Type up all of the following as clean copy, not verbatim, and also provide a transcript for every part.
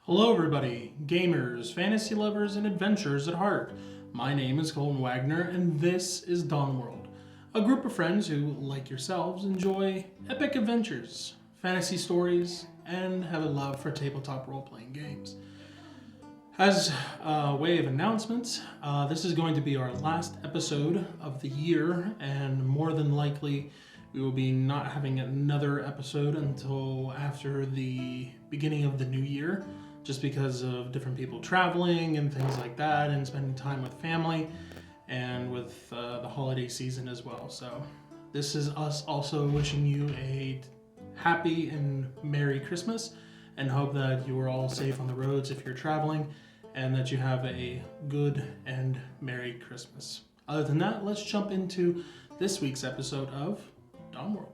Hello everybody, gamers, fantasy lovers, and adventurers at heart. My name is Colton Wagner, and this is Dawn World, a group of friends who, like yourselves, enjoy epic adventures, fantasy stories, and have a love for tabletop role-playing games. As a way of announcements, this is going to be our last episode of the year, and more than likely, we will be not having another episode until after the beginning of the new year, just because of different people traveling and things like that, and spending time with family, and with the holiday season as well. So this is us also wishing you a happy and Merry Christmas, and hope that you are all safe on the roads if you're traveling, and that you have a good and Merry Christmas. Other than that, let's jump into this week's episode of Dawn World.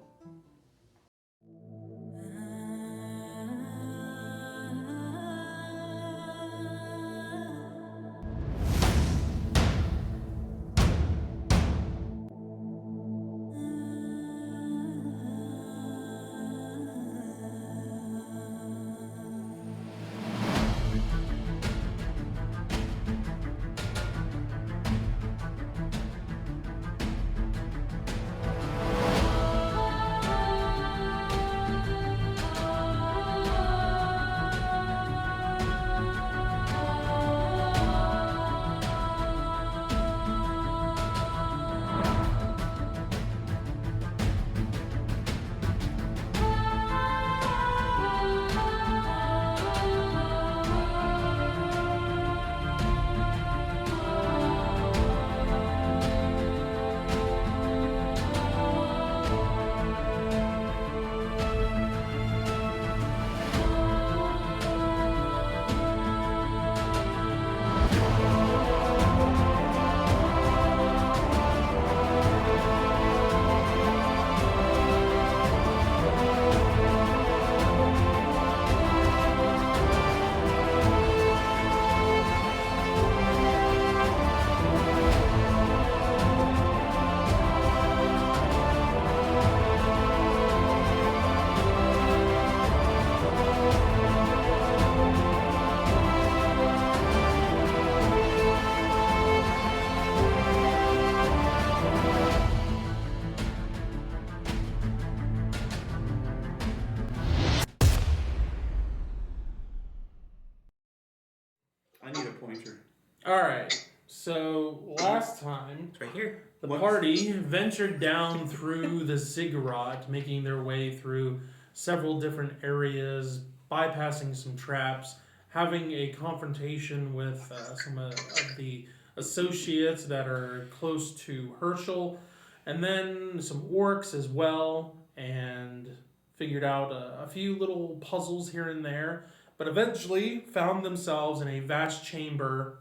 I need a pointer. Alright, so last time, It's right here. the party ventured down through the ziggurat, making their way through several different areas, bypassing some traps, having a confrontation with some of the associates that are close to Herschel, and then some orcs as well, and figured out a few little puzzles here and there, but eventually found themselves in a vast chamber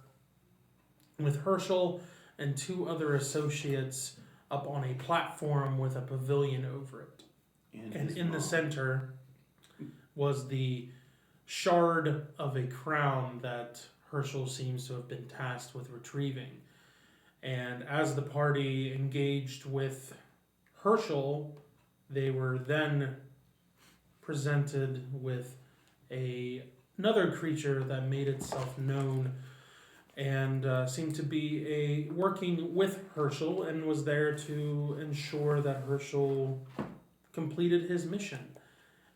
with Herschel and two other associates up on a platform with a pavilion over it. And in the center was the shard of a crown that Herschel seems to have been tasked with retrieving. And as the party engaged with Herschel, they were then presented with another creature that made itself known and seemed to be working with Herschel and was there to ensure that Herschel completed his mission.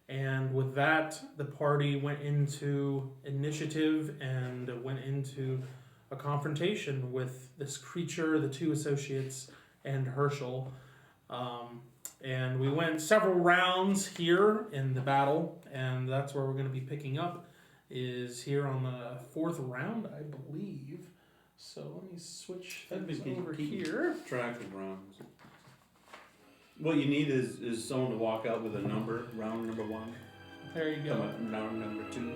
And with that, the party went into initiative and went into a confrontation with this creature, the two associates, and Herschel. And we went several rounds here in the battle, and that's where we're going to be picking up, is here on the fourth round, I believe. So let me switch things over here. Track of rounds. What you need is someone to walk out with a number, round number 1. There you go. Round number 2.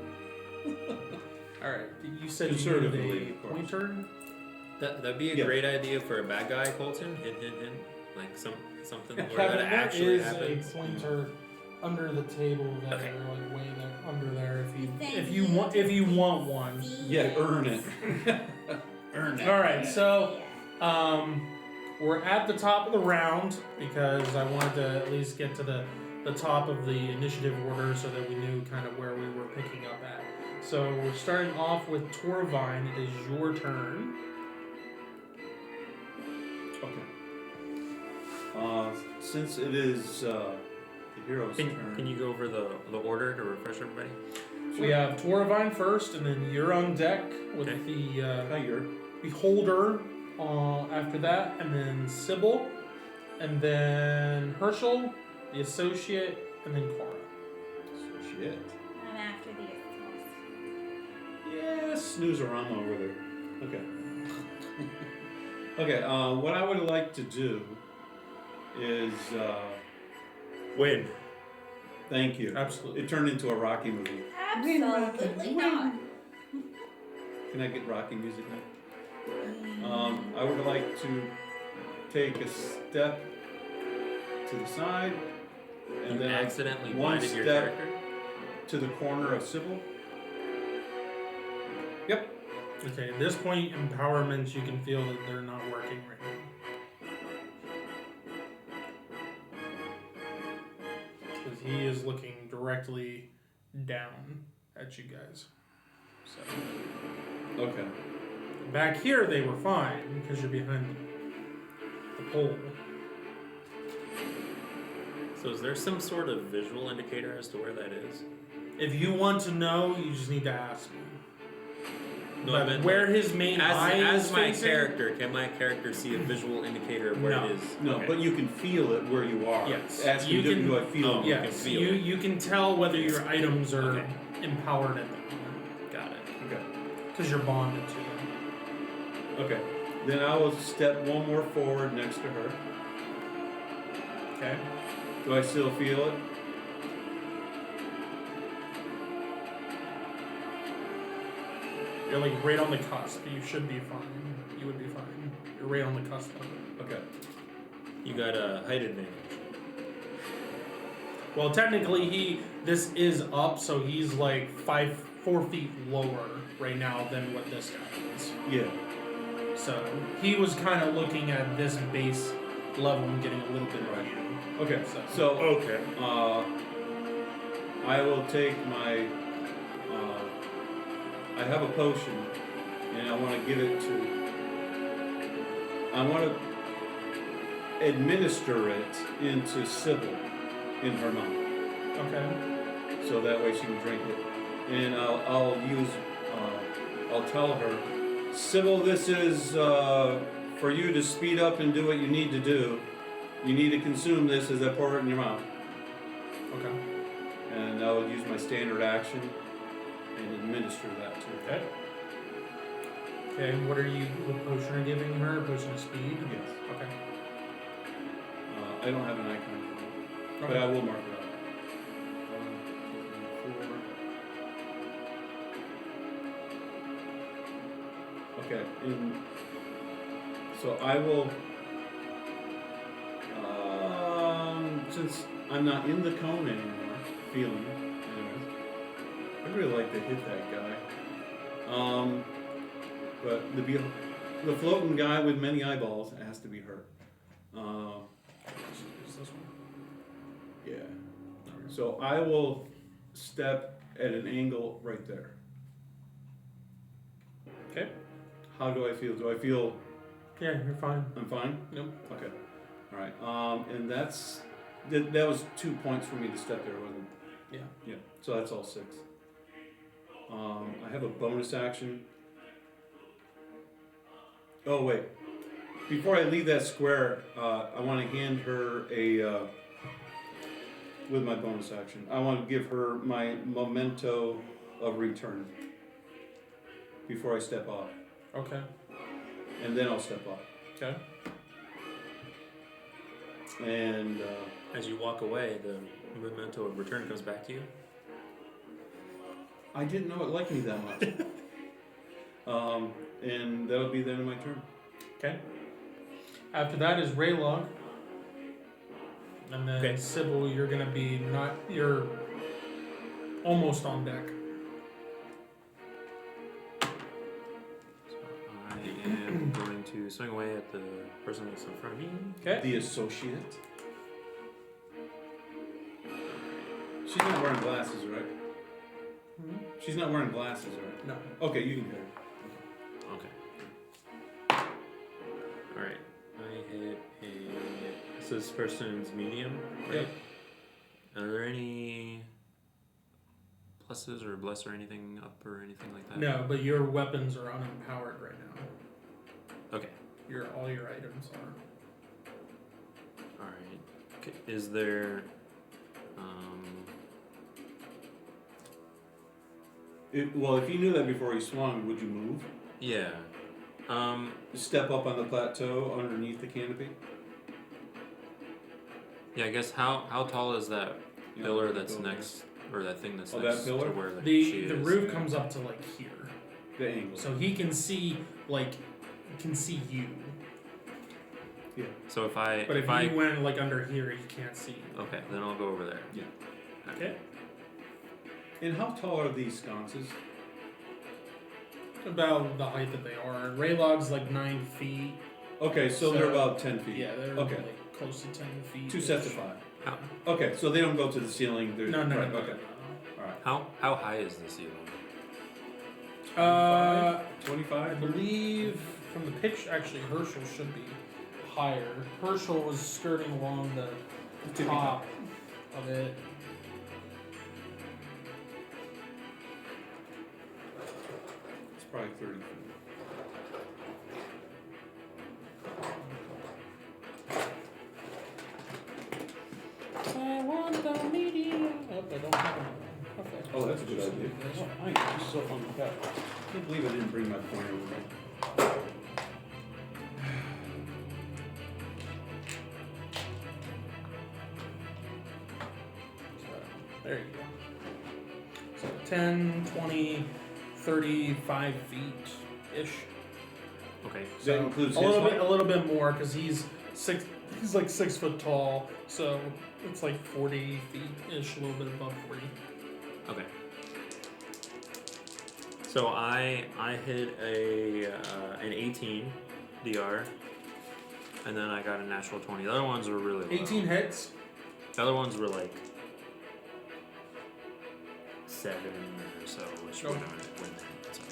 Alright, you said you Conservatively, needed of a course. pointer? That'd be a great idea for a bad guy, Colton. Hint, hint, hint. Like something where Kevin, that there actually is happens. a pointer under the table that Okay. are like way there, under there if you want one. Yeah, earn it. Earn it. Alright, so we're at the top of the round because I wanted to at least get to the top of the initiative order so that we knew kind of where we were picking up at. So we're starting off with Torvine. It is your turn. Okay. Since it is the hero's turn. Can you go over the order to refresh everybody? We have Torvine first, and then you're on deck with the Tiger. Beholder after that, and then Sybil, and then Herschel, the Associate, and then Cora. Associate. I'm after the Yeah, snooze-a-rama over there. Okay. Okay, what I would like to do is... Win. Thank you. Absolutely. It turned into a Rocky movie. Absolutely not. Can I get Rocky music now? I would like to take a step to the side, and You then accidentally one blinded your step character? to the corner of Sybil. Yep. Okay, at this point, empowerments, you can feel that they're not working right now. Because he is looking directly down at you guys. So Okay. back here, they were fine because you're behind the pole. So is there some sort of visual indicator as to where that is? If you want to know, you just need to ask me. No, But I meant where like, his main eye as is my facing, character, can my character see a visual indicator of where No. it is? No, Okay. but you can feel it where you are. Yes. Ask You me, do, can- do I feel Oh, it? yeah. yes, feel you it. you can tell whether your items are Okay. empowered at the moment Got it. Okay. because you're bonded to them. Okay. Then I will step one more forward next to her. Okay. Do I still feel it? You're like right on the cusp. You should be fine. You would be fine. You're right on the cusp of it. Okay. You got a height advantage. Well, technically, this is up, so he's like 4 feet lower right now than what this guy is. Yeah. So he was kind of looking at this base level and getting a little bit of you. Okay. So So Okay. I will take my. I have a potion, and I want to give it to. I want to administer it into Sybil in her mouth, okay. so that way she can drink it. And I'll use. I'll tell her, Sybil, this is for you to speed up and do what you need to do. You need to consume this as I pour it in your mouth. Okay. And I will use my standard action and administer that to her. Okay. Okay. What potion are you giving her? Potion of speed. Yes. Okay. I don't have an icon for it, but Okay. I will mark it up. 1, 2, 3, 4. Okay, so I will, since I'm not in the cone anymore, feeling, anyways, I'd really like to hit that guy. But the floating guy with many eyeballs has to be hurt. Is this one? Yeah. So I will step at an angle right there. Okay. How do I feel? Do I feel Yeah, you're fine. I'm fine? Nope. Okay. All right. And that was 2 points for me to step there, wasn't it? Yeah. Yeah. So that's all 6. I have a bonus action. Oh wait. Before I leave that square, I want to hand her a. With my bonus action, I want to give her my memento of return. Before I step off, Okay. and then I'll step off. Okay. And As you walk away, the memento of return comes back to you. I didn't know it liked me that much. And that'll be the end of my turn. Okay. After that is Raylog. And then Okay. Sybil, you're gonna be you're almost on deck. So I am going to swing away at the person that's in front of me. Okay. The associate. She's not wearing glasses, right? Mhm. She's not wearing glasses, right? No. Okay, you can hit her. Okay. Alright. I hit a. So this person's medium, right? Yep. Are there any pluses or bless or anything up or anything like that? No, but your weapons are unempowered right now. Okay. All your items are. Alright. Is there. Well, if you knew that before he swung, would you move? Yeah. Step up on the plateau underneath the canopy? Yeah, I guess how tall is that Yeah, pillar that's pillar. next, or that thing that's Oh, next that pillar? to where she The is? roof comes up to like here, The angle. so he can see you. Yeah. So if I But if you went like under here, he can't see you. okay, then I'll go over there. Yeah. Okay. And how tall are these sconces? About the height that they are. Raylog's like 9 feet. Okay, so they're about 10 feet. Yeah, they're Okay. like close to 10 feet. 2 sets of 5. How Okay, so they don't go to the ceiling. They're, No, right, no. Okay, alright. how high is the ceiling? I 25? believe from the pitch, actually, Herschel should be higher. Herschel was skirting along the Tippy top of it. It's probably 30 feet. I want the media. Oh, I don't have one. Okay. Oh, that's a good idea. Oh, This is so fun to cut. I can't believe I didn't bring my pointer with me. There you go. So 10, 20, 35 feet-ish. Okay. That includes a his little height? bit, a little bit more because he's like 6 foot tall, so it's like 40 feet-ish, a little bit above 40. Okay. So I hit an 18 DR, and then I got a natural 20. The other ones were really low. 18 hits. The other ones were like 7 or so, which Oh. wouldn't win. So.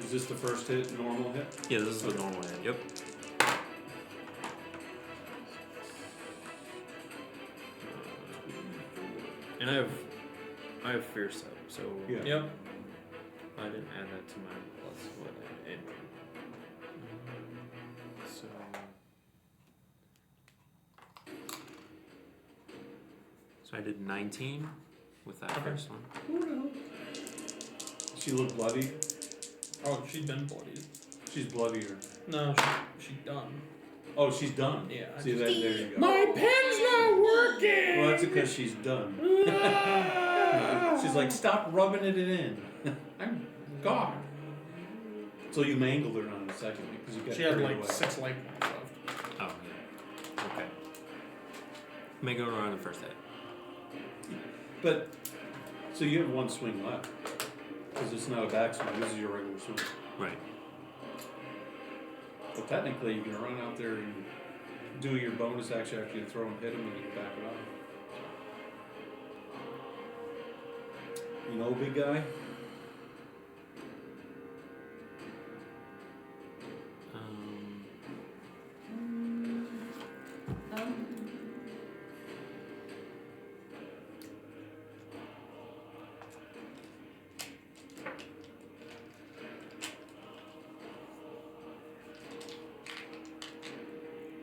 Is this the first hit, normal hit? Yeah, this is the normal hit. Yep. And I have fierce up, so Yeah. Yep. I didn't add that to my plus what I did. So I did 19 with that Okay. first one. She looked bloody. Oh, she's been bloodied. She's bloodier. No, she done. Oh, she's done. Yeah. See that? There you go. My pen's not working. Well, that's because she's done. She's like, stop rubbing it in. I'm God. So you mangled her on the second because you got. She had carried like away. 6 life points left. Oh yeah. Okay. Make it around the first hit. But so you have 1 swing left because it's not a back swing. This is your regular swing. Right. Well, technically, you can run out there and do your bonus action after you throw and hit him, and you can back it off. You know, big guy.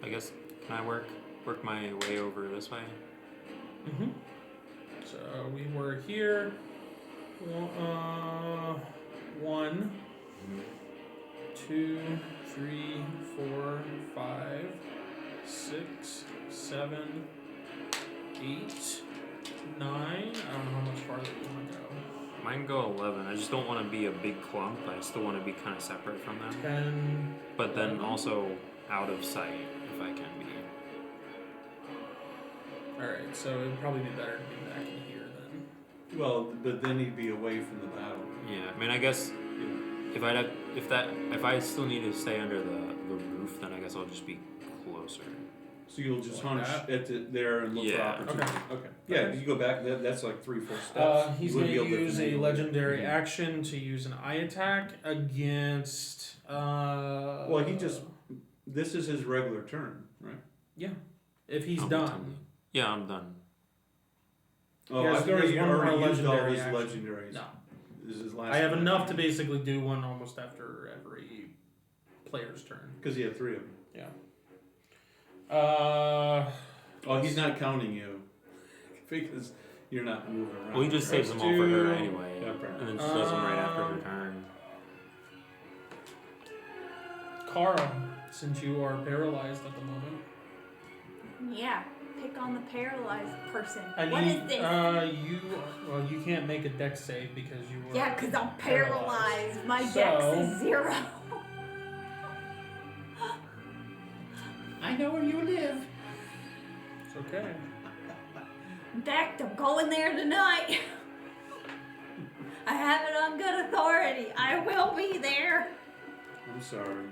I guess can I work my way over this way? Mm-hmm. So we were here. 1, 2, 3, 4, 5, 6, 7, 8, 9. I don't know how much farther we want to go. Mine go 11. I just don't want to be a big clump. I still want to be kind of separate from them. 10. But then also out of sight if I can be. Alright, so it would probably be better to be back in here then. Well, but then he'd be away from the battle. Yeah, I mean, I guess if I still need to stay under the roof, then I guess I'll just be closer. So you'll just Like hunch that? there and look for Yeah. opportunity. Okay. Yeah, Okay. you go back. That's like 3-4 steps. He's You going wouldn't to be able use a finagle it. legendary Mhm. action to use an eye attack against. Well, this is his regular turn, right? If he's I'm done. done. Yeah, I'm done. Oh, He has- I've he has already one more used all legendary his action. legendaries. No. This is his last. I have enough to basically do one almost after every player's turn. Because he had 3 of them. Oh, he's not counting you because you're not moving around. Well, he just saves them all for her anyway, Yeah, and then just does them right after her turn. Kara, since you are paralyzed at the moment. Yeah, pick on the paralyzed person. I What need, is this? you can't make a dex save because you were. Yeah, because I'm paralyzed. My So- dex is 0. I know where you live. It's okay. In fact, I'm going there tonight. I have it on good authority. I will be there. I'm sorry.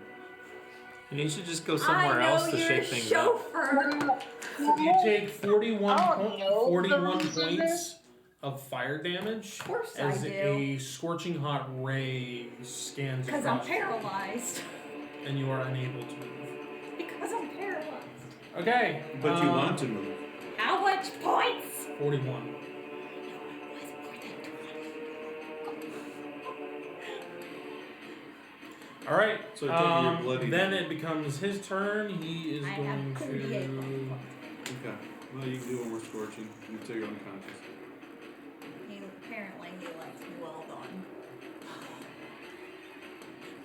You should just go somewhere else to shake things up. chauffeur. You take 41, Oh, 41 no. points of fire damage Of course as I do. a scorching hot ray scans Because I'm across you, paralyzed. and you are unable to move. Because I'm paralyzed. Okay. But you want to move. How much points? 41. All right. So take your bloody. Then it becomes his turn. He is I have going 38 to. Okay. Well, you can do one more scorching until you're unconscious. Apparently he likes me well done.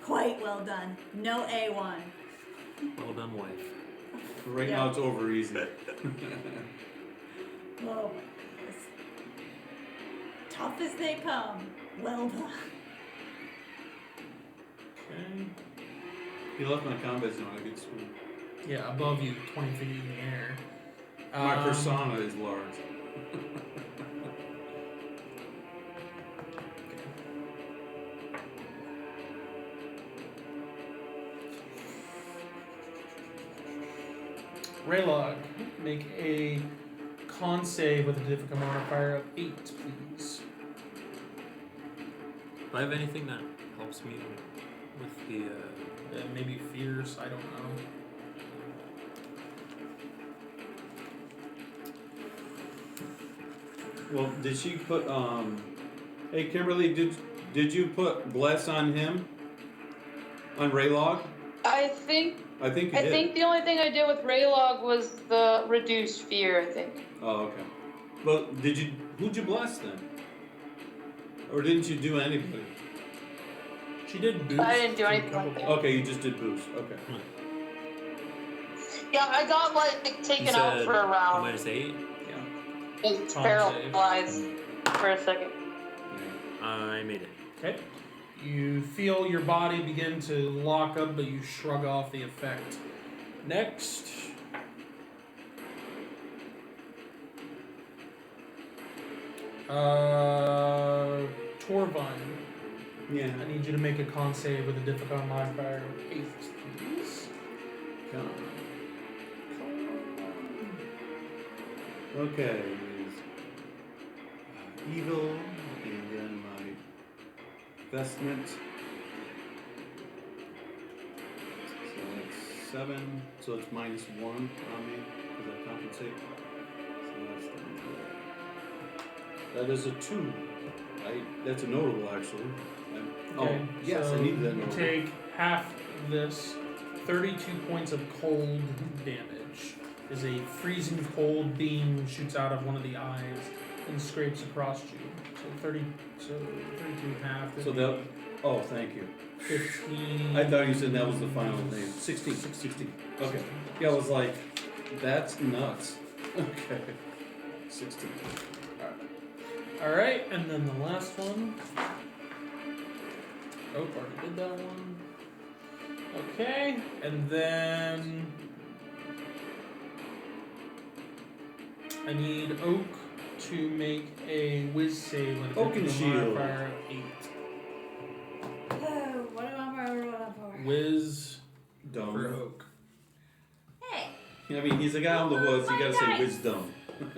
Quite well done. No A1. Well done, wife. Right Yeah. now it's over easy. Oh my goodness. Tough as they come. Well done. Okay. He left my combat zone. I could swim. Yeah, above you, 20 feet in the air. My persona is large. Raylog, make a con save with a difficult modifier of 8, please. Do I have anything that helps me with the? Maybe fierce, I don't know. Well, did she put Hey Kimberly, did you put bless on him? On Raylog? I think I think you I did. think the only thing I did with Raylog was the reduced fear, I think. Oh, okay. Well, who'd you bless then? Or didn't you do anybody? She did boost. I didn't do to a anything couple like that. people. Okay, you just did boost. Okay. Yeah, I got like You taken out said for a round. -8. Yeah. It's Con paralyzed for a second. Yeah. I made it. Okay. You feel your body begin to lock up, but you shrug off the effect. Next. Torvine. Yeah. I need you to make a con save with a difficult modifier of 8, please. Come on. Okay. Evil, and then my vestment. So that's 7. So it's -1 on me because I compensate. So that's that is a 2. That's a notable actually. Okay, Oh yes, so I need that you notable. take half this, 32 points of cold damage. As a freezing cold beam shoots out of one of the eyes and scrapes across you. So 32 half. So that. Oh, thank you. 15. I thought you said that was the final name. 16. Okay. Yeah, I was like, that's nuts. Okay. 16. Alright, and then the last one. Oh, already did that one. Okay, and then I need Oak to make a whiz save with a Oak and difficult shield. modifier of 8. Oh, what am I rolling for? Whiz for Dumb. Oak. Hey, I mean, he's a guy out in the woods. You gotta say Dice. wisdom.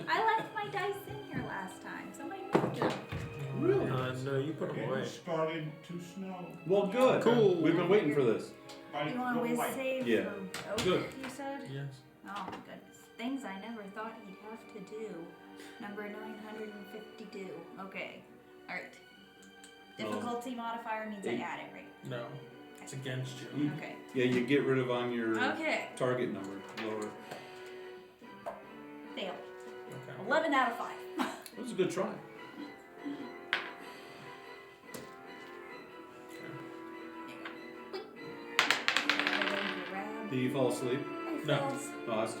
I left my dice in here last time. Somebody moved them. Really? No, you put them It away. was starting to snow. Well, good. Cool. We've been waiting for this. By You want the to whiz light. save Yeah. for oak, Good. you said? Yes. Oh my goodness. Things I never thought he'd have to do. Number 952. Okay. Alright. Difficulty modifier means I Eight. add it, right? No. It's against you. Okay. Yeah, you get rid of on your Okay. target number. Lower. Fail. Okay. 11 out of 5. That was a good try. Did you fall asleep? No. Oh, that's too bad.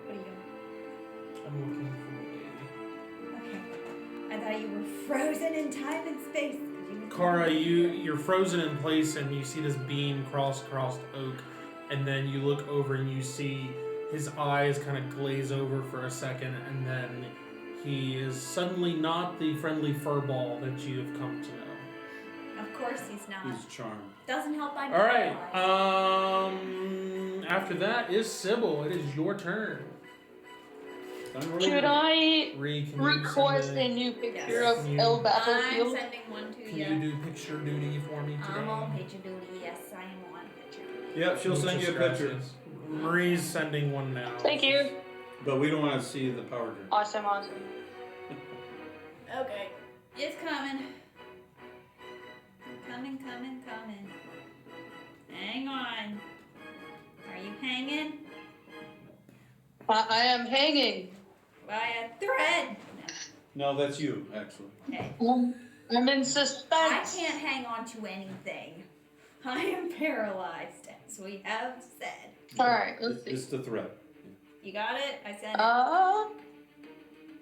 What are you doing? I'm looking for Okay. I thought you were frozen in time and space. 'cause you a. Kara, you're frozen in place and you see this beam cross across oak, and then you look over and you see his eyes kind of glaze over for a second, and then he is suddenly not the friendly furball that you have come to know. Of course he's not. He's charmed. Doesn't help I'm All right. paralyzed. After that is Sybil. It is your turn. Should I Ree, can you request send a new picture Yes. of You- El I'm Battlefield? sending one to Can you. you do picture duty for me today? I'm on picture duty. Yes, I am on picture. Yep, she'll send you a Muchas picture. gracias. Marie's sending one now. Thank you. But we don't want to see the power drink. Awesome. Okay. It's coming. Coming. Hang on. Are you hanging? I am hanging. By a thread. No, that's you, actually. Okay. I'm in I suspense. can't hang on to anything. I am paralyzed, as we have said. All right, let's It's, see. it's the threat. You got it? I sent it.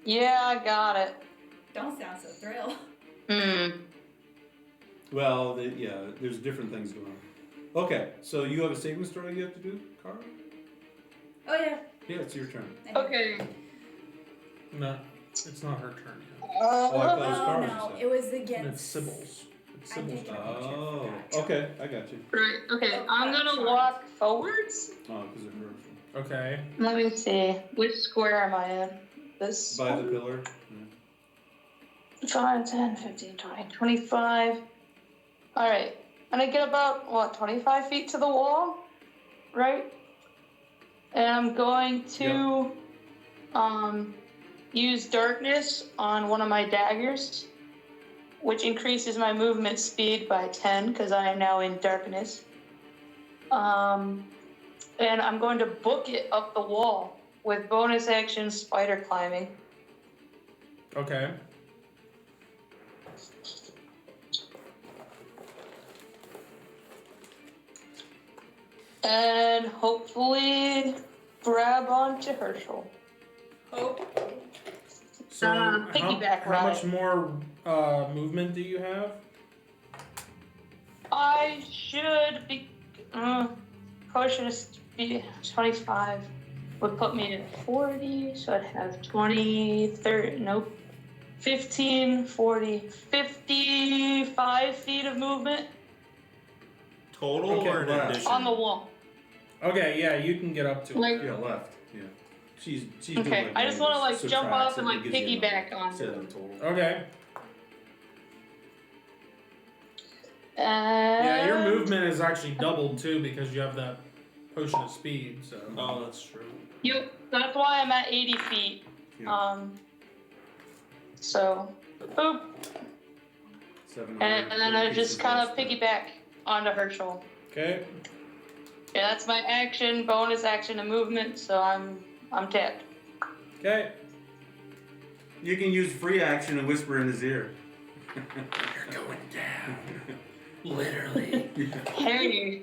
Yeah, I got it. Don't sound so thrilled. Well, there's different things going on. Okay, so you have a saving throw you have to do, Carl? Oh, yeah. Yeah, it's your turn. Okay. No, it's not her turn yet. Oh, I thought it was Oh, Carl's. no. you It was It's against. Sybil's. It's I Sybil's did turn. it. Oh, Gotcha. okay, I got you. Right. Okay. Oh, I'm that's gonna fine. walk forwards. Oh, because it hurts. Okay. Let me see. Which square am I in? This. By the pillar. 5, 10, 15, 20, 25. All right. And I get about, 25 feet to the wall, right? And I'm going to use darkness on one of my daggers, which increases my movement speed by 10 because I am now in darkness. And I'm going to book it up the wall with bonus action spider climbing. Okay. And hopefully grab onto Herschel. So piggyback how ride. much more movement do you have? I should be pushing a speed 25 would put me at 40, so I'd have 20, 30, nope, 15, 40, 55 feet of movement Total Okay, or in right. addition? on the wall. Okay, yeah, you can get up to it. Like, Yeah, left. Yeah. She's doing okay, like I just want to like subtracts jump off and it like gives you a number piggyback on instead it. of the total. Okay. And Yeah, your movement is actually doubled too because you have that potion of speed. So. Oh, that's true. Yep, that's why I'm at 80 feet. Yeah. So, boop. 700. And then I just Pieces kind less of than- piggyback onto Herschel. Okay. Yeah, that's my action, bonus action, and movement. So I'm tapped. Okay. You can use free action and whisper in his ear. You're going down. Literally. Hey.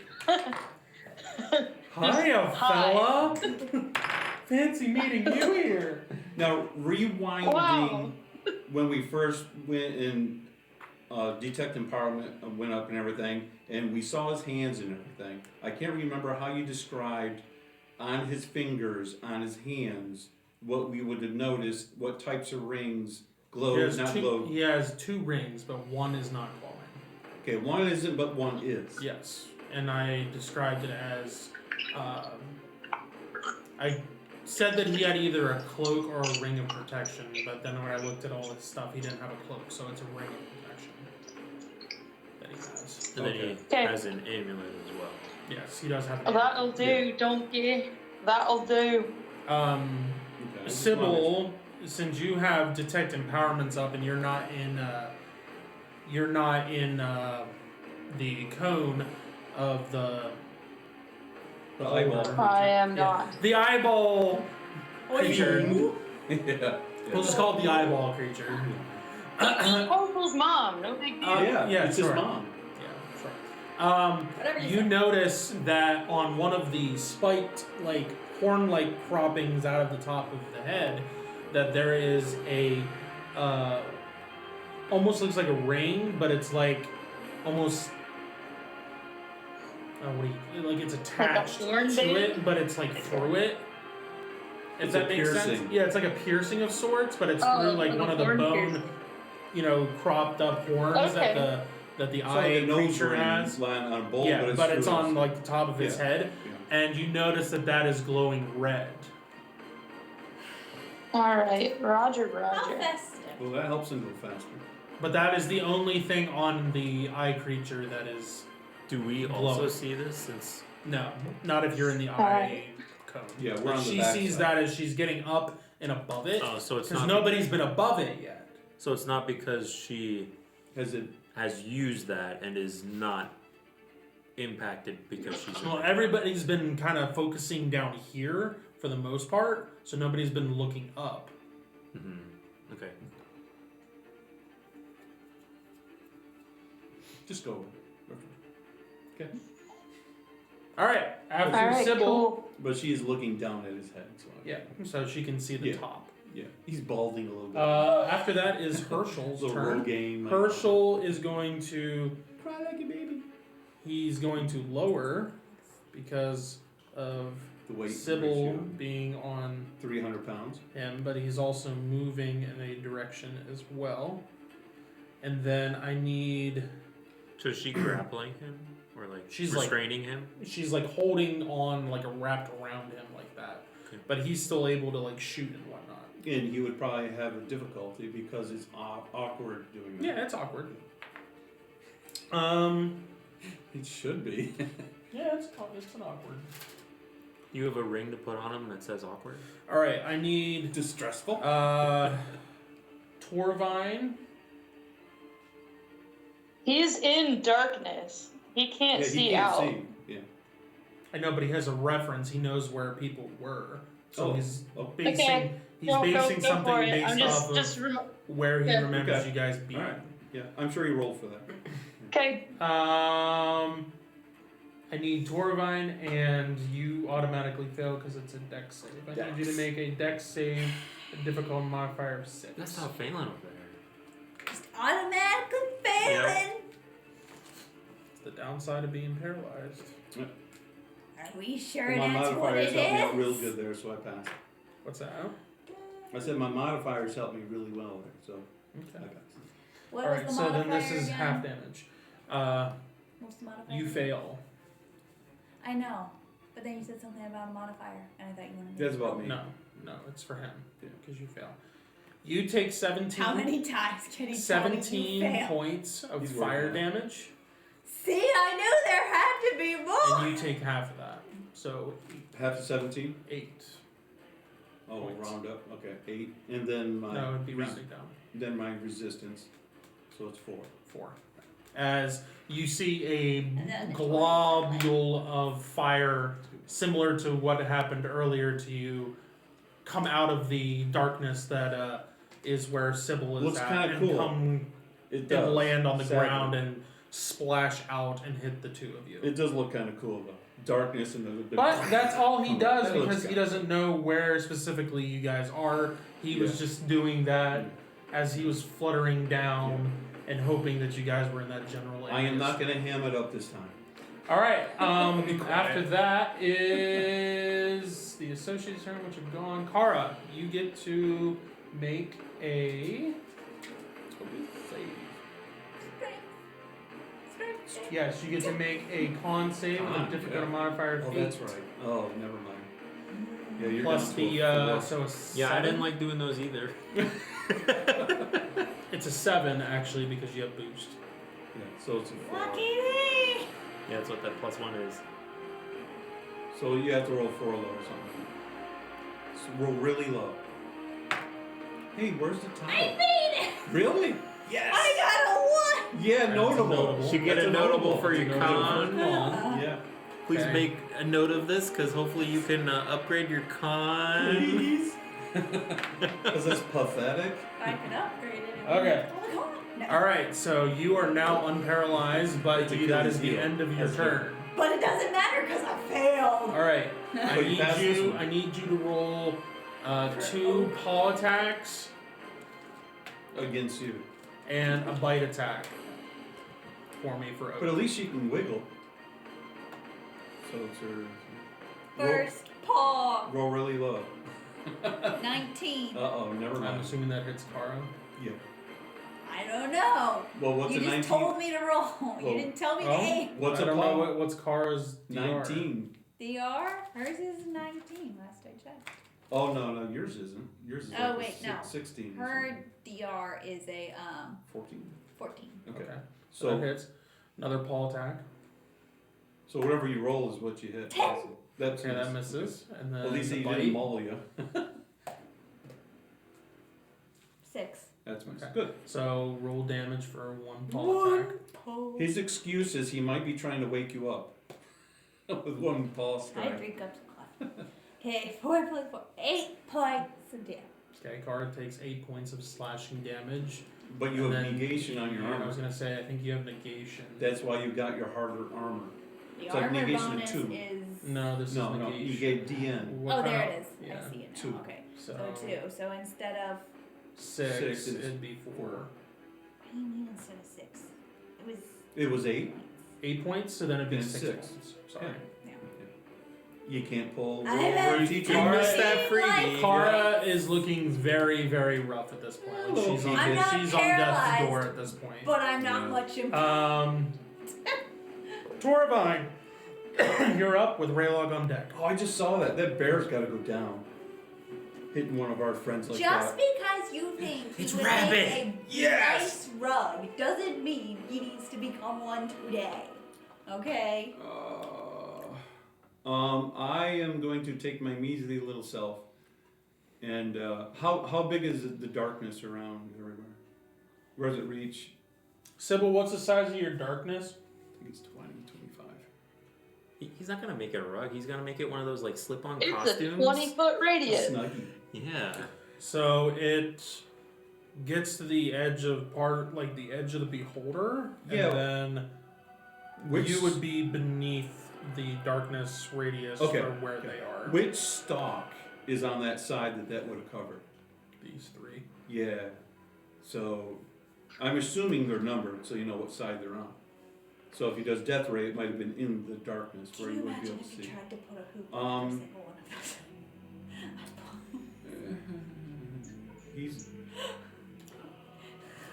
Hiya, Hi. fella. Fancy meeting you here. Now, rewinding Wow. when we first went in Detect Empowerment went up and everything, and we saw his hands and everything. I can't remember how you described on his fingers, on his hands, what we would have noticed, what types of rings glowed, not glowed. He has two rings, but one is not glowing. Okay, one isn't, but one is. Yes. and I described it as, I said that he had either a cloak or a ring of protection, but then when I looked at all his stuff, he didn't have a cloak, so it's a ring of protection that he has. And then Okay. he has an amulet as well. Yes, he does have. Oh, that'll do, donkey. That'll do. Okay, I just Sybil, since you have detect empowerments up and you're not in the cone of the eyeball. holder. I am Yeah. not. The eyeball creature. yeah. We'll just call it the eyeball creature. Herschel's mom, no big deal. Yeah, it's sure. his mom. Yeah, sure. Whatever you You say. notice that on one of the spiked, like, horn-like croppings out of the top of the head, that there is a, almost looks like a ring, but it's like, almost, like it's attached thorn to bait? it, but it's like through it. If It's that a makes sense. piercing. Yeah, it's like a piercing of sorts, but it's Oh, through like like one a of the horn bone, piercing. cropped up horns that Okay. the It's like eye a nose creature ring has. lying on a bowl, Yeah, but it's through on his- like the top of his Yeah. head, Yeah. and you notice that is glowing red. Alright, Roger, How Roger. festive. Well, that helps him go faster. But that is the only thing on the eye creature that is Do we also Glowing. see this since no, not if you're in the eye Alright. cone. Yeah, we're But on the she back sees side. that as she's getting up and above it, oh so it's because not nobody's been above it yet. so it's not because she Has it? has used that and is not impacted because she's Well, everybody's been kind of focusing down here for the most part, so nobody's been looking up. Okay. Just go. Okay. All right, after Alright, Sybil, cool. But she's looking down at his head. So yeah, so she can see the Yeah. top. Yeah. He's balding a little bit. After that is Herschel's Little turn. road game. Herschel is going to. Cry like a baby. He's going to lower because of The weight Sybil ratio. being on 300 pounds. him, but he's also moving in a direction as well. And then I need. So is she grappling him? Or like She's like- restraining him? She's like holding on, like wrapped around him like that. Okay. But he's still able to like shoot and whatnot. And he would probably have a difficulty because it's awkward doing that. Yeah, it's awkward. It should be. Yeah, it's an awkward. You have a ring to put on him that says awkward? All right, I need Distressful. Torvine. He's in darkness. He can't yeah, see he can't out. see. Yeah. I know, but he has a reference. He knows where people were, so Oh, he's oh. basing Okay. he's Go basing for something it. based I'm off of just where he yeah. remembers Okay. you guys being. All right. Yeah, I'm sure he rolled for that. okay. I need Torvine, and you automatically fail because it's a dex save. I need you to Dex. make a dex save, a difficult modifier of 6. That's not failing over there. Just automatically failing. It's the downside of being paralyzed. Are we sure Well, my that's what modifiers it helped me out real is? good there, so I passed. What's that? I said my modifiers helped me really well there, so I Okay. passed. What Alright, was the so modifier then this is again? half damage. What's the modifier? You fail. I know, but then you said something about a modifier, and I thought you wanted me. That's to about me. No, it's for him. Yeah. Because you fail. You take 17. How many times can he tell me you 17 fail? points of He's fire working on it. damage, See, I knew there had to be more. and you take half of that. So Half to 17? 8. Oh, Points. round up. Okay, 8. And then my No, it'd be rounding down. then my resistance. So it's 4. 4. As you see a And then it's globule of fire, similar to what happened earlier to you, come out of the darkness that is where Sybil is Looks at, kinda and cool. come It and does. land on the Sadly. ground and splash out and hit the two of you. It does look kind of cool though. Darkness and the. But that's all he does That looks because he kinda doesn't know where specifically you guys are. He was Yeah. just doing that as he was fluttering down and hoping that you guys were in that general area. I am not gonna ham it up this time. All right. Be quiet. After that is the associate's turn, which have gone. Kara, you get to make a save. Strength. Strength Yes, you get to make a con save with a difficult modifier of Oh, 8. that's right. Oh, never mind. Yeah, you're Plus down to the a 4. so a Yeah, I 7. didn't like doing those either. It's a 7 actually because you have boost. Yeah, so it's a 4. Lucky me! Yeah, that's what that +1 is. So you have to roll 4 low or something. So roll really low. Hey, where's the tower? I made it! Really? Yes. I got a 1! Yeah, That's a notable. notable. Should get That's a notable for your Notable for con. con. Yeah. Please Okay. make a note of this, because hopefully you can upgrade your con. Please. Is this pathetic? I could upgrade it. Okay. No. Alright, so you are now unparalyzed, but It's a that is Achilles the heel. end of your That's turn. But it doesn't matter because I failed. Alright. But you passed this one. I need you to roll 2 paw attacks Against you. and a bite attack for me for But Oak. at least she can wiggle. So it's her. First paw. Roll really low. 19. Uh-oh, never I'm mind. assuming that hits Kara. Yeah. I don't know. Well, what's You a just 19? told me to roll. Well, You didn't tell me to oh. aim. What's I a don't know paw? what's Kara's DR. 19. DR? Hers is 19 last I checked. Oh, no, yours isn't. Yours is Oh, like wait, no. 16. or Her something. DR is a 14. 14. Okay. Okay. So that So, hits. Another paw attack. so whatever you roll is what you hit. 10. That's Okay, that misses. And then At least the he bite. didn't maul you. 6. That's nice. Okay. Good. So roll damage for 1 paw attack. His excuse is he might be trying to wake you up with one paw I strike. drink up some coffee. Okay, 4 plus 4. 8 points of damage. Okay, Kara takes 8 points of slashing damage. But you And have then negation on your I armor. was gonna say, I think you have negation. That's why you got your harder armor. The It's like armor negation of bonus 2. is. No, this No, is no, negation. you gave DN. What Oh, there kind it of- is. Yeah. I see it now. 2. Okay. So, So 2. So instead of. 6, Six is it'd be 4. What do you mean instead of 6? It was. It was 8. 8 points, so then it'd be And 6 6. points. Sorry. You can't pull. I roll love for teacher. You Kara- missed that freebie. Kara is looking very, very rough at this point. Like, she's on, I'm not she's on death's paralyzed, door at this point. But I'm not Yeah. much Torvine, you're up with Raylog on deck. Oh, I just saw that. That bear's got to go down. Hitting one of our friends like Just that. because you think It's he would rabbit. make a Yes! nice rug doesn't mean he needs to become one today. Okay? I am going to take my measly little self. And how big is the darkness around everywhere? Where does it reach? Sybil, what's the size of your darkness? I think it's 20, 25. He's not gonna make it a rug. He's gonna make it one of those like slip-on It's costumes. a 20-foot radius. Snuggie. Yeah. So it gets to the edge of the edge of the beholder, Yeah. and then you would be beneath the darkness radius Okay, for where okay. they are. Which stalk is on that side that would have covered? These 3. Yeah. So I'm assuming they're numbered so you know what side they're on. So if he does death ray, it might have been in the darkness Can where you he wouldn't be imagine able to if you see. tried to put a hoop on every Um, single one of those? He's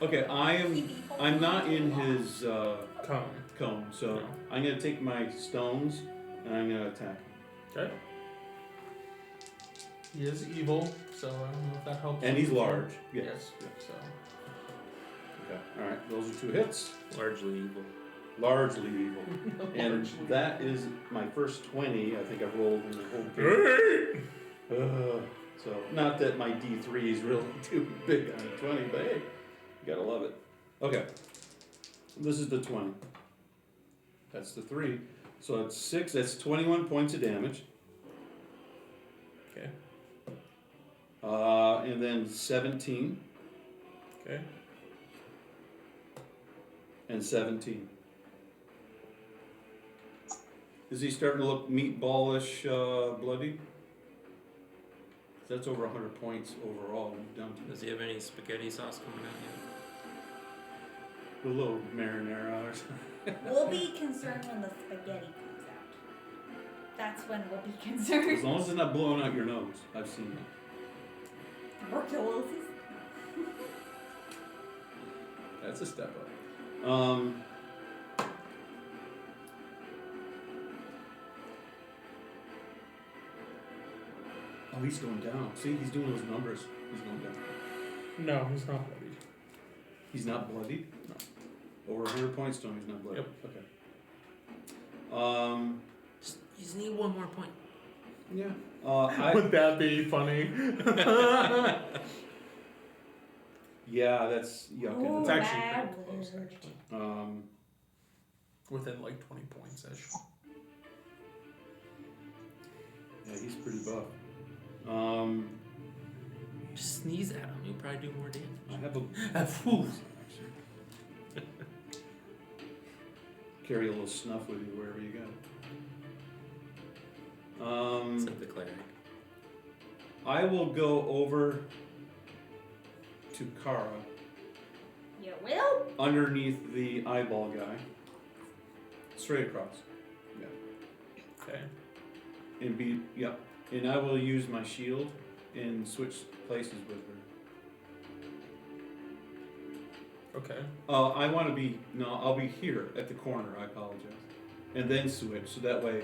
okay. I'm not in his Cone. cone, so No. I'm gonna take my stones and I'm gonna attack him. Okay. He is evil, so I don't know if that helps. And he's him. large. Yes. So Okay. All right. Those are 2 hits. Largely evil. Largely evil. And that is my first 20. I think I've rolled in the whole game. So not that my D3 is really too big on a 20, but hey, you gotta love it. Okay. This is the 20. That's the 3. So it's 6. That's 21 points of damage. Okay. And then 17 Okay. and 17. Is he starting to look meatballish, bloody? That's over 100 points overall. Down to Does he have any spaghetti sauce coming out a little marinara or something. We'll be concerned when the spaghetti comes out. That's when we'll be As concerned. long as it's not blowing out your nose. I've seen that. Tuberculosis? That's a step up. Oh, he's going down. See, he's doing those numbers. He's going down. No, he's not bloodied. He's not bloodied? No. Over 100 points, Tony, he's not bloodied. Yep. Okay. You just need one more point. Yeah. Would that be funny? Yeah, that's yucking. Ooh, It's actually bad pretty close, word. actually. Within like 20 points ish. Yeah, he's pretty buff. Just sneeze at him. You'll probably do more damage. I have a Phew. carry a little snuff with you wherever you go. It's like the cleric. I will go over to Kara You will? underneath the eyeball guy, straight across. Yeah. Okay. And and I will use my shield and switch places with her. Okay. I'll be here at the corner, I apologize. And then switch, so that way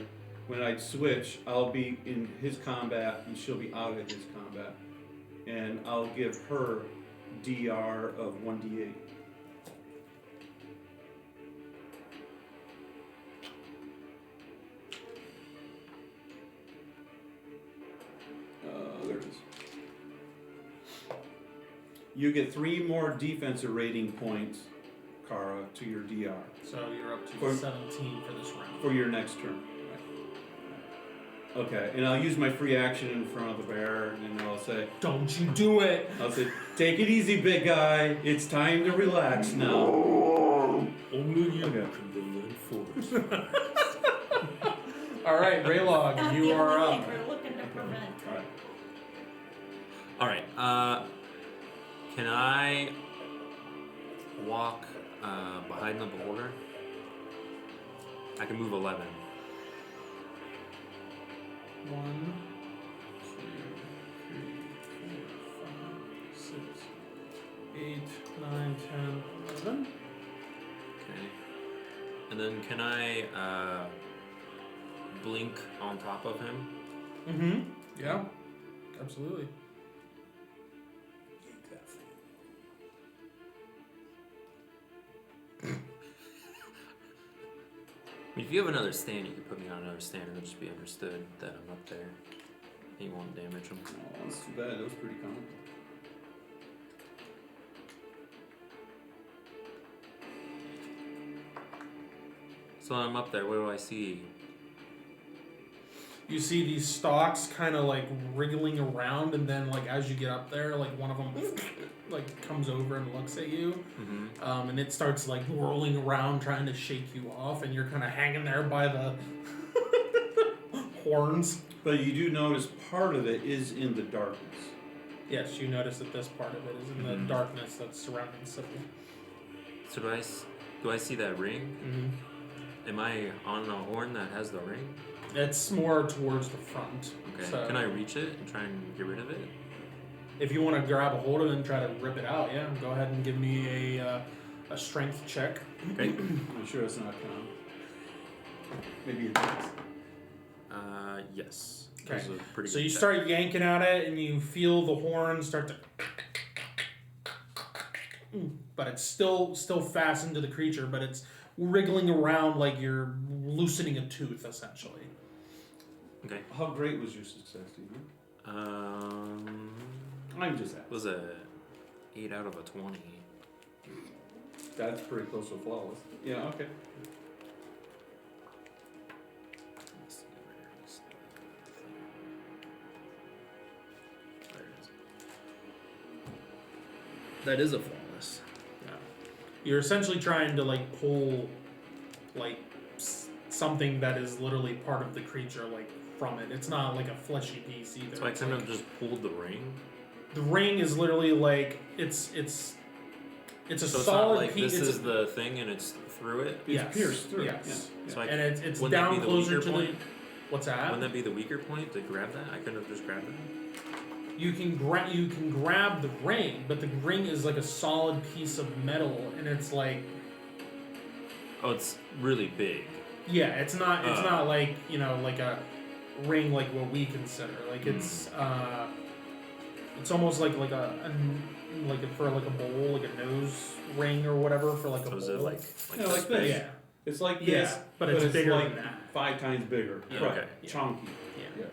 when I switch, I'll be in his combat and she'll be out of his combat. And I'll give her DR of 1d8. There it is. You get 3 more defensive rating points, Kara, to your DR So you're up to For- 17 for this round. for your next turn. Okay, and I'll use my free action in front of the bear, and I'll say, Don't you do it! take it easy, big guy. It's time to relax now. Only you Okay. can defend force. Alright, Raylog, Not you the are only up. thing we're looking to prevent. Alright. Alright, can I walk behind the beholder? I can move 11. 1, 2, 3, 4, 5, 6, 8, 9, 10, 11. Okay. And then can I blink on top of him? Mm-hmm. Yeah. Absolutely. I mean, if you have another stand, you could put me on another stand and it'll just be understood that I'm up there. You won't damage him. Oh, that's too bad. That was pretty comical. So I'm up there. What do I see? You see these stalks kind of like wriggling around, and then like as you get up there, like one of them like comes over and looks at you, Mm-hmm. and it starts like whirling around trying to shake you off, and you're kind of hanging there by the horns. But you do notice part of it is in the darkness. Yes, you notice that this part of it is in the Mhm. darkness that's surrounding Sybil. So do I see that ring? Mm-hmm. Am I on the horn that has the ring? It's more towards the front. Okay. So Can I reach it and try and get rid of it? if you want to grab a hold of it and try to rip it out, yeah, go ahead and give me a strength check. Okay. I'm sure it's not common. Maybe it is. Yes. Okay. Those are pretty So good you checks. start yanking at it, and you feel the horn start to, but it's still fastened to the creature, but it's wriggling around like you're loosening a tooth, essentially. Okay. How great was your success, do you know? I'm just asking. Was a 8 out of a 20. That's pretty close to flawless. Yeah, okay. Let's see, where is the thing? There it is. That is a flawless. Yeah. You're essentially trying to like pull like something that is literally part of the creature like from it. It's not like a fleshy piece either. So I It's kind like- of just pulled the ring. the ring is literally like it's a So it's solid not like piece. this It's is the thing and it's through it. It's yes, pierced through. yes. Yeah. So I and it's wouldn't that down be the closer weaker to point? the. What's that? Wouldn't that be the weaker point to grab that? I couldn't have just grabbed that. You can grab the ring, but the ring is like a solid piece of metal, and it's like Oh, it's really big. yeah, it's not Oh. like like ring like what we consider. Like it's almost like for like a bowl, like a nose ring or whatever for like a So bowl. is it like Yeah, this like big? this. Yeah. It's like Yeah, this, but it's bigger like than that. 5 times bigger. Yeah, Right. okay. Yeah. Chunky. Yeah. Yes.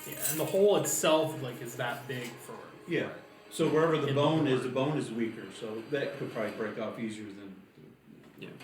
Yeah, and the hole itself like is that big for. Yeah. So wherever the In bone the is, the bone is weaker. So that could probably break off easier than.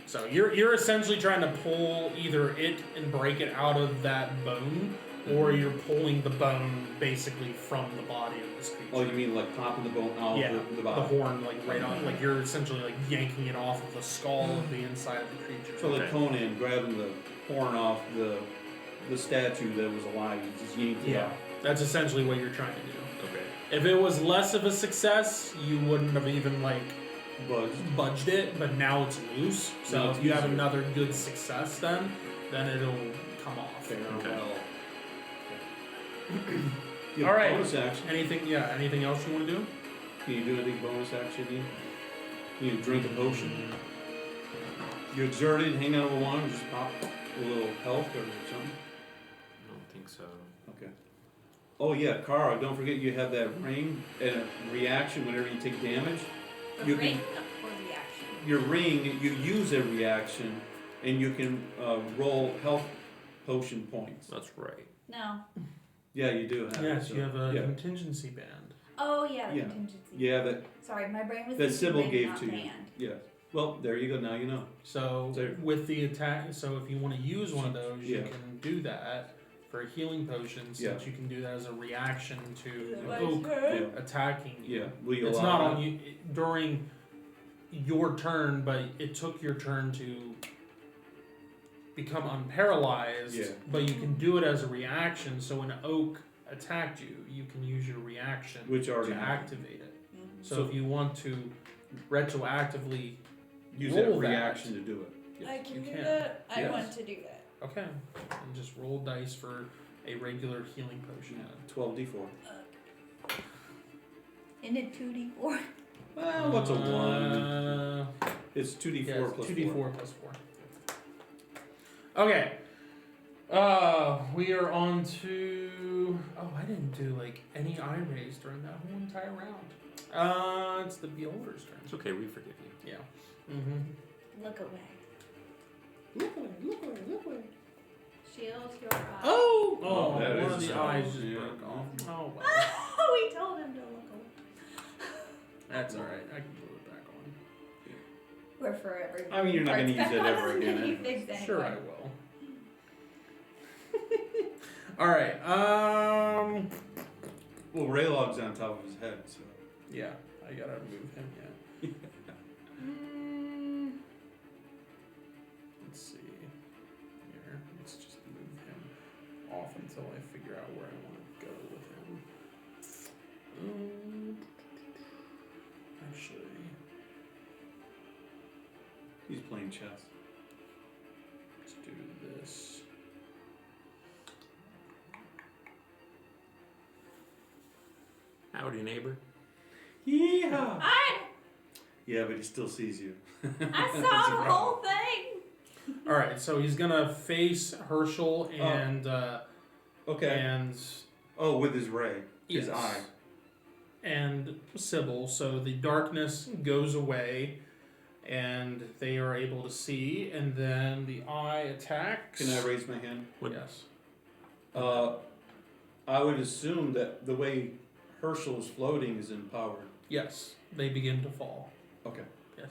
So you're essentially trying to pull either it and break it out of that bone, or you're pulling the bone basically from the body of this creature. Oh, you mean like popping the bone out Yeah, of the the body? horn like right on, like you're essentially like yanking it off of the skull of the inside of the creature. So like Okay. Conan grabbing the horn off the statue that was alive, you just yanked it Yeah, off. that's essentially what you're trying to do. Okay. If it was less of a success, you wouldn't have even like Budged. it, but now it's loose. So Now if it's you have easier. another good success, then it'll come off. Farewell. All right. Bonus action. Anything else you want to do? Can you do anything bonus action? You drink a potion. You exerted, hang out with one, just pop a little health or something. I don't think so. Okay. Oh yeah, Kara, don't forget you have that ring and a reaction whenever you take damage. A You ring can, or reaction? your ring, you use a reaction and you can roll health potion points. That's right. No. Yeah, you do have Yes, it. So, you have a yeah. contingency band. Oh yeah, the Yeah. contingency. Yeah, that, Sorry, my brain was that thinking Sybil ring, gave not to you. band. yeah. Well, there you go, now you know. So So- with the attack, so if you want to use one of those, you Yeah. can do that for a healing potion, since Yeah. you can do that as a reaction to the Like oak her. Yeah. attacking you. Yeah. Will you It's allow not that? on you during your turn, but it took your turn to become unparalyzed. Yeah. But you can do it as a reaction. So when an oak attacked you, you can use your reaction Which already to happened. activate it. Mhm. So if you want to retroactively Use roll that that. reaction to do it. I you can do can. that. I Yes. want to do that. Okay, and just roll dice for a regular healing potion. 12d4. Isn't it 2d4? Well, what's a 1? It's 2d4 Yeah, plus 2d4 4. plus 4. Okay. We are on to. Oh, I didn't do like any eye raise during that whole entire round. It's the beholder's turn. It's okay. We forgive you. Yeah. Mm-hmm. Look away. Look away, look away, look away. Shield your eye. Oh! Oh, that one is of the a eyes sound. just Yeah. broke off. Oh, well. We told him to look away. That's alright. I can glue it back on. We're forever. I mean, you're not gonna use parts it back ever on again the anyway. fixed anyway. Sure, I will. Alright, Well, Raylog's on top of his head, so. yeah, I gotta move him, yeah. Let's see. Here, let's just move him off until I figure out where I want to go with him. Actually, He's playing chess. let's do this. Howdy, neighbor. Yeah. I Yeah, but he still sees you. I saw the whole thing. Alright, so he's gonna face Herschel and, Okay. and Oh, with his ray. His Yes. eye. and Sybil, so the darkness goes away and they are able to see, and then the eye attacks. Can I raise my hand? What- Yes. I would assume that the way Herschel is floating is empowered. Yes. They begin to fall. Okay. Yes.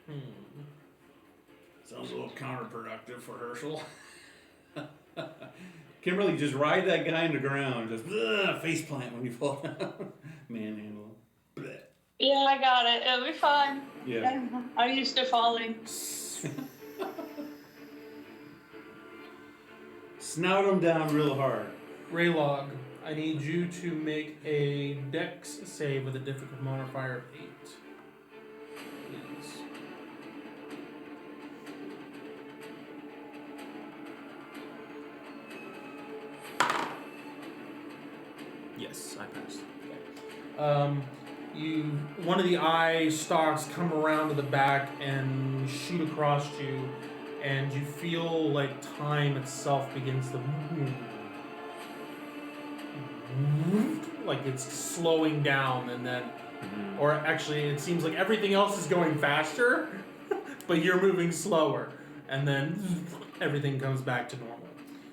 Hmm. Sounds a little counterproductive for Herschel. Kimberly, just ride that guy in the ground. Just face plant when you fall down. Manhandle. Bleh. Yeah, I got it. It'll be fine. Yeah. I'm used to falling. Snout him down real hard. Raylog, I need you to make a dex save with a difficult modifier of 8. Please. Yeah. Yes, I passed. One of the eye stalks come around to the back and shoot across you, and you feel like time itself begins to like it's slowing down, and then, or actually, it seems like everything else is going faster, but you're moving slower, and then everything comes back to normal.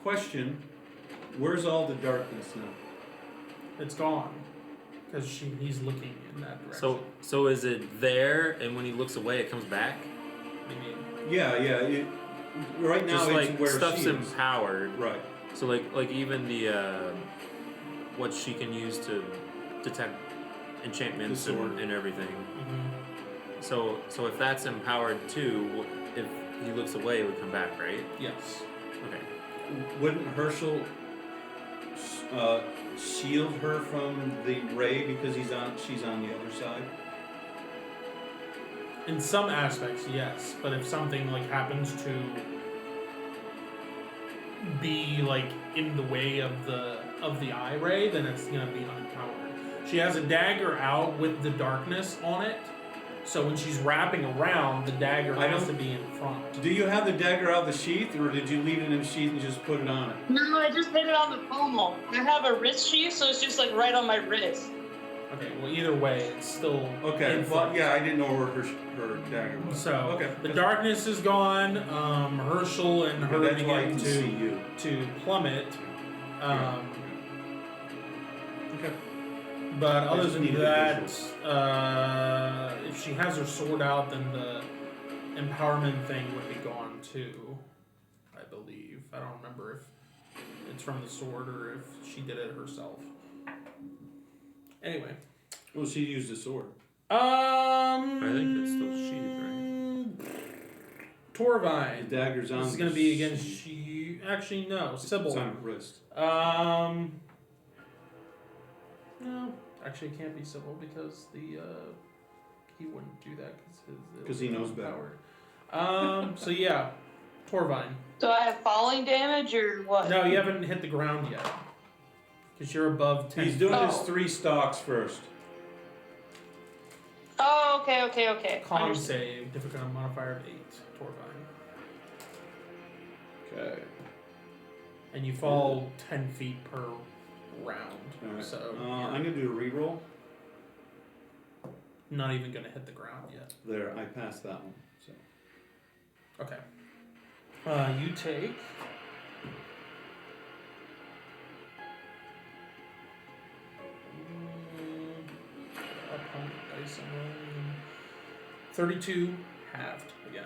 Question: where's all the darkness now? It's gone because he's looking in that direction. So is it there, and when he looks away, it comes back? I mean, Yeah. Right now, Just it's like where stuff's she is. empowered. Right. So like even the what she can use to detect enchantments The sword. and everything. mhm. So if that's empowered too, if he looks away, it would come back, right? Yes. Okay. Wouldn't Herschel shield her from the ray because she's on the other side? In some aspects, yes, but if something like happens to be like in the way of the eye ray, then it's gonna be unpowered. She has a dagger out with the darkness on it, so when she's wrapping around, the dagger has to be in front. Do you have the dagger out of the sheath, or did you leave it in the sheath and just put it on it? No, I just hit it on the pommel. I have a wrist sheath, so it's just like right on my wrist. Okay, well either way, it's still Okay, in well, front. yeah, I didn't know where her dagger was. So okay, the darkness is gone. Herschel and her that's why I begin can see you. to plummet. Okay. But I other just than needed a that, if she has her sword out, then the empowerment thing would be gone too. I believe. I don't remember if it's from the sword or if she did it herself. Anyway. Well, she used a sword. I think it's still sheathed, right? Torvine. The dagger's on. This is gonna be against she. Actually, no. Sybil. It's on her wrist. No. Actually, it can't be Sybil because he wouldn't do that Because he knows better. So yeah, Torvine. Do I have falling damage or what? No, you haven't hit the ground yet. Because you're above 10. He's doing his Oh. 3 stalks first. Oh, okay. Con Understood. save, difficult modifier of 8, Torvine. Okay. And you fall 10 feet per round. Alright. So I'm gonna do a reroll. not even going to hit the ground yet. There, I passed that one. So. Okay. You take. Opponent dice I'm rolling. 32 halved again.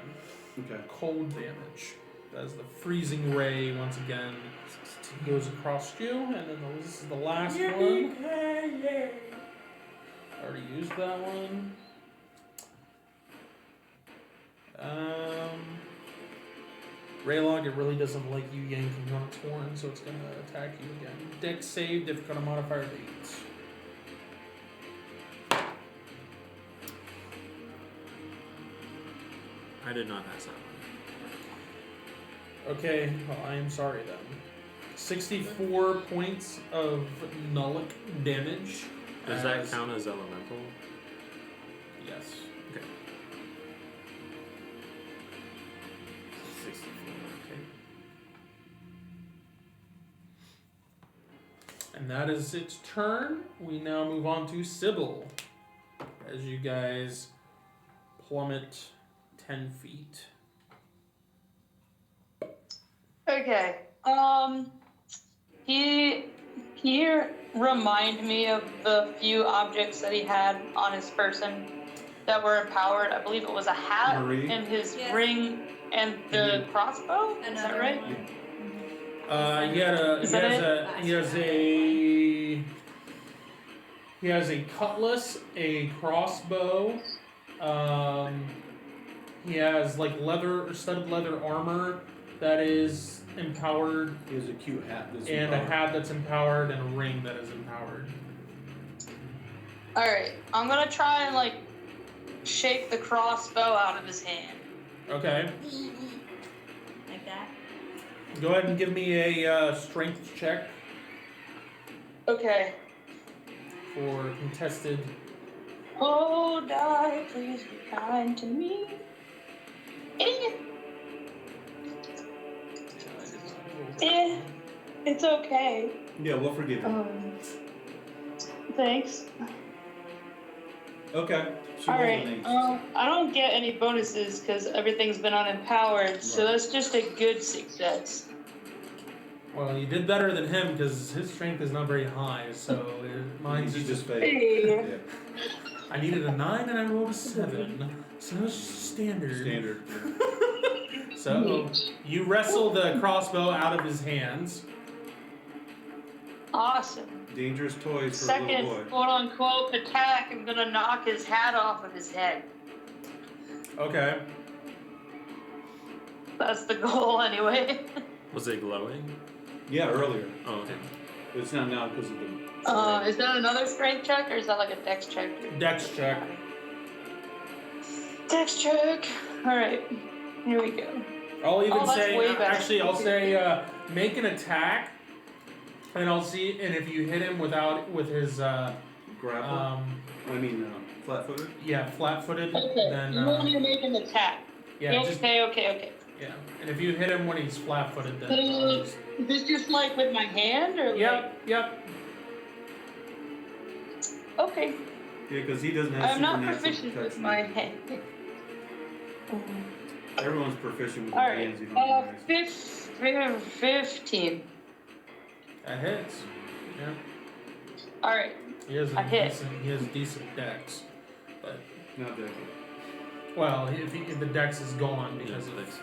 Okay. Cold damage. As the freezing ray once again goes across you, and then this is the last one. Already used that one. Raylog, it really doesn't like you yanking on its horn, so it's gonna attack you again. Dex save, difficult modifier of 8. I did not pass that one. Okay, well, I am sorry then. 64 points of nullic damage. Does that count as elemental? Yes. Okay. 64. Okay. And that is its turn. We now move on to Sybil. As you guys plummet 10 feet. Okay. He remind me of the few objects that he had on his person that were empowered. I believe it was a hat Marie? and his Yes. ring and the crossbow. Is that Another right? one. He has a cutlass, a crossbow. He has like studded leather armor that is empowered, He has a cute hat. That's and a empowered. hat that's empowered, and a ring that is empowered. All right. I'm gonna try and like shake the crossbow out of his hand. Okay. Like that. Go ahead and give me a strength check. Okay. for contested. Oh, die, please be kind to me. It's okay. Yeah, we'll forgive you. Thanks. Okay. She All rolled right. an 8. I don't get any bonuses because everything's been unempowered, so Right. that's just a good success. Well, you did better than him because his strength is not very high, so mine's He just. just failed. Hey. Yeah. I needed a 9 and I rolled a 7, so it's standard. Standard. So you wrestle the crossbow out of his hands. Awesome. Dangerous toys for a Second little boy. quote unquote attack, I'm gonna knock his hat off of his head. Okay. That's the goal anyway. Was it glowing? Yeah, earlier. Oh, okay. But it's not now because of the. Is that another strength check or is that like a dex check? Dex check. Dex check. Alright. Here we go. I'll even that's say, way better. actually, I'll say, make an attack, and I'll see, and if you hit him with his, Grapple? Flat-footed? yeah, flat-footed, Okay. then, You want me to make an attack? yeah, just, Okay. yeah. And if you hit him when he's flat-footed, then, Is this just like with my hand or yep. like? Okay. Yeah, because he doesn't have I'm not supernatural proficient with protection. my hand. Everyone's proficient with their Alright. hands. You don't realize. 15. That hits. Yeah. Alright. He has I a hit. decent dex, but, Not that good. well, if the dex is gone because of Because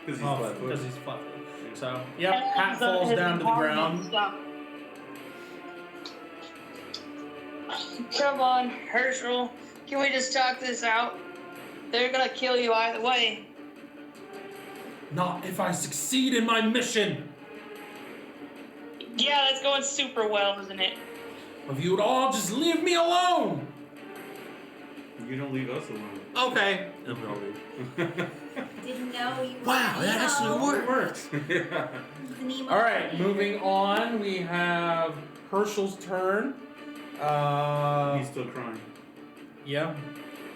he's because flat-footed. he's flat-footed. So, yep, hat falls down to the ground. Stop. Come on, Herschel. Can we just talk this out? They're gonna kill you either way. Not if I succeed in my mission. Yeah, that's going super well, isn't it? If you would all just leave me alone. You don't leave us alone. Okay. And we all leave. Didn't know you were Wow, that actually Nemo. worked. Yeah. He's an emo All right, kid. moving on. We have Herschel's turn. He's still crying. Yeah,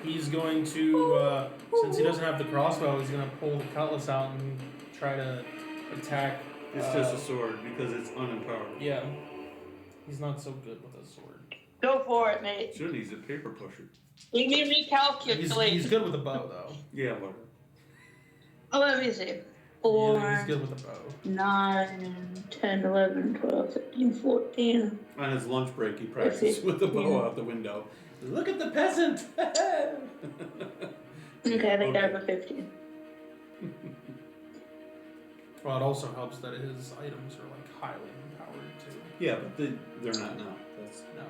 he's going to since he doesn't have the crossbow, he's going to pull the cutlass out and try to attack. It's just a sword because it's unempowered. Yeah, he's not so good with a sword. Go for it, mate. Shouldn't he's a paper pusher. Let me recalculate. He's good with a bow though. Yeah, whatever. Oh, let me see. He's 4, good with a bow. 9, 10, 11, 12, 13, 14. On his lunch break, he practiced with the bow out the window. Look at the peasant! Okay, I think I have a 15. Well, it also helps that his items are like highly empowered too. Yeah, but they're not now. That's No.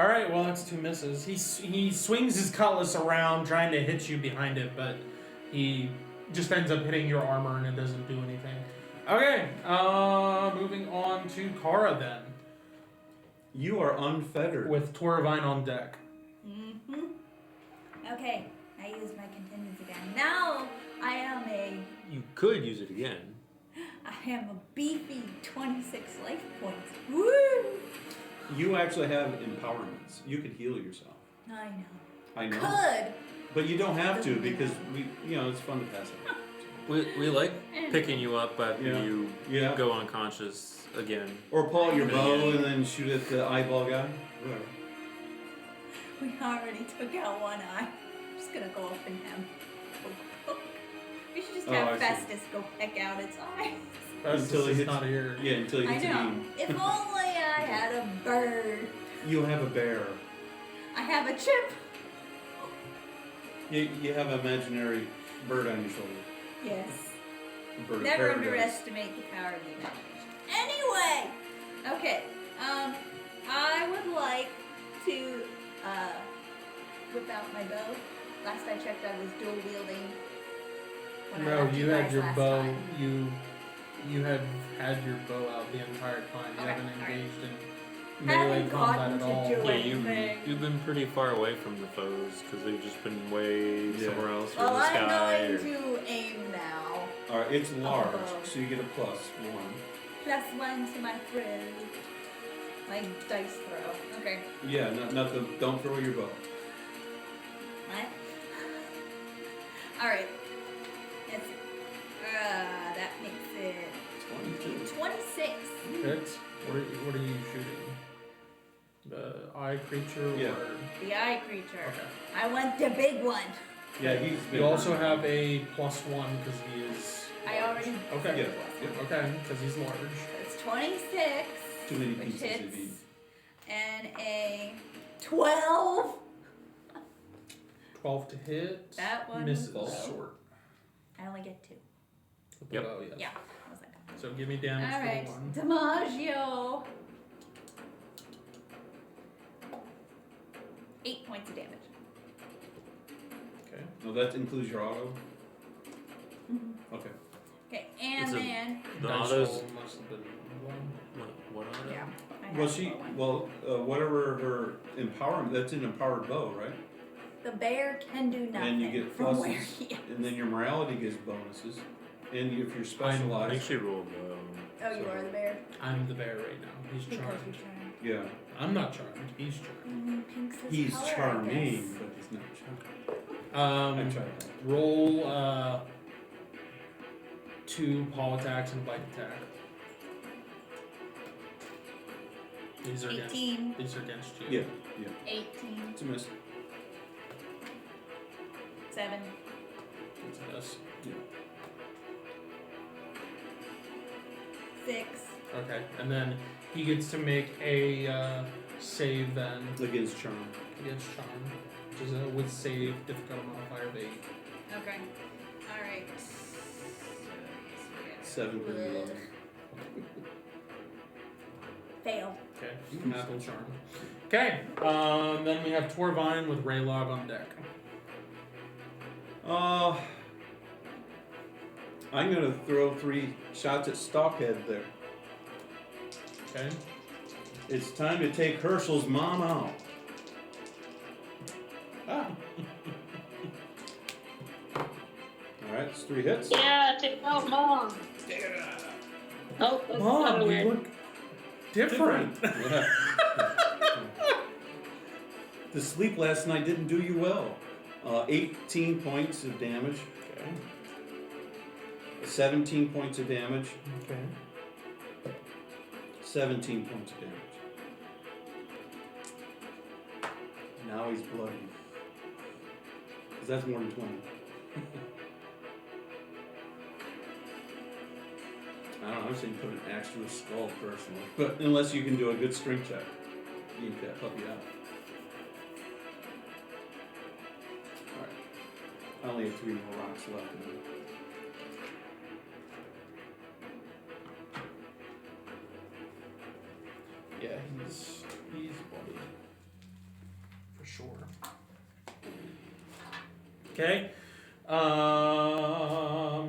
All right, well that's 2 misses. He swings his cutlass around trying to hit you behind it, but he just ends up hitting your armor and it doesn't do anything. Okay, moving on to Kara then, you are unfettered. with Toravine on deck. Mm-hmm. Okay, I used my contingents again. Now I am You could use it again. a beefy 26 life points. Woo! You actually have empowerments. You could heal yourself. I know. I know. Could. But you don't have to because it's fun to pass it. We like picking you up after Yeah. you Yeah. go unconscious again. Or pull out your bow and then shoot at the eyeball guy. Whatever. We already took out one eye. I'm just gonna go up in him. Poke, poke. We should just Oh, have I see. Festus go peck out its eyes. That's Until he just hits- not here. Yeah, until you I hit the know. beam. If only I had a bird. You have a bear. I have a chip. You have an imaginary bird on your shoulder. Yes. A bird of Never paradise. underestimate the power of the imagination. Anyway, okay. I would like to whip out my bow. Last I checked, I was dual wielding. when I No, left you guys had your last bow. time. You had your bow out the entire time. You Okay, haven't alright. engaged in melee Haven't combat gotten at to all. do Yeah, anything. you've been pretty far away from the foes because they've just been way Yeah. somewhere else or Well, the I'm sky. going Or... to aim now. Alright, it's large, bow. so you get a +1. +1 to my throw. Like dice throw. Okay. Yeah, not the. Don't throw your bow. What? Alright. Let's see. That makes it 26. Hits. What are you shooting? The eye creature? Yeah. Or... The eye creature. Okay. I want the big one. Yeah, he's. You also have a +1 because he is. I already. Okay. Yeah. Okay, because he's large. It's 26. Too many Which pieces to hits. eat. And a 12. 12 to hit. That one misses. falls Short. I only get 2. With the Yep. bow, yes. Yeah. I was like, So give me damage alright. for the 1. DiMaggio. 8 points of damage. Okay. No, that includes your auto. Okay. Okay, and It's a- then. The Dice autos. roll must have been 1. What are they? Yeah. I Well, have she. one. Well, whatever her empowerment. That's an empowered bow, right? The bear can do nothing. And you get from where pluses, he is. and then your morality gets bonuses, and if you're I think specialized, she rolled. Oh, you are the bear? I'm the bear right now. He's Because charmed. you're trying. yeah, I'm not charmed. He's charmed. Pink's his he's color, I charming, guess. but he's not charming. I tried that. Roll 2 paw attacks and a bite attack. These are 18. These are against you. Yeah, yeah, 18. it's a miss. 7. It's a miss. 6. Okay, and then he gets to make a save then Against charm. against charm, which is a with save difficult modifier of 8. Okay. Alright. 7 for the low. Fail. Okay, still charmed. Okay, then we have Torvine with Raylog on deck. I'm gonna throw 3 shots at Stockhead there. Okay, It's time to take Herschel's mom out. ah, Alright, it's 3 hits. Yeah, take out Mom. Oh, that's Mom, kinda you weird. look different. Yeah. The sleep last night didn't do you well. 18 points of damage. Okay, 17 points of damage. okay. 17 points of damage. Now he's bloody. Because that's more than 20. I don't know, I'm saying put an axe to his skull personally. But unless you can do a good strength check, yank that puppy out. Alright. I only have 3 more rocks left in me. Yeah, he's bloody for sure. Okay,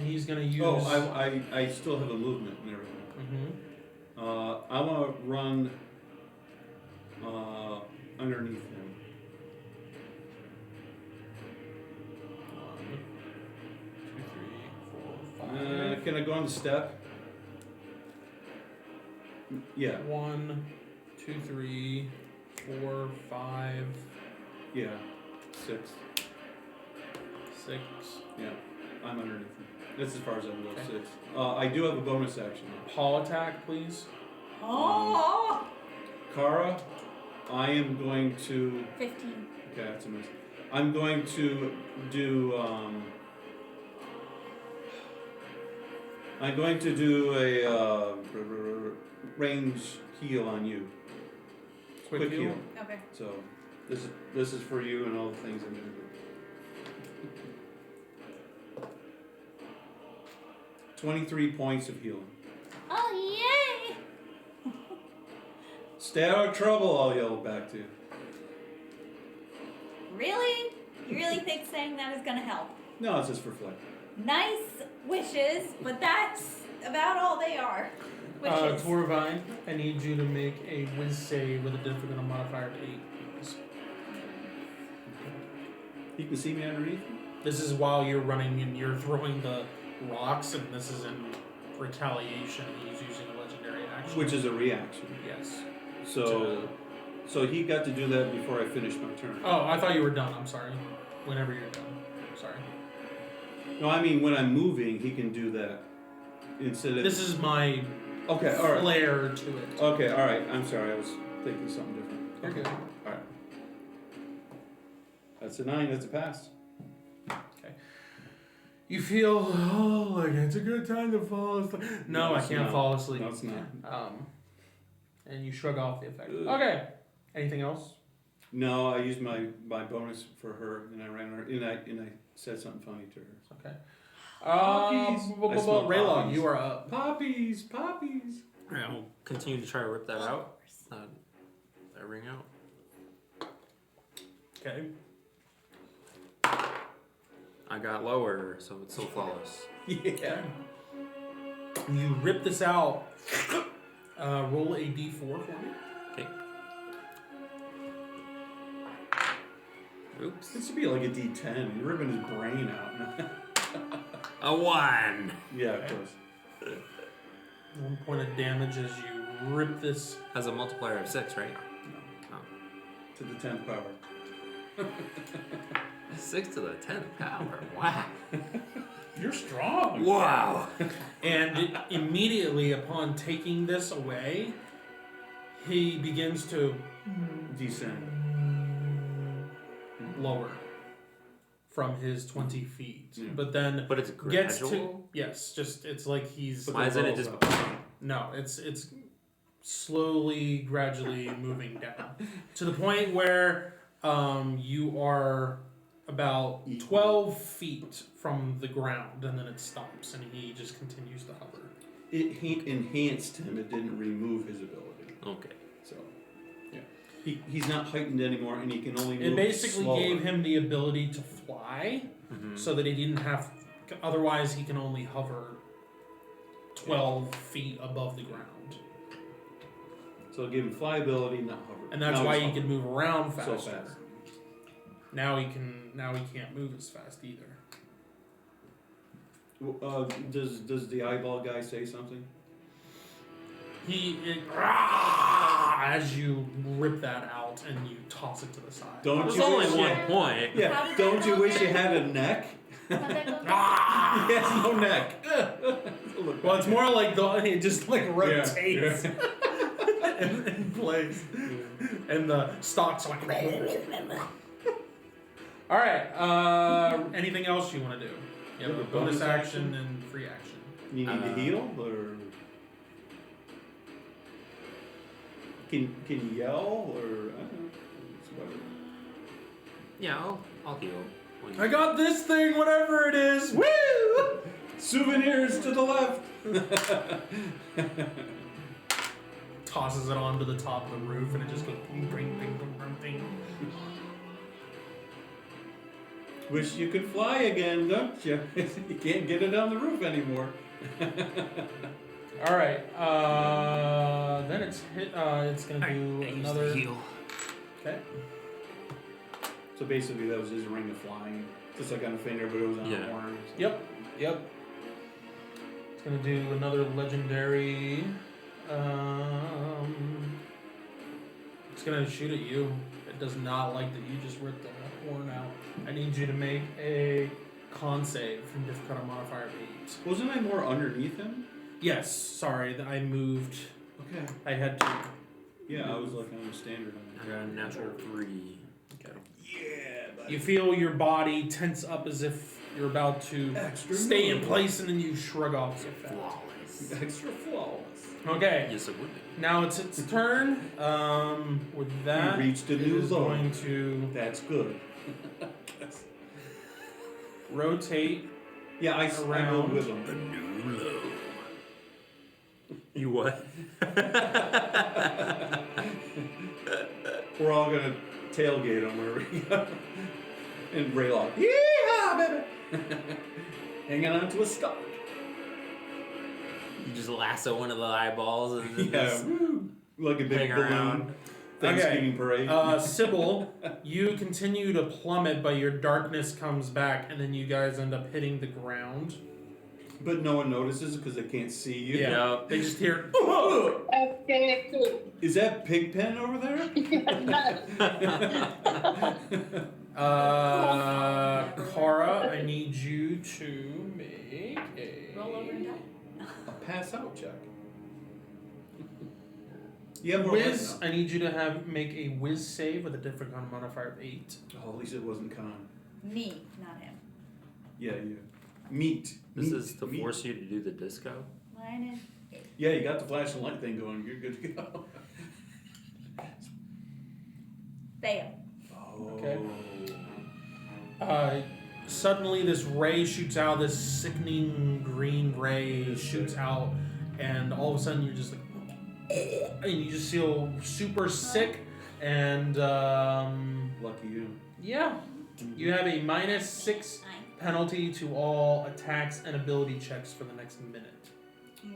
he's gonna use. Oh, I still have a movement and everything. Mm-hmm. I want to run underneath him. 1, 2, 3, 4, 5. Can I go on the step? Yeah, 1, 2, 3, 4, 5, yeah. 6. 6. Yeah, I'm underneath him. That's as far as I can go. Okay. 6. I do have a bonus action. Paw attack, please. Oh! Kara, I am going to. 15. Okay, that's a miss. I'm going to do. I'm going to do a range heal on you. Quick heal. Okay. So this is for you and all the things I'm gonna do. 23 points of healing. Oh, yay! Stay out of trouble, I'll yell back to you. Really? You really think saying that is gonna help? No, it's just for fun. Nice wishes, but that's about all they are. Wishes. Torvine, I need you to make a whiz save with a difficult modifier of 8. Please. You can see me underneath. This is while you're running and you're throwing the rocks, and this is in retaliation. He's using a legendary action. Which is a reaction. Yes. So he got to do that before I finished my turn. Oh, I thought you were done. I'm sorry. Whenever you're done. Sorry. No, I mean when I'm moving, he can do that instead of. This is my Okay, all right. flair to it. Okay, all right. I'm sorry. I was thinking something different. You're good. All right. That's a 9. That's a pass. You feel, like it's a good time to fall asleep. No, I it's can't not. fall asleep. No, it's not. And you shrug off the effect. Ugh. Okay. Anything else? No, I used my bonus for her, and I ran her, and I said something funny to her. Okay. Poppies. I smell Raylog, poppies. you are up. Poppies. Alright, I'll continue to try to rip that out. That ring out. Okay. I got lower, so it's still flawless. Yeah. You rip this out. Roll a d4 for me. Okay. Oops. This should be like a D10. You're ripping his brain out. A 1. Yeah, of course. 1 point of damage as you rip this. Has a multiplier of 6, right? To the 10th power. 6 to the 10th power. Wow. You're strong. Wow. And immediately upon taking this away, he begins to Descend. lower from his 20 feet. Yeah. But then But it's gets to gradual? yes, just it's like he's Why isn't it just... no, it's slowly, gradually moving down to the point where you are about 12 feet from the ground, and then it stops, and he just continues to hover. It enhanced him. It didn't remove his ability. Okay. So, yeah. He's not heightened anymore, and he can only move It basically slower. gave him the ability to fly, so that he didn't have. Otherwise, he can only hover 12 feet above the ground. So it gave him fly ability, not hover. And that's Now why he's he can move around so faster. fast. Now he can't move as fast either. Does the eyeball guy say something? As you rip that out and you toss it to the side. Don't There's you only wish 1 point. How Yeah. did Don't that you go wish you again? had a neck? How'd that go? He has no neck. Well, it's more like it just like rotates Yeah. in place, and the stalks are like. All right. Anything else you want to do? You have a bonus action and free action. You need to heal, or can you yell, or I don't know. It's whatever. Yeah, I'll heal. When I got this thing, whatever it is. Woo! Souvenirs to the left. Tosses it onto the top of the roof, and it just goes bing, bing, bing, bing, bing, bing. Wish you could fly again, don't you? You can't get it on the roof anymore. All right. Then it's hit. It's gonna do another. heal. Okay. So basically, that was his ring of flying, just like on a finger, but it was on Yeah. a horn. Yep. It's gonna do another legendary. It's gonna shoot at you. It does not like that you just ripped the horn out. I need you to make a con save from difficulty modifier 8. Wasn't I more underneath him? Yes. Sorry, that I moved. Okay. I had to. Yeah, I was like on the standard. I got a natural 3. Okay. Yeah, buddy. You feel your body tense up as if you're about to Extra stay in move. place, and then you shrug off the effect. Flawless. Extra flawless. Okay. Yes, it would be. Now it's its turn. With that, We reached a it new is low. going to That's good. rotate. Yeah, I Around. go with him. New low. You what? We're all gonna tailgate him where we go. And Raylock. Yeehaw, baby! Hanging on to a stalk. You just lasso one of the eyeballs and then Yeah, just woo. Like a big hang balloon. around. Thanksgiving parade. Sybil, you continue to plummet, but your darkness comes back, and then you guys end up hitting the ground. But no one notices because they can't see you. Yeah. They just hear. Okay, cool. Is that Pigpen over there? Kara, I need you to make Roll over and die. A pass out check. You have more whiz. life now. I need you to make a whiz save with a difficult modifier of 8. Oh, at least it wasn't con. Me, not him. Yeah, you. Meat. This Meat. is to Meat. force you to do the disco. Mine is Yeah, you got the flashing light thing going. You're good to go. fail. Oh. Okay. Suddenly, this ray shoots out. This sickening green ray shoots out, and all of a sudden, you're just like, and you just feel super sick. And Lucky you. yeah, you have a -6 penalty to all attacks and ability checks for the next minute.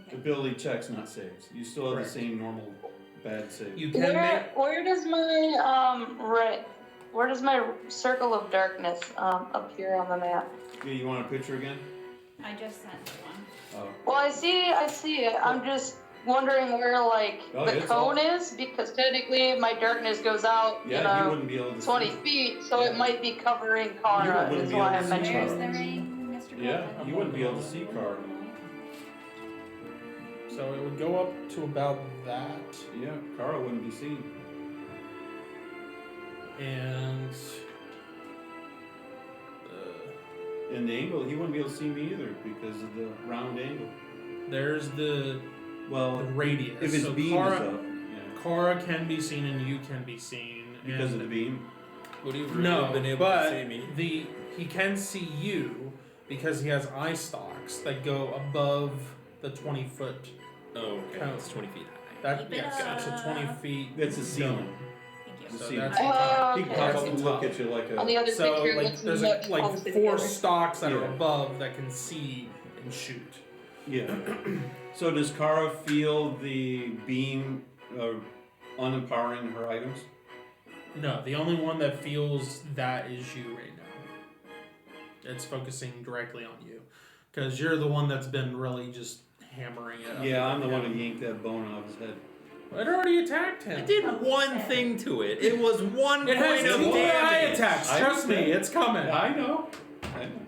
Okay. Ability checks, not saves. You still have Correct. the same normal bad save. You can make. Where does my where does my circle of darkness appear on the map? Yeah, you want a picture again? I just sent one. Oh. Well, I see it. I'm just wondering where like Oh, the it's cone is, because technically my darkness goes out, Yeah, you wouldn't be able to 20 see. feet, so Yeah. it might be covering Kara. wouldn't Is be why able I to see mentioned Where's Kara. the ring, Mr. Yeah, Goldman? you wouldn't be able to see Car. So it would go up to about that, Yeah, Kara wouldn't be seen. and In the angle, he wouldn't be able to see me either because of the round angle. there's the Well, radius. if his so beam Kara, is up, yeah, Kara can be seen and you can be seen. because of and the beam. Would he no, been able but to see me? he can see you because he has eye stalks that go above the 20-foot. Oh, okay. Count. It's 20 feet high. That Keep it yes, it's a 20 up. feet. That's the ceiling. Thank The you. So ceiling. that's Oh, He can okay. pop That's up the and look top. at you like On the a. other So picture, it like looks there's much like closer 4 together. stalks that are Yeah. above that can see and shoot. Yeah. So does Kara feel the beam unempowering her items? No, the only one that feels that is you right now. It's focusing directly on you because you're the one that's been really just hammering it. Yeah, I'm the one who yanked that bone off his head. It already attacked him. I did one thing to it. It was one It has point of 2 eye damage. attacks. I Trust me, understand. it's coming. I know. I know.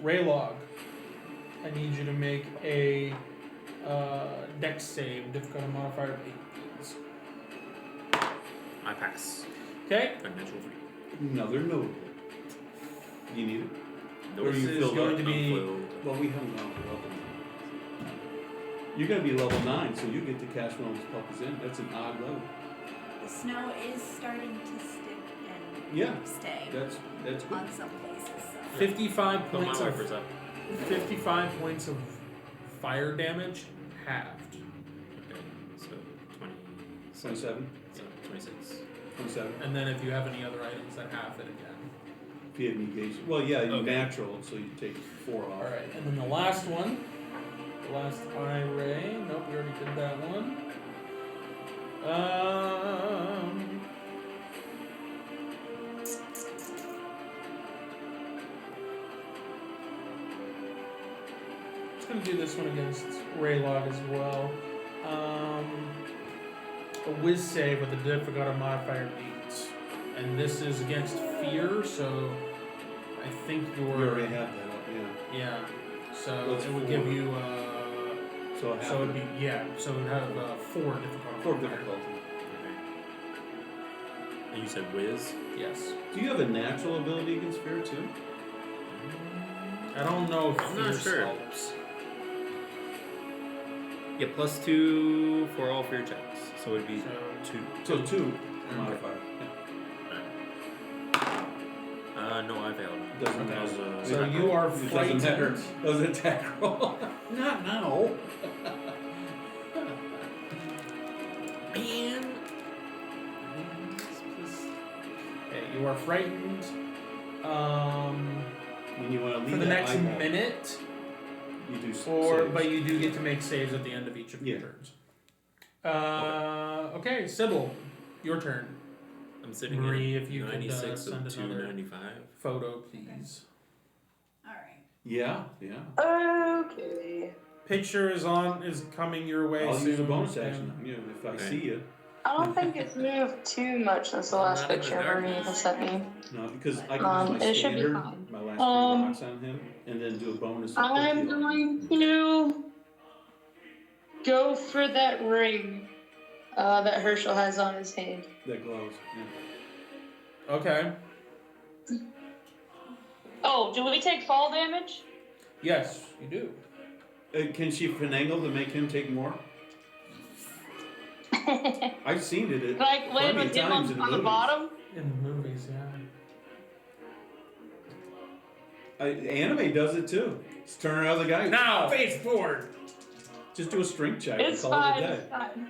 Raylog, I need you to make a dex save, difficulty modifier of 8, please. I pass. Okay, Got a natural 3. Another notable. You need it? Nope. Or this you is filled going up? to be. Unfilled. Well, we haven't gone to level 9. You're going to be level 9, so you get to cash one of those puppies in. That's an odd level. The snow is starting to stick and Yeah. stay That's good. on some places. So. 55 Put my points wipers of up. 55 points of fire damage halved. Okay, so 20. 27? So 26. 27? And then if you have any other items that halve it again. If you had negation. Well, yeah, you're Okay. natural, so you take 4 off. Alright, and then the last one. The last eye ray. Nope, we already did that one. Just gonna do this one against Raylog as well. A whiz save with a difficulty modifier of 8. And this is against fear, so I think You you're. already have that up, yeah. Yeah. So That's it would 4. give you. So half So of it'd be so it'd have 4 difficulty. 4 modifier. difficulty. Okay. And you said whiz? Yes. Do you have a natural ability against fear too? I don't know if I'm not fierce sure. helps. Yeah, +2 for all fear checks. So it'd be So 2. So 2 Okay. modifier. No, I failed. Doesn't That was, matter. So you are It doesn't frightened. matter. That was an attack roll. Not now. Man. Okay, you are frightened. When you want to leave For the that next eyeball, minute, you do or saves. but you do get to make saves at the end of each of your Yeah. turns. Okay, Sybil, your turn. I'm sitting Marie, at if you could, 96 send of another- 295. Photo, please. Yeah, yeah. Okay. Picture is coming your way I'll soon. use a bonus action on you if I Okay. see you. I don't think it's moved too much since the last Not in the picture Marie has sent me. No, because I can use my It should be standard, fine. my last 3 rocks on him, and then do a bonus of I'm quick heal. going to go for that ring that Herschel has on his hand. That glows, yeah. Okay. Oh, do we take fall damage? Yes, you do. Can she finagle to make him take more? I've seen it at Like land plenty of with him times in on the movies. bottom? In the movies, yeah. Anime does it too. Just turn around the guy. Now! Face forward. Just do a strength check and It's call fine, it a it's day. fine.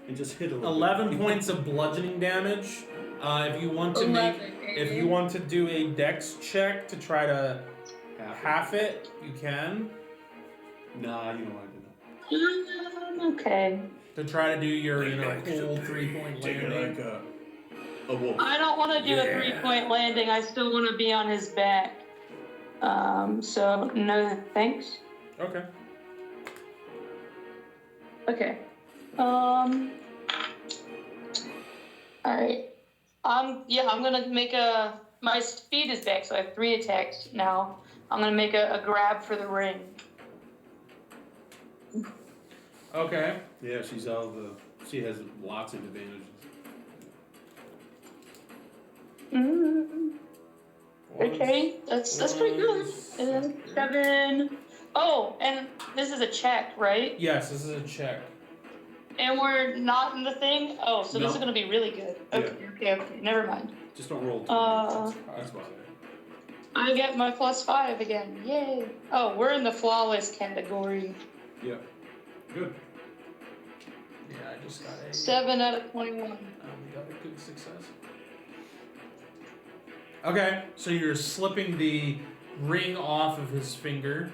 And just hit a little 11 bit. points of bludgeoning damage. If you want to if you want to do a dex check to try to half it, you can. Nah, you don't want to do that. Okay. To try to do your, cool 3-point Take it landing. like a wolf. I don't want to do a 3-point landing. I still want to be on his back. So no thanks. Okay. Okay. Alright. I'm gonna make my speed is back, so I have 3 attacks now. I'm gonna make a grab for the ring. Okay. Yeah, she has lots of advantages. Okay, that's pretty good. 7. Oh, and this is a check, right? Yes, this is a check. And we're not in the thing? Oh, so this No. is gonna be really good. Okay, never mind. Just don't roll. That's fine. I get my +5 again. Yay. Oh, we're in the flawless category. Yeah. Good. Yeah, I just got a 7 out of 21. got a good success. Okay, so you're slipping the ring off of his finger.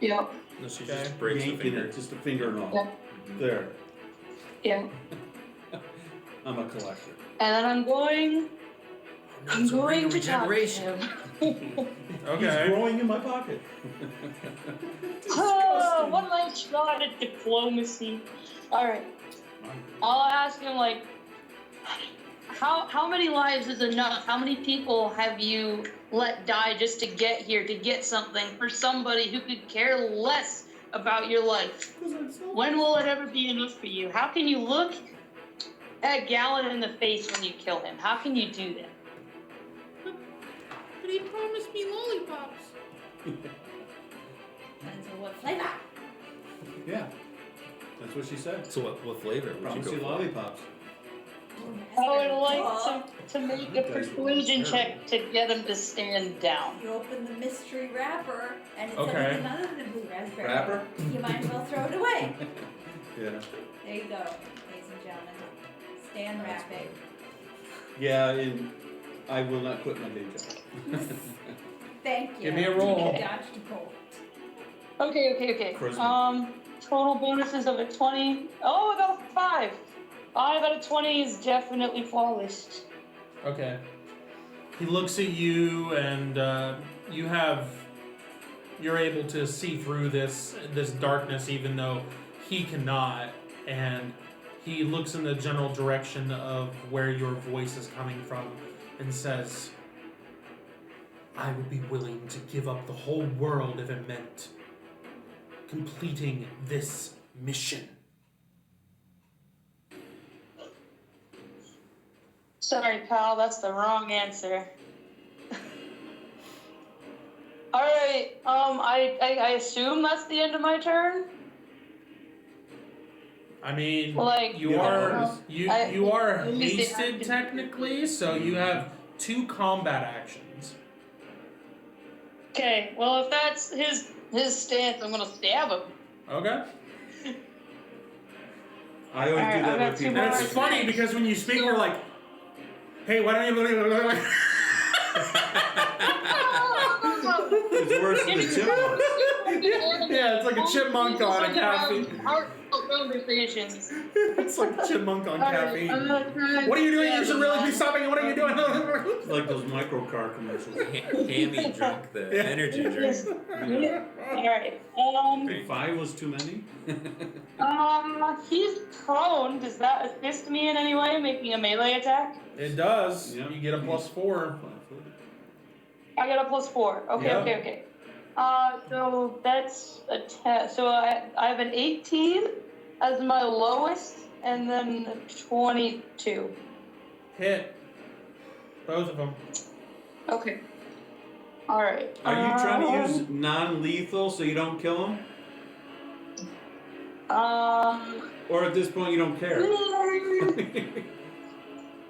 Yep. No, she Okay. just breaks the Yanking finger. it, just a finger and all. Yeah. There. Yeah. I'm a collector. And then I'm going to talk to him. Okay. He's growing in my pocket. Oh, one last shot at diplomacy. Alright. I'll ask him, like, how many lives is enough? How many people have you let die just to get here, to get something for somebody who could care less about your life? When will it ever be enough for you? How can you look at Gallon in the face when you kill him? How can you do that? But he promised me lollipops. Depends on what flavor. Yeah. That's what she said. So what flavor would Promise you you go for? lollipops. I would like to make a persuasion check to get him to stand down. You open the mystery wrapper, and it's Okay. anything other than blue raspberry. Wrapper? You might as well throw it away. Yeah. There you go, ladies and gentlemen. Stand wrapping. Yeah, and I will not quit my day job. Thank you. Give me a roll. You dodged a bullet. Okay. Charisma. Total bonuses of a 20. Oh, I got a 5. 5 out of 20 is definitely flawless. Okay. He looks at you, and you're able to see through this darkness, even though he cannot. And he looks in the general direction of where your voice is coming from, and says, "I would be willing to give up the whole world if it meant completing this mission." Sorry, pal, that's the wrong answer. Alright, I assume that's the end of my turn? I mean, Like, you Yeah, are you are I use the hasted active- technically, so you have 2 combat actions. Okay, well, if that's his stance, I'm gonna stab him. Okay. I always Alright, do I've that got with 2 people. more. And it's funny because when you speak, we're like, "Hey, why don't you?" It's worse than the chipmunks. Yeah, it's like a chipmunk on a caffeine. conversations. It's like chipmunk on Alright, caffeine. I'm gonna try. What are you doing? Yeah, You should really be stopping. What are you doing? Like those micro car commercials. Hammy drunk the Yeah. energy drink. Yeah. Alright. If 5 was too many? He's prone. Does that assist me in any way, making a melee attack? It does. Yeah. You get a +4. I got a +4. Okay, Yeah. okay. So that's a 10. So I have an 18 as my lowest, and then 22. Hit. Both of them. Okay. All right. Are you trying to use non-lethal so you don't kill him? Or at this point you don't care?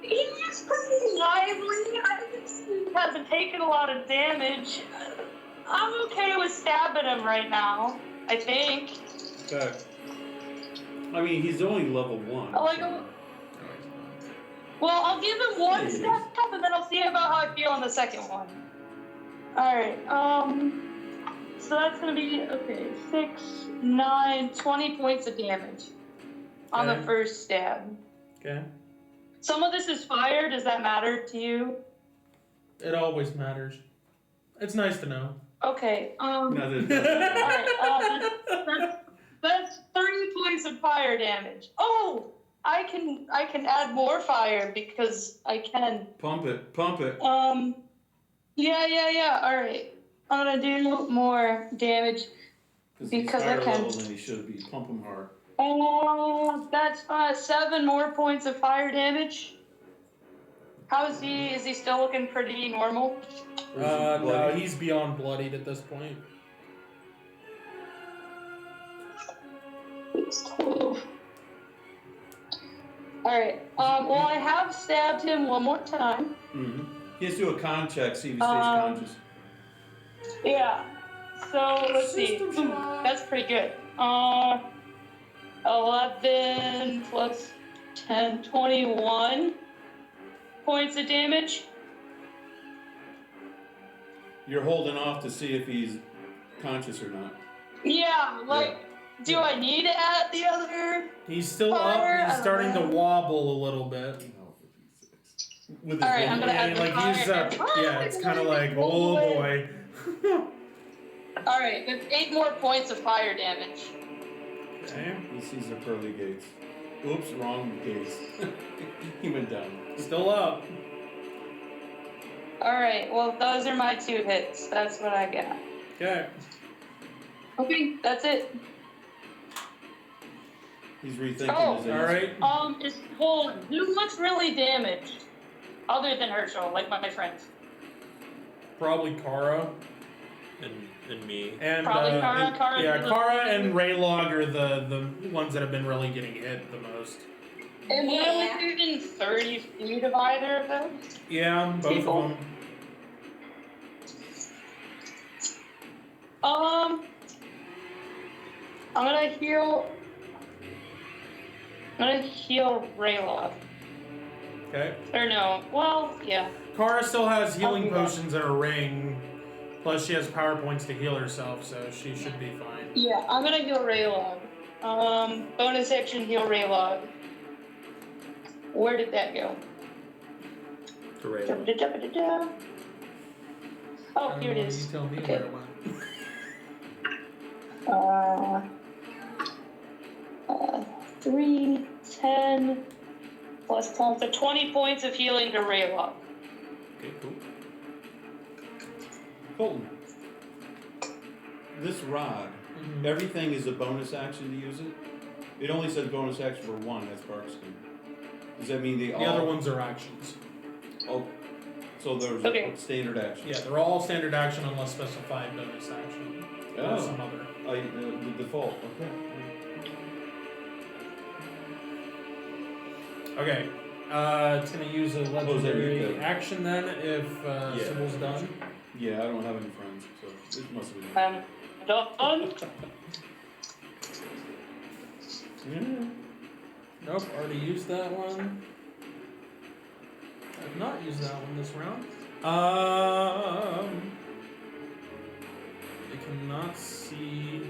He's pretty lively. He hasn't taken a lot of damage. I'm okay with stabbing him right now, I think. Okay. I mean, he's only level 1. I like him. Well, I'll give him one Yes. stab, and then I'll see about how I feel on the second one. Alright, so that's gonna be, okay, 6, 9, 20 points of damage on the Okay. first stab. Okay. Some of this is fire, does that matter to you? It always matters. It's nice to know. Okay, No, there's alright, that's 3 points of fire damage. Oh! I can add more fire because I can. Pump it, pump it. Yeah, alright. I'm gonna do more damage. He's Because I higher can. level than he should be. Pump him hard. That's 7 more points of fire damage. How is he? Is he still looking pretty normal? Or is he No, bloody? he's beyond bloodied at this point. Alright, well, I have stabbed him one more time. Mm-hmm. He has to do a con check, see if he stays Um, conscious. Yeah. So, let's see. System Ooh, shock. that's pretty good. 11 plus 10, 21 points of damage. You're holding off to see if he's conscious or not. Yeah, like, do I need to add the other? He's still Fire, up. He's starting to around. wobble a little bit. With his Alright, I'm gonna And add like the he's fire. yeah, it's kind of like, oh boy. Alright, that's 8 more points of fire damage. Okay. He sees the pearly gates. Oops, wrong gates. He went down. Still up. Alright, well, those are my 2 hits. That's what I got. Okay. Okay, that's it. He's rethinking Oh, his All answer. right. Who looks really damaged? Other than Herschel, like my friends. Probably Kara. And me. And, Probably Kara. and- Kara yeah, doesn't- Kara and Raylog are the ones that have been really getting hit the most. And we're Yeah. only within 30 feet of either of them. Yeah, both People. of them. I'm gonna heal. Raylog. Okay. Or no, well, yeah. Kara still has healing do that. potions in her ring. Plus, she has power points to heal herself, so she should be fine. Yeah, I'm gonna heal Raylog. Bonus action heal Raylog. Where did that go? Great. Da-ba-da-da-ba-da-da. Oh, here it is. You tell me Okay. where it went. 3, 10, plus 10, so 20 points of healing to Raylog. Okay, cool. Colton. This rod, Mhm. everything is a bonus action to use it? It only says bonus action for one, that's Barkskin. Does that mean they all... The other ones are actions. Oh, so there's Okay. a standard action. Yeah, they're all standard action unless specified bonus action. Or Oh. some other. The default, okay. Okay. It's gonna use a that legendary you go? action then if Yeah. Sybil's done. Yeah, I don't have any friends, so it must have been... I'm done. Yeah. Nope, already used that one. I've not used that one this round. I cannot see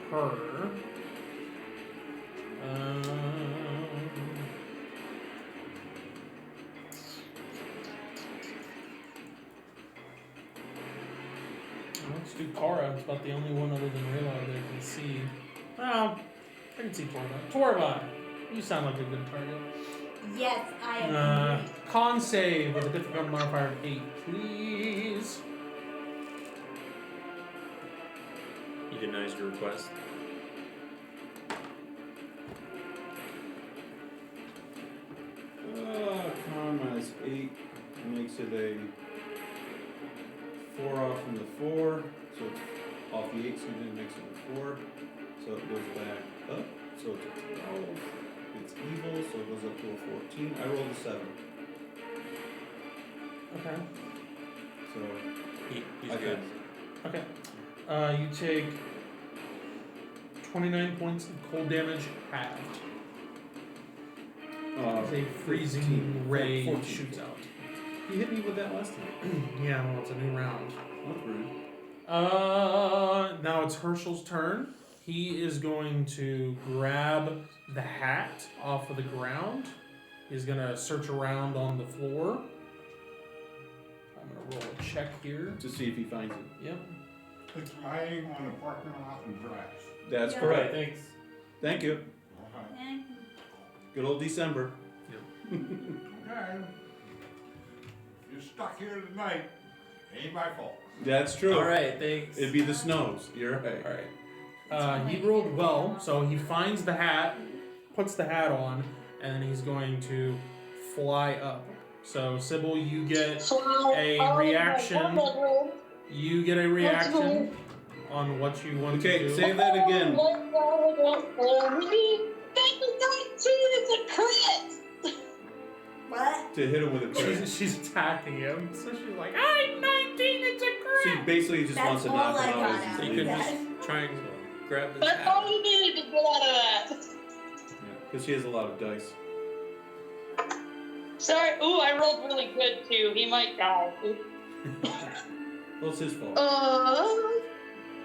her. Let's do Kara. It's about the only one other than Rayla that I can see. Well, I can see Torva. Torva! You sound like a good target. Yes, I am. Con save with a difficult modifier of 8, please. He denies your request. Con minus 8 makes it a 4 off from the 4. So it's off the 8, so then it makes it a 4. So it goes back up. So it's a 12. It's evil, so it goes up to a 14. I rolled a 7. Okay. So He's I good. Okay. You take 29 points of cold damage halved. As a freezing ray 14. shoots out. You hit me with that last time. Yeah, well, it's a new round. That's rude. Now it's Herschel's turn. He is going to grab the hat off of the ground. He's going to search around on the floor. I'm going to roll a check here. To see if he finds it. Yep. It's lying on the parking lot and grass. That's Yeah. correct. Thanks. Thank you. Uh-huh. Good old December. Okay. You're stuck here tonight. Ain't my fault. That's true. All right, thanks. It'd be the snows. You're right. Alright. He rolled well, so he finds the hat, puts the hat on, and then he's going to fly up. So, Sybil, you get a reaction. You get a reaction on what you want to Okay, do. say that again. What? To hit him with a crit. She's attacking him, so she's like, I'm 19, it's a crit! She basically just That's wants to all knock I him got out. out So As you his could lead. just try and grab this That's hat. all you needed to get out of that. Because she has a lot of dice. Sorry. Ooh, I rolled really good too. He might die. Well, it's his fault.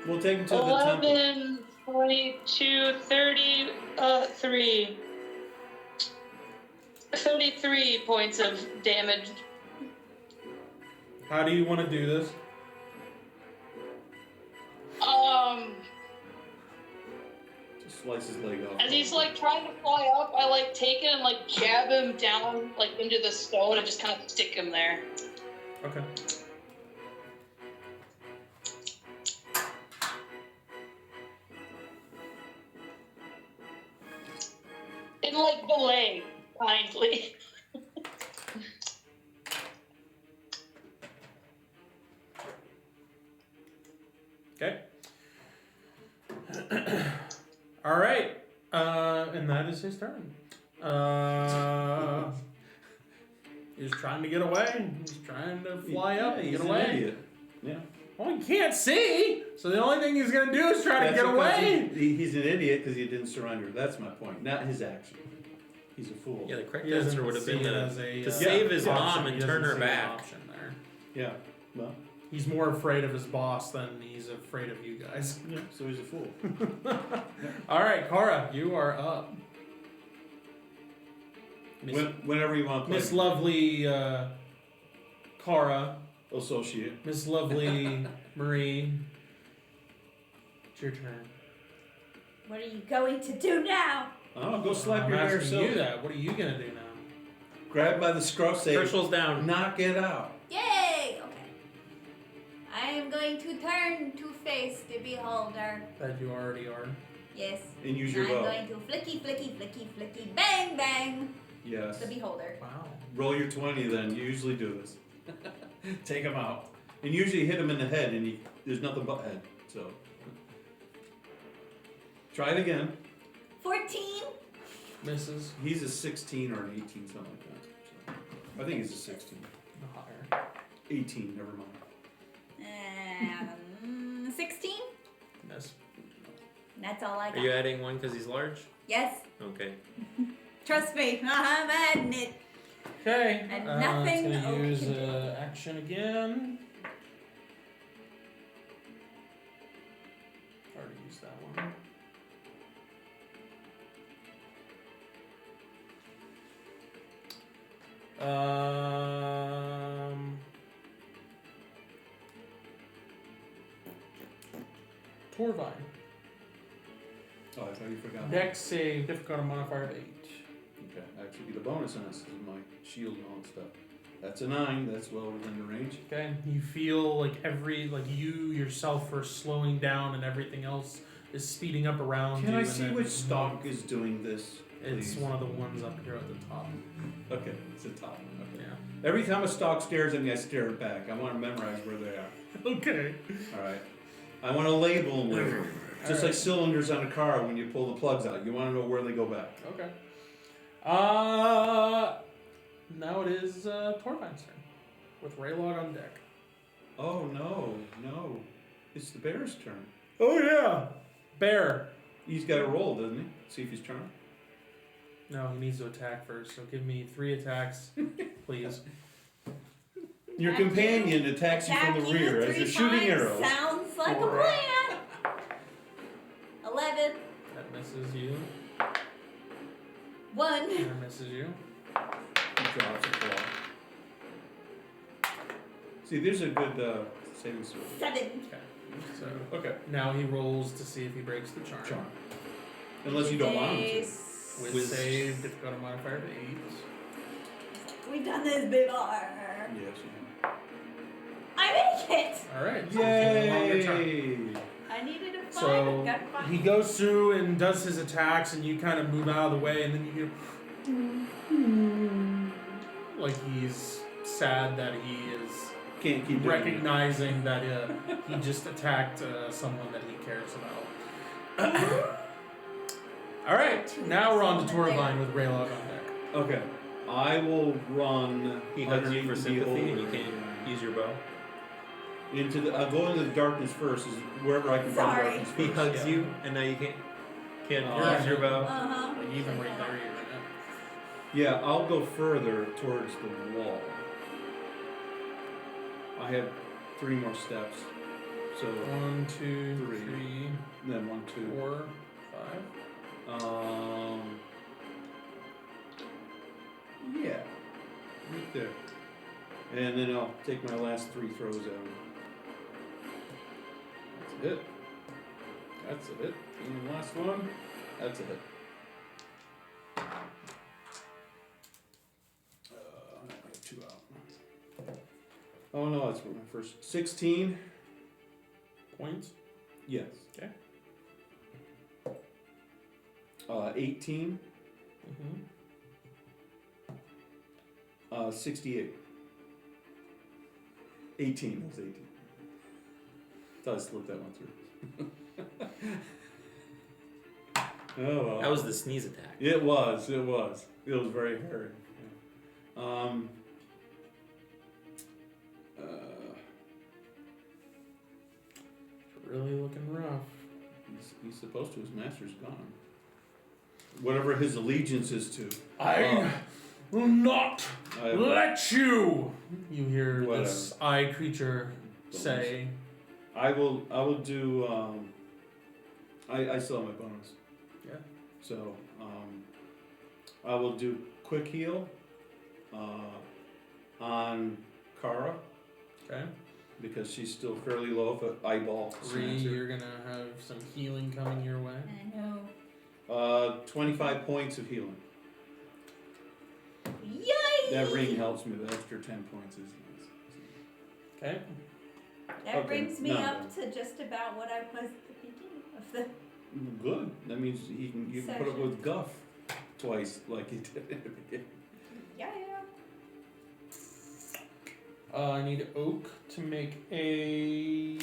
We'll take him to the temple. 11, 22, 33. 33 points of damage. How do you want to do this? Just slice his leg off. As he's like trying to fly up, I like take it and like jab him down like into the stone and just kind of stick him there. Okay. In like the leg, kindly. Okay. All right. And that is his turn. He's trying to get away. He's trying to fly up and he's get an away. idiot. Yeah. Well, he can't see, so the only thing he's gonna do is try to That's get because away. He's an idiot because he didn't surrender. That's my point. Not his action. He's a fool. Yeah, the correct He doesn't answer would have been see it as a, to uh, save his option. mom He and doesn't turn her see an back. option there. Yeah. Well. He's more afraid of his boss than he's afraid of you guys. Yeah. So he's a fool. All right, Kara, you are up. Whenever you want to play. Miss Lovely Kara, Associate. Miss Lovely Marie, it's your turn. What are you going to do now? Oh, go slap I'm your hair asking you silver. that. What are you gonna do now? Grab by the scruff, say, Herschel's down. knock it out. Yay! Okay. I am going to turn to face the beholder. That you already are. Yes. And use your I'm bow. going to flicky, flicky, flicky, flicky, bang, bang. Yes. The beholder. Wow. Roll your 20 then. You usually do this. Take him out. And usually hit him in the head and there's nothing but head. So. Try it again. 14. Misses. He's a 16 or an 18, something like that. So. I think he's a 16. No higher. 18, never mind. 16. Miss. That's all I Are got. you adding one because he's large? Yes. Okay. Trust me. I'm adding it. Okay. And It's nothing gonna use okay. action again. Already used that one. Torvine. Oh, I thought you forgot. Dex save, difficulty modifier of 8. Okay, actually get a bonus on this. This is my shield and all that stuff. That's a 9. That's well within the range. Okay, you feel like you yourself are slowing down and everything else is speeding up around you. Can I and see then which stock is doing this? It's please? one of the ones up here at the top. Okay, it's the top one. Okay. Yeah. Every time a stock stares at me, I stare it back. I want to memorize where they are. Okay. All right. I want to label them with it. Just like cylinders on a car when you pull the plugs out. You want to know where they go back. Okay. Now it is Torvine's turn with Raylog on deck. Oh no. It's the bear's turn. Oh yeah, bear. He's got to roll, doesn't he? See if he's charmed. No, he needs to attack first. So give me 3 attacks, please. Your Attack companion attacks you from the Attack rear as 3 they're shooting times. arrows. Sounds like a Four. plan. 11. That misses you. 1. That misses you. He drops a claw. See, there's a good saving throw. 7. Okay. So Okay. now he rolls to see if he breaks the charm. Charm. Unless you don't want him to. With save, difficulty modifier of 8. We've done this before. Yes, you I make it. All right. do. So give him a longer charm. Yay! I needed a 5. So Got a 5. he goes through and does his attacks, and you kind of move out of the way, and then you hear like he's sad that he is Can't keep doing recognizing that he just attacked someone that he cares about. All right, now we're on to Torvine with Raylog on deck. it. Okay. I will run. He hugs you underneath for the sympathy, and you old- can't use your bow. Into the. I'll go into the darkness first. Is wherever I can find Sorry. darkness He first. hugs yeah. you, and now you can't Oh. use your bow. Uh-huh. Like even right there, you're right now. Yeah, I'll go further towards the wall. I have 3 more steps. So 1, 2, Three. 3, then 1, 2. 4, 5. Yeah, right there. And then I'll take my last 3 throws at him. That's a hit. That's a hit. And the last one. That's a hit. I have 2 out. Oh no, that's my first. 16. Points. Yes. Okay. 18. Mm-hmm. 68. 18. That's 18. Thought I slipped that one through. Oh well. That was the sneeze attack. It was. It was. It was very hairy. Yeah. Really looking rough. He's supposed to. His master's gone. Whatever his allegiance is to. I will not I- let you. You hear Whatever. this eye creature say, I will do. I still have my bonus. Yeah. So I will do quick heal. On Kara okay, because she's still fairly low. If an eyeball 3, slams her. you're gonna have some healing coming your way. I know. 25 points of healing. Yay! That ring helps me. The extra 10 points is nice. Okay, That Okay, brings me no. up to just about what I was at the beginning of the. Good. That means you can put up with guff twice like you did at the beginning. Yeah. I need Oak to make a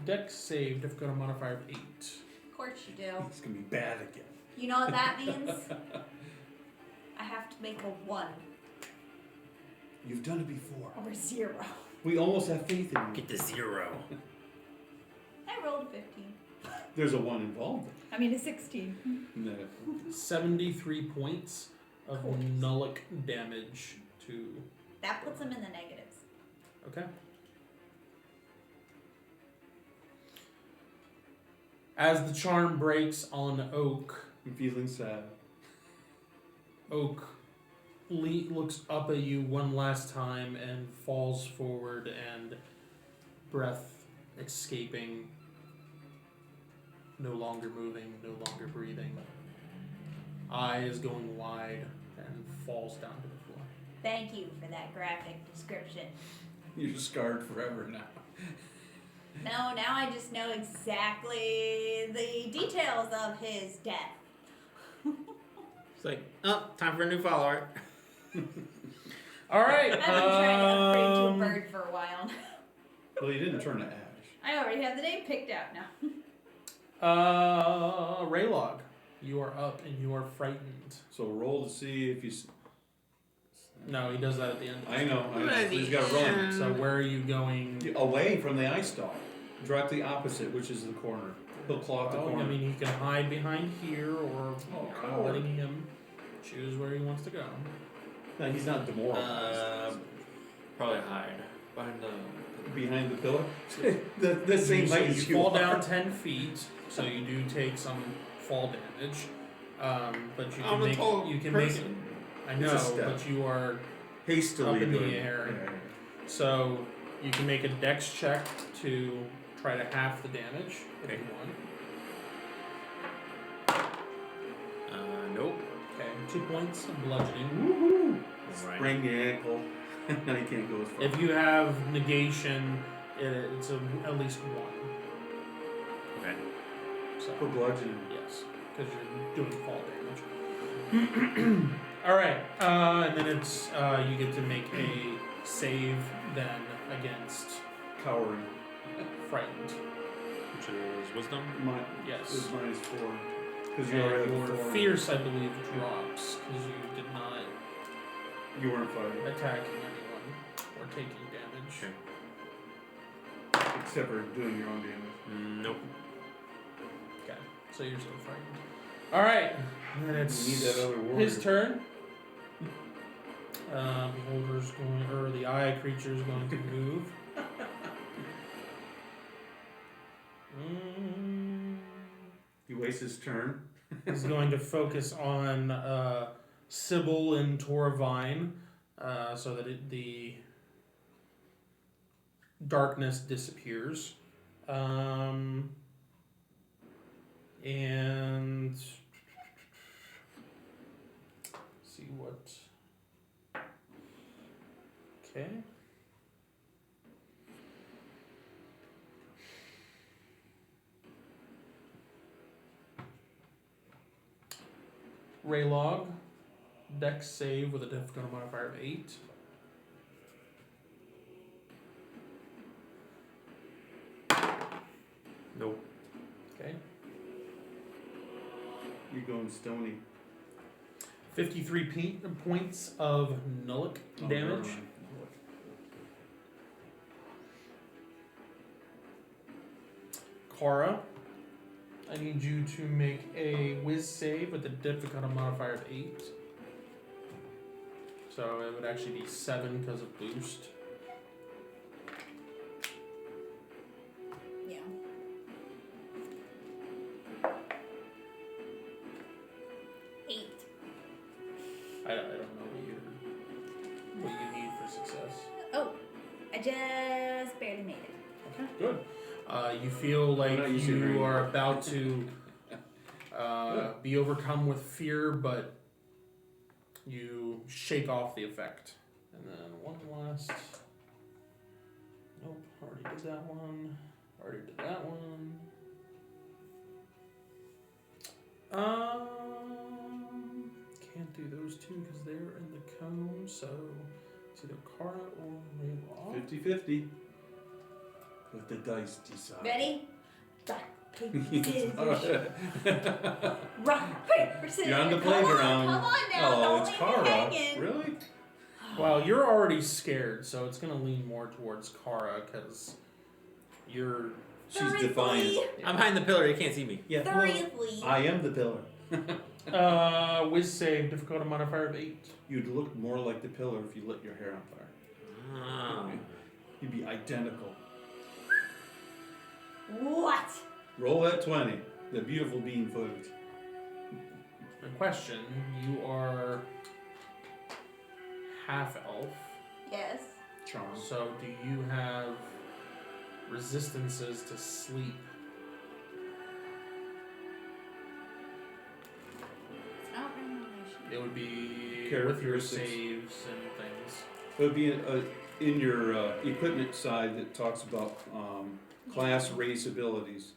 Dex save, difficulty modifier of 8. Of course you do. It's gonna be bad again. You know what that means? I have to make a 1 You've done it before. or 0. We almost have faith in you. Get to 0. I rolled a 15. There's a 1 involved. I mean a 16. No. 73 points of Cool. nullic damage to. That puts him in the negatives. Okay. As the charm breaks on Oak, I'm feeling sad. Oak looks up at you one last time and falls forward, and breath escaping, no longer moving, no longer breathing. Eyes going wide and falls down to the floor. Thank you for that graphic description. You're scarred forever now. No, now I just know exactly the details of his death. It's like, oh, time for a new follower. All right. I've been trying to upgrade to a bird for a while. Well, you didn't turn to ash. I already have the name picked out now. Raylog, you are up and you are frightened. So roll to see if you. No, he does that at the end. I know. He's got to run. So where are you going? Away from the ice stall. Directly opposite, which is the corner. He'll claw at the Well, corner. I mean, he can hide behind here, or coward. letting him choose where he wants to go. No, he's not demoralized. Probably hide behind the. Behind the pillar? the same So height as you you fall are. down 10 feet, so you do take some fall damage. But you I'm can a make tall you can person. make I It's a know, step. but you are Hastily up in the doing it. air. Yeah. so you can make a dex check to try to half the damage if Okay. you want. Nope. Okay, 2 points of bludgeoning. Woohoo! Right. Sprain your ankle. Now you can't go as far. If you have negation, it's at least 1. Okay. So For bludgeoning. yes, because you're doing fall damage. All right, and then it's you get to make a save then against Cowering. frightened. Which is wisdom. Yes. It's -4. Because And you already have your a 4. fierce, I believe, drops because you did not You weren't fighting. attacking anyone or taking damage. Okay. Except for doing your own damage. Nope. Okay, so you're still frightened. All right, and then it's You need that other warrior. his turn. Beholder's going, or the eye creature is going to move. He wastes his turn. He's going to focus on Sybil and Toravine, so that the darkness disappears. And see what. Okay. Raylog, Dex save with a difficulty modifier of 8. Nope. Okay. You're going stony. 53 points of nullic damage. Kara, I need you to make a whiz save with a difficulty modifier of 8. So it would actually be 7 because of boost. Yeah. Eight. I don't know what you need for success. Oh, I just barely made it. Okay, good. You feel like not used to you reading. are about to be overcome with fear, but you shake off the effect. And then one last. Nope, already did that one. Already did that one. Can't do those two because they're in the cone, so it's either Kara or Raylaw. 50-50. Let the dice decide. Ready? Rock, paper, scissors. Rock, paper, scissors. You're on the Come on, playground. Come on now, Oh, don't it's leave me Kara. hanging. Really? Well, you're already scared, so it's gonna lean more towards Kara because you're. She's defiant. I'm behind the pillar. You can't see me. Yeah. Seriously. I am the pillar. Whiz save, difficulty modifier of 8. You'd look more like the pillar if you lit your hair on fire. Ah. You'd be identical. What? Roll that 20. The beautiful bean footage. The question: you are half elf. Yes. Charm. So do you have resistances to sleep? It's not revelation. It would be with your Characteristics. saves and things. It would be in your equipment side that talks about class race abilities.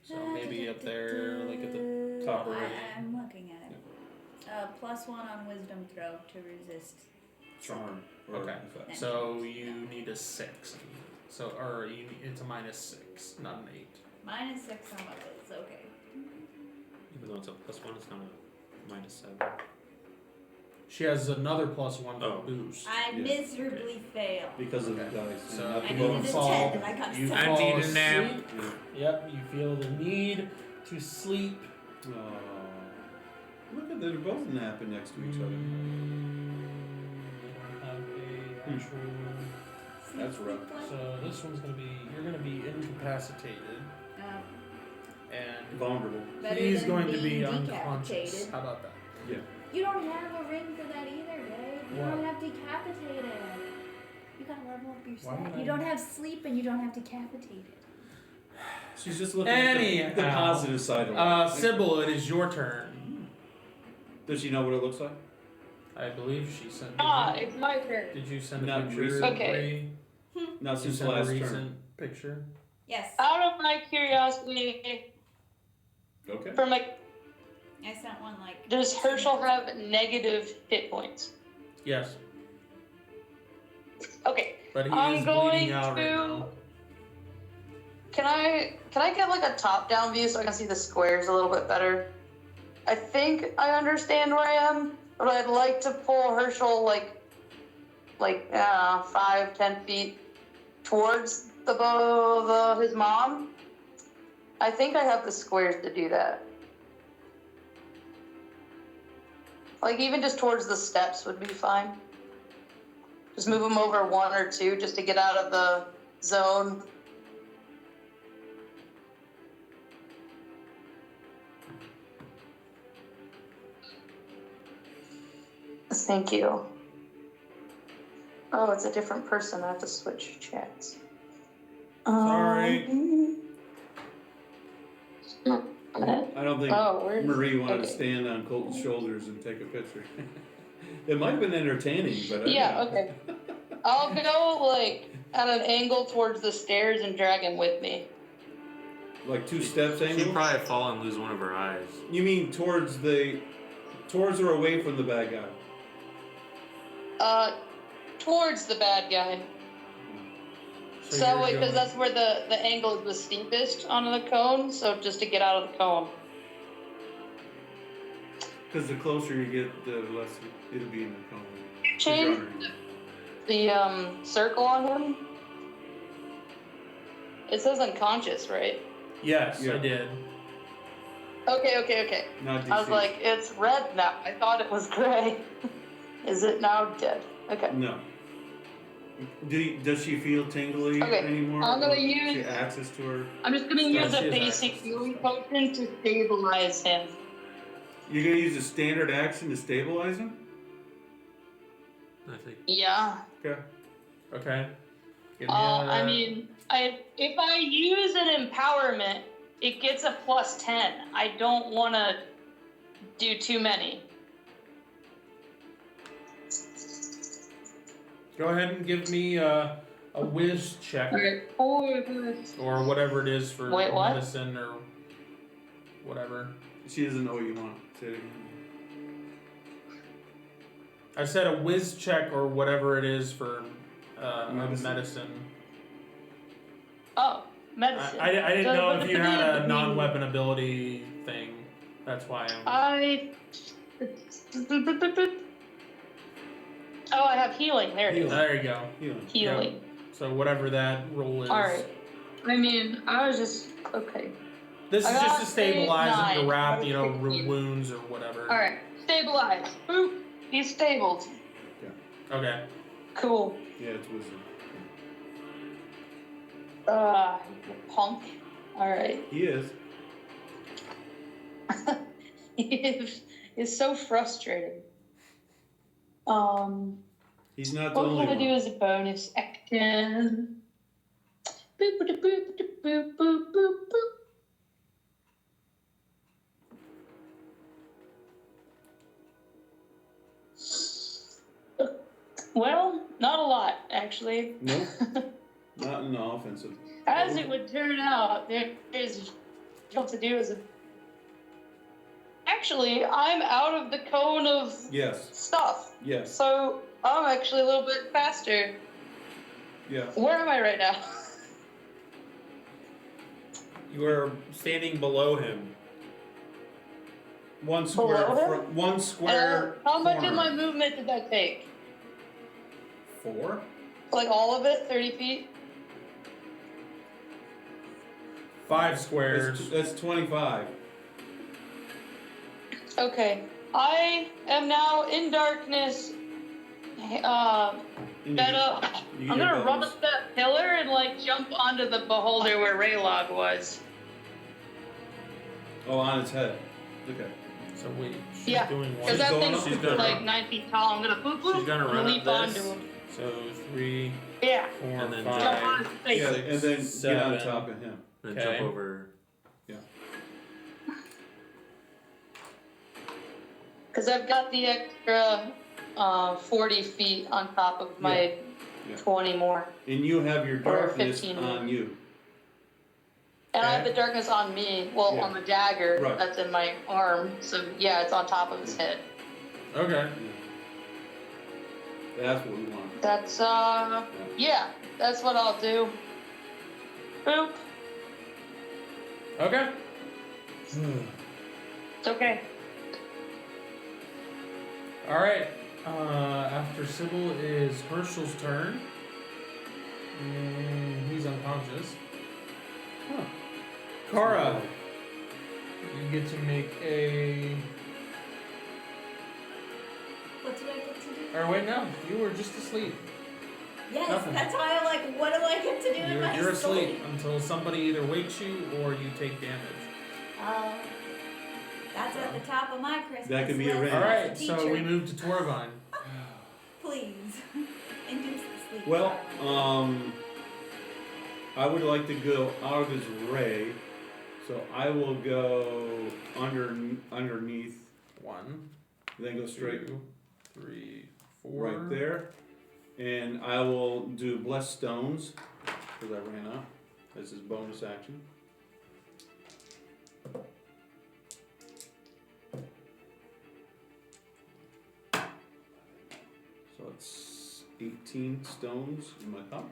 So maybe up there, like at the top right. I'm looking at it. +1 on wisdom throw to resist. Charm. Or Okay. effect. So you need a 6. So it's a -6, not an 8. -6 on my whiz. Okay. Even though it's a +1, it's not a -7. She has another +1 for Oh. boost. I Yeah. miserably failed. Because of the Okay. dice. So and not I the needed bonus. a fall. 10 and I got You 7. fall need a nap. asleep. Yeah. Yep, you feel the need to sleep. Look at they're both napping next to each other. They don't have a actual. That's rough. So this one's you're gonna be incapacitated, and Vulnerable. Better he's than going to be being unconscious. decapitated. How about that? You don't have a ring for that either, Dave. You What? don't have decapitated. You gotta level up your Why would stat. I- You don't have sleep and you don't have decapitated. She's just looking at the Anyhow. positive side of it. Sybil, it is your turn. Does she know what it looks like? I believe she sent. It's my turn. Did you send a Not picture? recent. Okay. Not Did you since send a last recent turn. picture? Yes. Out of my curiosity, Okay. for my, I sent one like. does Herschel have negative hit points? Yes, Okay. but he I'm is going bleeding out right to- now. Can I get like a top-down view so I can see the squares a little bit better? I think I understand where I am, but I'd like to pull Herschel like 5-10 feet towards his mom. I think I have the squares to do that. Like even just towards the steps would be fine. Just move him over 1 or 2 just to get out of the zone. Thank you. Oh, it's a different person. I have to switch chats. Sorry. I don't think Oh, where? Marie wanted to okay. stand on Colton's shoulders and take a picture. It might have been entertaining, but Yeah, okay. I'll go like at an angle towards the stairs and drag him with me. Like 2 steps She'd angle. probably fall and lose one of her eyes. You mean towards or away from the bad guy? Towards the bad guy. So you're because going- that's where the angle is the steepest on the cone. So just to get out of the cone. Because the closer you get, the less it'll be in the cone. Change the circle on him. It says unconscious, right? Yes, Yeah. I did. Okay. Not DC. I was like, it's red now. I thought it was gray. Is it now dead? Okay. No. Does she feel tingly Okay, anymore? I'm gonna Or use- she access to her. I'm just gonna Yeah, use she a has basic access. healing potion to stabilize him. You're gonna use a standard action to stabilize him? I think. Yeah. Okay. Okay. Give me I mean, if I use an empowerment, it gets a +10. I don't want to do too many. Go ahead and give me a whiz check Okay. or whatever it is for Wait, what? medicine or whatever. She doesn't know what you want. Say it again. I said a whiz check or whatever it is for Medicine. medicine. Oh, medicine. I didn't So know what if you does it had a mean? non-weapon ability thing. That's why I'm. Oh, I have healing. There it is. There you go. Healing. Healing. So whatever that roll is. All right. I mean, I was just okay. This I is just got to stabilize and 9. to wrap, I was 16. wounds or whatever. All right, stabilize. Boop. He's stabled. Okay. Cool. Yeah, it's wisdom. Punk. All right. He is. He is so frustrating. He's not the What only can I do one. as a bonus action? Boop, boop, boop, boop, boop, boop, boop, boop. Well, not a lot, actually. Nope. Not in the offensive. As it would turn out, there's what to do as a. Actually, I'm out of the cone of Yes. stuff, Yes. so I'm actually a little bit faster. Yeah. Where am I right now? You are standing below him. One square. Below him? One square. How much of corner. my movement did that take? 4? Like all of it, 30 feet? 5 squares. That's 25. Okay. I am now in darkness. Fed up. You I'm get gonna run bonus. up that pillar and like jump onto the beholder where Raylog was. Oh, on its head. Okay. So wait, she's Yeah, doing one. Because that going thing's up? She's gonna like run. 9 feet tall. I'm gonna boop boop She's gonna and run leap up onto this. him. So 3, Yeah. 4, And then 5. Jump on his face. Yeah, and then get on 7. top of him. Then Okay. jump over. Because I've got the extra 40 feet on top of my Yeah. 20 more. And you have your Or darkness 15. on you. And I have Okay. the darkness on me. Well, Yeah. on the dagger Right. that's in my arm. So yeah, it's on top of his head. Okay. That's what we want. That's yeah, that's what I'll do. Boop. Okay. It's okay. Alright. After Sybil is Herschel's turn. And he's unconscious. Huh. Kara, you get to make a. What do I get to do? Or wait, no, you were just asleep. Yes, Nothing. that's why I'm like, what do I get to do in my You're asleep sleep? until somebody either wakes you or you take damage. That's at the top of my Christmas That could be list arranged. as a Alright, so teacher. we move to Torvine. Please, induce the sleep. Well, I would like to go out of his ray, so I will go underneath, 1, then go straight 2, 3, 4. right there, and I will do blessed stones because I ran out. This is bonus action. So it's 18 stones in my pouch.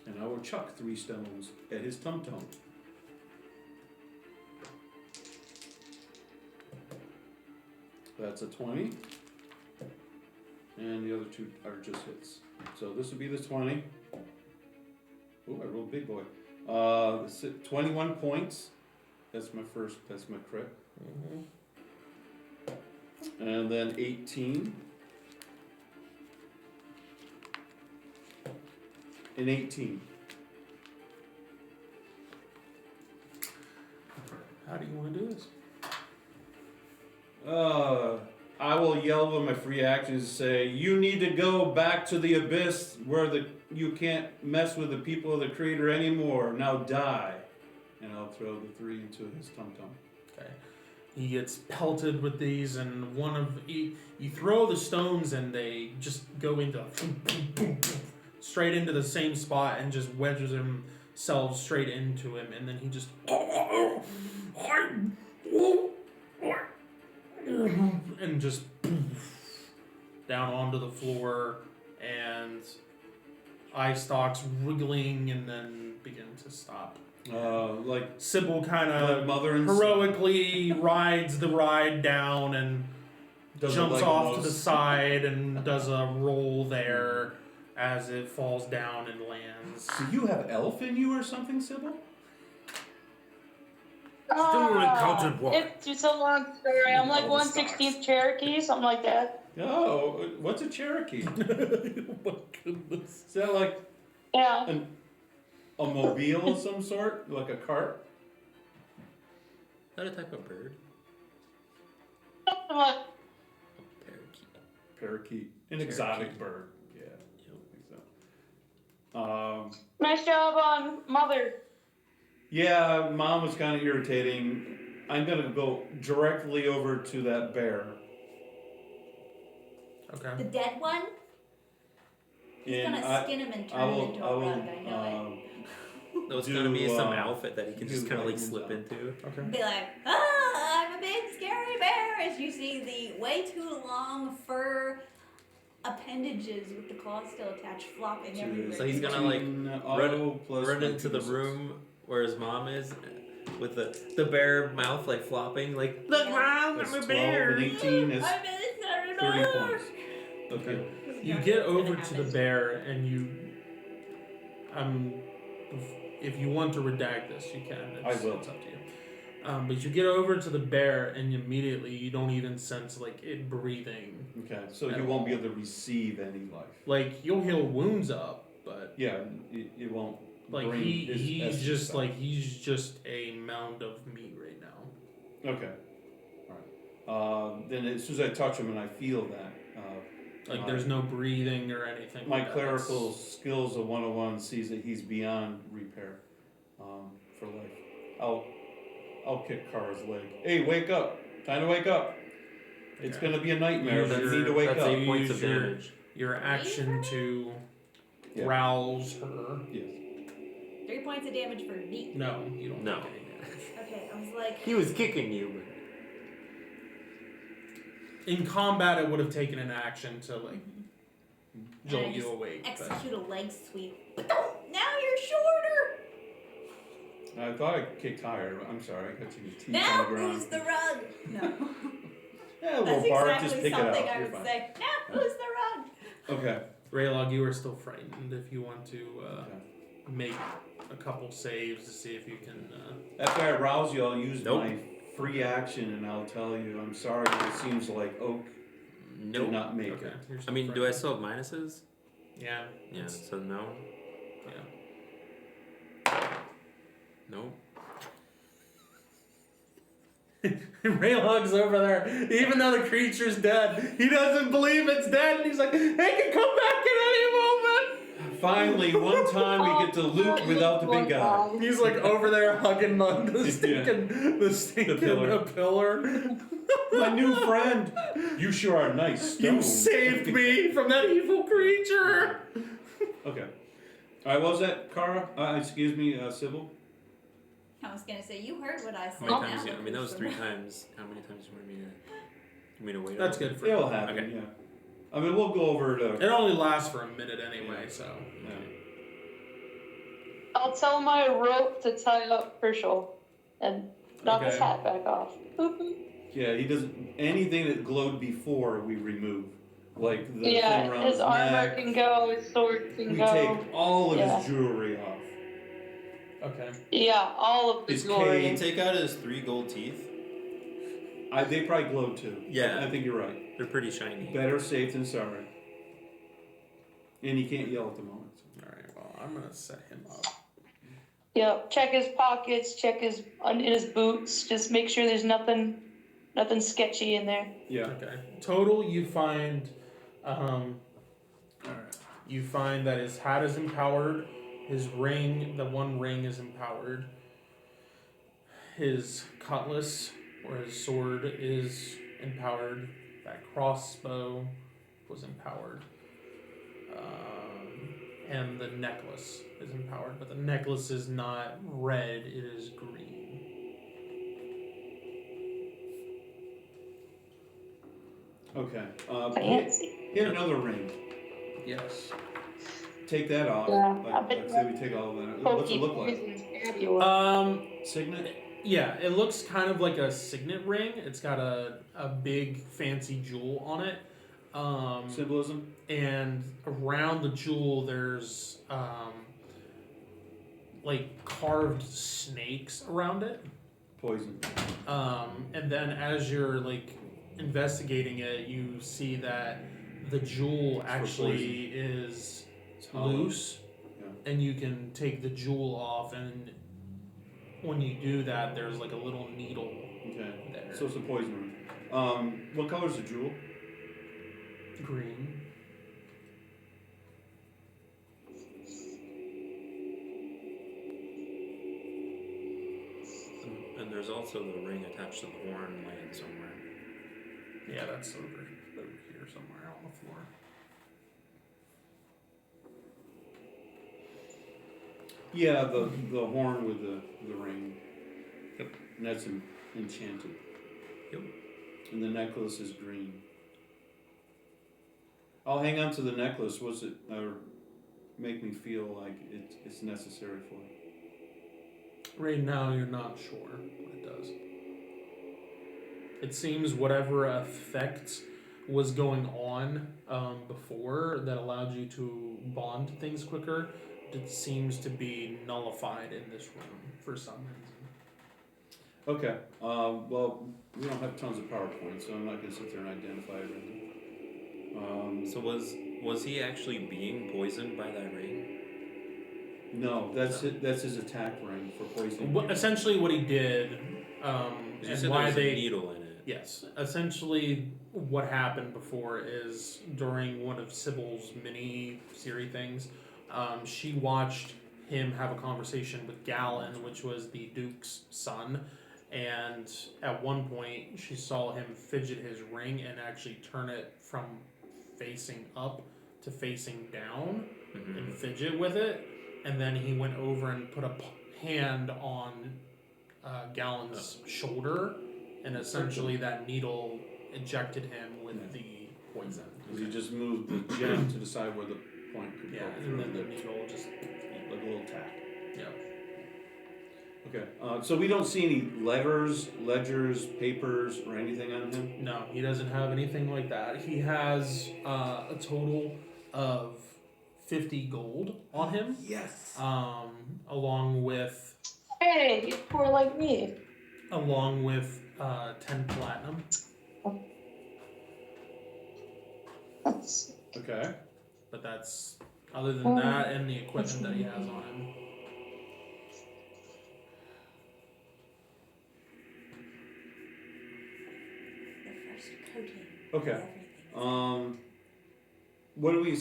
And I will chuck 3 stones at his tum-tum. That's a 20. And the other 2 are just hits. So this would be the 20. Oh, I rolled big boy. 21 points. That's my crit. Mhm. And then 18. And 18. How do you want to do this? I will yell with my free actions and say, you need to go back to the abyss where you can't mess with the people of the creator anymore. Now die. And I'll throw the 3 into his tum-tum. Okay. He gets pelted with these, and you throw the stones, and they just go into straight into the same spot, and just wedges himself straight into him, and then he just and just down onto the floor, and eye stalks wriggling, and then begin to stop. Like Sybil kind of mother and son. heroically rides the ride down and Does jumps like off to the most- side and does a roll there as it falls down and lands. Do you have elf in you or something, Sybil? It's a long story. I'm like All the 1/16th Cherokee, something like that. Oh, what's a Cherokee? Oh my goodness. Is that like Yeah. a mobile of some sort? Like a cart? Is that a type of bird? Something like- Parakeet. parakeet, an exotic bird. Yeah, I think so. Nice job on mother. Yeah, mom was kind of irritating. I'm gonna go directly over to that bear. Okay. The dead one? He's And gonna skin him and turn him into a rug, I know That was do, gonna be some uh, outfit that he can do just kind of like like- slip into. Okay. it. Be like, I'm a big scary bear, as you see the way too long fur appendages with the claws still attached flopping everywhere. So he's gonna, like, plus Run my into the pieces. room where his mom is, with the bear mouth like flopping, like look, Yeah. mom, That's I'm a 12 bear. and 18 is I'm a 30 bear. points. Okay. This You is get what's gonna over to the happen. bear and you, if you want to redact this, you can. I will. It's up to you. But you get over to the bear and immediately you don't even sense like it breathing. Okay, so you won't be able to receive any life. Like you'll heal wounds up, but Yeah, it won't. like bring his he's essence just back. like he's just a mound of meat right now. Okay, all right. Then as soon as I touch him and I feel that, Like my- there's no breathing or anything. my like that. clerical skills of 101 sees that he's beyond repair for life. I'll kick Kara's leg. Hey, wake up! Time to wake up. It's Okay. gonna be a nightmare, but you That's- need to wake that's up. 8 points of Use your- damage. Your action to Yeah. rouse her. Yes. 3 points of damage for me. No, you don't No. take any damage. Okay, I was like, He was kicking you, but In combat, it would have taken an action to like jolt And I you just awake. But execute a leg sweep. But don't, now you're shorter. I thought I kicked higher. But I'm sorry. I got you teeth Now on the ground. who's the rug? No. Yeah, That's well, Bart, exactly just pick it something up. I You're would fine. say. Now who's the rug? Okay. Raylog, you are still frightened. If you want to Okay. make a couple saves to see if you can. After I rouse you, I'll use Nope. my free action, and I'll tell you, I'm sorry, but it seems like Oak did nope. not make Okay. it. you're I still mean, do I frightened. still have minuses? Yeah. Yeah, it's- so no. Yeah. Nope. Raylog's over there. Even though the creature's dead, he doesn't believe it's dead, and he's like, "It can come back at any moment." Finally, one time we get to loot without the big guy. He's like over there hugging the stinking pillar. pillar. My new friend. You sure are nice. You stone. saved me from that evil creature. Okay. All right. What was that, Kara? Excuse me, Sybil. I was gonna say, you heard what I said. How many now times? I mean, that was who's 3 the rug? times. How many times do you want me to wait? That's on? good for It'll happen. Okay. Yeah. I mean, we'll go over to. It only lasts for a minute anyway, so. Yeah. I'll tell my rope to tie up Herschel and knock his Okay. hat back off. Yeah, he doesn't. Anything that glowed before, we remove. Like the thing Yeah, around his armor neck. can go, his sword can We go. take all of Yeah. his jewelry off. Okay. Yeah, all of the His glory. cane. Take out his 3 gold teeth. They probably glow too. Yeah. I think you're right. They're pretty shiny. Better safe than sorry. And he can't yell at the moment. All right. Well, I'm gonna set him up. Yep, check his pockets, check in his boots. Just make sure there's nothing sketchy in there. Yeah. Okay. Total, you find, you find that his hat is empowered, his ring, the one ring is empowered, his cutlass or his sword is empowered, that crossbow was empowered, and the necklace is empowered, but the necklace is not red, it is green. Okay. Fancy. He had another ring. Yes. Take that off. Yeah, I Like, bet let's say we take all of that. What's it look like? Signet? Yeah, it looks kind of like a signet ring. It's got a big fancy jewel on it. Symbolism? And around the jewel there's like carved snakes around it. Poison. And then as you're like investigating it, you see that the jewel actually is It's hollow. loose. Yeah. And you can take the jewel off, and when you do that, there's like a little needle Okay. there. So it's a poison ring. What color is the jewel? green. And there's also the ring attached to the horn laying somewhere. Yeah, that's over here somewhere on the floor. Yeah, the horn with the ring. Yep. And that's enchanted. Yep. And the necklace is green. I'll hang on to the necklace. What's it make me feel like it's necessary for it? Right now, you're not sure what it does. It seems whatever effect was going on before that allowed you to bond to things quicker, it seems to be nullified in this room for some reason. Okay. Well, we don't have tons of PowerPoint, so I'm not going to sit there and identify everything. So was he actually being poisoned by that ring? No, that's his attack ring for poisoning. Essentially, what he did, You and said why there was they a needle in it. Yes. Essentially, what happened before is during one of Sybil's mini series things, she watched him have a conversation with Galen, which was the Duke's son, and at one point she saw him fidget his ring and actually turn it from facing up to facing down and fidget with it, and then he went over and put a hand on Galen's shoulder. And essentially, that needle injected him with the poison. Because he just moved the gem to decide where the point could Yeah, go and through. then the needle just. Like a little tap. Yeah. Okay. So we don't see any letters, ledgers, papers, or anything on him? No, he doesn't have anything like that. He has a total of 50 gold on him. Yes. Along with. Hey, you're poor like me. Along with 10 platinum. Okay. But that's other than that and the equipment that he has on him. The first coating. Okay. Everything. What do we?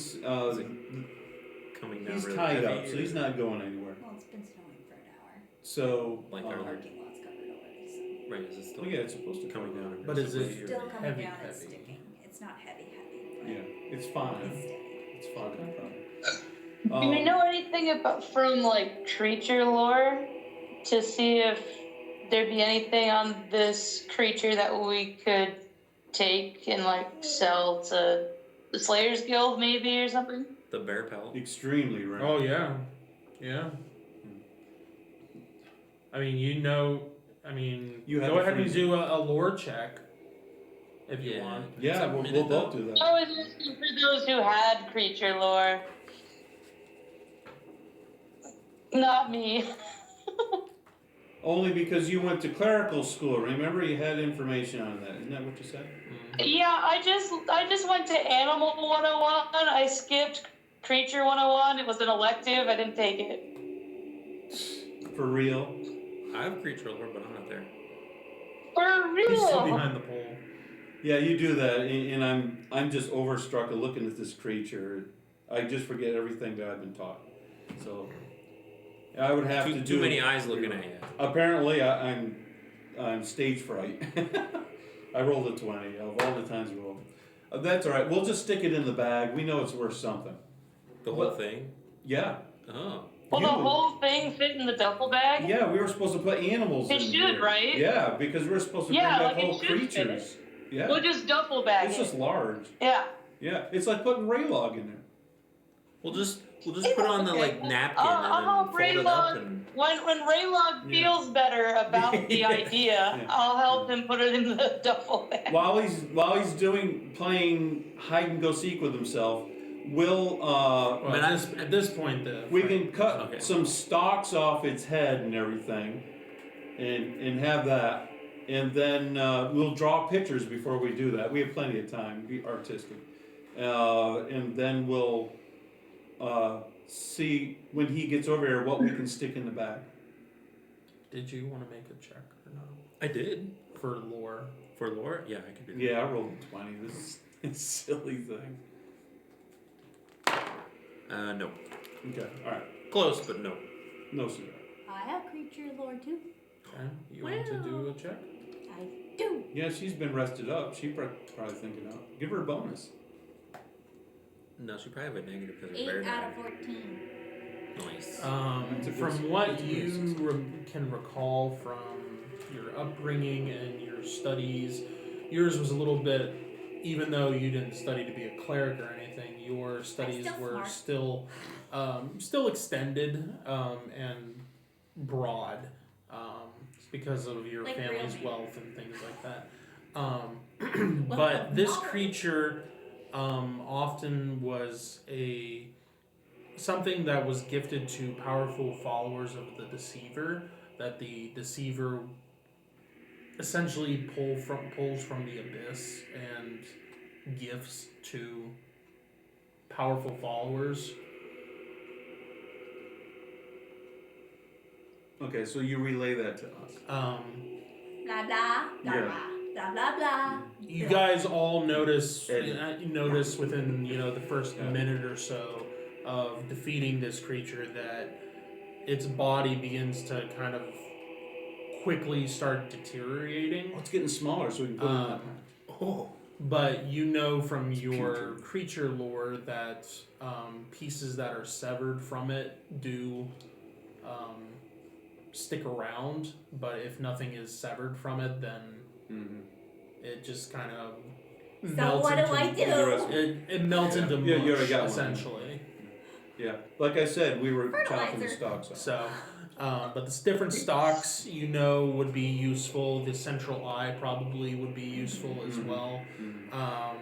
Coming down He's really tied heavy, up, so or- he's not going anywhere. Well, it's been snowing for an hour. So. Like The our parking lot's covered already, so. Right, is it still Well, yeah, it's supposed to coming come down? But is it- aggressively, or- Still coming heavy, down and heavy. sticking. It's not heavy, but Yeah, it's fine. it's steady. It's fine. No problem. Do we know anything about from like creature lore to see if there'd be anything on this creature that we could take and like sell to the Slayers Guild maybe or something? The bear pelt. Extremely rare. Oh, yeah. Yeah. I mean, you You have go a ahead and free- do a lore check if you Yeah. want. Yeah, Some we'll minute, both though. do that. I was asking for those who had creature lore. Not me. Only because you went to clerical school. Remember, you had information on that. Isn't that what you said? Yeah, I just went to Animal 101. I skipped Creature 101. It was an elective. I didn't take it. For real? I have creature lore, but I'm not there. For He's still real. behind the pole. Yeah, you do that, and I'm just overstruck at looking at this creature. I just forget everything that I've been taught. So I would have to do Too many eyes looking at you. Apparently, I'm stage fright. I rolled a 20 of all the times we rolled. That's all right. We'll just stick it in the bag. We know it's worth something. The whole thing? Yeah. Oh. Will the You- whole thing fit in the duffel bag? Yeah, we were supposed to put animals It in should, here. right? Yeah, because we're supposed to Yeah, bring like back it whole should fit. creatures. Yeah. We'll just duffel bag It's it. just large. Yeah. Yeah, it's like putting Raylog in there. We'll just put it on the like napkin I'll and help then fold it up Raylog. and When Raylog Yeah. feels better about the idea, Yeah. I'll help him put it in the duffel bag. While he's playing hide and go seek with himself, we'll Well, Man, at this point, we can cut Okay. some stalks off its head and everything, and have that, and then we'll draw pictures before we do that. We have plenty of time. Be artistic, and then we'll see when he gets over here what we can stick in the bag. Did you want to make a check or not I did. for lore? For lore? Yeah, I could do that. Yeah, I rolled a 20. This is Silly thing. No. Okay, alright. Close, but no. No cigar. I have creature lore too. Okay. You want to do a check? I do. Yeah, she's been rested up. She's probably thinking out. Give her a bonus. No, she probably have a negative because 8 of rare out of die. 14. Nice. That's a good- From what that's a good you success. can recall from your upbringing and your studies, yours was a little bit, even though you didn't study to be a cleric or anything, your studies still were smart. still extended and broad because of your Like family's real me. wealth and things like that. Wealth But of this knowledge. creature often was something that was gifted to powerful followers of the deceiver, that the deceiver essentially pulls from the abyss and gifts to powerful followers. Okay, so you relay that to us. Blah blah blah Yeah. blah blah blah. You guys all notice And- you notice within the first Yeah. minute or so of defeating this creature that its body begins to kind of quickly start deteriorating. Oh, it's getting smaller, so we can put it in that. Oh. But you know from It's your putrid. creature lore that pieces that are severed from it do stick around, but if nothing is severed from it, then Mm-hmm. it just kind of So melts what do into I do? it melts into Yeah, you already mush, got one. essentially. Yeah, like I said, we were chopping the Fertilizer. stalks off. So, but the different stocks would be useful. The central eye probably would be useful as Mhm. well. Mhm.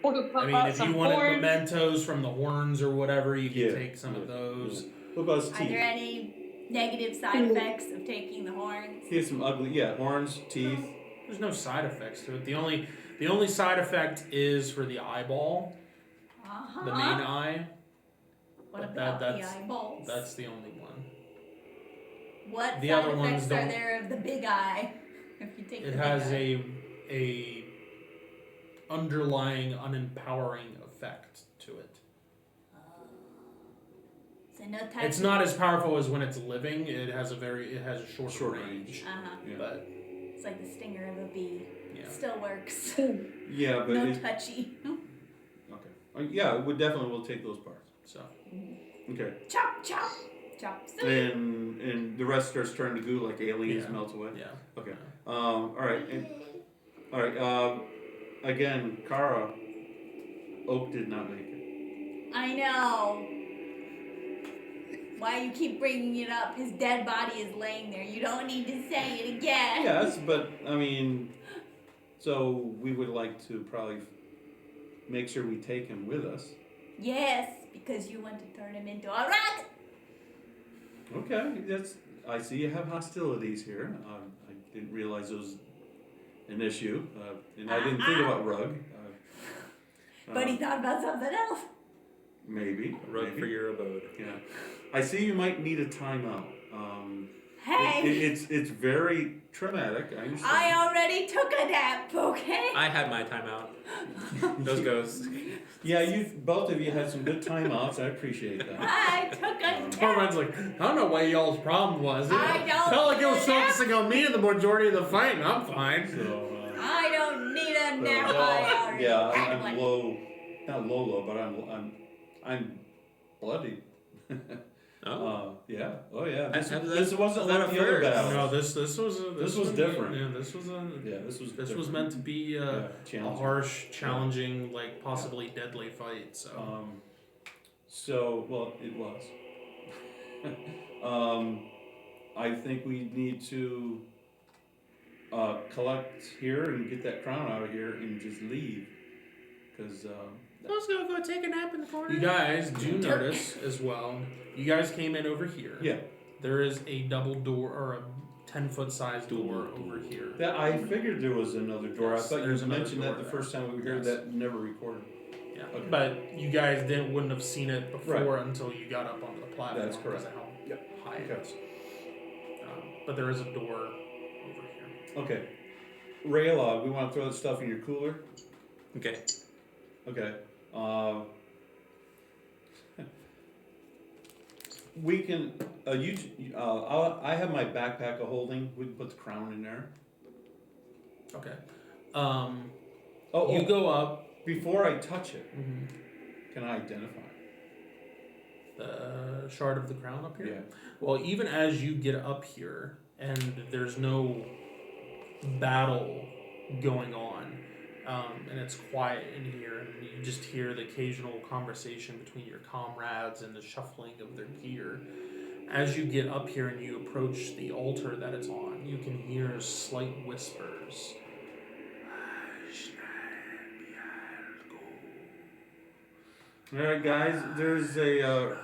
We could put I mean, out if some you wanted corn. mementos from the horns or whatever, you Yeah, can take some of yeah, those. What about his Are teeth? there any negative side effects of taking the horns? He has some ugly, horns, teeth. There's no side effects to it. The only side effect is for the eyeball, Uh-huh. the main eye. What but about the that's- eyeballs? That's the only one. What the side other ones effects are don't- there of the big eye? If you take It the has big eye? a underlying unempowering effect to it. So no type. It's not as powerful as when it's living. It has a short Short range. Uh-huh. Yeah, But It's like the stinger of a bee. yeah. Still works. yeah, but No it, touchy. okay. Yeah, we definitely will take those parts. So Okay, Chop, chop, chop. Suey. and the rest starts turning to goo like aliens Yeah. melt away. yeah. Okay. All right. All right. Again, Kara. Oak did not make it. I know. Why you keep bringing it up? His dead body is laying there. You don't need to say it again. Yes, but I mean, so we would like to probably make sure we take him with us. Yes, because you want to turn him into a rat. Okay, that's. I see you have hostilities here. I didn't realize it was an issue, and I didn't think about rug. But he thought about something else. Maybe. Rug maybe. for your abode. Yeah. I see you might need a timeout. Hey, It's very traumatic. I understand. I already took a nap, okay? I had my timeout. Those goes. Yeah, you both of you had some good timeouts. I appreciate that. I took a nap. Tormund's like, I don't know what y'all's problem was. It I don't felt like it was need a nap. focusing on me the majority of the fight, and I'm fine. So, I don't need a nap. well, I already yeah, had I'm one. low, not low, but I'm bloody. Oh. Yeah. Oh yeah. This, That's- this wasn't that's like a the other first. battles. No, this was This was different. Yeah, this was Yeah, this was. this was different. meant to be Yeah, a challenging. harsh, challenging, like possibly deadly fight. So So well, it was. I think we need to collect here and get that crown out of here and just leave, because Let's go take a nap in the corner. you guys do notice as well. You guys came in over here. yeah, There is a double door or a 10-foot size door over here. that I figured there was another door. Yes, I thought you there's another mentioned that door the there. first time we were here. Yes. That never recorded. Yeah, Okay. but you guys wouldn't have seen it before Right. until you got up onto the platform. That's correct. Because of how Yep. high it Okay. is. But there is a door over here. Okay, Rayla, we want to throw that stuff in your cooler. Okay. Okay. We can. I have my backpack of holding. We can put the crown in there. Okay. Oh, You go up. Before I touch it, Mhm. can I identify? The shard of the crown up here? Yeah. Well, even as you get up here and there's no battle going on, and it's quiet in here, and you just hear the occasional conversation between your comrades and the shuffling of their gear. As you get up here and you approach the altar that it's on, you can hear slight whispers. All right, guys. There's a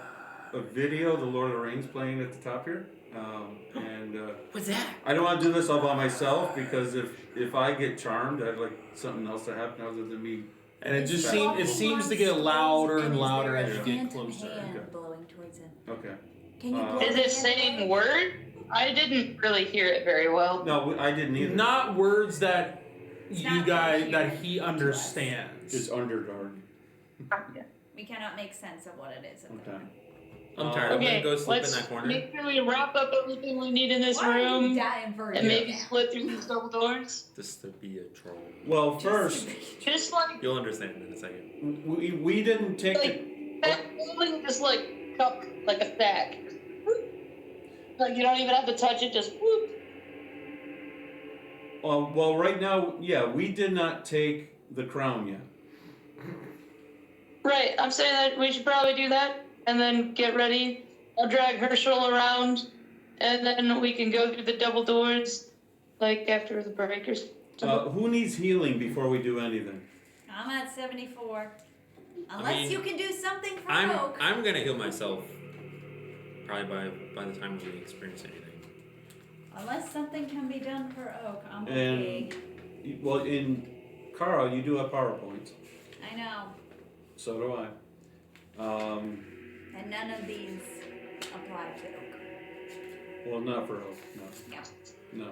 video of the Lord of the Rings playing at the top here, and What's that? I don't want to do this all by myself because if I get charmed, I'd like something else to happen other than me. And it just Walking seems to on get stools, louder and is louder there as a you get hand closer. hand Okay. blowing towards him. Okay. Can you blow Is the it hand saying away? word? I didn't really hear it very well. No, I didn't either. Not words that It's you not guys from that here he to us. understands. It's Underdark. We cannot make sense of what it is at the Okay. moment. I'm tired. I'm Okay, gonna go sleep in let's that corner. make sure we wrap up everything we need in this Why are you room dying for and it maybe now? split through these double doors. Just to be a troll. Well, Just first, to be- Just like You'll understand in a second. we didn't take the. that building, just like cup like a stack. Like you don't even have to touch it, just whoop. Well, right now, yeah, we did not take the crown yet. Right, I'm saying that we should probably do that and then get ready. I'll drag Herschel around and then we can go through the double doors like after the breakers. Who needs healing before we do anything? I'm at 74. Unless mean, you can do something for I'm Oak. gonna heal myself. Probably by the time we experience anything. Unless something can be done for Oak, I'm And okay. well, in Carl, you do have PowerPoints. I know. So do I. And none of these apply to Oak. Well, not for Hope. No. Yeah. No.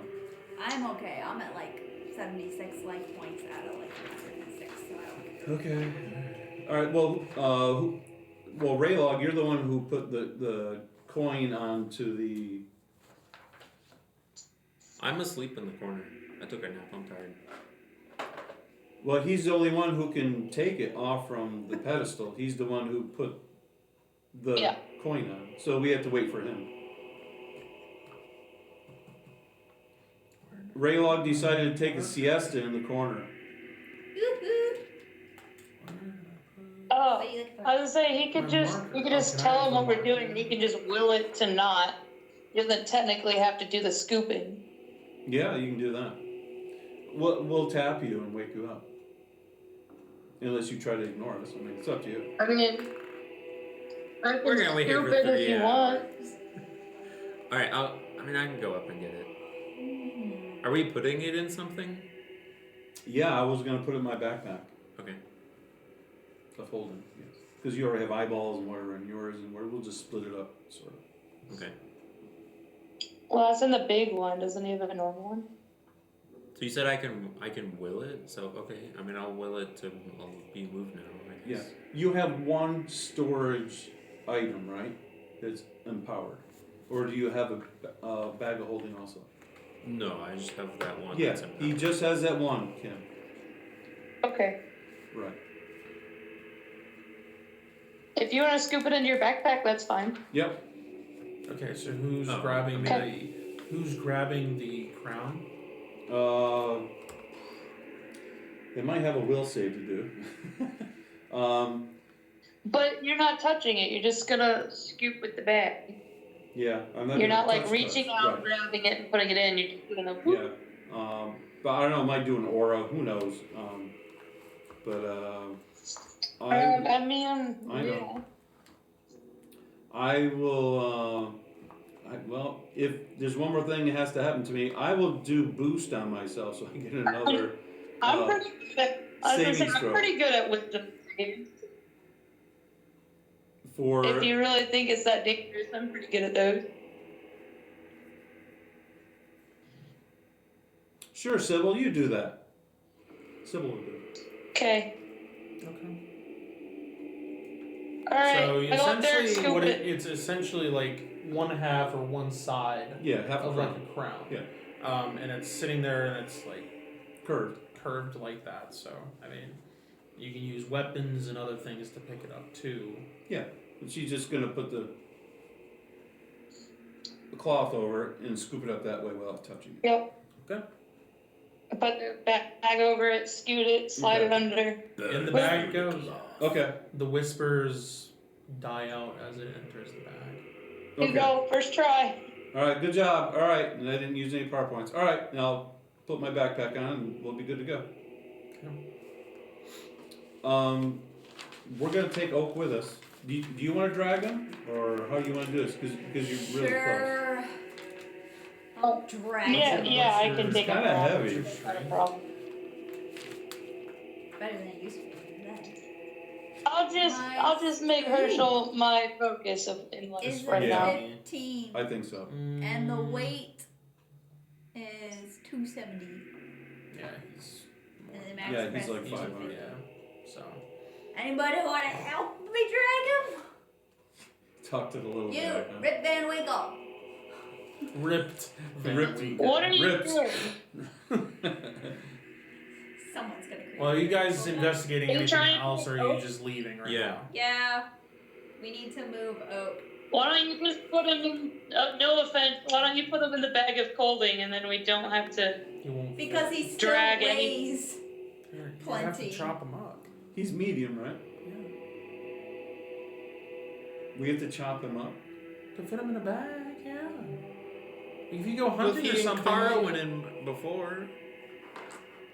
I'm okay. I'm at like 76 life points out of like 106, so I don't care. Okay. All right. Well, Raylog, you're the one who put the coin onto the. I'm asleep in the corner. I took a nap. I'm tired. Well, he's the only one who can take it off from the pedestal. He's the one who put the coin on. So we have to wait for him. Raylog decided to take a siesta in the corner. Oh, What are you looking for? I was gonna say he could My just marker. we could Oh, just can I tell have him the what we're marker? doing and he can just will it to not. He doesn't technically have to do the scooping. Yeah, you can do that. We'll tap you and wake you up. Unless you try to ignore us. I mean, it's up to you. I mean, I We're can gonna wait here for scoop it 3 if you hours. want. All right. I can go up and get it. Are we putting it in something? Yeah, I was gonna put it in my backpack. Okay. Of holding, yes. Because you already have eyeballs and whatever in yours, and we'll just split it up, sort of. Okay. Well, that's in the big one. Doesn't he have a normal one? So you said I can will it. So okay. I mean, I'll will it to. I'll be moved now. I Yeah. guess. You have one storage item, right? That's empowered. Or do you have a bag of holding also? No, I just have that one. Yeah, that's in he just has that one, Kim. Okay. Right. If you want to scoop it into your backpack, that's fine. Yep. Okay, so who's Oh, grabbing okay. who's grabbing the crown? They might have a will save to do. But you're not touching it. You're just gonna scoop with the bag. Yeah, I'm not. You're gonna not like touch reaching that. out, Right. grabbing it, and putting it in. You're just gonna. Whoop. Yeah. But I don't know. Might do an aura. Who knows? I mean, I know. yeah. I will. Well, if there's one more thing that has to happen to me, I will do boost on myself so I get another. I'm pretty good at. I was gonna say, savings I'm throw. pretty good at wisdom savings. For If you really think it's that dangerous, I'm pretty good at those. sure, Sybil, you do that. Sybil will do it. Okay. Okay. All right. So I go up there and essentially, scoop what it. it's essentially like one half or one side Yeah, half a of crown. like a crown. Yeah. And it's sitting there and it's like Curved. curved like that. So I mean, you can use weapons and other things to pick it up too. Yeah. And she's just gonna put the cloth over it and scoop it up that way without touching it. Yep. Okay. I put the bag over it, scoot it, slide it under. In the bag it goes. Okay. The whispers die out as it enters the bag. Here you go, first try. Alright, good job. Alright, and I didn't use any power points. Alright, now I'll put my backpack on and we'll be good to go. We're gonna take Oak with us. Do you want to drag him? Or how do you want to do this? Because you're really close. Sure. I'll drag Yeah, him. yeah, I can It's take a kinda problem. heavy. Not a problem. Better than it used to be. That. I'll just make Herschel my focus in life Is right it now. 15? I think so. And the weight is 270. Yeah, he's And the max Yeah, he's press like is 500. 250. yeah. So Anybody want to help me drag him? Talk to the little You, guy. huh? Rip Van Winkle. ripped. Ripped. What are you Rips. doing? Someone's gonna create. Well, are you guys investigating Are you anything trying to else, or are you help? just leaving right Yeah. now? Yeah. We need to move Oak. Why don't you just put him in? No offense. Why don't you put him in the bag of clothing, and then we don't have to. He won't. Because he still Drag any- weighs. You have to plenty. chop him up. He's medium, right? Yeah. We have to chop him up. To fit him in a bag, yeah. If you go Was hunting he or in something, Kara went in before?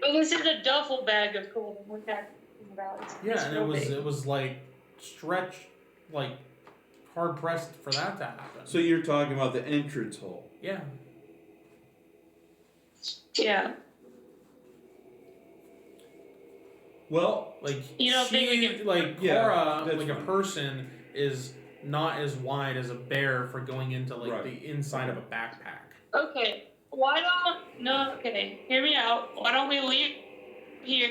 But this is a duffel bag of clothing. We're talking about. yeah, and it was big. like stretched, like hard pressed for that to happen. So you're talking about the entrance hole. yeah, Yeah. Well, like You don't think we she, can- like Yeah, Cora, that's like a fine. person is not as wide as a bear for going into like Right. the inside of a backpack. Okay. Why don't? No. Okay. Hear me out. Why don't we leave here?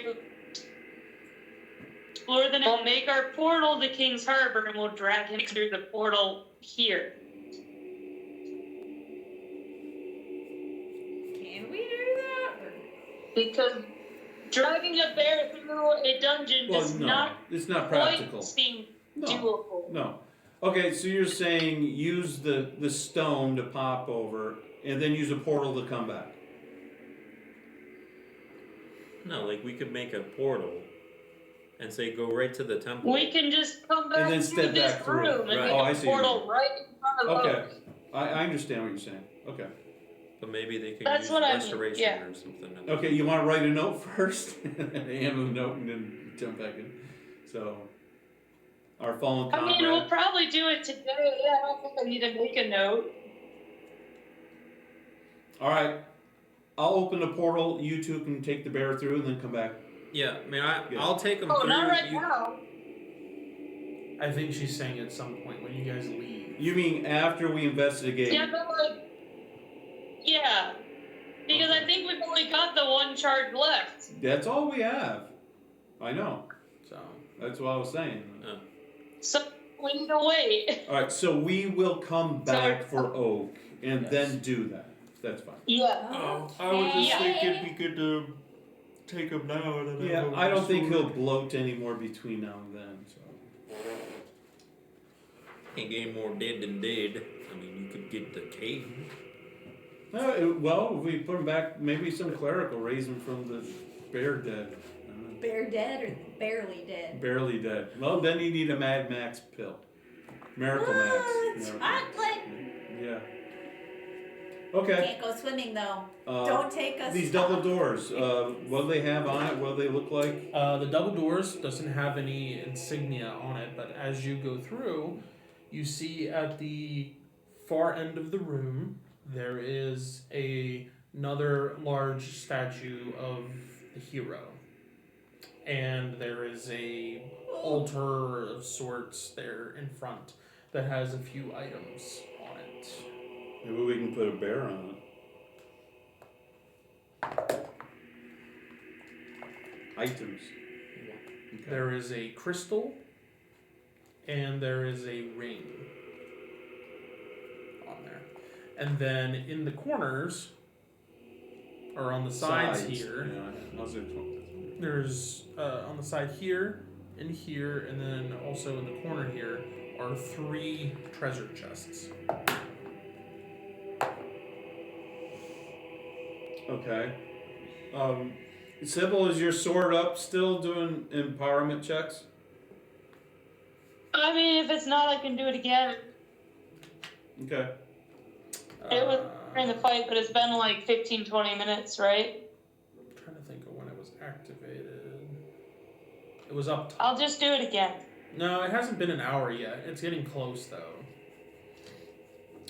Explore the. We'll make our portal to King's Harbor, and we'll drag him through the portal here. Can we do that? Because dragging a bear through a dungeon well, does no, not it's not quite practical. seem No, doable. no. Okay, so you're saying use the stone to pop over, and then use a portal to come back. No, like we could make a portal and say go right to the temple. We can just come back And then through step this back through it. room and Right. make Oh, I a see what you portal mean. right in front of Okay. us. I understand what you're saying. Okay. But maybe they could That's use what I mean, restoration yeah. or something. Okay, you want to write a note first? Hand him a note and then jump back in. So, our fallen I comrade. mean, we'll probably do it today. Yeah, I don't think I need to make a note. All right, I'll open the portal. You two can take the bear through and then come back. Yeah, I mean, Yeah. I'll take them Oh, through. not right you, now. I think she's saying at some point when you guys leave. You mean after we investigate? Yeah, but like, yeah, because I think we've only got the one charge left. That's all we have. I know. So That's what I was saying. So we need to wait. All right, so we will come So back we're- for Oak and Yes. then do that. That's fine. Yeah. I was just Okay. thinking we could take them now. And then Yeah, have 'em I don't think he'll restored. bloat anymore between now and then. So. Ain't getting more dead than dead. I mean, you could get the cave. Well, if we put him back, maybe some cleric will raise him from the bear dead. Bear dead or barely dead? Barely dead. Well, then you need a Mad Max pill. Miracle Max. What? Miracle Chocolate. Yeah. Okay. Can't go swimming though. Uh, Don't take us. These double doors. What do they have on it? What do they look like? the double doors doesn't have any insignia on it, but as you go through, you see at the far end of the room there is another large statue of the hero, and there is a altar of sorts there in front that has a few items on it. Maybe we can put a bear on it. Items. Okay. There is a crystal, and there is a ring on there. And then in the corners, or on the sides here, Yeah, how's it called? there's on the side here, and here, and then also in the corner here are 3 treasure chests. Okay. Sybil, is your sword up still doing empowerment checks? I mean, if it's not, I can do it again. Okay. It was during the fight, but it's been like 15, 20 minutes, right? I'm trying to think of when it was activated. It was up. I'll just do it again. No, it hasn't been an hour yet. It's getting close though.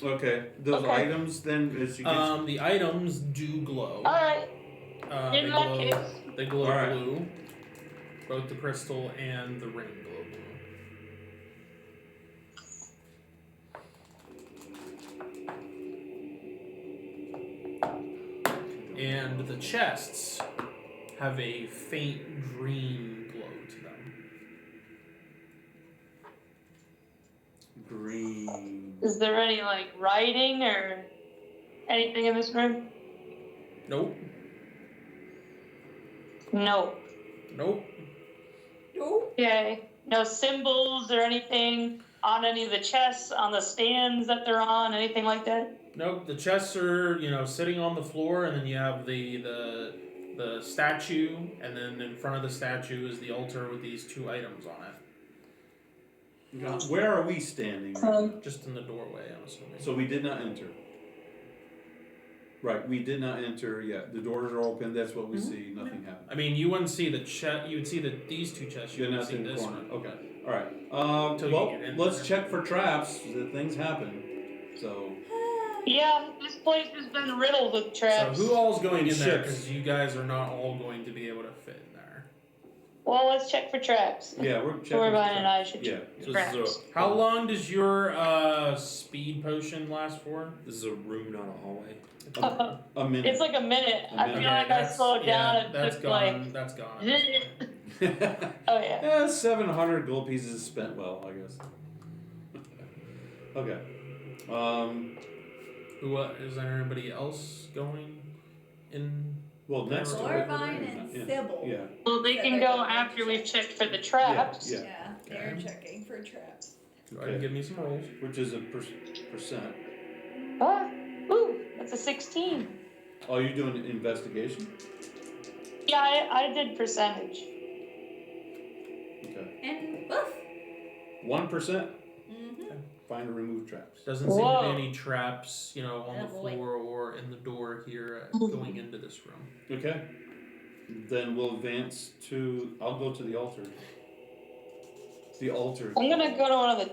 Okay. Those Okay. items then, as you can The items do glow. Alright, They in that glow. case. They glow Alright. blue. Both the crystal and the ring glow blue. And the chests have a faint green glow to them. green. Is there any like writing or anything in this room? Nope. No. Nope. Nope. Okay. No symbols or anything on any of the chests, on the stands that they're on, anything like that? Nope. The chests are, sitting on the floor, and then you have the statue, and then in front of the statue is the altar with these 2 items on it. Now, where are we standing? Just in the doorway, I'm assuming. So we did not enter. Right, we did not enter yet. The doors are open. That's what we see. Nothing happened. I mean, you wouldn't see the chest. You would see these 2 chests. You You're wouldn't not see in the this corner. one. Okay. All right. Till you Well, get in let's there. check for traps. That things happen. So. Yeah, this place has been riddled with So traps. who all's going in there? Ships. Because you guys are not all going to be able to fit in there. Well, let's check for traps. Yeah, we're checking. Torbine for and I traps. should Yeah. So traps. this is How long does your speed potion last for? a room, not a hallway. A minute. It's like a minute. A I minute. feel like I slowed down and that's took gone. like. That's gone. Oh yeah. Yeah, 700 gold pieces spent well, I guess. Okay. Who is there? Anybody else going in? Well, next door. Orvine and Yeah. Sybil. Yeah. Well, they can go after we've checked for the traps. Yeah. Yeah, they're checking for traps. Go ahead and give me some rolls. Which is a percent. Ah, ooh, that's a 16. Oh, you're doing an investigation? Yeah, I did percentage. Okay. And woof. 1%. Mm-hmm. Find or remove traps. Doesn't seem to Whoa. be any traps, on the Oh, boy. floor or in the door here going into this room. Okay. Then we'll advance to. I'll go to the altar. The altar. I'm gonna go to one of the.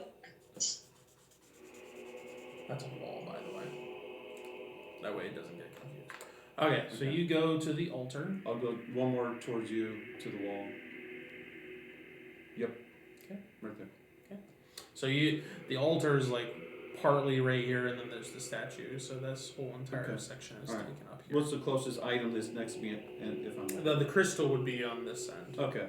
That's a wall, by the way. That way it doesn't get confused. Okay, so Okay. you go to the altar. I'll go one more towards you to the wall. Yep. Okay. Right there. So the altar is like partly right here, and then there's the statue. So this whole entire Okay. section is Alright. taken up here. What's the closest item that's next to me, and if I'm The crystal would be on this end. okay.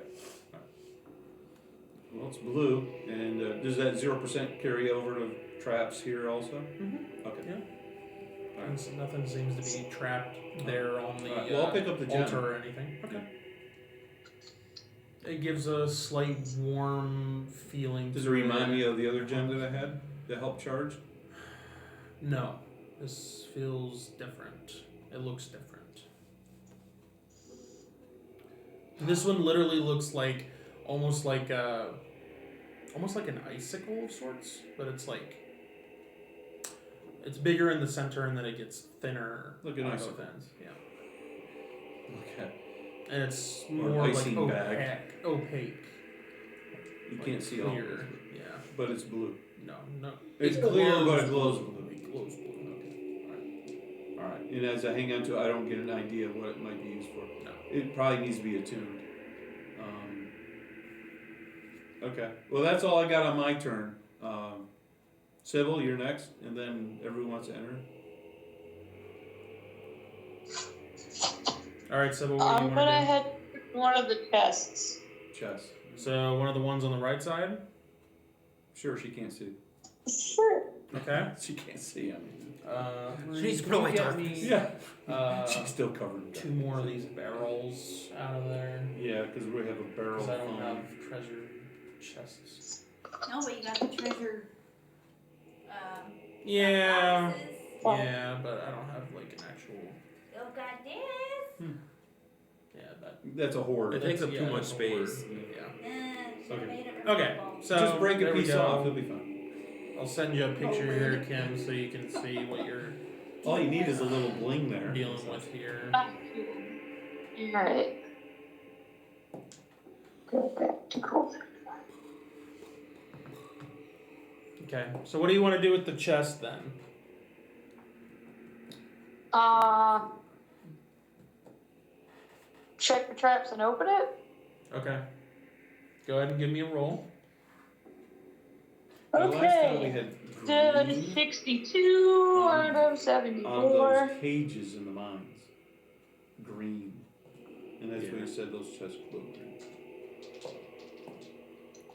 Well, it's blue, and does that 0% carry over to traps here also? Mm-hmm. Okay. Yeah. And so nothing seems to be trapped there on the Alright, well, I'll pick up the gem. altar or anything. Okay. It gives a slight warm feeling. Does it to remind me of the other gem that I had that helped charge? No, this feels different. It looks different. This one literally looks like almost like an icicle of sorts, but it's bigger in the center and then it gets thinner Like an on icicle. both ends. Yeah, Okay. and it's Or more like icing bag. opaque. You like can't see all of clear. it, Yeah, but it's blue. no. It's It clear, glows but it glows blue. It glows blue. All right. And as I hang on to it, I don't get an idea of what it might be used for. No. It probably needs to be attuned. Okay. Well, that's all I got on my turn. Sybil, you're next, and then everyone wants to enter. All right, Sybil, what do you I'm want gonna to head to one of the chests. Chess. So one of the ones on the right side. Sure, she can't see. Sure. Okay. She can't see. I mean, She's can you really get dark. me, yeah. uh, She's still covered in two more of these barrels out of there. Yeah, because we have a barrel. Because I don't phone. have treasure chests. No, but you got the treasure. Yeah. boxes. Yeah, but I don't have like an actual. You got this. Yeah, that. That's a hoard. It takes up yeah, too much that's a word. space. Yeah. Should've Okay. made it Okay, removable. so Just break a there we piece go. off. It'll be fine. I'll send you a picture here, Kim, so you can see what you're All you need is a little bling there. dealing with here. Alright. Go back to cool. Okay, so what do you want to do with the chest then? Check the traps and open it? Okay. Go ahead and give me a roll. Last time we Okay. had Did green 62 out of on 74. those cages in the mines. Green. And that's what you said those chests glowed green.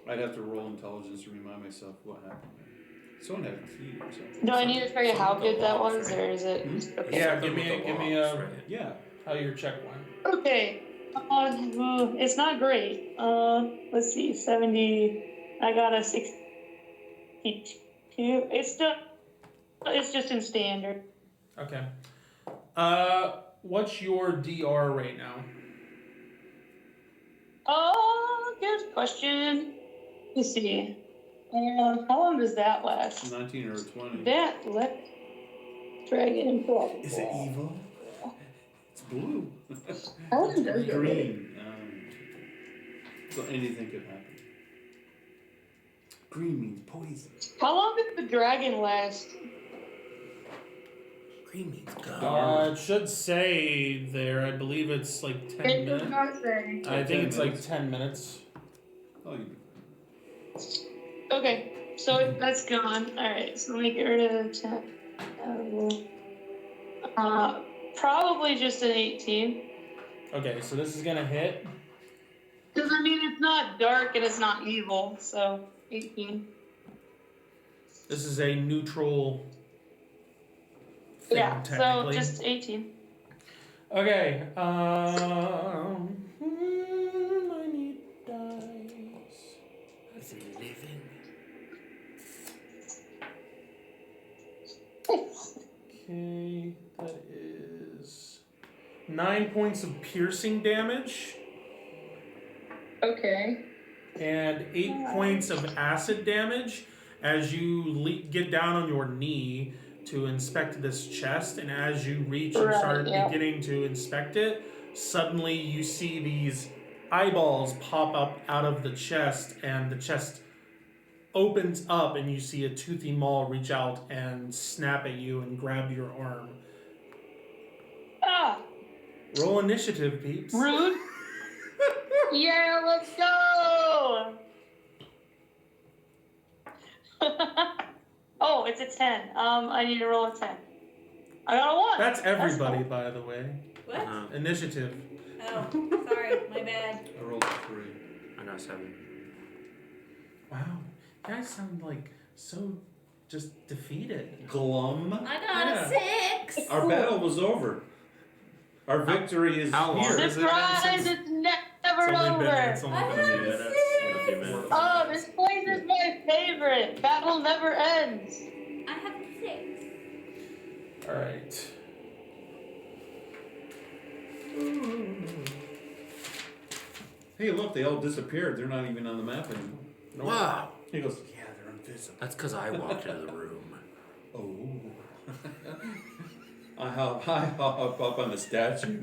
I'd have to roll intelligence to remind myself what happened there. Someone had a key or something. Do I need to tell you how Some of the good that locks, was, right? or is it? Okay. Yeah, Something give me with the a locks, right? Yeah. how your check went. Okay. It's not great. Let's see, 70. I got a 62. It's just in standard. Okay. What's your DR right now? Oh, good question. Let's see. How long does that last? 19 or 20. That left dragon. Is it evil? It's blue. How long does it? Green. So anything could happen. Green means poison. How long did the dragon last? Green means go. It should say there. I believe it's like 10 It does minutes. not say. I think 10 it's like minutes. 10 minutes. Oh, you. Okay, so that's gone. Alright, so let me get rid of the 10. Probably just an 18. Okay, so this is gonna hit. Because I mean, it's not dark and it's not evil, so 18. This is a neutral thing, Yeah, so technically. just 18. Okay, I need dice. Is it living? Okay, that is 9 points of piercing damage Okay. and 8 points of acid damage as you get down on your knee to inspect this chest, and as you reach and Right, start yeah. beginning to inspect it, suddenly you see these eyeballs pop up out of the chest, and the chest opens up, and you see a toothy maw reach out and snap at you and grab your arm. Ah, Roll initiative, peeps. rude. Yeah, let's go. Oh, it's a 10. I need to roll a 10. I got a 1. That's everybody, cool. by the way. What? Uh-huh. Initiative. Oh, sorry, my bad. I rolled a 3. I got 7. Wow, you guys sound like so just defeated. Glum. I got Yeah. a 6. Our battle was over. Our victory is How long here. is it been Surprise! since- It's never It's only over. been, it's only I been a have minute. minutes. A few minutes. Oh, this place is my favorite. Battle never ends. I have a 6. All right. Hey, look, they all disappeared. They're not even on the map anymore. Wow. He goes, yeah, they're invisible. That's because I walked into the room. Oh. I hop up on the statue.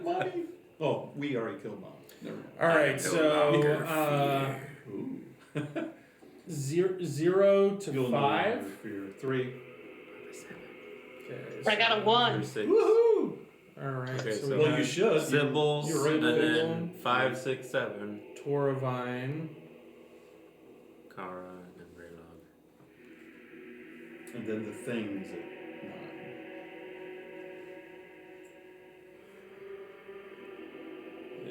Mommy. Oh, we already killed Mom. Never mind. All right. I So Ooh. 0 to You'll know 5. Fear. 3. Okay. I got a 1. 6. Woohoo! All right. Okay, so so we Well, got you should. Symbols, You're right. and Symbol. then 5, 6, 7. Toravine. Kara, and then Raylog. And then the things at 9.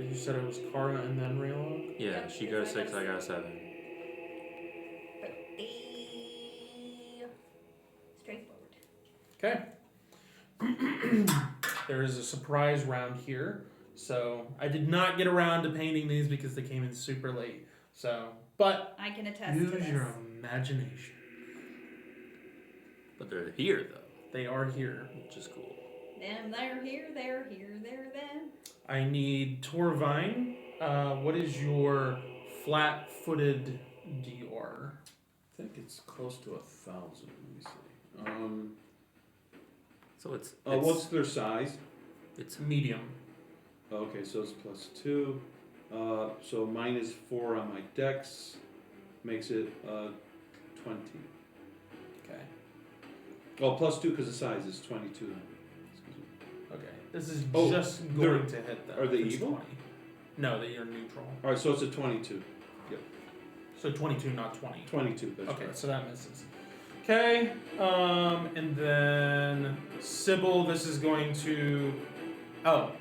You said it was Kara and then Raylog? Yeah, Yep, she because goes 6, I I got 7. Pretty straightforward. Okay. There is a surprise round here. So I did not get around to painting these because they came in super late. So, but I can attest to use this. your imagination. But they're here though, They are here. which is cool. And they're here, they're then. I need Torvine. What is your flat-footed DR? I think it's close to 1,000. Let me see. So it's What's their size? it's Medium. Okay, so it's +2. So -4 on my dex makes it 20. Okay. Well, +2 because the size is 22. Excuse me. Okay. This is Oh, just they're- going to hit them. are they It's evil? 20. No, they are neutral. All right, so it's a 22. So 22, not 20. 22. That's Okay, correct. so that misses. Okay, and then Sybil, this is going to. Oh.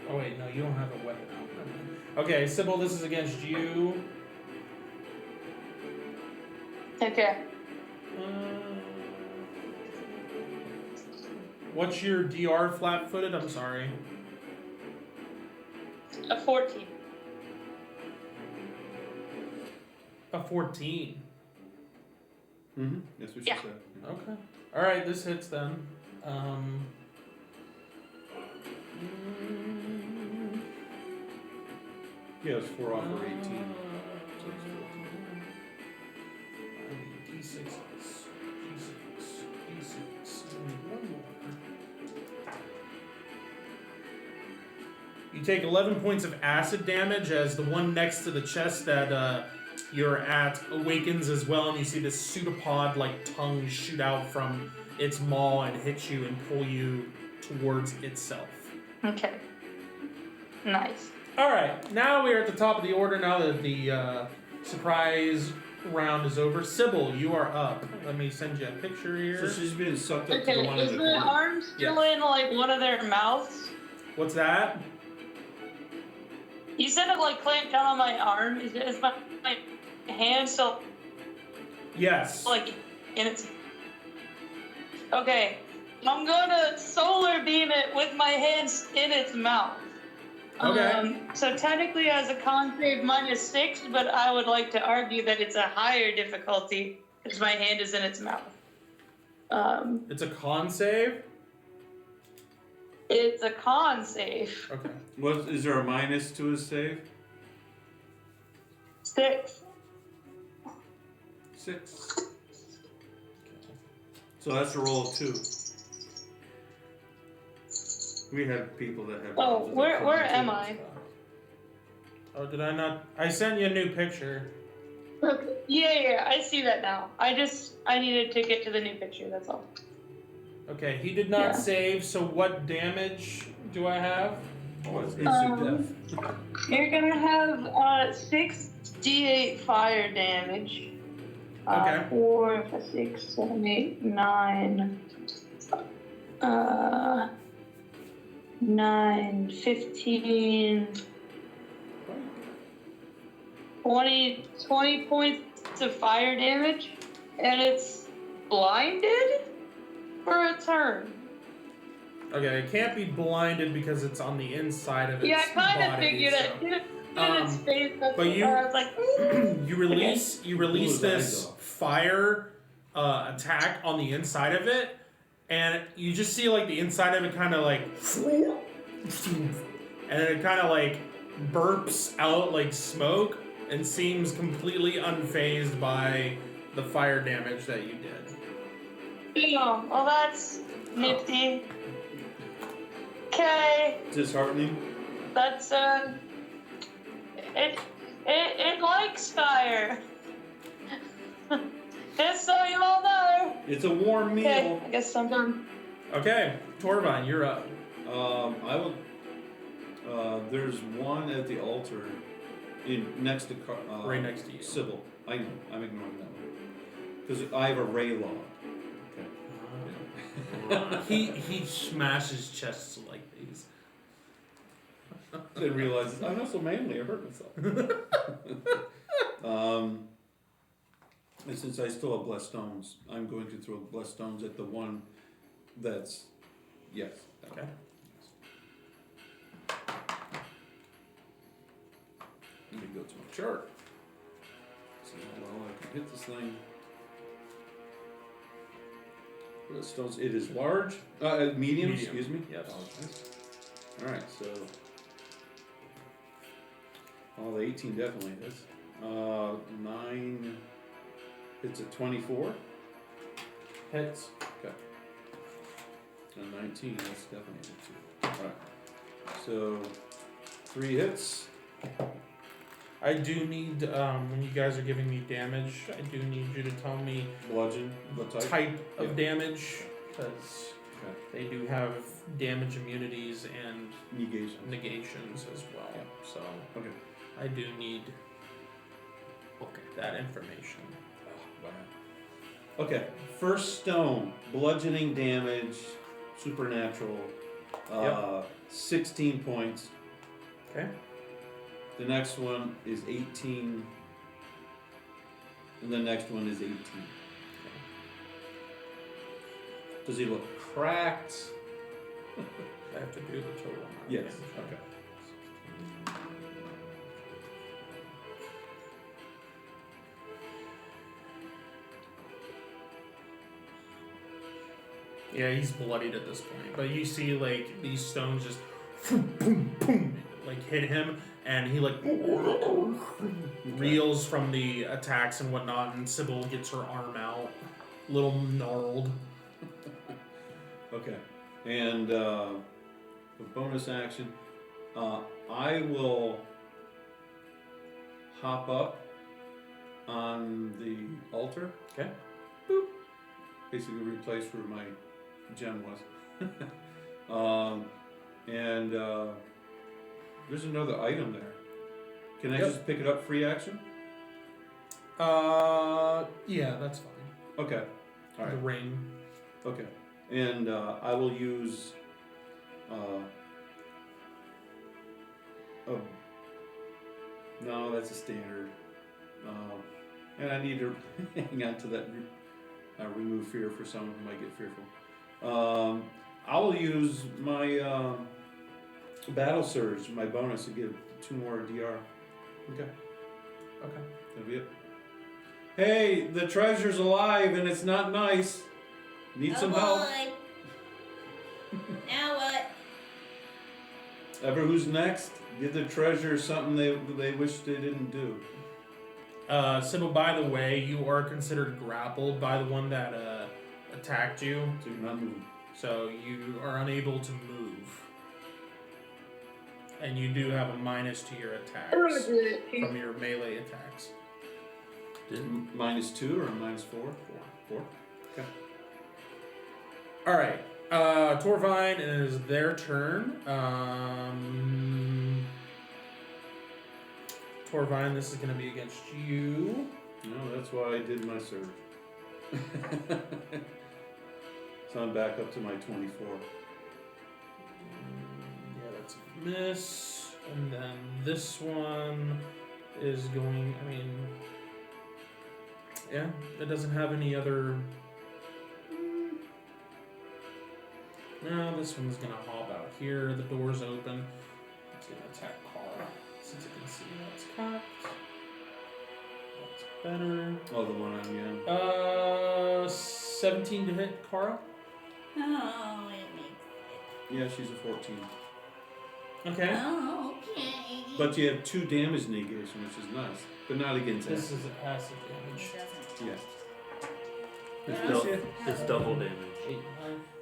Oh wait, no, you don't have a weapon out. Never mind. Okay, Sybil, this is against you. Okay. What's your DR flat-footed? I'm sorry. A 14. A 14. That's what she Yeah. said. Okay. All right, this hits then. Yeah, it's 4 off or 18. So it's 14. I need D6, D6. I need one more. You take 11 points of acid damage as the one next to the chest that you're at awakens as well, and you see this pseudopod-like tongue shoot out from its maw and hit you and pull you towards itself. Okay. Nice. Alright, now we're at the top of the order now that the surprise round is over. Sybil, you are up. Let me send you a picture here. So she's being sucked up to Okay, the one is in the the corner. arm still in like one of their mouths? What's that? You said it like clamped down on my arm. Is my hand still Yes. like in its? Okay, I'm gonna solar beam it with my hands in its mouth. Okay. So technically as a con save -6, but I would like to argue that it's a higher difficulty because my hand is in its mouth. It's a con save? It's a con save. Okay. What is there a minus to his save? 6. 6. So that's a roll of 2. We have people that have. Oh, rolls of where 22. am I? Oh, did I not? I sent you a new picture. Yeah, I see that now. I needed to get to the new picture, that's all. Okay, he did not Yeah. save, so what damage do I have? Oh, it's instant death. You're gonna have 6d8 fire damage. Okay. 4, 5, 6, 7, 8, 9. 9, 15, 20 points of fire damage, and it's blinded for a turn. Okay, it can't be blinded because it's on the inside of its Yeah, I kind of body, figured so- it. In its face, that's but you- where I was like, you release Blew his this eyes off. fire attack on the inside of it, and you just see like the inside of it kind of like, and then it kind of like burps out like smoke and seems completely unfazed by the fire damage that you did. damn, well that's nifty. Okay, Disheartening. that's it likes fire. Just so you all know. It's a warm Okay, meal. I guess I'm done. Okay, Torvine, you're up. I would. There's one at the altar, next to Right next to you. Sybil. I know. I'm ignoring that one because I have a ray log. Okay. He smashes chests like these. Then realizes I'm not so manly. I hurt myself. And since I still have blessed stones, I'm going to throw blessed stones at the one that's yes. Okay. Let me go to my chart. See how well I can hit this thing. Blessed stones. It is large. Medium. Excuse me. Yes. Apologize. All right. So. Oh, the 18 definitely is. 9. It's a 24. Hits. Okay. And 19, that's definitely a hit too. Alright. So, 3 hits. I do need, when you guys are giving me damage, I do need you to tell me Bludgeon, what type? type of Yeah. damage, because Okay. they do have damage immunities and Negation. negations as well. Yeah. So Okay. I do need that information. Oh, wow. Okay. First stone, bludgeoning damage, supernatural, 16 points. Okay. The next one is 18. And the next one is 18. Does he look cracked? I have to do the total amount. of Yes. damage. Okay. Yeah, he's bloodied at this point. But you see, like, these stones just boom, boom, boom, like hit him, and he like reels from the attacks and whatnot. And Sybil gets her arm out, little gnarled. Okay. And the bonus action, I will hop up on the altar. Okay. Boop. Basically replace where my gem was. And there's another item there. Can I Yep. just pick it up free action? Yeah, that's fine. Okay. All The right. ring. Okay. And I will use no, that's a standard. And I need to hang on to that remove fear for someone who might get fearful. I will use my battle surge, my bonus, to give 2 more DR. Okay. Okay. That'll be it. Hey, the treasure's alive and it's not nice. Need some help. Boy. Now what? Ever who's next? Give the treasure something they wish they didn't do. Sybil, by the way, you are considered grappled by the one that attacked you, So you're not moving. so you are unable to move. And you do have a minus to your attacks from your melee attacks. -2 or -4? 4. Okay. Alright, Torvine, it is their turn. Torvine, this is going to be against you. No, that's why I did my surge. So I'm back up to my 24. Yeah, that's a miss. And then this one is going, I mean, yeah, it doesn't have any other. No, this one's going to hop out here. The door's open. It's going to attack Kara. Since it can see that's cocked. That's better. Oh, the one on 17 to hit Kara. Oh, it makes yeah, she's a 14. Okay. Oh, okay. But you have 2 damage negation, which is nice. But not against This that. is a passive damage. It doesn't. Yes. It's double damage. 8,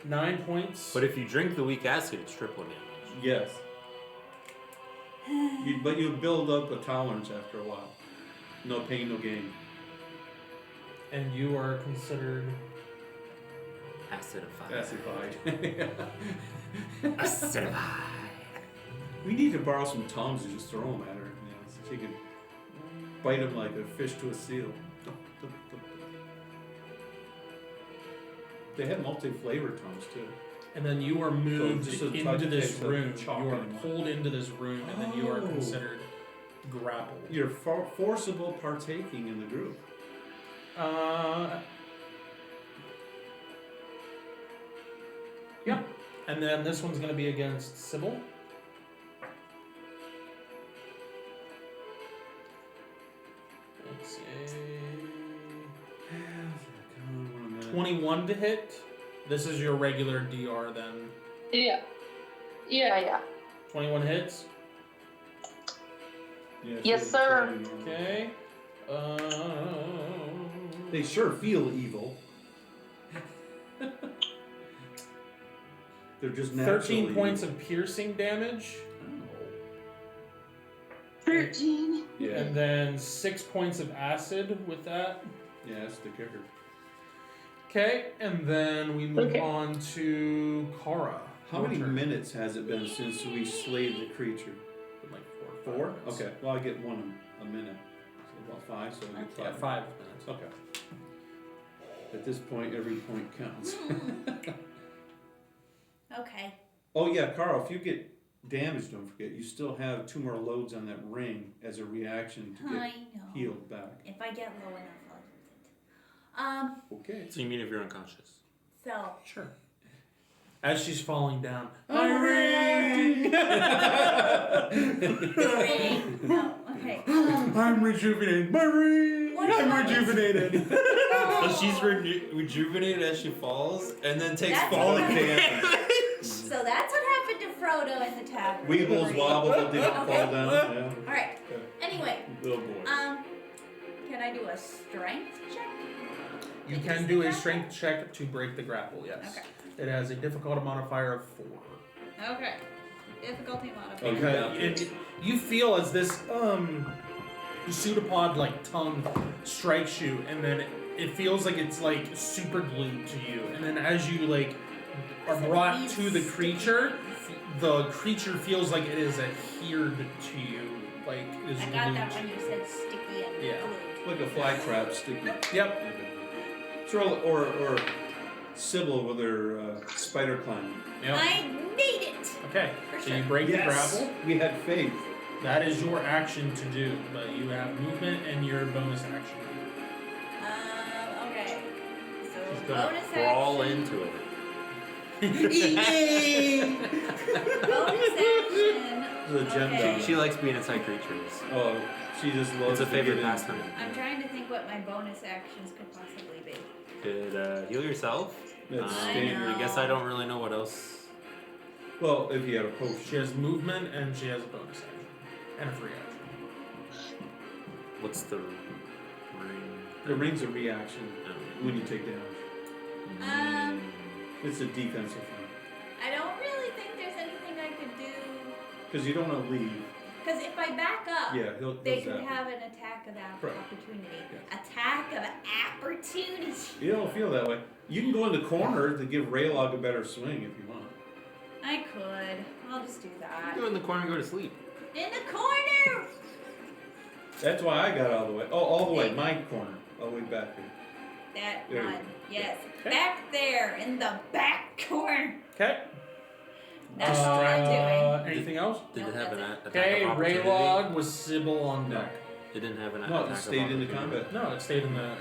9 points. But if you drink the weak acid, it's triple damage. Yes. But you build up a tolerance after a while. No pain, no gain. And you are considered. Acidified. Acidified. Acidified. We need to borrow some tongues and just throw them at her. You know, so she could bite them like a fish to a seal. They had multi-flavored tongues too. And then you are moved just a touch into this takes a room. chalk You are anymore. pulled into this room, and then you are Oh. considered grappled. You're forcible partaking in the group. Yeah. And then this one's going to be against Sybil. Let's see. 21 to hit. This is your regular DR then. Yeah. Yeah. 21 hits. Yeah, Yes, so sir. totally normal. Okay. They sure feel evil. They're just naturally 13 points evil. of piercing damage. 13. Yeah, And then 6 points of acid with that. yeah, that's the kicker. Okay, and then we move Okay. on to Kara. How Your many turn. minutes has it been since we slayed the creature? Like 4? minutes. Okay, well I get one a minute. So about 5, so I get 5. Yeah, 5 minutes. Okay. At this point, every point counts. Okay. Oh yeah, Carl, if you get damaged, don't forget, you still have 2 more loads on that ring as a reaction to I get know. healed back. If I get low enough, I'll use it. Okay. So you mean if you're unconscious? So Sure. As she's falling down. My ring! no. Okay. I'm rejuvenated. My ring! What I'm happens? rejuvenated. So she's rejuvenated as she falls, and then takes That's falling what damage. So that's what happened to Frodo in the tavern. Weebles wobble but didn't Okay. fall down. Yeah. All right. Anyway, Little boy. can I do a strength check? You Against can the do a grapple? strength check to break the grapple, yes. Okay. It has a difficulty modifier of 4. Okay. Difficulty modifier. Okay. Because you feel as this pseudopod like tongue strikes you, and then it feels like it's like super glued to you, and then as you like are brought to the creature feels like it is adhered to you, like it is I glued. got that when you said sticky and Yeah. glued. Like a fly trap sticky. Yep. So, or Sybil with her spider climbing. Yep. I need it. Okay. For So sure. you break the grapple. We had faith. That is your action to do, but you have movement and your bonus action. Okay. So She's gonna bonus crawl action. into it. Bonus action. The gem Okay. dog. She likes being inside creatures. Oh, she just loves It's a to favorite get pastime. I'm trying to think what my bonus actions could possibly be. Could heal yourself. That's I standard. know. I guess I don't really know what else. Well, if you had a She potion. has movement and she has a bonus action. And a free action. What's the ring? The ring's a reaction Um, when you take damage. Um, It's a defensive thing. I don't really think there's anything I could do. Because you don't want to leave. Because if I back up, Yeah, he'll they zap could you. have an attack of Right. opportunity. Yes. Attack of opportunity. You don't feel that way. You can go in the corner to give Raylog a better swing if you want. I could. I'll just do that. Go in the corner and go to sleep. In the corner! That's why I got all the way. Oh, all the way. My corner. All the way back here. That There you one. go. Yes. Okay. Back there in the back corner. Okay. That's what I'm doing. Anything else? Did it have an attack Okay, of opportunity? Raylog was Sybil on deck. It didn't have an No, attack it stayed of in the opportunity. combat. No, it stayed in the.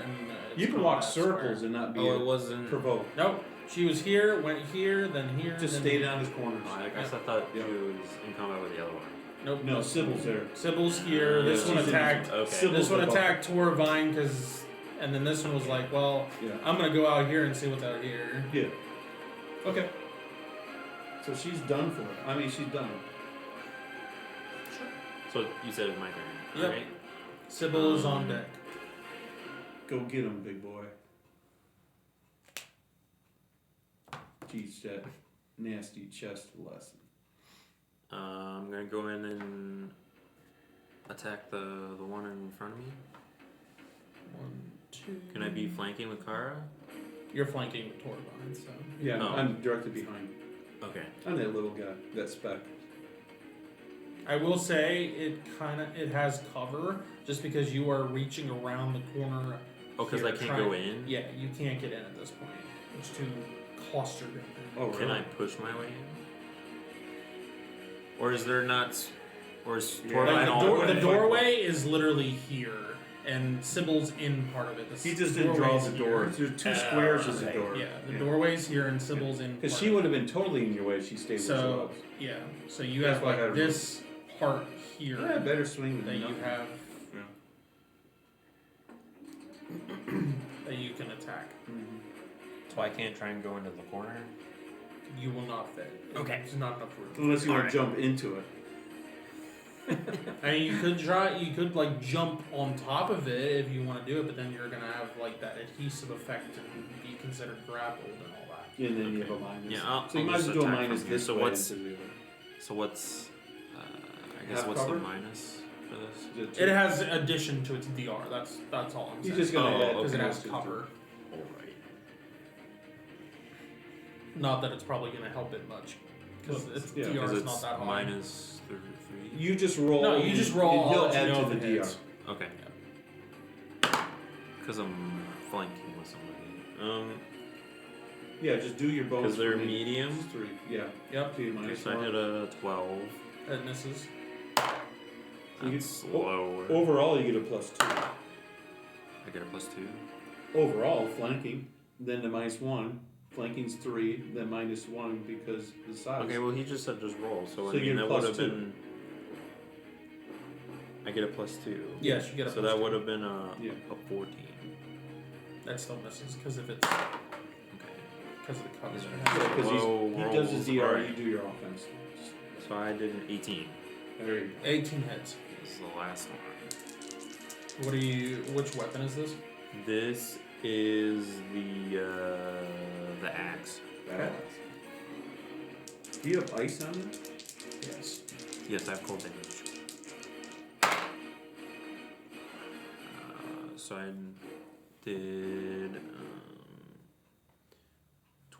You can walk circles and not be Oh, it wasn't. provoked. Nope. She was here, went here, then here. Just then stay down his corners. Oh, I guess I thought Yeah. she was in combat with the other one. Nope. No, Sybil's there. Sybil's here. This Yeah, one she's in- attacked. Okay. Sybil- This one Sybil's the attacked Torvine because, and then this one was like, well, Yeah. I'm gonna go out here and see what's out here. Yeah. Okay. So she's done for it. I mean, she's done. So you said it was my turn, Yep. right? Sybil is on deck. Go get him, big boy. Teach that nasty chest lesson. I'm gonna go in and attack the one in front of me. 1, 2. Can I be flanking with Kara? You're flanking with Torvine, so. Yeah, No. I'm directly behind. Okay. I'm that little guy, that speck. I will say it has cover just because you are reaching around the corner. Oh, because here, I can't trying- go in? Yeah, you can't get in at this point. It's too clustered in there. Oh, Can I push my way in? Or is there not? Or is Yeah. Torvine Like all the, the way? the doorway is literally here, and Sybil's in part of it. He just didn't draw doorway's the here. door. There's 2 squares as a Right, door. Yeah, the doorway's here, and Sybil's in. Because part she of would have been totally in your way if she stayed where she So was. yeah, so you That's have why I like had this part here Yeah, better swing that than you nothing. have Yeah. that you can attack. Mhm. So I can't try and go into the corner. You will not fit. Okay. There's not enough room. Unless you want Alright. to jump into it. I mean, you could try. You could like jump on top of it if you want to do it, but then you're gonna have like that adhesive effect and be considered grappled and all that. And then you have a minus. Yeah, so you I'll might as just well do a attack minus from here. this So way what's- into the other. So what's? I guess Half what's cover? the minus for this? Is it It two? has addition to its DR. That's all I'm He's saying. just gonna Oh, add Because it okay. has plus two. cover. All right. Not that it's probably gonna help it much, because its Yeah, DR Because is it's not that high. minus 3. You just roll. No, you just roll. and I'll He'll let you add know to if the it DR. hits. Okay. Because I'm flanking with somebody. Yeah, just do your bonus. Because they're for me. medium. Just 3. Yeah. Yep, Two minus So I hit 1. a 12. it misses. You That's get- lower. Overall, you get a plus 2. I get a +2. Overall, flanking, then the minus 1. Flanking's 3, then minus 1 because the size. Okay, well he just said just roll, so, So I you mean get a that would plus have 2. been. I get a +2. Yes, you get a So plus that 2. would have been a 14. That still misses because if it's Okay. because of the covers. Yeah, because Low he does his rolls, DR, alright. you do your offense. So I did an 18. There you go. 18 hits. This is the last one. What do you? Which weapon is this? This is the axe. Badass. Do you have ice on it? Yes. Yes, I have cold damage. So I did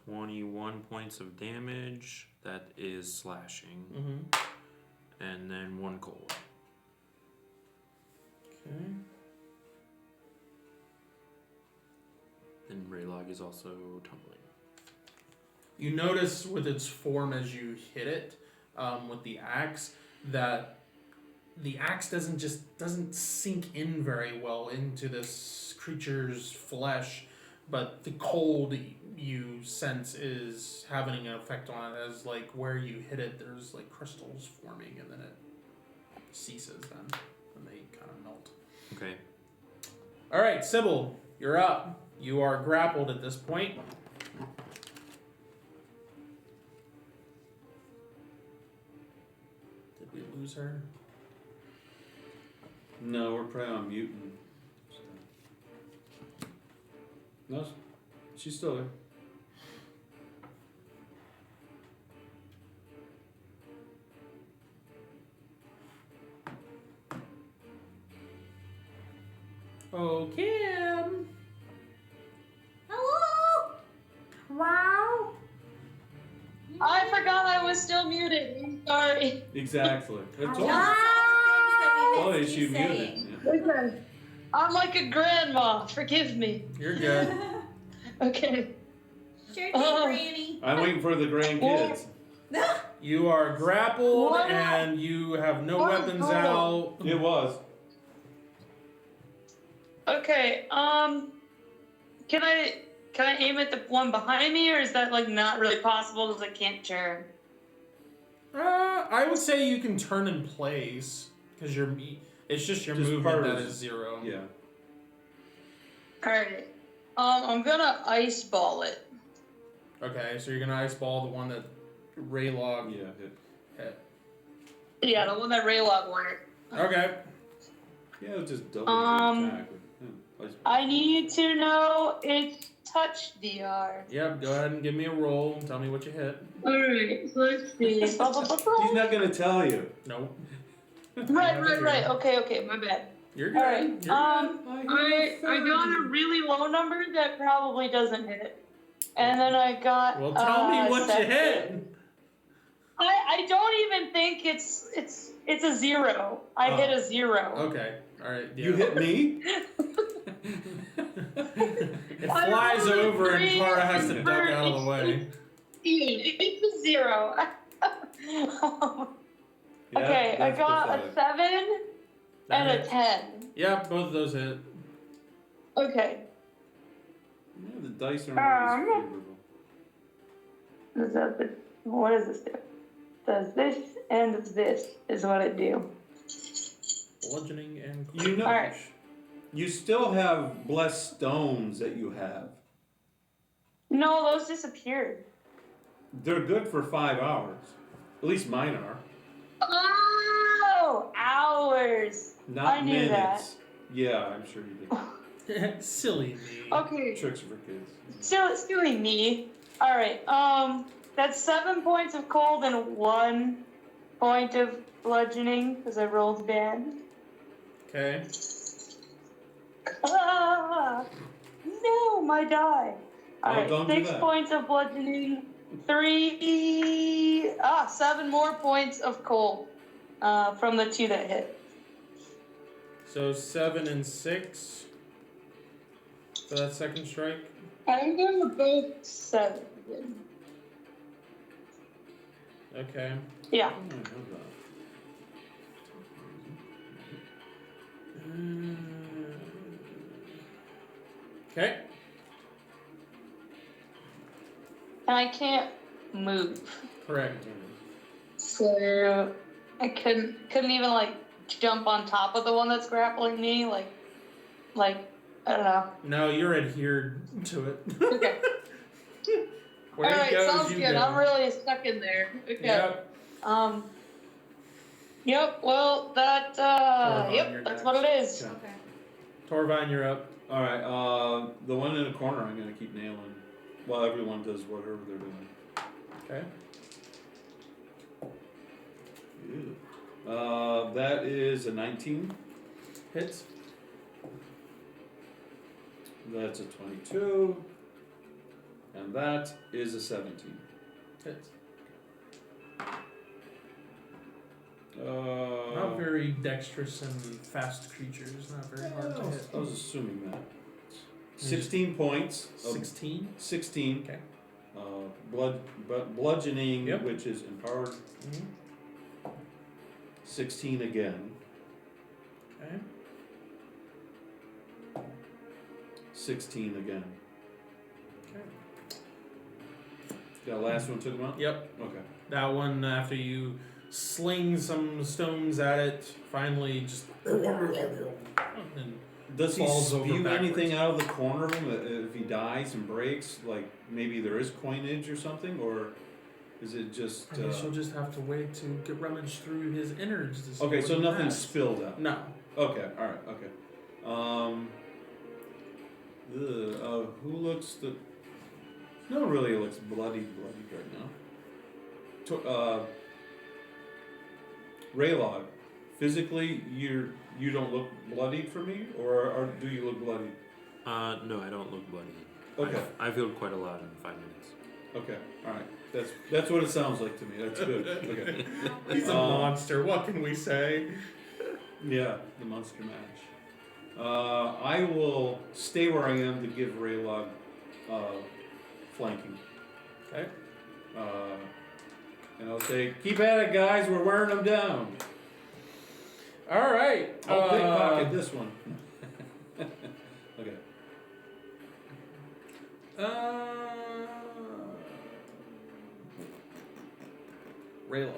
21 points of damage. That is slashing, Mm-hmm. and then 1 cold. Okay. And Raylog is also tumbling. You notice with its form as you hit it with the axe that the axe doesn't sink in very well into this creature's flesh, but the cold you sense is having an effect on it as like where you hit it there's like crystals forming and then it ceases then and they kind of melt. Okay. All right, Sybil, you're up. You are grappled at this point. Did we lose her? No, we're probably on mute. And no, she's still there. Oh, Kim. Hello? Wow. I forgot I was still muted. I'm sorry. Exactly. That's Tell all. us all Oh, the is things she that we missed you muted? saying. Yeah. Listen, I'm like a grandma. Forgive me. You're good. Okay. Sure thing, Oh. Granny. I'm waiting for the grandkids. You are grappled What? and you have no What? weapons Oh. out. It was. Okay. Can I aim at the one behind me, or is that like not really possible because I can't turn? I would say you can turn in place because it's just your Just movement part that of- is 0. Yeah. All right. I'm gonna ice ball it. Okay, so you're gonna ice ball the one that Raylog Yeah. It, hit. Yeah, the one that Raylog wanted. Okay. yeah, it was just double Um, your attack. Yeah. I need to know its touch DR. Yep. Go ahead and give me a roll and tell me what you hit. All right. So let's see. He's not gonna tell you. Nope. Right. Okay. My bad. You're good. All right. You're good. I got a really low number that probably doesn't hit, and then I got. Well, tell me what you second. hit. I don't even think it's a 0. I Oh. hit a 0. Okay. All right. Yeah. You hit me? It flies over and Tara has to duck out of the way. It's a 0. Yeah, Okay, I that's got pathetic. a 7 That and a hits. 10. Yep, both of those hit. Okay. Yeah, the dice aren't always favorable. What does this do? Does this and this is what it do. Bludgeoning and You know, Alright. you still have blessed stones that you have. No, those disappeared. They're good for 5 hours. At least mine are. Oh, hours. Not I knew minutes. Yeah, I'm sure you did. silly me. Okay. Tricks for kids. Silly me. Alright, that's 7 points of cold and 1 point of bludgeoning, because I rolled bad. Okay. Ah, no, my die. Alright, don't do 6 that. points of bludgeoning, 7 more points of cold, from the 2 that hit. So 7 and 6 for that second strike. I think they were both 7. Okay. Yeah. Oh, I know that. Okay. And I can't move. Correct. So I couldn't even like jump on top of the one that's grappling me, like I don't know. No, you're adhered to it. Okay. Where Alright, it goes, sounds you good. go. I'm really stuck in there. Okay. Yep. Yep, well that Torvine, you're yep, that's next. what it is. Okay. Okay. Torvine, you're up. Alright, the one in the corner I'm gonna keep nailing while everyone does whatever they're doing. Okay. Ew. That is a 19. Hits. That's a 22. And that is a 17. Hits. Uh, Not very dexterous and fast creatures. Not very hard to hit. I was assuming that. 16 points. Of 16. 16. Okay. Bludgeoning, Yep. which is empowered. 16 again. Okay. 16 again. Okay. Got the last one took him out? Yep. Okay. That one, after you sling some stones at it, finally just and Does he falls over spew backwards. anything out of the corner of him if he dies and breaks? Like maybe there is coinage or something? Or is it just. I guess you'll just have to wait to get rummage through his innards to see Okay, what so he nothing's has. spilled out. No. Okay, alright, okay. Who looks the. No one really looks bloody right now. Raylog, physically you don't look bloodied for me, or do you look bloodied? No, I don't look bloody. Okay. I've healed quite a lot in 5 minutes. Okay, alright. That's what it sounds like to me. That's good. Okay. He's a monster. What can we say? Yeah, the monster mash. I will stay where I am to give Raylog flanking. Okay. And I'll say, keep at it, guys. We're wearing them down. All right. I'll pickpocket this one. Okay. Raylog.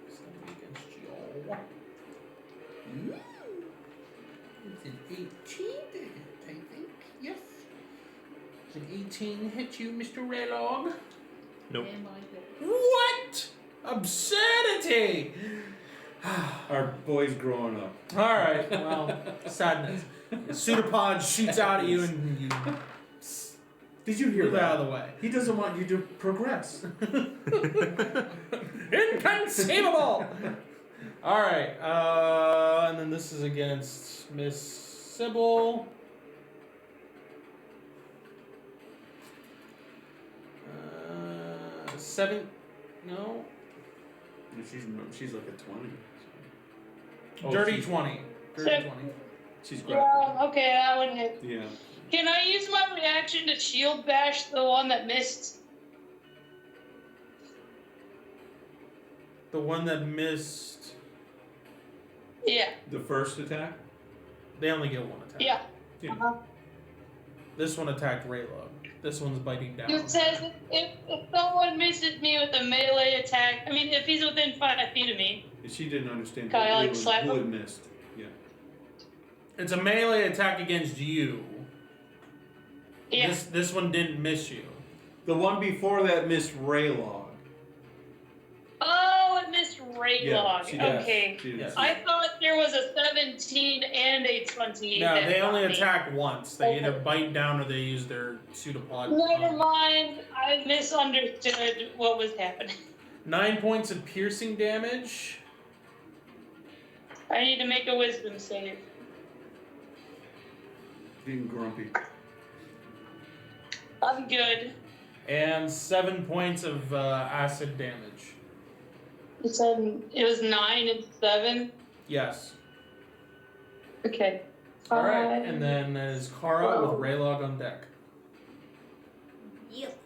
Standing against y'all. It's an 18 to hit, I think. Yes. Does an 18 hit you, Mr. Raylog? Nope. What? Absurdity! Our boy's growing up. Alright, well, sadness. The pseudopod shoots out at you and you Did you hear move that? out of the way. He doesn't want you to progress. Inconceivable! Alright, and then this is against Miss Sybil. Seven. No. She's like a 20. Dirty 20. Dirty Six. 20. She's grappled. Yeah, okay, that would hit. Yeah. Can I use my reaction to shield bash the one that missed? The one that missed, Yeah. The first attack? they only get one attack. Yeah. Yeah. This one attacked Raylog. This one's biting down. It says if someone misses me with a melee attack, I mean, if he's within 5 feet of me, She didn't understand Can I, like, who slap it him? missed. Yeah. It's a melee attack against you. yeah. This one didn't miss you. The one before that missed Raylog. Oh, it missed Raylog. she does. Okay. She does. I thought there was a 17 and a 20. No, that they only got me. attack once. They either Okay. bite down or they use their pseudopod. Never mind. I misunderstood what was happening. 9 points of piercing damage. I need to make a wisdom save. Being grumpy. I'm good. And 7 points of acid damage. You said it was 9 and 7? Yes. Okay. Alright, and then is Kara with Raylog on deck. Yep.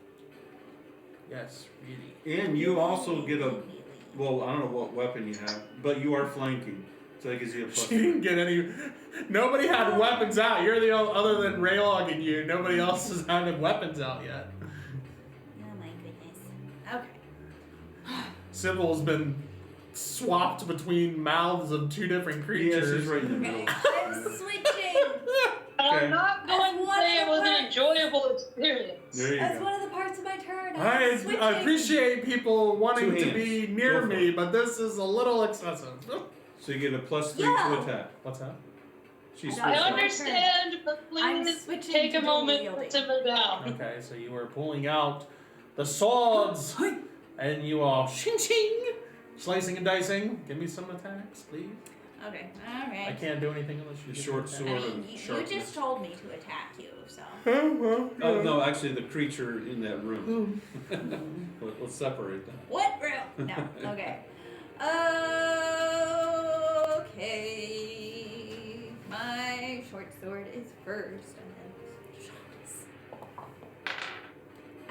Yes, really. And you also get a, well, I don't know what weapon you have, but you are flanking. So that gives you a plus. She didn't get any. Nobody had weapons out. You're the only, other than Raylog and you, nobody else has had weapons out yet. Oh my goodness. Okay. Sybil's been swapped between mouths of two different Yes, creatures. it's right in the middle. I'm switching. Okay. I'm not going to say it was an enjoyable experience. There you That's go. one of the parts of my turn. I switching. appreciate people wanting Two to be hands. near Go for me, it. but this is a little excessive. So you get a plus 3 Yeah. to attack. What's that? She's I I switched up. understand, but I'm please switching take to a moment dual to wielding. simmer down. Okay, so you are pulling out the swords, and you are shing shing, slicing and dicing. Give me some attacks, please. Okay. I Alright. can't do anything unless you The give short me sword. I attacks. mean, of you sharpness. just told me to attack you, so. Oh, well, Oh, yeah. no, actually, the creature in that room. Let's separate that. What room? No. Okay. Okay. My short sword is first, and then shots.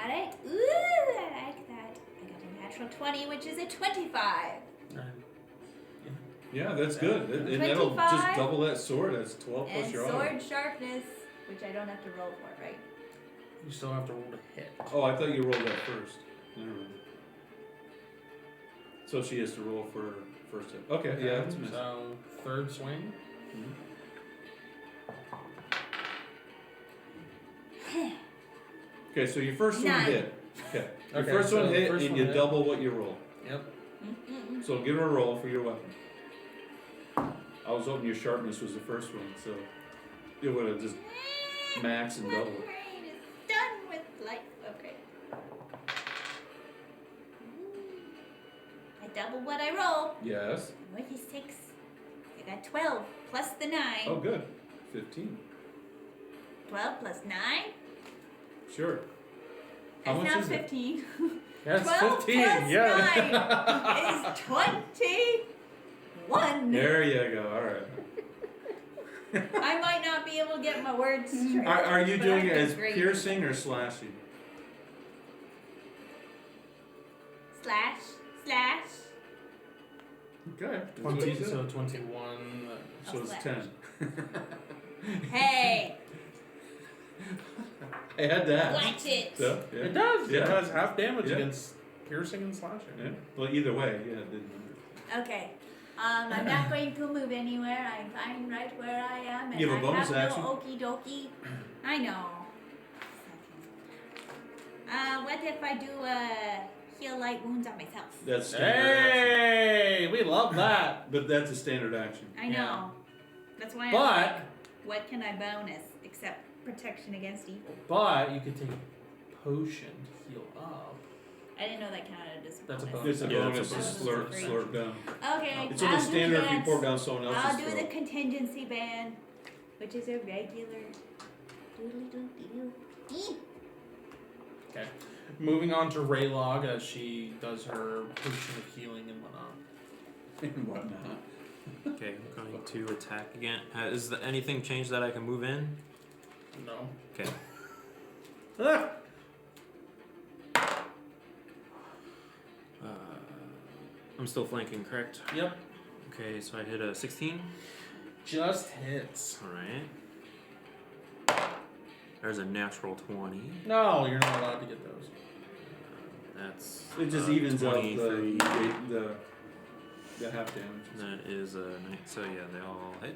Alright. Ooh, I like that. I got a natural 20, which is a 25. Yeah, that's good. And that'll 25. just double that sword. That's 12 plus And your sword armor. sharpness, which I don't have to roll for, right? You still have to roll to hit. Oh, I thought you rolled that first. Never mind. So she has to roll for her first hit. Okay, yeah, that's missed. So third swing. Okay, so your first one 9. hit. Okay. Your Okay, first so one hit, first and one you hit. double what you roll. Yep. So give her a roll for your weapon. I was hoping your sharpness was the first one, so it would have just max and My double. brain is done with life. Okay. I double what I roll. Yes. What is 6? I got 12 plus the 9. Oh, good. 15. 12 plus 9? Sure. How That's much not is it? 15. That's 12 15. plus Yeah. Is 21. There you go. All right. I might not be able to get my words straight. Are you but doing I've it been as great. piercing or slashing? Slash. Slash. Okay. 20, so 21. So it's slash. 10. Hey, I had that. watch it. So, yeah. It does. Yeah. It does half damage Yeah. against piercing and slashing. Yeah. Well, either way, yeah, it didn't matter. Okay. I'm not going to move anywhere. I'm fine right where I am. And You have a bonus I have action? no okie dokie. I know. What if I do heal light wounds on myself? That's standard action. Hey, we love that. But that's a standard action. I know. Yeah. That's why I'm But like, what can I bonus except protection against evil? you could take a potion to heal up. I didn't know that counted as a That's a bonus. bonus. It's a Yeah, bonus that's to a slurp, free. slurp down. Okay. It's only I'll do standard if you that. pour down someone else's I'll do throat. the contingency ban, which is a regular. Doodly-doo-doo. Okay. Moving on to Raylog as she does her potion of healing and whatnot. And whatnot. Okay, I'm going to attack again. Is anything changed that I can move in? No. Okay. Ah! I'm still flanking, correct? Yep. Okay, so I hit a 16. Just hits. Alright. There's a natural 20. No, you're not allowed to get those. That's It just evens out 23. the half damage. That is a 9. So yeah, they all hit.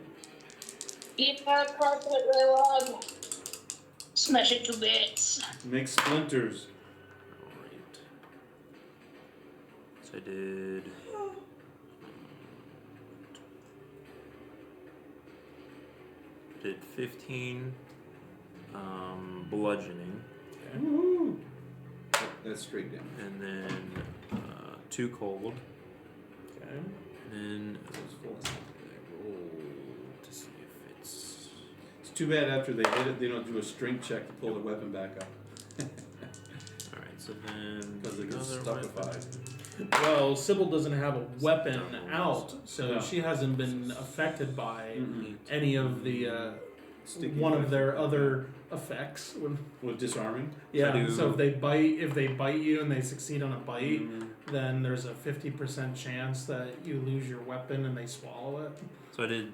Eat that carpet, Raylog. Smash it to bits. Make splinters. Alright. So I did. Did 15 bludgeoning, Woohoo! That's straight damage. and then 2 cold, Okay. and then That was full. I roll to see if it's. It's too bad after they hit it, they don't do a strength check to pull their weapon back up. Alright, so then. Because it gets another stuckified. Well, Sybil doesn't have a weapon out, so No. she hasn't been affected by Mm-mm. any of the Sticky one of effect. their other effects. With disarming? Yeah. do- So if they bite you and they succeed on a bite, Mm. then there's a 50% chance that you lose your weapon and they swallow it. So I did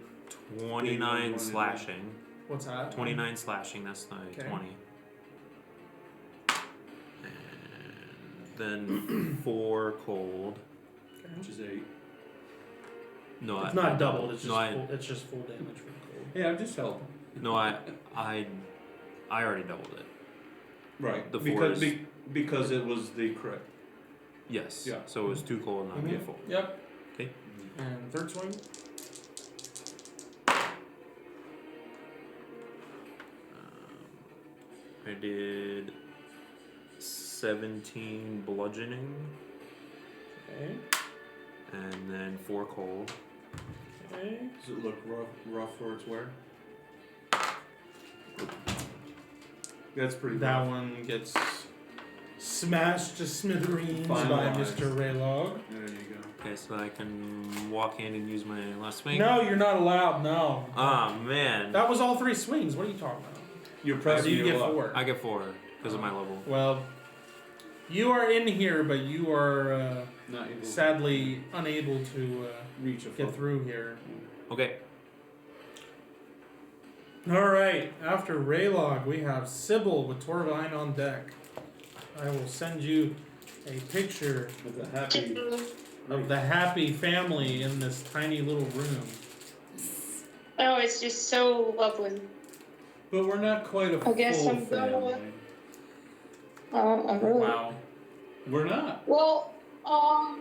29 slashing. What's that? 29 slashing, that's the Okay. 20. And then 4 cold. Okay. Which is 8. It's Oh, No, I, not doubled. It's just No, I- full, it's just full damage from cold. Yeah, I'm just helping. no, I already doubled it. Right. The four because is- because it was the crit. Yes. Yeah. So it was 2 cold and I made Mhm. 4. Yep. Okay. And third swing. I did 17 bludgeoning Okay. and then 4 cold. Okay. Does it look rough for its wear? That's pretty That rough. one gets smashed to smithereens by Finalized. Mr. Raylog. There you go. Okay, so I can walk in and use my last swing. No, you're not allowed. No. Ah, man. That was all 3 swings. What are you talking about? You're Or pressing do you your get luck. 4? I get 4 because of my level. Well, you are in here, but you are Not able sadly unable to to reach a get foot. through here. Okay. All right. After Raylog, we have Sybil with Torvine on deck. I will send you a picture With a happy. of the happy family in this tiny little room. Oh, it's just so lovely. But we're not quite a I guess full I'm going with- family. I'm really. Wow. We're not. Well,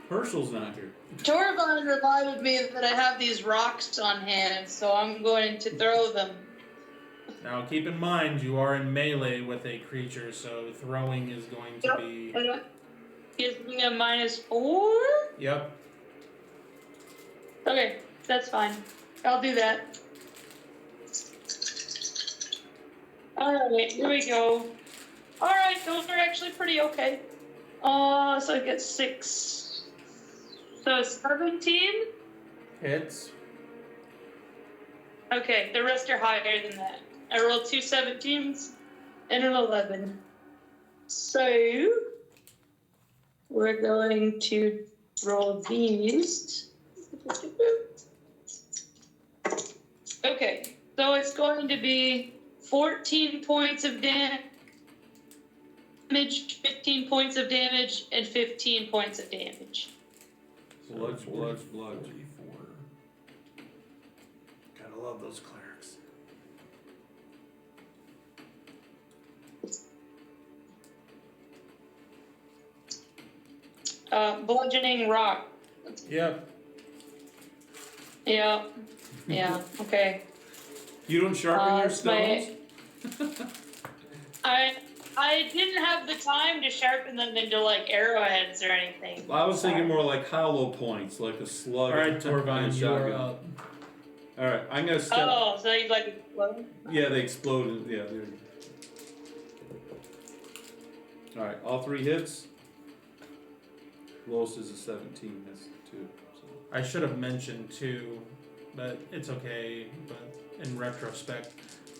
Herschel's not here. Torvine reminded me that I have these rocks on hand, so I'm going to throw them. Now, keep in mind, you are in melee with a creature, so throwing is going to be. And that gives me a -4? Yep. Okay, that's fine. I'll do that. Alright, here we go. Alright, those are actually pretty okay. So I get 6. So 17? Hits. Okay, the rest are higher than that. I rolled 2 17s and an 11. So we're going to roll these. Okay, so it's going to be 14 points of damage, 15 points of damage, and 15 points of damage. Blood. 44. Gotta love those clerics. Bludgeoning rock. Yep. Yeah. Yeah. Okay. You don't sharpen your it's my- stones? I didn't have the time to sharpen them into like arrowheads or anything. I was thinking more like hollow points, like a slug. All right, and a Torvine, you are shotgun. up. All right, I'm gonna step. Oh, so you like explode? Yeah, they exploded. Yeah. All right, all 3 hits. Lowest is a 17. That's 2. So. I should have mentioned too, but it's okay. But in retrospect,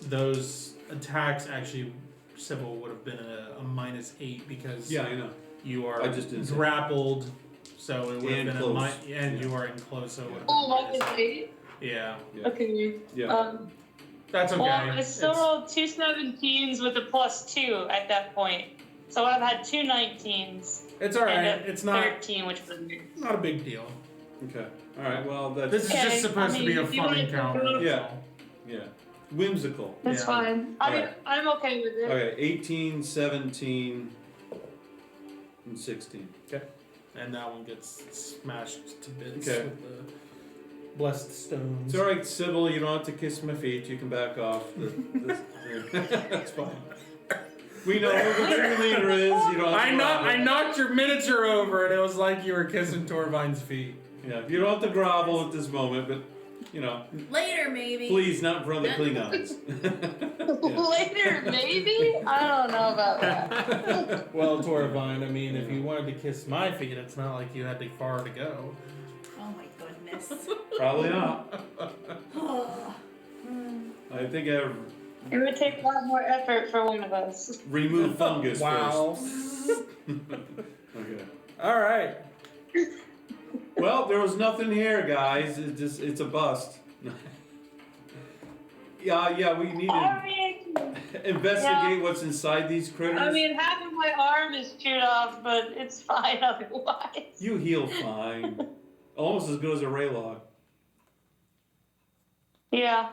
those attacks actually, Sybil, would have been a -8 because Yeah, I know. you are I just didn't say. grappled, so it would have And been close. and Yeah. you are enclosed, so it would have Oh, been -8? yeah. Yeah. Okay. Yeah. That's okay. Well, I still It's- rolled 2 17s with a +2 at that point. So I've had 2 19s. It's all right. And a It's not 13, which was weird. not a big deal. Okay. All right. Well, that's This is Okay, just supposed I to be mean, a if you fun wanna encounter. go- that's Yeah. all. yeah, whimsical. That's Yeah. fine. I mean, Alright. I'm okay with it. Okay, 18, 17, and 16. And that one gets smashed to bits Okay. with the blessed stones. It's all right, Sybil. You don't have to kiss my feet. You can back off. That's fine. We know who the true leader is. You don't. Have to I grovel. knocked your miniature over, and it was like you were kissing Torvine's feet. Yeah, you don't have to grovel at this moment, but Later, maybe. please, not in front of the Klingons. Yeah. Later, maybe? I don't know about that. Well, Torvine, I mean, if you wanted to kiss my feet, it's not like you had to far to go. Oh my goodness. Probably not. I think I It would take a lot more effort for one of us. remove fungus Wow. first. Okay. All right. Well, there was nothing here, guys. It's a bust. Yeah, we need I to mean, investigate what's inside these critters. half of my arm is chewed off, but it's fine otherwise. You heal fine. Almost as good as a Raylog. Yeah.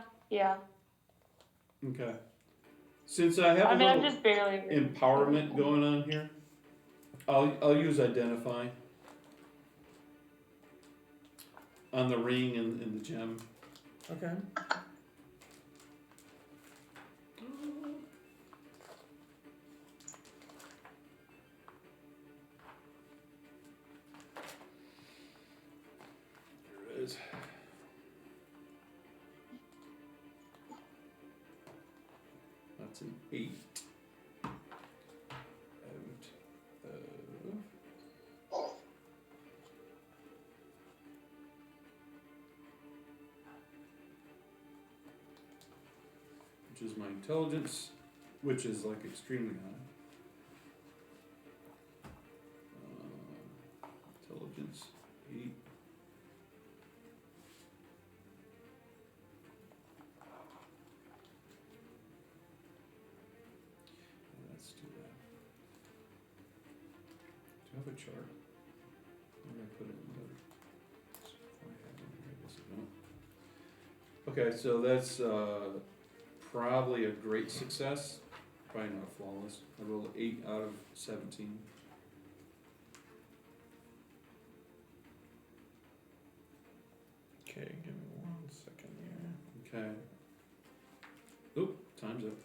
Okay. Since I have I a mean, I'm little just barely. empowerment going on here, I'll use identify on the ring and the gem. Okay. There it is. That's an 8. Out of which is my intelligence, which is like extremely high. Intelligence 8. Let's do that. Do you have a chart? Where did I put it in the? I have it here, I guess I don't. Okay, so that's probably a great success. Probably not flawless. I rolled 8 out of 17. Okay, give me 1 second here. Okay. Oop, time's up.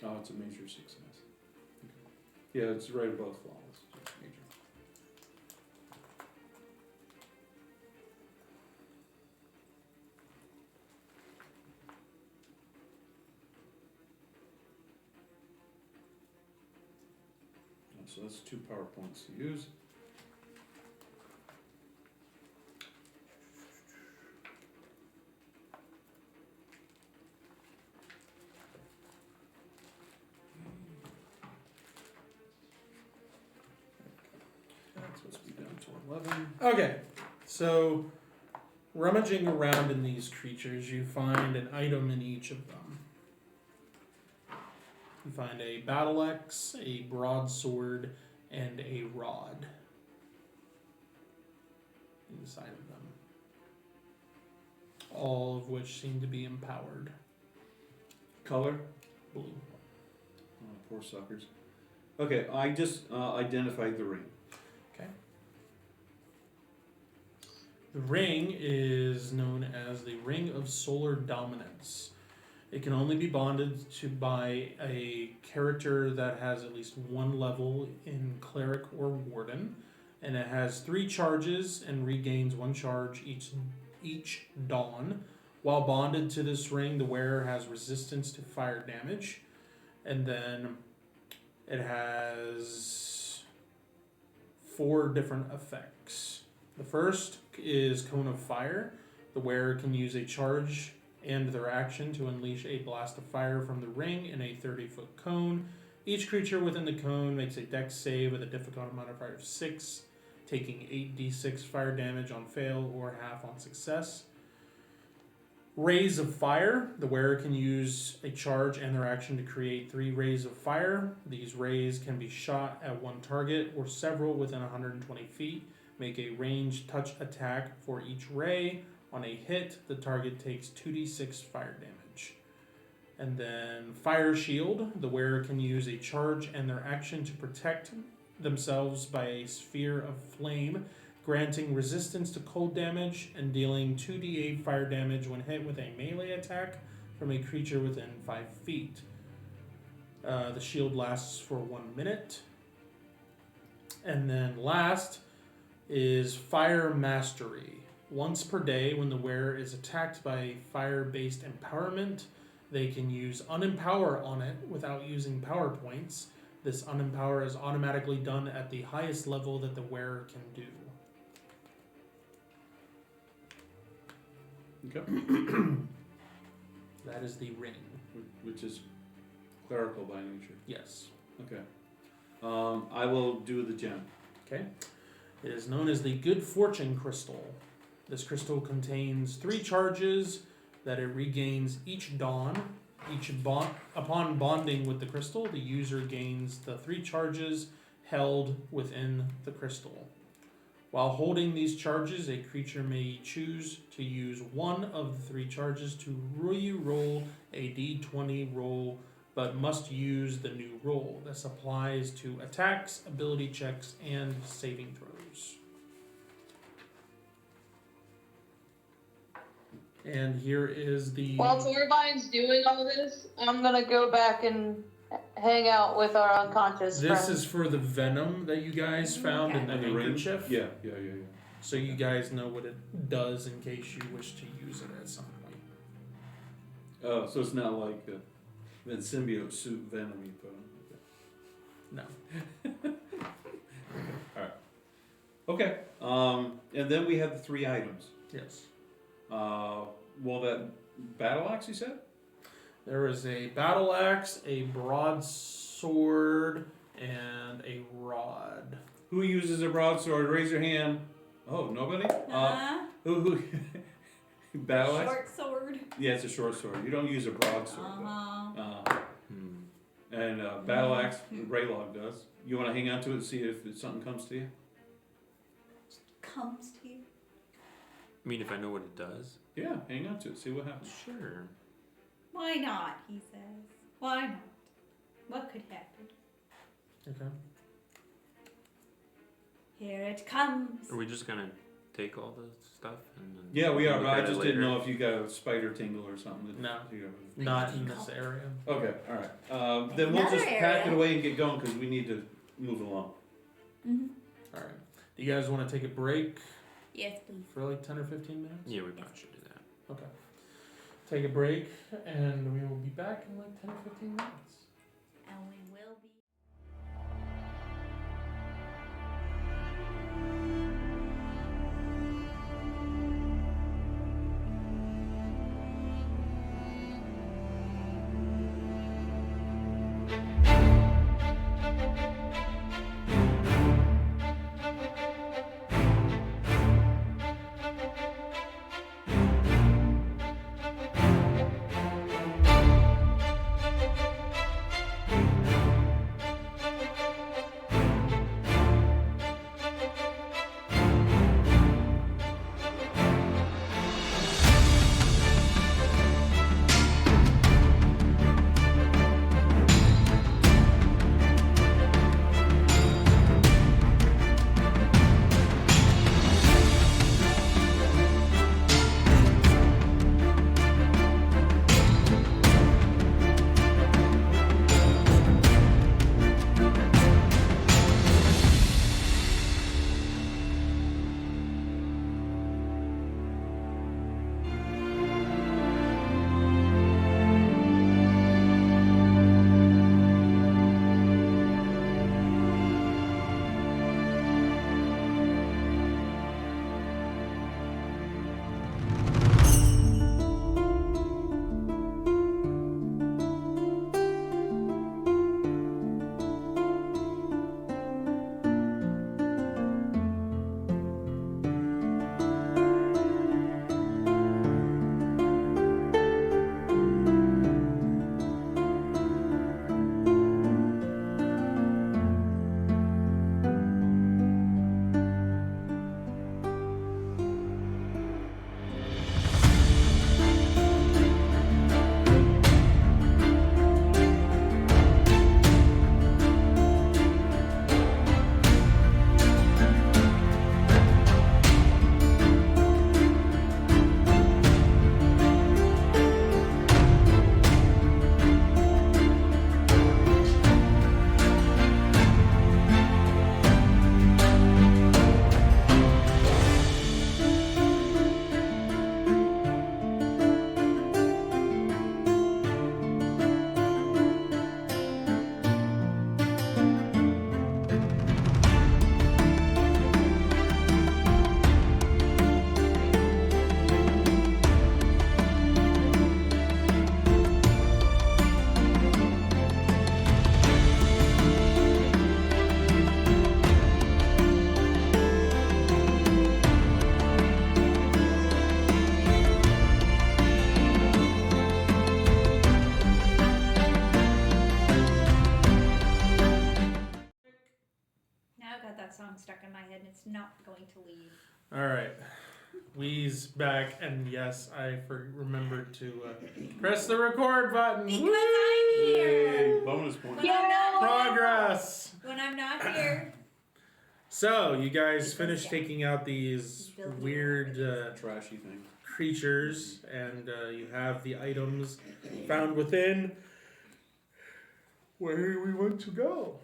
Oh, it's a major success. Okay. Yeah, it's right above flawless. So it's major. So that's 2 power points to use. That's supposed to be down to 11. Okay, so rummaging around in these creatures, you find an item in each of them. You find a battle axe, a broadsword, and a rod inside of them. All of which seem to be empowered. Color? Blue. Oh, poor suckers. Okay, I just identified the ring. Okay. The ring is known as the Ring of Solar Dominance. It can only be bonded to by a character that has at least 1 level in Cleric or Warden, and it has 3 charges and regains 1 charge each dawn. While bonded to this ring, the wearer has resistance to fire damage, and then it has 4 different effects. The first is Cone of Fire, The wearer can use a charge and their action to unleash a blast of fire from the ring in a 30-foot cone. Each creature within the cone makes a dex save with a difficult modifier of 6, taking 8d6 fire damage on fail or half on success. Rays of fire. The wearer can use a charge and their action to create 3 rays of fire. These rays can be shot at one target or several within 120 feet. Make a ranged touch attack for each ray. On a hit, the target takes 2d6 fire damage. And then Fire Shield. The wearer can use a charge and their action to protect themselves by a sphere of flame, granting resistance to cold damage and dealing 2d8 fire damage when hit with a melee attack from a creature within 5 feet. The shield lasts for 1 minute. And then last is Fire Mastery. Once per day, when the wearer is attacked by a fire-based empowerment, they can use Unempower on it without using power points. This Unempower is automatically done at the highest level that the wearer can do. Okay. That is the ring. Which is clerical by nature. Yes. Okay. I will do the gem. Okay. It is known as the Good Fortune Crystal. This crystal contains 3 charges that it regains each dawn. Upon bonding with the crystal, the user gains the 3 charges held within the crystal. While holding these charges, a creature may choose to use one of the 3 charges to re-roll a d20 roll, but must use the new roll. This applies to attacks, ability checks, and saving throws. And here is the... While Torbine's doing all this, I'm gonna go back and hang out with our unconscious This friends. is for the venom that you guys found in the And the ring? handkerchief. Yeah. So you guys know what it does in case you wish to use it at some point. Oh, so it's not like the symbiote suit venom you put on. No. Alright. Okay. And then we have the 3 items. Yes. Well, that battle axe you said? There is a battle axe, a broadsword, and a rod. Who uses a broadsword? Raise your hand. Oh, nobody? Who? Battle axe? Short sword. Yeah, it's a short sword. You don't use a broadsword. And battle axe, Raylog does. You want to hang on to it and see if something comes to you? Comes to you. I mean, if I know what it does. Yeah, hang on to it. See what happens. Sure. Why not, he says. Why not? What could happen? Okay. Here it comes. Are we just gonna take all the stuff and then Yeah, we are, look but I at it just didn't later? know if you got a spider tingle or something. No. You Not in this area. Okay, alright. Then we'll Another just pack it area. away and get going because we need to move along. Mm-hmm. Alright. Do you guys want to take a break Yes, please. for like 10 or 15 minutes? Yeah, we probably should do that. Okay. Take a break, and we will be back in like 10 or 15 minutes. And we will be. stuck in my head and it's not going to leave. All right. Wee's back, and yes, I remembered to press the record button. Because Woo! I'm here. Yay, bonus points. When I'm not Progress. When I'm not here. So you guys finished taking out these weird Trashy thing. creatures, and you have the items found within. Where do we want to go?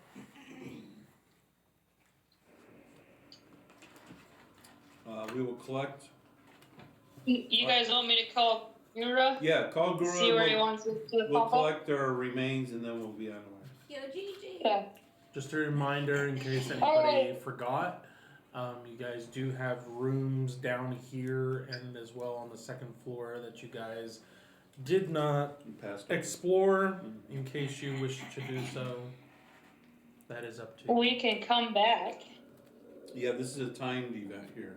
We will collect. You guys want me to call Gura? Yeah, call Guru. See where he wants it to We'll pop up? collect our remains and then we'll be on the way. Yo, Gigi. Yeah. Just a reminder in case anybody forgot, you guys do have rooms down here and as well on the second floor that you guys did not You passed. explore. In case you wish to do so, that is up to you. We can come back. Yeah, this is a timed event here.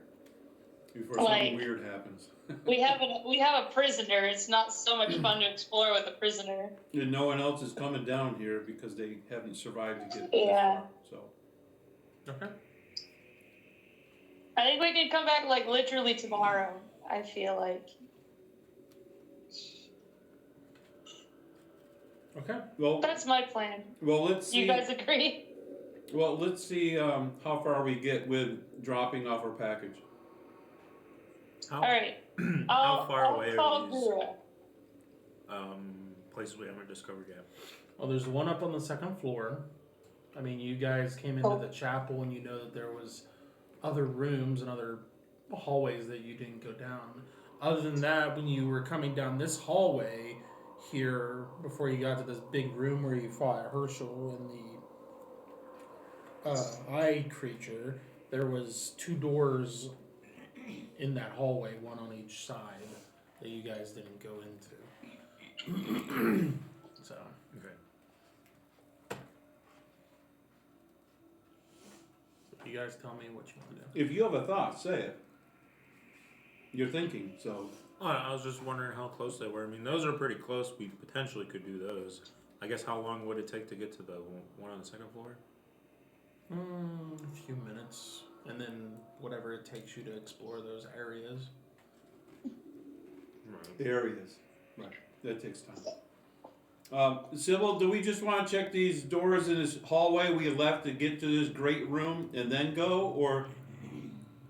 Before Like- something weird happens. We have a prisoner. It's not so much fun to explore with a prisoner. And no one else is coming down here because they haven't survived to get Yeah. this far. So Okay. I think we can come back like literally tomorrow. I feel like. Okay. well, That's my plan. let's see. You guys agree? Well, let's see how far we get with dropping off our package. How, All right. how far I'll away call are these Gura. places we haven't discovered yet? Well, there's one up on the second floor. I mean, you guys came into the chapel and you know that there was other rooms and other hallways that you didn't go down. Other than that, when you were coming down this hallway here, before you got to this big room where you fought Herschel and the eye creature, there was 2 doors in that hallway, one on each side, that you guys didn't go into. So. Okay. You guys tell me what you want to do. If you have a thought, say it. You're thinking, so Oh, I was just wondering how close they were. I mean, those are pretty close. We potentially could do those. I guess how long would it take to get to the one on the second floor? A few minutes, and then whatever it takes you to explore those areas. Right. the areas. Right. That takes time. Sybil, do we just want to check these doors in this hallway we left to get to this great room and then go, or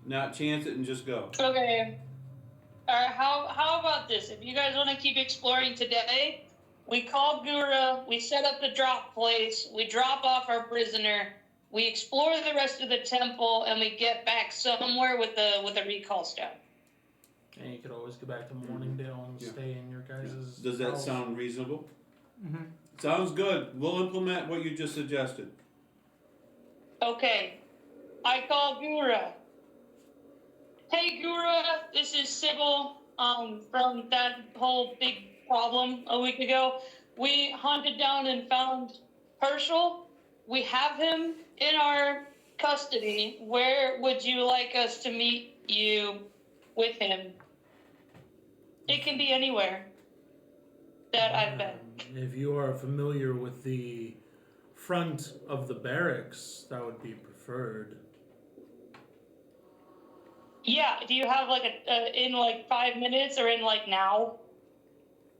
not chance it and just go? Okay. Alright, how about this? If you guys want to keep exploring today, we call Gura, we set up the drop place, we drop off our prisoner, we explore the rest of the temple, and we get back somewhere with a recall stone. And you could always go back to Morningdale and stay in your guys' Does that house. sound reasonable? Mm-hmm. Sounds good. We'll implement what you just suggested. Okay. I call Gura. Hey Gura, this is Sybil, from that whole big problem a week ago. We hunted down and found Herschel. We have him in our custody. Where would you like us to meet you with him? It can be anywhere that I've been. If you are familiar with the front of the barracks, that would be preferred. Yeah, do you have like in like 5 minutes or in like now?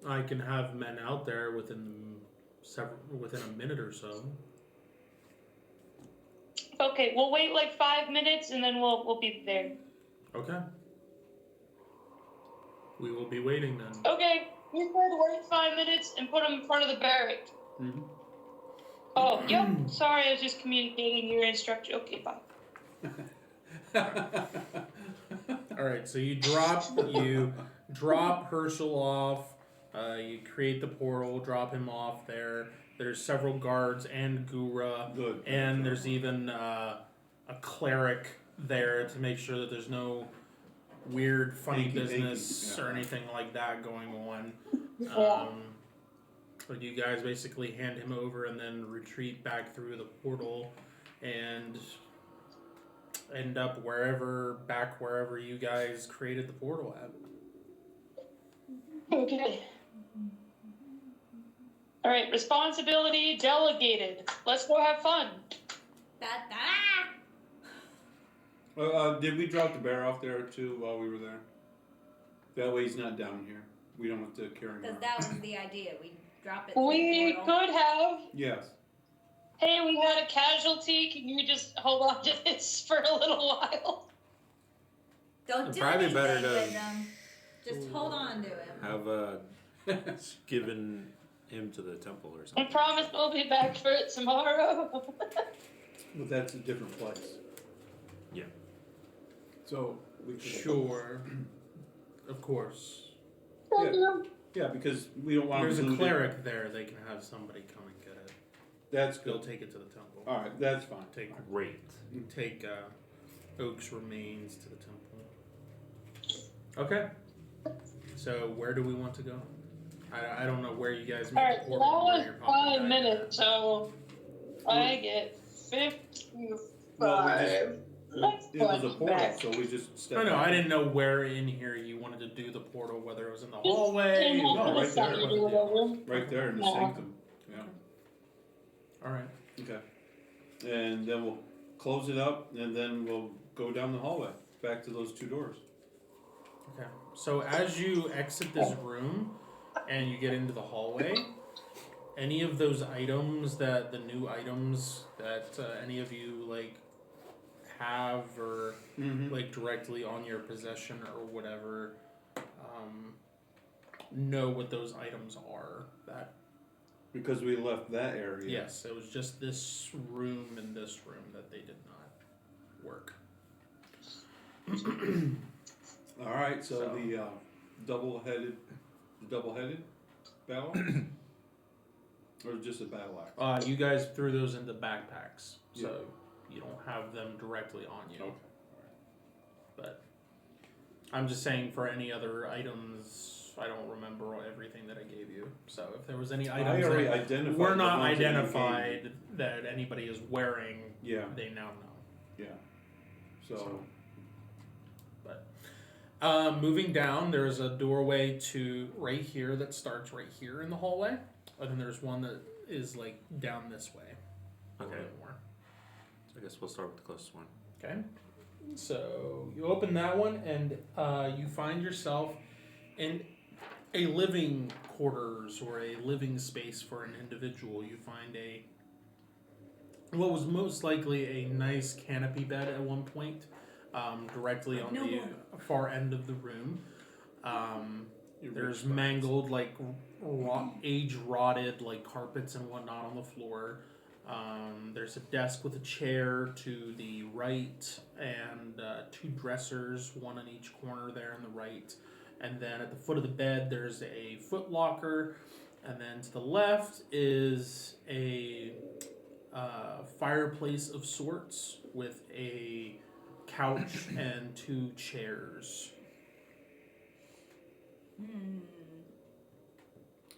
I can have men out there within a minute or so. Okay, we'll wait like 5 minutes and then we'll be there. Okay. We will be waiting then. Okay, you said wait 5 minutes and put him in front of the barrack. Mm-hmm. Oh, yep. Sorry, I was just communicating your instruction. Okay, bye. All right, so you drop Herschel off. You create the portal, drop him off there. There's several guards and Gura, Good. and there's even a cleric there to make sure that there's no weird, funny Hanky, business yeah. or anything like that going on. Yeah. But you guys basically hand him over and then retreat back through the portal and end up wherever you guys created the portal at. Okay. All right, responsibility delegated. Let's go have fun. Da-da! Did we drop the bear off there too while we were there? That way he's not down here. We don't have to carry him Because around. that was the idea. We drop it through We the portal. could have. Yes. Hey, we had a casualty. Can you just hold on to this for a little while? Don't It'd do probably anything be better to- with them. Just hold on to him. Have given him to the temple or I something. promise we'll be back for it tomorrow. But that's a different place. Yeah. So we could Sure. Of course. Yeah, because we don't want There's to a lose it. cleric there. They can have somebody come and get it. That's They'll good. take it to the temple. All right, that's fine. Great. Take Oak's remains to the temple. Okay. So where do we want to go? I don't know where you guys made Alright, the so that portal, where was you're probably 5 dying minutes, so I get 55. Well, it was a portal, back. so we just stepped I know. back. I didn't know where in here you wanted to do the portal. Whether it was in the hallway. No, No, right there. whatever. Right there in the No. sanctum. Yeah. All right. Okay. And then we'll close it up, and then we'll go down the hallway back to those 2 doors. Okay. So as you exit this room and you get into the hallway, any of those items that the new items that any of you like have or Mm-hmm. like directly on your possession or whatever, know what those items are. That Because we left that area. yes, it was just this room and this room that they did not work. All right. So, So- the double-headed battle axe? Or just a battle axe? You guys threw those into backpacks, so you don't have them directly on you. Okay. But I'm just saying for any other items, I don't remember everything that I gave you. So if there was any I items already that identified. were the not ones that you gave me. identified that anybody is wearing, Yeah. they now know. Yeah. So. Moving down, there's a doorway to right here that starts right here in the hallway, and then there's one that is like down this way. A little Okay. bit more. I guess we'll start with the closest one. Okay. So you open that one, and you find yourself in a living quarters or a living space for an individual. You find what was most likely a nice canopy bed at one point, directly on the far end of the room. There's mangled, like age-rotted, like carpets and whatnot on the floor. There's a desk with a chair to the right, and 2 dressers, one in each corner there on the right. And then at the foot of the bed, there's a foot locker, and then to the left is a fireplace of sorts with a couch and 2 chairs.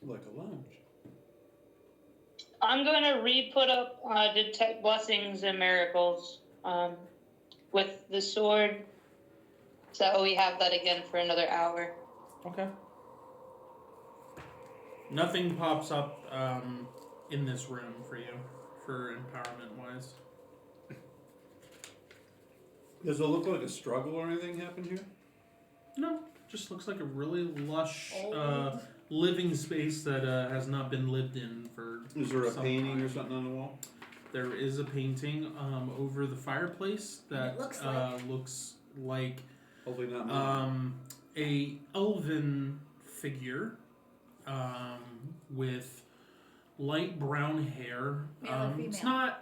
Like a lounge. I'm going to re-put up Detect Blessings and Miracles with the sword, so we have that again for another hour. Okay. Nothing pops up in this room for you, for empowerment wise. Does it look like a struggle or anything happened here? No, just looks like a really lush Old. living space that has not been lived in for. Is there a some painting time. or something on the wall? There is a painting over the fireplace that looks like Hopefully not me. a elven figure with light brown hair. Male or It's female?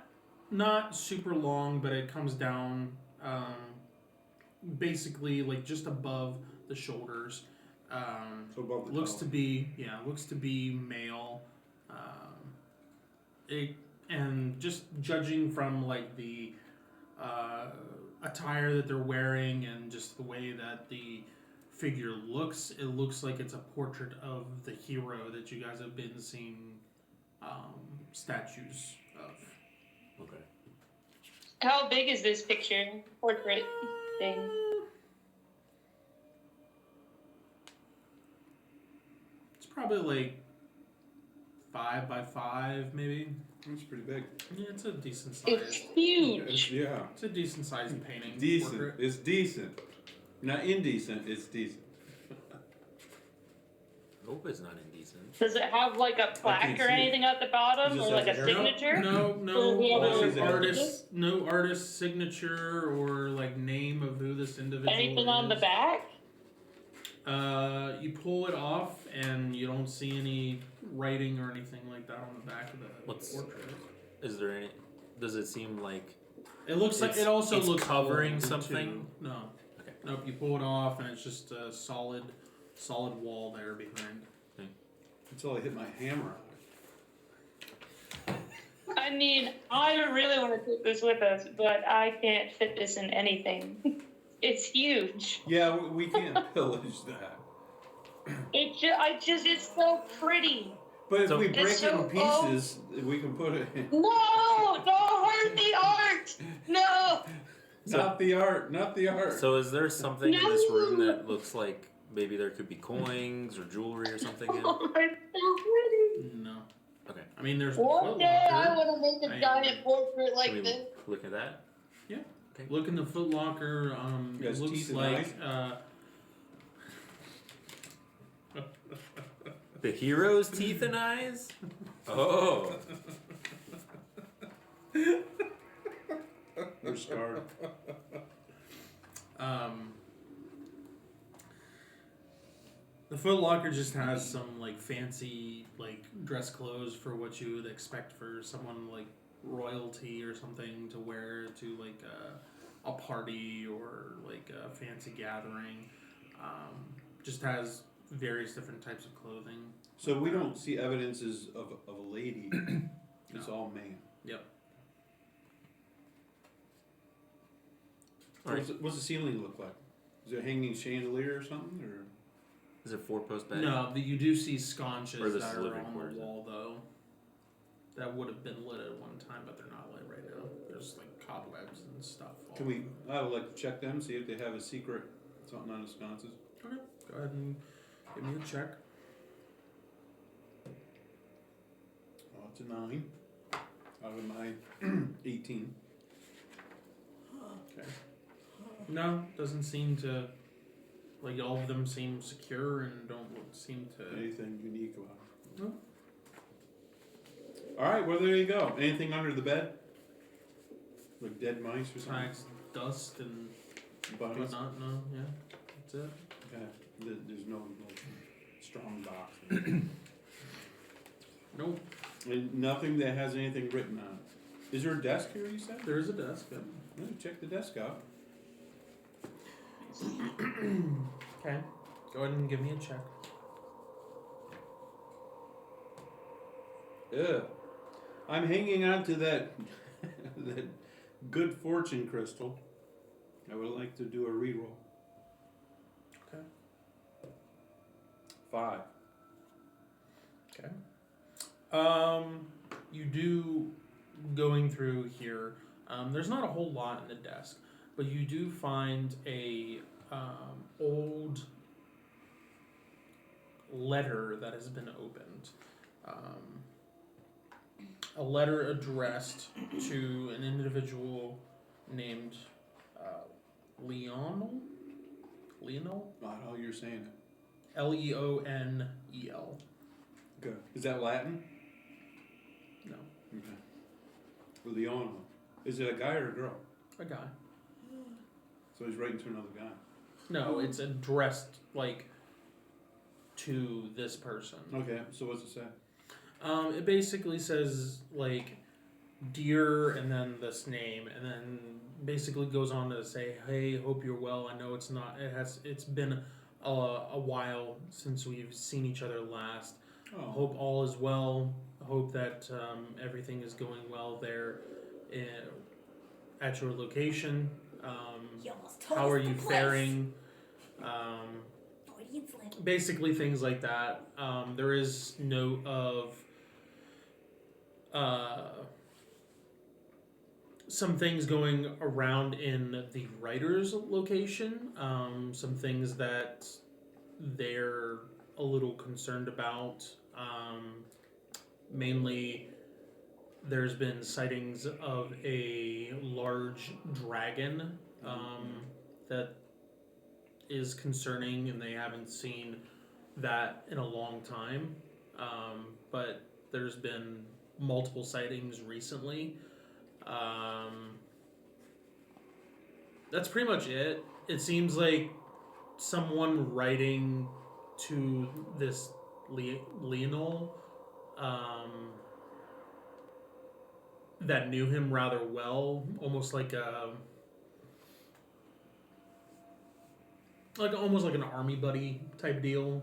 not super long, but it comes down basically like just above the shoulders. So above the Looks top. to be male. And just judging from like the attire that they're wearing and just the way that the figure looks, it looks like it's a portrait of the hero that you guys have been seeing statues of. Okay. How big is this picture portrait thing? It's probably like 5 by 5, maybe. It's pretty big. Yeah, it's a decent It's size. huge. Yeah. It's a decent sized painting. Decent. portrait. It's decent. Not indecent. It's decent. I hope it's not indecent. Does it have like a plaque can't or see it. anything at the bottom, It or just like a has a haircut. signature? No, Whoever sees it. no artist signature or like name of who this individual Anything is. on the back? You pull it off and you don't see any writing or anything like that on the back of the What's- portrait. Is there any? Does it seem like? It looks like It's- it also it's looks covering old, something? too. No. Okay. Nope. You pull it off and it's just a solid wall there behind. Until I hit my hammer on it. I mean, I really want to take this with us, but I can't fit this in anything. It's huge. Yeah, we can't pillage that. It's so pretty. But if So- we break It's it in so pieces, we can put it in. No, don't hurt the art. No. Not the art, not the art. So is there something in this room No. that looks like maybe there could be coins or jewelry or something in? Oh, it's so pretty. No. Okay. I mean, there's the One day I footlocker. want to make a I- giant portrait like Can we this. look at that? Look in the footlocker. You It guys looks teeth and like The hero's teeth and eyes? Oh. We're scarred. The footlocker just has some like fancy like dress clothes for what you would expect for someone like royalty or something to wear to like a party or like a fancy gathering. Just has various different types of clothing. So we don't see evidences of a lady. It's No. all man. Yep. Alright. What's the ceiling look like? Is it a hanging chandelier or something? Or Is it 4-post bed? No, you do see sconces Or this that is are living on quarters, the wall though. That would have been lit at one time, but they're not lit right now. There's like cobwebs and stuff. all can we? over. I would like to check them, see if they have a secret something on the sconces. Okay, go ahead and give me a check. Oh, it's a 9 out of my 18. Okay. No, doesn't seem to. Like all of them seem secure and don't seem to. Anything unique about it? No. All right, well there you go. Anything under the bed? Like dead mice or something? Tracks, dust and Bunnies? whatnot. No, yeah, that's it. Okay. There's no strong box. Nope. And nothing that has anything written on it. Is there a desk here? You said? There's a desk. Yeah. Yeah, check the desk out. Okay. Go ahead and give me a check. Yeah. I'm hanging on to that that good fortune crystal. I would like to do a reroll. Okay. 5. Okay. You do going through here. There's not a whole lot in the desk, but you do find a old letter that has been opened. A letter addressed to an individual named Leonel. Leonel? Not how you're saying it. Leonel. Good. Is that Latin? No, Okay. Leon. Is it a guy or a girl? a guy. So he's writing to another guy. No, it's addressed like to this person. Okay, so what's it say? It basically says like dear and then this name and then basically goes on to say, hey, hope you're well. I know it's been a while since we've seen each other last. Oh, Hope all is well. Hope that everything is going well there at your location. He almost told How us are the you place. faring? Freudian slip. Basically things like that. There is note of some things going around in the writer's location. Some things that they're a little concerned about. Mainly there's been sightings of a large dragon that is concerning, and they haven't seen that in a long time. But there's been multiple sightings recently. That's pretty much it. It seems like someone writing to this Leonel that knew him rather well, almost like almost like an army buddy type deal,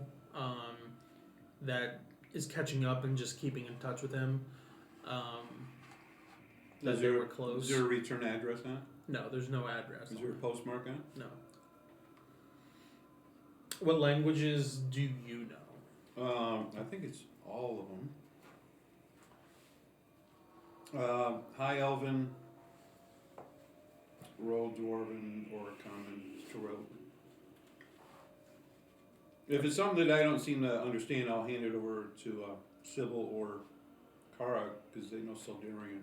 that is catching up and just keeping in touch with him. That they were close. Is there a return address on it? No, there's no address. Is there a postmark on it? No. What languages do you know? I think it's all of them. High Elven, Royal Dwarven, or Common, Terrell. If it's something that I don't seem to understand, I'll hand it over to Sybil or Kara, because they know Sildarian.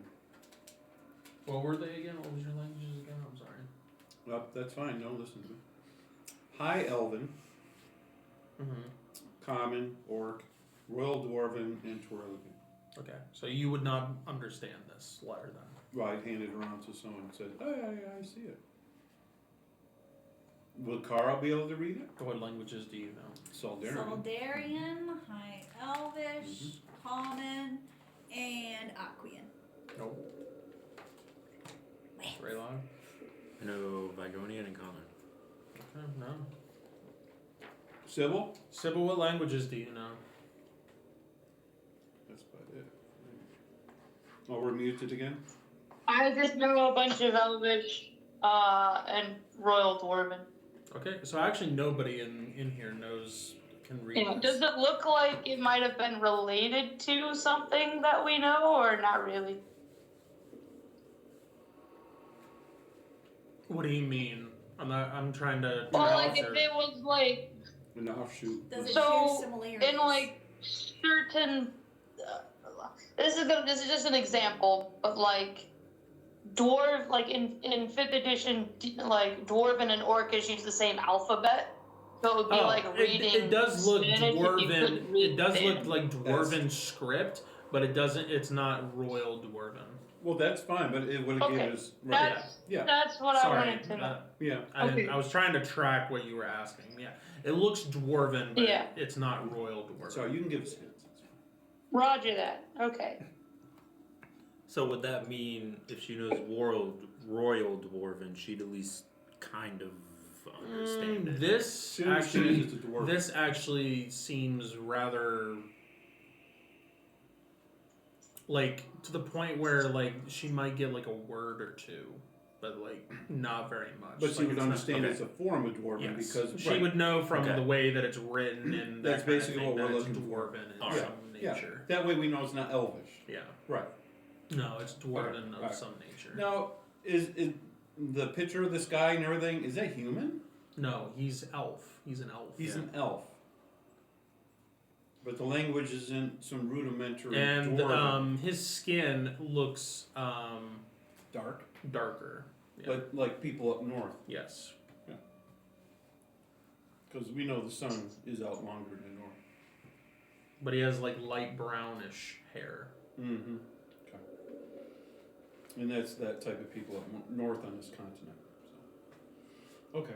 What were they again? What was your languages again? I'm sorry. That's fine, don't listen to me. High Elven, Common, Orc, Royal Dwarven, and Terrellian. Okay, so you would not understand this letter then? Right, handed it around to someone and said, I see it. Will Kara be able to read it? What languages do you know? Sildarian. Saldarian, High Elvish, Common, and Aquian. Nope. Raylon? I know Vigonian and Common. Okay, no. Sybil? Sybil, what languages do you know? That's about it. Oh, we're muted again? I just know a bunch of Elvish and Royal Dwarven. Okay, so actually nobody in here can read Yeah. this. Does it look like it might have been related to something that we know, or not really? What do you mean? I'm trying to. Or like if it was like An offshoot. Does it So, share similarities? in like certain, this is just an example, but like dwarf, like in 5th edition, like dwarven and orcish use the same alphabet, so it would be like reading. It does look Spanish if you dwarven. couldn't read It does look Spanish. like dwarven script, but it doesn't. It's not royal dwarven. Well, that's fine, but it would have Okay, given us. Right. That's that's what I Sorry, wanted to know. Yeah. Okay. I was trying to track what you were asking. Yeah, it looks dwarven, but Yeah. it's not royal dwarven. Sorry, you can give us hints. That's fine. Roger that. Okay. So would that mean if she knows Royal Dwarven, she'd at least kind of understand it? This She understands actually, it's a dwarf. this actually seems rather like to the point where like she might get like a word or two, but like not very much. But she Like, would it's not- understand okay. it's a form of dwarven Yes. because she right. would know from Okay. the way that it's written and That's that kind basically of thing what we're that it's looking for. dwarven in Alright. some Yeah. nature. That way we know it's not elvish. Yeah. Right. No, it's dwarven of Alright. some nature. Now, is the picture of this guy and everything? Is that human? No, he's elf. He's an elf. He's yeah. an elf. But the language is in some rudimentary And dwarven. his skin looks Dark. darker. Yeah. But like people up north, Yes. because we know the sun is out longer than north. But he has like light brownish hair. Mm-hmm. Okay. And that's that type of people up north on this continent. So. Okay.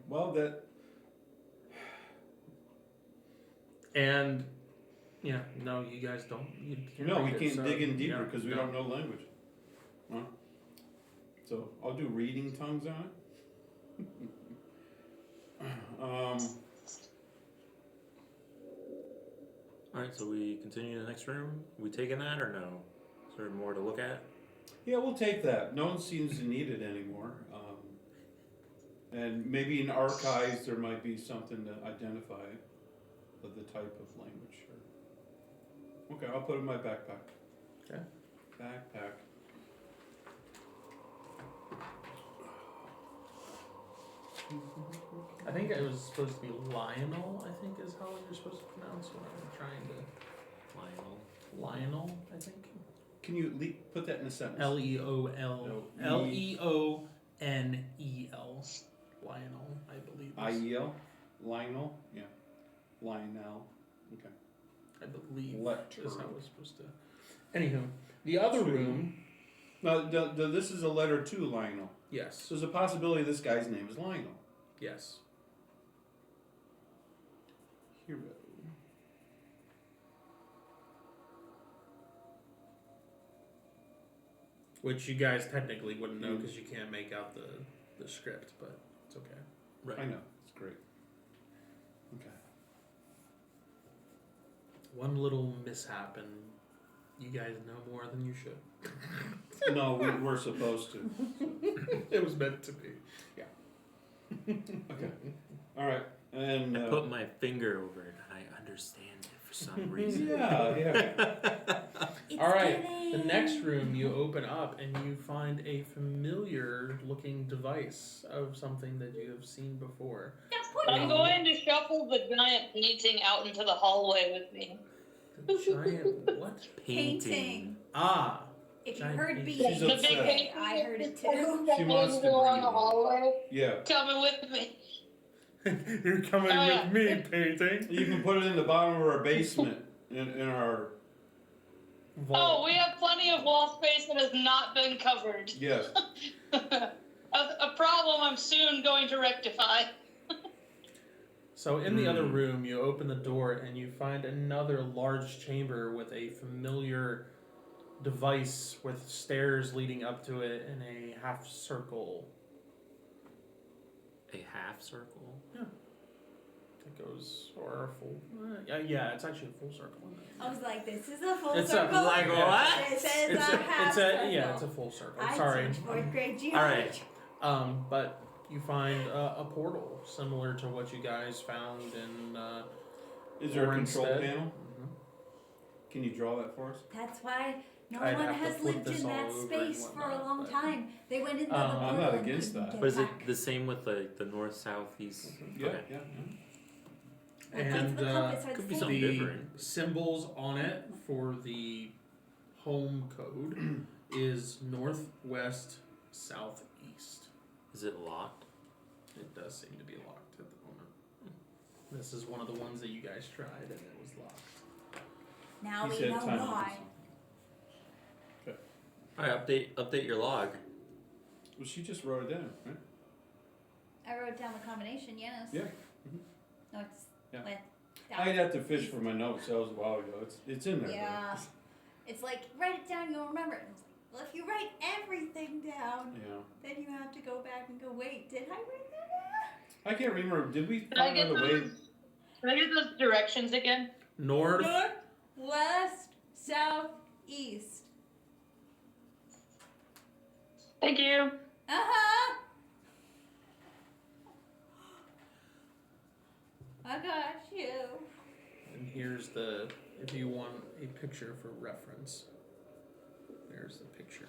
Well, that. And yeah, no, you guys don't. You can't No, we read it, can't so, dig in deeper yeah, because we no. don't know language. Huh? So I'll do reading tongues on it. Alright, so we continue to the next room? We taking that or no? Is there more to look at? Yeah, we'll take that. No one seems to need it anymore. And maybe in archives there might be something to identify the type of language. Or... Okay, I'll put it in my backpack. Okay. Backpack. I think it was supposed to be Lionel. I think is how you're supposed to pronounce what I'm trying to. Lionel. Lionel, I think. Can you put that in a sentence? Leonel. Leonel. Lionel, I believe. IEL? Lionel? Yeah. Lionel. Okay. I believe Letter. is how it's supposed to. Anywho, the other room. Now, this is a letter to Lionel. Yes. So there's a possibility this guy's name is Lionel. Yes. Hero. Which you guys technically wouldn't know because you can't make out the script, but it's okay. Right. I know. It's great. Okay. One little mishap, and you guys know more than you should. No, we're supposed to. It was meant to be. Yeah. Okay. All right. And I put my finger over it and I understand it for some reason. yeah. All right. The next room you open up and you find a familiar looking device of something that you have seen before. I'm going to shuffle the giant painting out into the hallway with me. The giant what? Painting. Ah. If you Giant heard painting. B, She's The upset. big painting. I heard it too. She wants to along breathe. the hallway. Yeah. Coming with me. You're coming with me, painting. You can put it in the bottom of our basement in our. Oh, we have plenty of wall space that has not been covered. Yes. A problem I'm soon going to rectify. So in the other room, you open the door and you find another large chamber with a familiar device with stairs leading up to it in a half circle. A half circle? Yeah. It goes, or a full. Yeah, it's actually a full circle. Isn't it? I was like, this is a full It's circle. a, like what? This is a half circle. Yeah, it's a full circle. I Sorry. teach fourth grade geometry. All right. But you find a portal similar to what you guys found in. Is there a control Orenstead. panel? Mhm. Can you draw that for us? That's why no I'd one have to has flip lived this in all that over and space for a whatnot, long but- time. They went into the I'm portal not and against couldn't that. get But is it back. the same with the north, south, east? Yeah. Okay. Yeah. The points of And the compass are could the be same. something the different. symbols on it for the home code is northwest, southeast. Is it locked? It does seem to be locked at the moment. This is one of the ones that you guys tried and it was locked. Now He we said know time why. Alright, update your log. Well, she just wrote it down, right? I wrote down the combination, yes. Yeah. No, it's Yeah. went I'd down. have to fish for my notes. That was a while ago. It's in there. though. Yeah. It's like, write it down, you'll remember it. And it's like, well, if you write everything down, Yeah. then you have to go back and go, wait, did I write that down? I can't remember. Did we Can I find get out a way? those? Can I get those directions again? North. North, west, south, east. Thank you. Uh-huh. I got you. And here's the, if you want a picture for reference, there's the picture.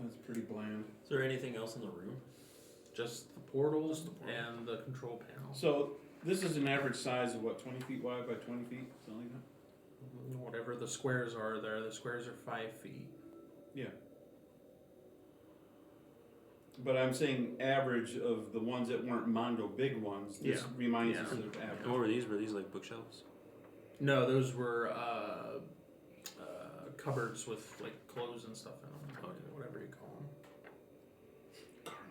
That's pretty bland. Is there anything else in the room? Just the portals Just the portal. and the control panel. So this is an average size of what, 20 feet wide by 20 feet, something like that. Whatever the squares are there, the squares are 5 feet. Yeah. But I'm saying average of the ones that weren't Mondo big ones. This Yeah. reminds Yeah. us of And what average. were these? Were these like bookshelves? No, those were cupboards with like clothes and stuff in them, whatever you call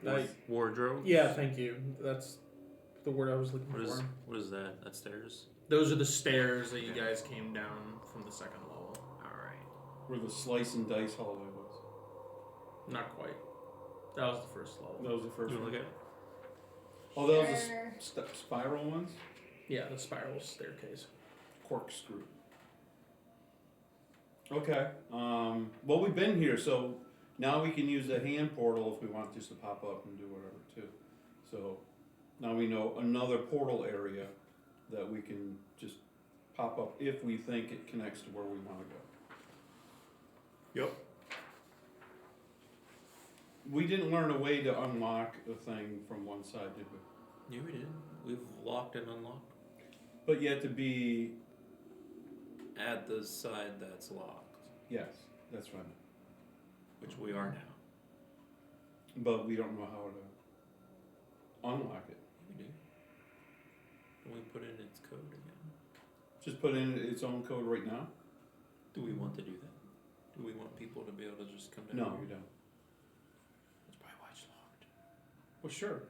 them. Wardrobe? Yeah, thank you. That's the word I was looking for. What is that? That stairs? Those are the stairs that you guys came down from the second level. Alright. Where the slice and dice hallway was. Not quite. That was the first level. That was the first You wanna one. look at it? Oh, that was the Sure. spiral ones? Yeah, the spiral staircase. Corkscrew. Okay. Well, we've been here, so now we can use the hand portal if we want just to pop up and do whatever too. So now we know another portal area that we can just pop up if we think it connects to where we want to go. Yep. We didn't learn a way to unlock a thing from one side, did we? Yeah, we did. We've locked and unlocked. But you have to be. At the side that's locked, Yes, that's right. which we are now. But we don't know how to unlock it. We do. Can we put in its code again? Just put in its own code right now? Do we want to do that? Do we want people to be able to just come down No, here? we don't. That's probably why it's locked. Well, sure.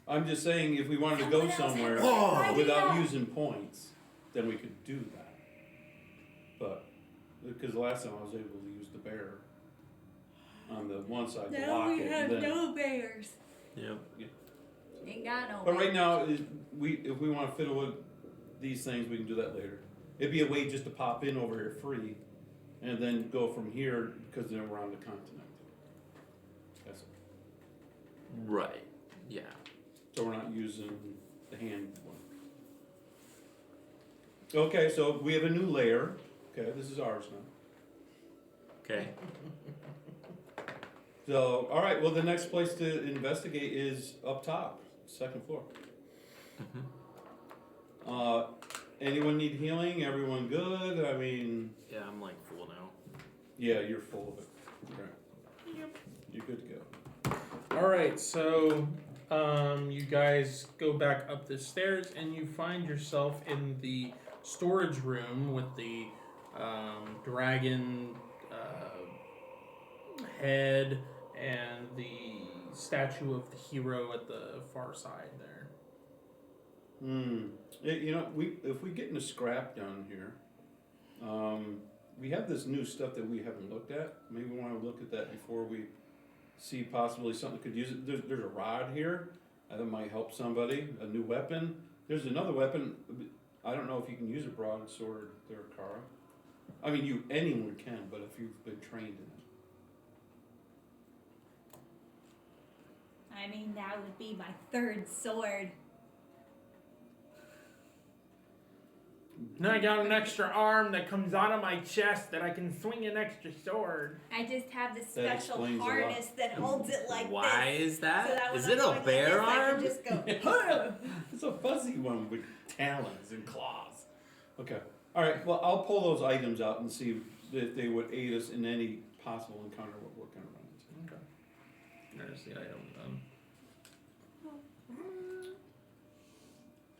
I'm just saying if we wanted to go Someone else somewhere has a better without idea. using points, then we could do that. But, because last time I was able to use the bear on the one side to Now lock we it. have And then, no bears. Yep. Ain't got no but right bears. now, if we want to fiddle with these things, we can do that later. It'd be a way just to pop in over here free, and then go from here, because then we're on the continent. That's it. Right. Yeah. So we're not using the hand one. Okay, so we have a new layer. Okay, this is ours now. Okay. So, all right. Well, the next place to investigate is up top, second floor. Anyone need healing? Everyone good? I mean, Yeah, I'm like full now. yeah, you're full of it. Right. Yep. You're good to go. All right, so you guys go back up the stairs and you find yourself in the storage room with the dragon head and the statue of the hero at the far side there. You know, if we get into scrap down here, we have this new stuff that we haven't looked at. Maybe we want to look at that before we see possibly something could use it. There's a rod here that might help somebody. A new weapon. There's another weapon. I don't know if you can use a broadsword there, Kara. I mean, anyone can, but if you've been trained in it. I mean, that would be my third sword. Now I got an extra arm that comes out of my chest that I can swing an extra sword. I just have this special explains a lot. harness that holds it like Why this. is that? So that when Is I'm it going a like bear this, I arm? can just go. It's a fuzzy one with talons and claws. Okay. All right. Well, I'll pull those items out and see if they would aid us in any possible encounter what we're going to run into. Okay. There's the item done.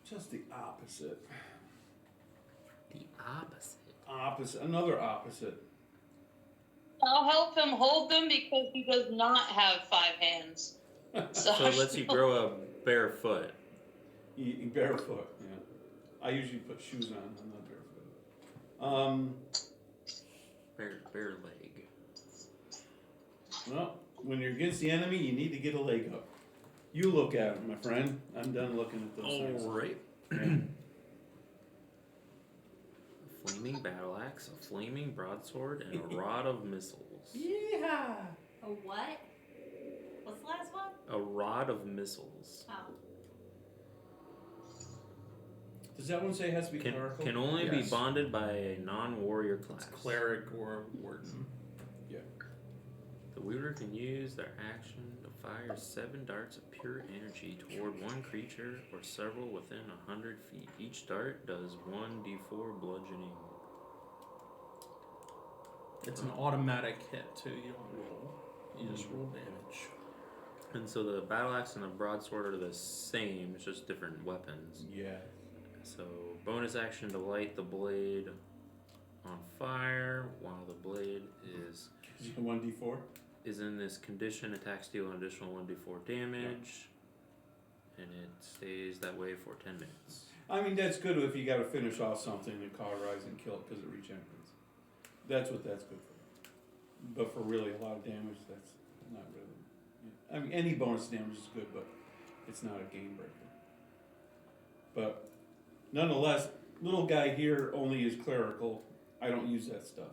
Just the opposite. The opposite. Opposite. Another opposite. I'll help him hold them because he does not have 5 hands. So it lets you grow a bare foot. You barefoot. Yeah. I usually put shoes on. I'm not barefoot. Bare leg. Well, when you're against the enemy, you need to get a leg up. You look at it, my friend. I'm done looking at those things. Alright. A flaming battle axe, a flaming broadsword, and a rod of missiles. Yeah. A what? What's the last one? A rod of missiles. Oh. Does that one say it has to be clerical? Can only be Yes. bonded by a non-warrior class. It's cleric or warden. Yeah. The wielder can use their action to fire 7 darts of pure energy toward one creature or several within 100 feet. Each dart does 1d4 bludgeoning. It's an automatic hit too. You don't roll. You just roll damage. And so the battle axe and the broadsword are the same, it's just different weapons. Yeah. So bonus action to light the blade on fire while the blade is 1d4. in this condition. Attacks deal an additional 1d4 damage, and it stays that way for 10 minutes. I mean, that's good if you got to finish off something and cauterize and kill it because it regenerates. That's what that's good for. But for really a lot of damage, that's not really. I mean, any bonus damage is good, but it's not a game breaker. But nonetheless, little guy here only is clerical. I don't use that stuff.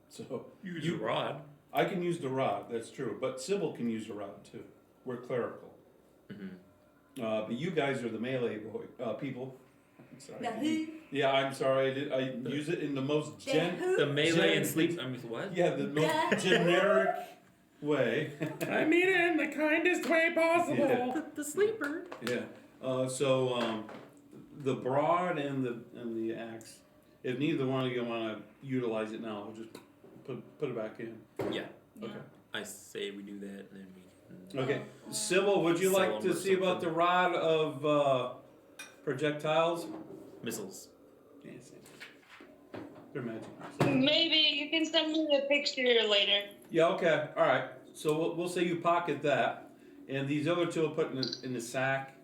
So Use a rod. I can use the rod, that's true. But Sybil can use the rod too. We're clerical. Mm-hmm. But you guys are the melee people. I'm sorry. The who? Yeah, I'm sorry. I use it in the most The who? The melee and Gen- sleep. I mean, what? yeah, the most generic way. I mean it in the kindest way possible. Yeah. The sleeper. Yeah. The broad and the axe. If neither one of you want to utilize it now, we'll just put it back in. Yeah. Okay. I say we do that, and then we can. Okay. Sybil, would you Sell like 'em to or see about something. the rod of projectiles? Missiles. Yes. They're magic. Maybe you can send me the picture later. Yeah. Okay. All right. So we'll say you pocket that, and these other two will put in the sack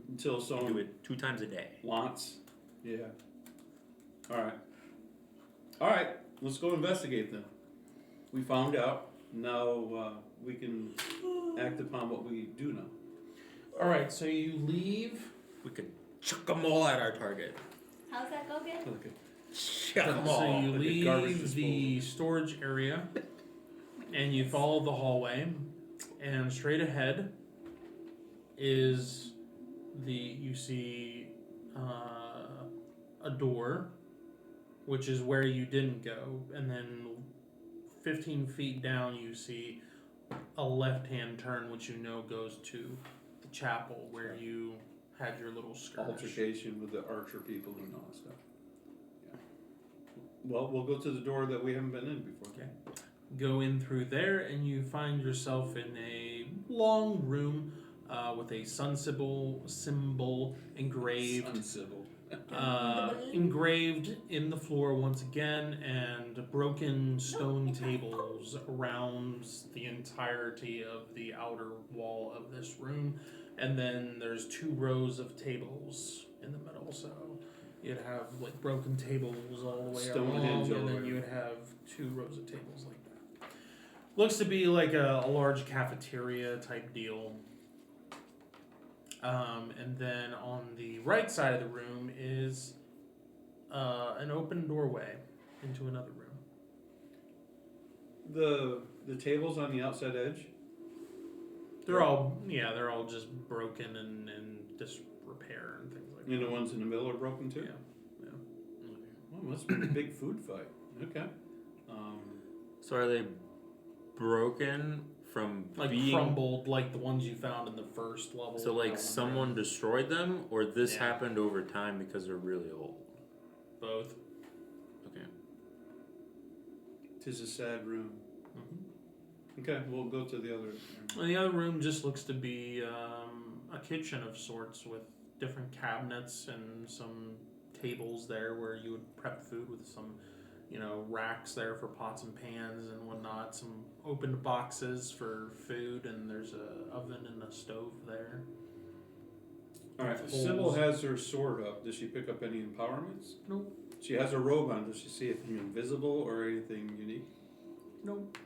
until Do someone it 2 times a day. wants. Yeah. All right. All right. Let's go investigate them. We found out. Now we can act upon what we do know. All right, so you leave. We could chuck them all at our target. How's that go again? Okay. Chuck them So all. you Like a garbage leave the storage area, and you follow the hallway, and straight ahead is you see a door, which is where you didn't go, and then 15 feet down you see a left-hand turn, which you know goes to the chapel where you had your little skirmish. Altercation with the archer people and all that stuff. Yeah. Well, we'll go to the door that we haven't been in before. Okay. Go in through there, and you find yourself in a long room with a sun symbol engraved. Uncivil. Engraved in the floor once again, and broken stone tables around the entirety of the outer wall of this room. And then there's 2 rows of tables in the middle, so you'd have like broken tables all the way Stonehenge along, all and the then way. you would have 2 rows of tables like that. Looks to be like a large cafeteria type deal. And then on the right side of the room is an open doorway into another room. The tables on the outside edge. They're all just broken and disrepair and things like And that. the ones in the middle are broken too. Yeah. Oh, must be a big food fight. Okay. So are they broken from Like being? crumbled, like the ones you found in the first level. So like someone destroyed them, or this Yeah. happened over time because they're really old. Both. Okay. 'Tis a sad room. Mm-hmm. Okay, we'll go to the other. And the other room just looks to be a kitchen of sorts with different cabinets and some tables there where you would prep food with some, racks there for pots and pans and whatnot. Some opened boxes for food, and there's a oven and a stove there. All right. Holes. Sybil has her sword up. Does she pick up any empowerments? Nope. She has her robe on. Does she see anything invisible or anything unique? Nope.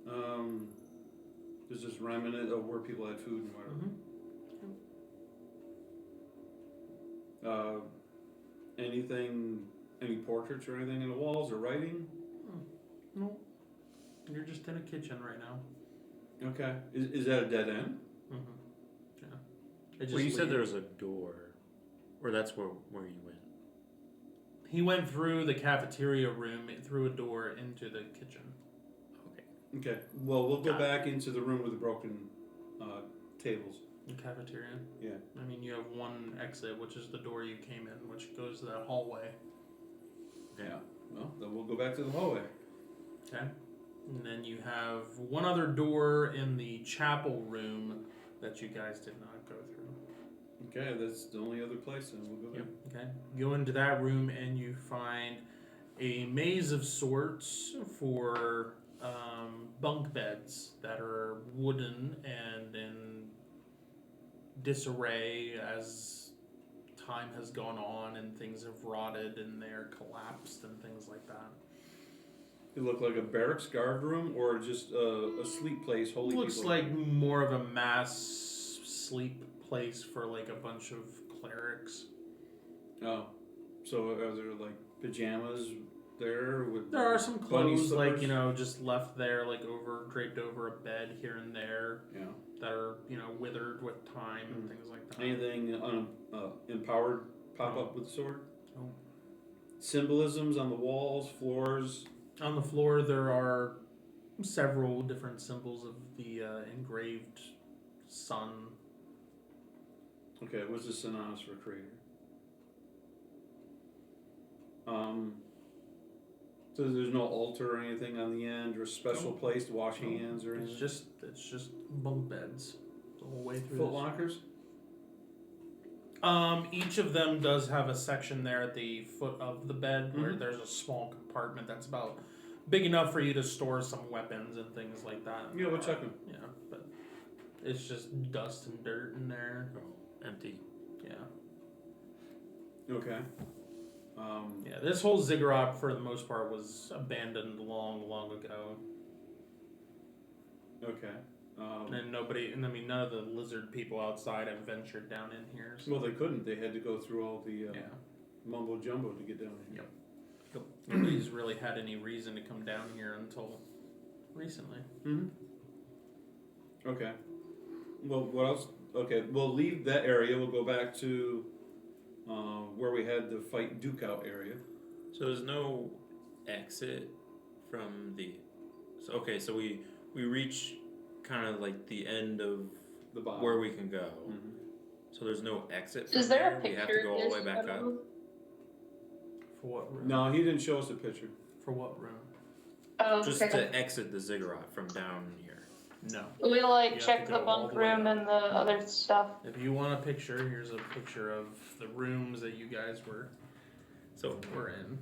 Okay. There's this remnant of where people had food and whatever. Mm-hmm. Any portraits or anything in the walls or writing? Nope. You're just in a kitchen right now. Okay. Is that a dead end? Mm-hmm. Yeah. It just Well, you said leads- there was a door, or that's where you went. He went through the cafeteria room, through a door into the kitchen. Okay. Okay. Well, we'll go Got it. back into the room with the broken tables. The cafeteria. Yeah. I mean, you have one exit, which is the door you came in, which goes to that hallway. Yeah. Well, then we'll go back to the hallway. Okay. And then you have one other door in the chapel room that you guys did not go through. Okay, that's the only other place, and we'll go there. Okay. Go into that room and you find a maze of sorts for bunk beds that are wooden and in disarray as time has gone on and things have rotted and they're collapsed and things like that. It look like a barracks guard room or just a sleep place. Holy Looks people. like more of a mass sleep place for like a bunch of clerics. Oh, so are there like pajamas there with? There are some bunny clothes like slippers? just left there, like draped over a bed here and there Yeah. that are withered with time and things like that. Anything empowered pop up with the sword? No. Symbolisms on the walls, floors. On the floor, there are several different symbols of the engraved sun. Okay, what's the synonymous for crater? So there's no altar or anything on the end, or a special place to wash hands or anything? It's just bunk beds the whole way through. Foot lockers? Each of them does have a section there at the foot of the bed where Mhm. there's a small compartment that's about big enough for you to store some weapons and things like that. Yeah, we'll check them. Yeah, but it's just dust and dirt in there. Oh, empty. Yeah. Okay. Yeah, this whole ziggurat for the most part was abandoned long, long ago. Okay. And none of the lizard people outside have ventured down in here. So, Well, they couldn't. They had to go through all the yeah. mumbo jumbo to get down here. Yep. Nobody's really had any reason to come down here until recently. Mm-hmm. Okay. Well, what else? Okay, we'll leave that area. We'll go back to where we had the fight Duke out area. So there's no exit from the. So okay, so we reach kind of like the end of The bottom. where we can go. Mm-hmm. So there's no exit. From Is there a We picture have to go of all the way this? back up. For what room? No, he didn't show us a picture. For what room? Oh, Just okay. to exit the ziggurat from down here. No. We You like have check to the go all bunk the way room up. and the other stuff. If you want a picture, here's a picture of the rooms that you guys were in.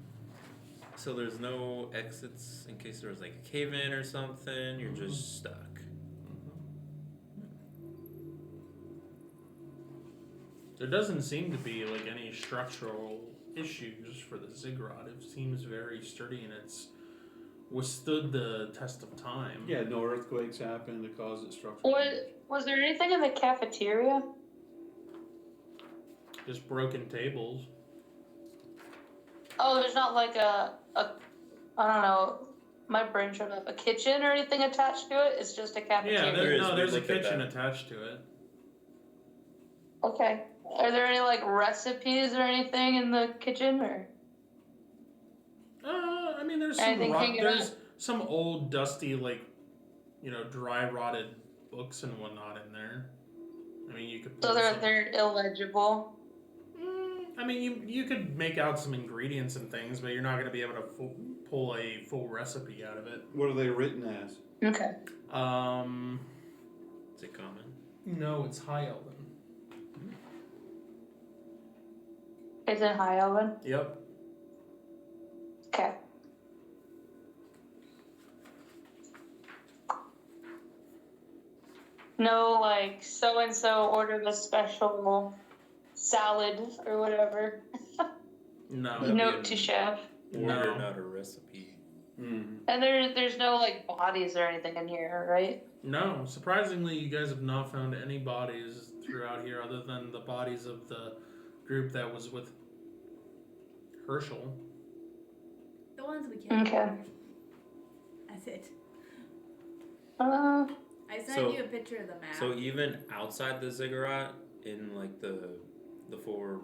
So there's no exits in case there was like a cave in or something. You're just stuck. There doesn't seem to be like any structural issues for the ziggurat. It seems very sturdy and it's withstood the test of time. Yeah, no earthquakes happened to cause it structural. Was there anything in the cafeteria? Just broken tables. Oh, there's not like a I don't know. My brain showed up. A kitchen or anything attached to it? It's just a cafeteria. Yeah, There is. there's We a looked at kitchen that. attached to it. Okay. Are there any like recipes or anything in the kitchen or? I mean, there's Anything hanging there's some old, dusty, like, dry rotted books and whatnot in there. I mean, you could. So pull some- they're illegible. I mean, you could make out some ingredients and things, but you're not going to be able to pull a full recipe out of it. What are they written as? Okay. Is it common? No, it's High Elven. It's in High Elven. Yep. Okay. No, like so and so ordered a special salad or whatever. No. That'd be Note an to chef. Order, No. not a recipe. Mm-hmm. And there's no like bodies or anything in here, right? No. Surprisingly, you guys have not found any bodies throughout here other than the bodies of the group that was with Herschel. The ones we killed. Okay. That's it. Uh, I sent So- you a picture of the map. So even outside the ziggurat, in like the four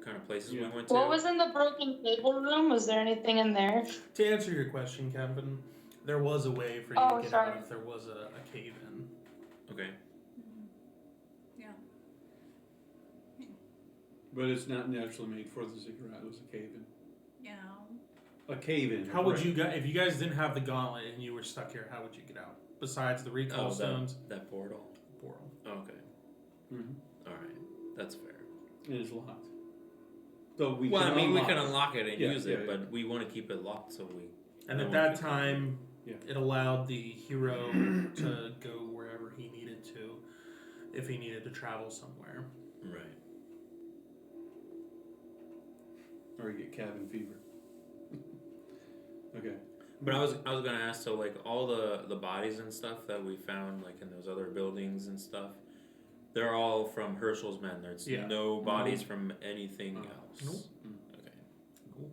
kind of places Yeah. we went to. what was in the broken table room? Was there anything in there? To answer your question, Kevin, there was a way for you Oh, to get sorry. out if there was a cave in. Okay. Yeah. But it's not naturally made for the ziggurat. It was a cave-in. Yeah. A cave-in. How would right. you guys, if you guys didn't have the gauntlet and you were stuck here, how would you get out? Besides the recall Oh, stones, that portal. portal. Okay. Mm-hmm. All right. That's fair. It is locked. So we Well, can I mean, unlock we can it. unlock it and Yeah, use yeah, it, yeah. but we want to keep it locked so we. And no at one that can- time, Yeah. it allowed the hero to go wherever he needed to, if he needed to travel somewhere. Right. Or you get cabin fever. Okay. But I was gonna ask, so like all the bodies and stuff that we found like in those other buildings and stuff, they're all from Herschel's men. There's Yeah. no bodies from anything No. else. Nope. Okay.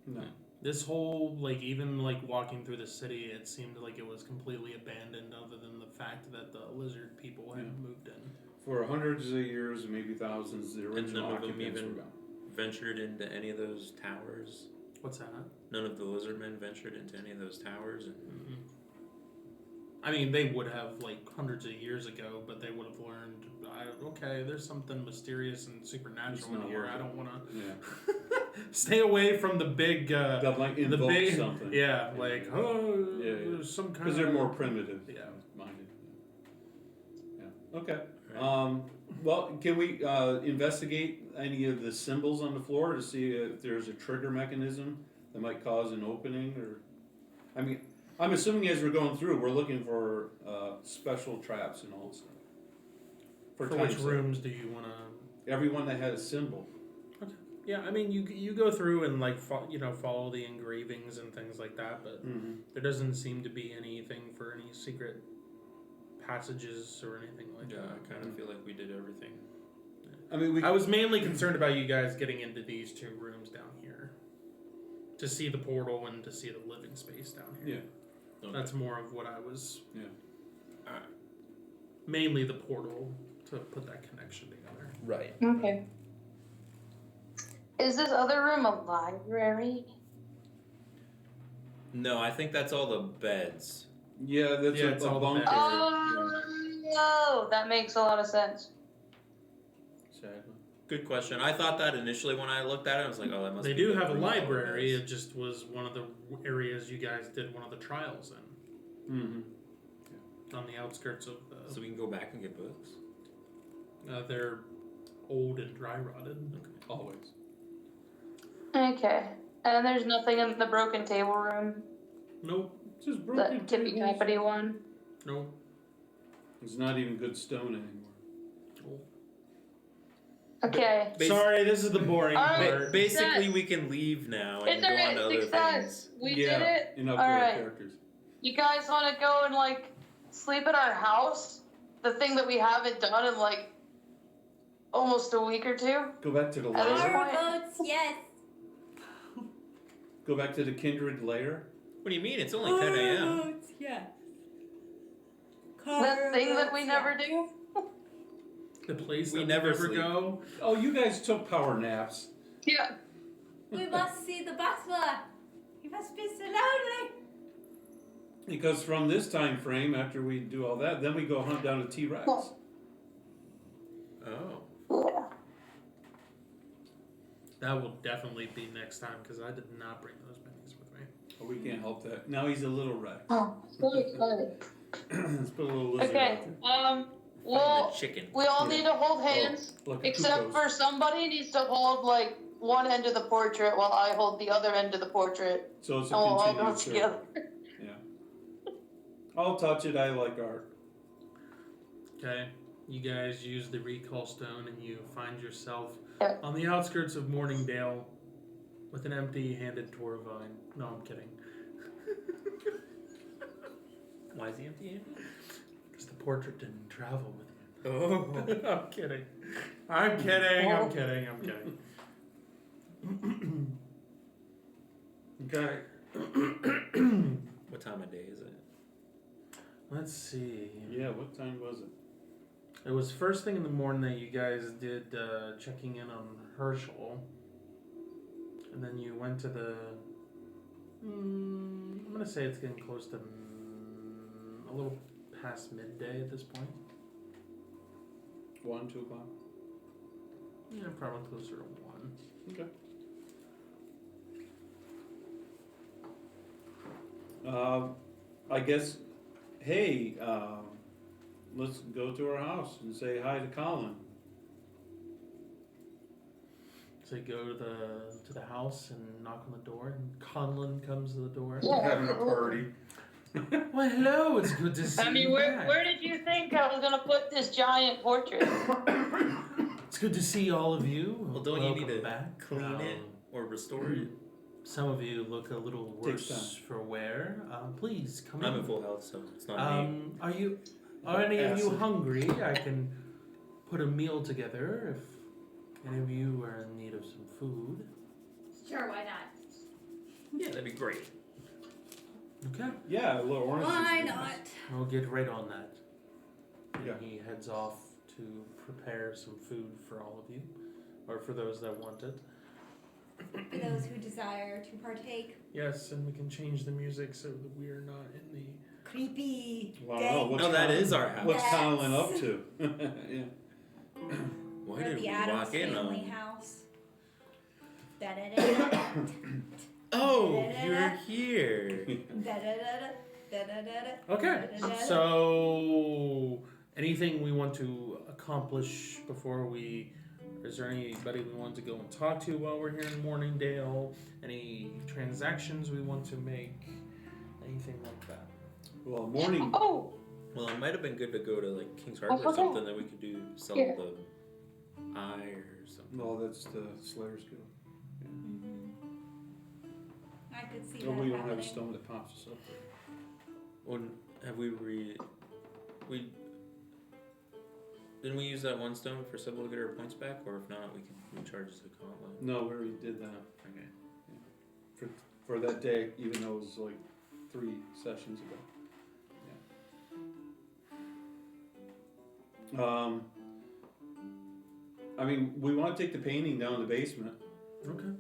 No. This whole, like, even like walking through the city, it seemed like it was completely abandoned, other than the fact that the lizard people had Yeah. moved in. For hundreds of years, maybe thousands, the original none of them occupants even- were gone. Ventured into any of those towers. What's that? None of the lizardmen ventured into any of those towers, and Mm-hmm. I mean, they would have like hundreds of years ago, but they would have learned. Okay, there's something mysterious and It's supernatural in not here. worth I it. don't want to Yeah. stay away from the big. That might the invoke big, something. yeah, like Yeah. there's some kind Because of. they're more primitive. Yeah. Minded. Yeah. Okay. Well, can we investigate any of the symbols on the floor to see if there's a trigger mechanism that might cause an opening, or? I mean, I'm assuming as we're going through, we're looking for special traps and all stuff. For time's which sake. rooms do you want to? Everyone that had a symbol. Yeah, I mean, you go through and like follow the engravings and things like that, but Mm-hmm. there doesn't seem to be anything for any secret passages or anything like yeah, that. I kind of feel like we did everything. I mean, I was mainly concerned about you guys getting into these two rooms down here to see the portal and to see the living space down here. Yeah. Okay. That's more of what I was. Yeah. Alright. Mainly the portal to put that connection together. Right. Okay. Is this other room a library? No, I think that's all the beds. Yeah, that's Yeah, it's a all the bunker. beds. Oh, that makes a lot of sense. Sadly. Good question. I thought that initially when I looked at it, I was like, oh, that must They be do the have a room with all the library. beds. It just was one of the areas you guys did one of the trials in, Mm-hmm. on the outskirts of So the. we can go back and get books? They're old and dry rotted. Always. Okay. And there's nothing in the broken table room? Nope. Just The broken tippy tables. tappity one? Nope. It's not even good stone anymore. Okay. Basi- Sorry, this is the boring All right. part. Basically, Success. we can leave now and It's go on alright, to other success. things. We Yeah, did it. and upgrade Alright. characters. You guys want to go and like sleep at our house? The thing that we haven't done in like almost a week or two? Go back to the At this lair. point- Our votes, yes. Go back to the Kindred lair. What do you mean? It's only 10 a.m. Votes, yes. The thing that we Votes, never yes. do? The place We that never we never sleep. go. Oh, you guys took power naps. Yeah. We must see the butler. He must be so lonely. Because from this time frame, after we do all that, then we go hunt down a T-Rex. Oh. Oh. Yeah. That will definitely be next time because I did not bring those minis with me. Oh, we can't help that. Now he's a little Rex. Oh, so excited. Let's put a little lizard Okay. out Well, the chicken. we all Yeah. need to hold hands. there. Like a Except Kukos. for somebody needs to hold like one end of the portrait while I hold the other end of the portrait. So it's And a we'll all go continuous together. circle. I'll touch it. I like art. Okay. You guys use the recall stone and you find yourself Yeah. on the outskirts of Morningdale with an empty-handed Torvine. No, I'm kidding. Why is he empty-handed? Because the portrait didn't travel with you. Oh. I'm kidding. I'm kidding. I'm kidding. I'm kidding. Okay. What time of day is it? Let's see. Yeah. What time was it? It was first thing in the morning that you guys did checking in on Herschel. And then you went to the... I'm going to say it's getting close to a little past midday at this point. 1, 2 o'clock. Yeah, probably closer to 1. Okay. I guess, hey, let's go to our house and say hi to Colin. So you go to the house and knock on the door, and Conlon comes to the door. Yeah. Having a party. Well, hello. It's good to see I mean, you where back. did you think I was gonna put this giant portrait? It's good to see all of you. Well, don't Welcome you need to back. clean it or restore it? Some of you look a little Takes worse for wear. Please come I'm in. in full health, so it's not me. Are any of you Acid. hungry? I can put a meal together if any of you are in need of some food. Sure, why not? Yeah, that'd be great. Okay. Yeah, a little orange. Why juice. not? We'll get right on that. And Yeah. he heads off to prepare some food for all of you, or for those that want it. for those who desire to partake. Yes, and we can change the music so that we are not in the. Creepy. Well, dank, what's No, that Colin- is our house. What's Yes. Colin up to? Yeah. Why or did the we Addams walk in family on? house. Da-da-da-da. Oh, you're here. Da-da-da-da. Da-da-da-da. Okay, Da-da-da-da. so anything we want to accomplish before we. Is there anybody we want to go and talk to while we're here in Morningdale? Any transactions we want to make? Anything like that? Well, morning. Oh, Well, it might have been good to go to like King's Harbor or okay. something that we could do sell Here. the eye or something. No, that's the Slayer's Guild. Mhm. I could see Oh, that we don't have a happening. stone that pops us up there. Well, have we didn't we use that one stone for Sybil to get her points back, or if not, we can recharge the gauntlet. No, we already did that Okay. for that day, even though it was like 3 sessions ago. Yeah. I mean, we want to take the painting down in the basement. Okay.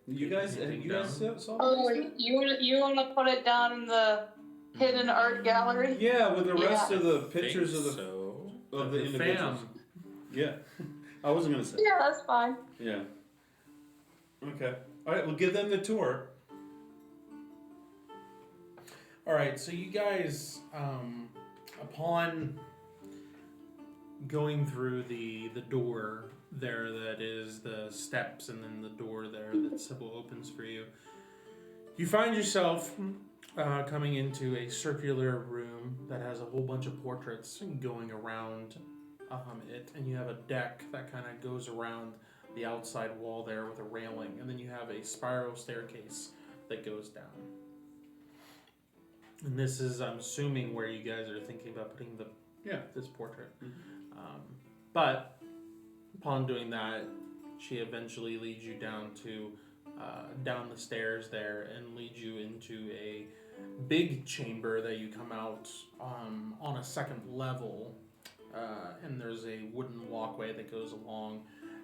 You Take guys, the painting saw oh, the basement? you want to put it down in the hidden art gallery? Yeah, with the rest Yeah. of the pictures of the so. of the individuals. fam. Yeah, I wasn't gonna say. Yeah, that's fine. Yeah. Okay. All right, we'll give them the tour. All right, so you guys, upon going through the door there, that is the steps, and then the door there that Sybil opens for you, you find yourself coming into a circular room that has a whole bunch of portraits going around it, and you have a deck that kind of goes around the outside wall there with a railing, and then you have a spiral staircase that goes down. And this is, I'm assuming, where you guys are thinking about putting this portrait. But upon doing that, she eventually leads you down to down the stairs there and leads you into a big chamber that you come out on a second level, and there's a wooden walkway that goes along,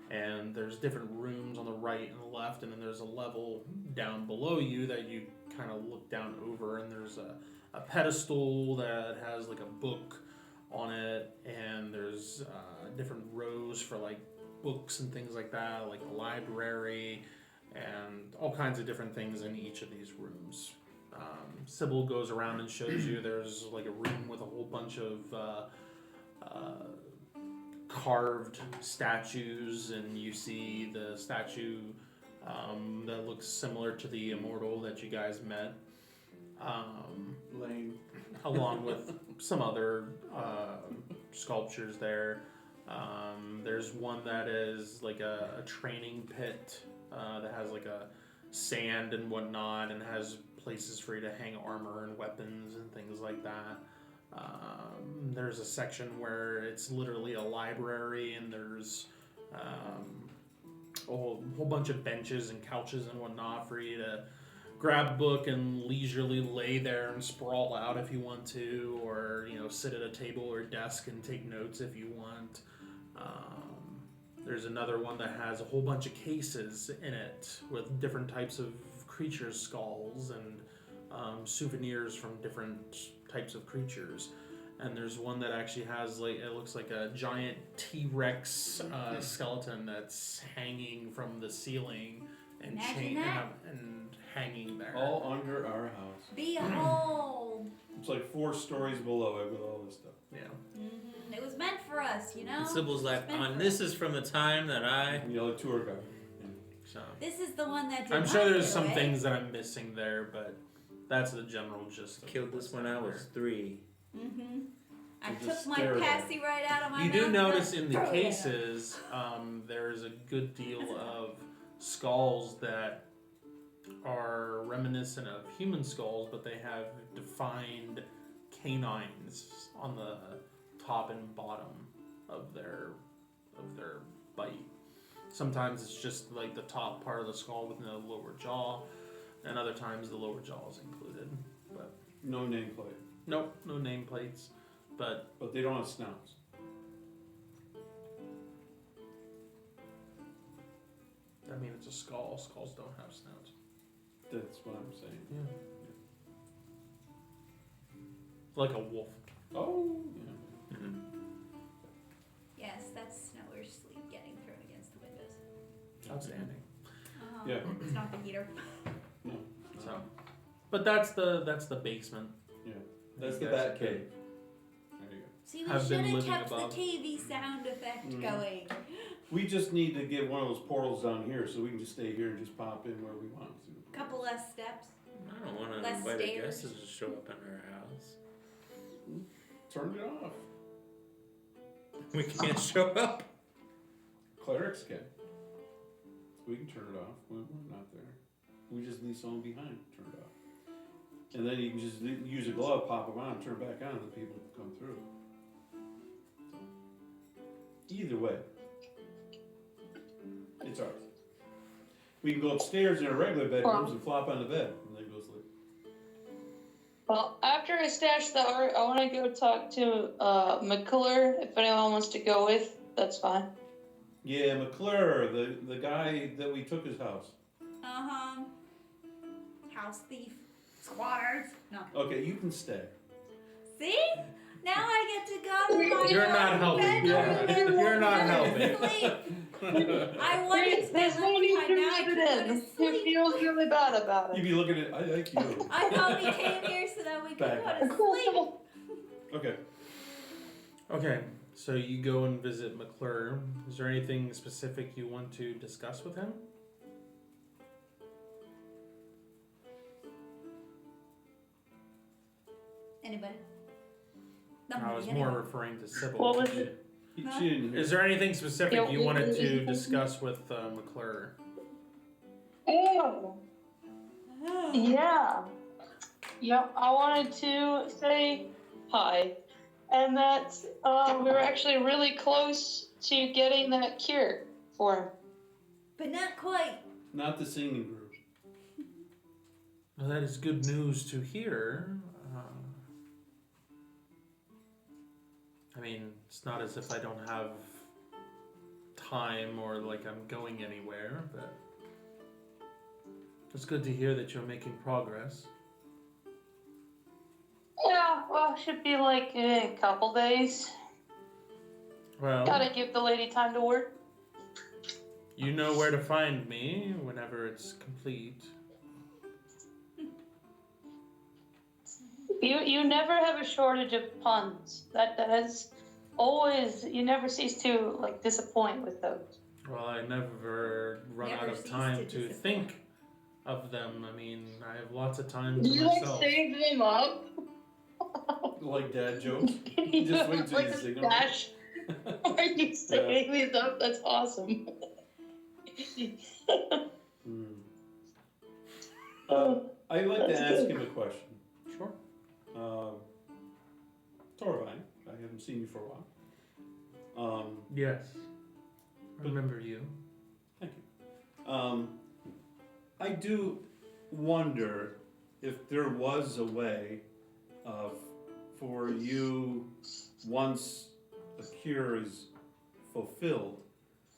and there's different rooms on the right and the left, and then there's a level down below you that you kind of look down over, and there's a pedestal that has like a book on it, and there's different rows for like books and things like that, like a library, and all kinds of different things in each of these rooms. Sybil goes around and shows you there's like a room with a whole bunch of carved statues, and you see the statue that looks similar to the immortal that you guys met, Lane. along with some other sculptures there. There's one that is like a training pit that has like a sand and whatnot, and has places for you to hang armor and weapons and things like that. There's a section where it's literally a library, and there's a whole bunch of benches and couches and whatnot for you to grab a book and leisurely lay there and sprawl out if you want to, or sit at a table or desk and take notes if you want. There's another one that has a whole bunch of cases in it with different types of creatures' skulls and souvenirs from different types of creatures. And there's one that actually has it looks like a giant T-Rex skeleton that's hanging from the ceiling and Imagine that. and hanging there. All under our house. Behold. It's like 4 stories below it with all this stuff. Yeah. Mm-hmm. It was meant for us, you know? And Sybil's like, It's meant and for this us. is from the time that I. The tour guide. So This is the one that did I'm sure mine, there's by some the way. things that I'm missing there, but that's the general gist of Killed what's this when I down was 3. Mm-hmm. I So just took my stare at it. passy right out of my You mouth. do and notice I in the threw it at him. cases, there's a good deal of skulls that are reminiscent of human skulls, but they have defined canines on the top and bottom of their bite. Sometimes it's just like the top part of the skull with no lower jaw, and other times the lower jaw is included. But No nameplate. nope, no nameplates. But But they don't have snouts. that mean, it's a skull. Skulls don't have snouts. That's what I'm saying. Yeah. Like a wolf. Oh, yeah. Mhm. Yes, that's Snower's sleep getting thrown against the windows. Outstanding. Yeah. It's not the heater. No. So, but that's the basement. Yeah. That's You the guys bat have been- cave. There you go. See, we Have should been have living kept the above. cavey sound effect Mhm. going. We just need to get one of those portals down here so we can just stay here and just pop in where we want to. Couple less steps. I don't want to Less invite stairs. guests to show up in our house. Turn it off. We can't show up. Clerics can. We can turn it off when we're not there. We just leave someone behind, turn it off. And then you can just use a glove, pop them on, turn it back on, and the people can come through. So, either way, it's ours. We can go upstairs in our regular bedrooms and flop on the bed and then go sleep. Well, after I stash the art, I want to go talk to McCuller. If anyone wants to go with, that's fine. Yeah, McClure, the guy that we took his house. Uh-huh. House thief. Squatters. No. Okay, you can stay. See? Now I get to go to my You're not own helping. bedroom Yeah. and You're not go to helping. sleep. I wanted to There's stay no left need behind. to Now I leave can it go in. to He sleep. feels really bad about You'd it. be looking at, I like you. I thought we came here so that we could Back. go to sleep. Okay. Okay, so you go and visit McClure. Is there anything specific you want to discuss with him? Anybody? I was more referring to Sybil. What was She, it? she didn't hear. Is there anything specific Yeah, you wanted to discuss with McClure? Oh, yeah. Yep, I wanted to say hi. And that we were actually really close to getting that cure for him. But not quite. Not the singing group. Well, that is good news to hear. I mean, it's not as if I don't have time or like I'm going anywhere, but it's good to hear that you're making progress. Yeah, well, should be like a couple days. Well, Gotta give the lady time to work. you know where to find me whenever it's complete. You never have a shortage of puns. That has always, you never cease to like disappoint with those. Well, I never run Never out of cease time to to disappoint. think of them. I mean, I have lots of time to Do you like myself. save them up? Like dad jokes. You Just wait have, till like you a sing 'em. stash. Are you saving these up? That's awesome. Hmm. I'd like to That's ask good. him a question. Sure. Torvine, I haven't seen you for a while. Yes. I remember you. Thank you. I do wonder if there was a way of, for you, once a cure is fulfilled,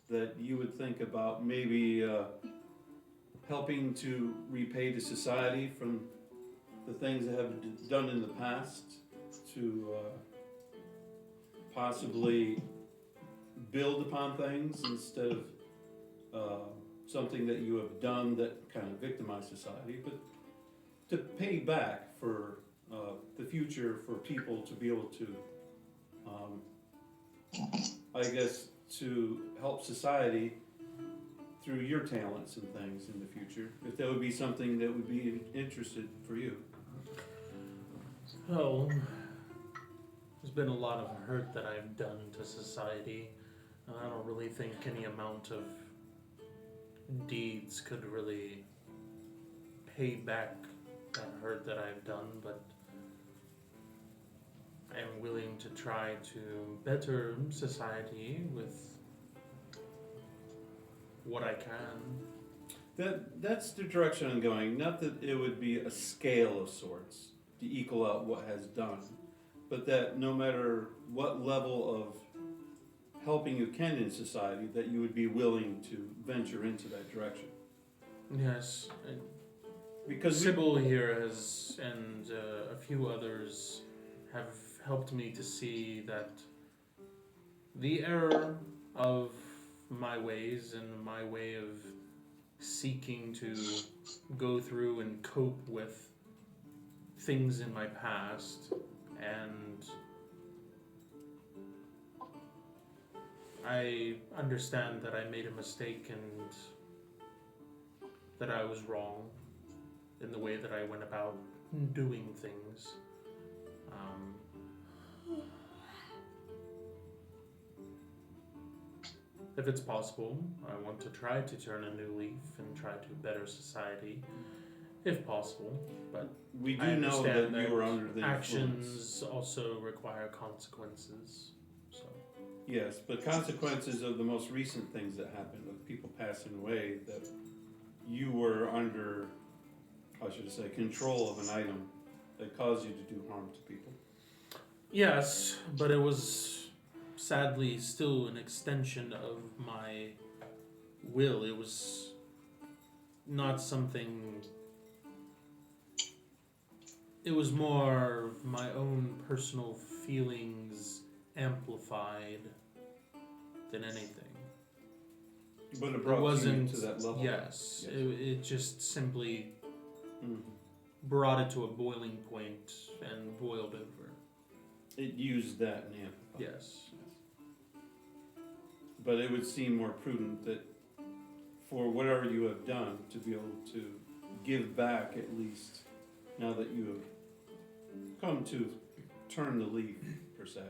that you would think about maybe helping to repay the society from the things that have been done in the past, to possibly build upon things instead of something that you have done that kind of victimized society, but to pay back for the future, for people to be able to, I guess, to help society through your talents and things in the future, if that would be something that would be interested for you. Oh, there's been a lot of hurt that I've done to society. And I don't really think any amount of deeds could really pay back that hurt that I've done, but I am willing to try to better society with what I can. That's the direction I'm going. Not that it would be a scale of sorts to equal out what has done, but that no matter what level of helping you can in society, that you would be willing to venture into that direction. Yes, Because Sybil here has, and a few others have helped me to see that the error of my ways and my way of seeking to go through and cope with things in my past, and I understand that I made a mistake and that I was wrong in the way that I went about doing things. If it's possible, I want to try to turn a new leaf and try to better society, if possible. But we I do know that understand you were under the influence. actions also require consequences. So Yes, but consequences of the most recent things that happened with people passing away, that you were under, how should I say, control of an item that caused you to do harm to people. yes, but it was sadly still an extension of my will. It was not something. It was more of my own personal feelings amplified than anything. But it It brought you wasn't. to that level. Yes, Yes. it just simply Mhm. brought it to a boiling point and boiled over. It used that and amplified. Yes. But it would seem more prudent that for whatever you have done, to be able to give back at least, now that you have come to turn the leaf, per se.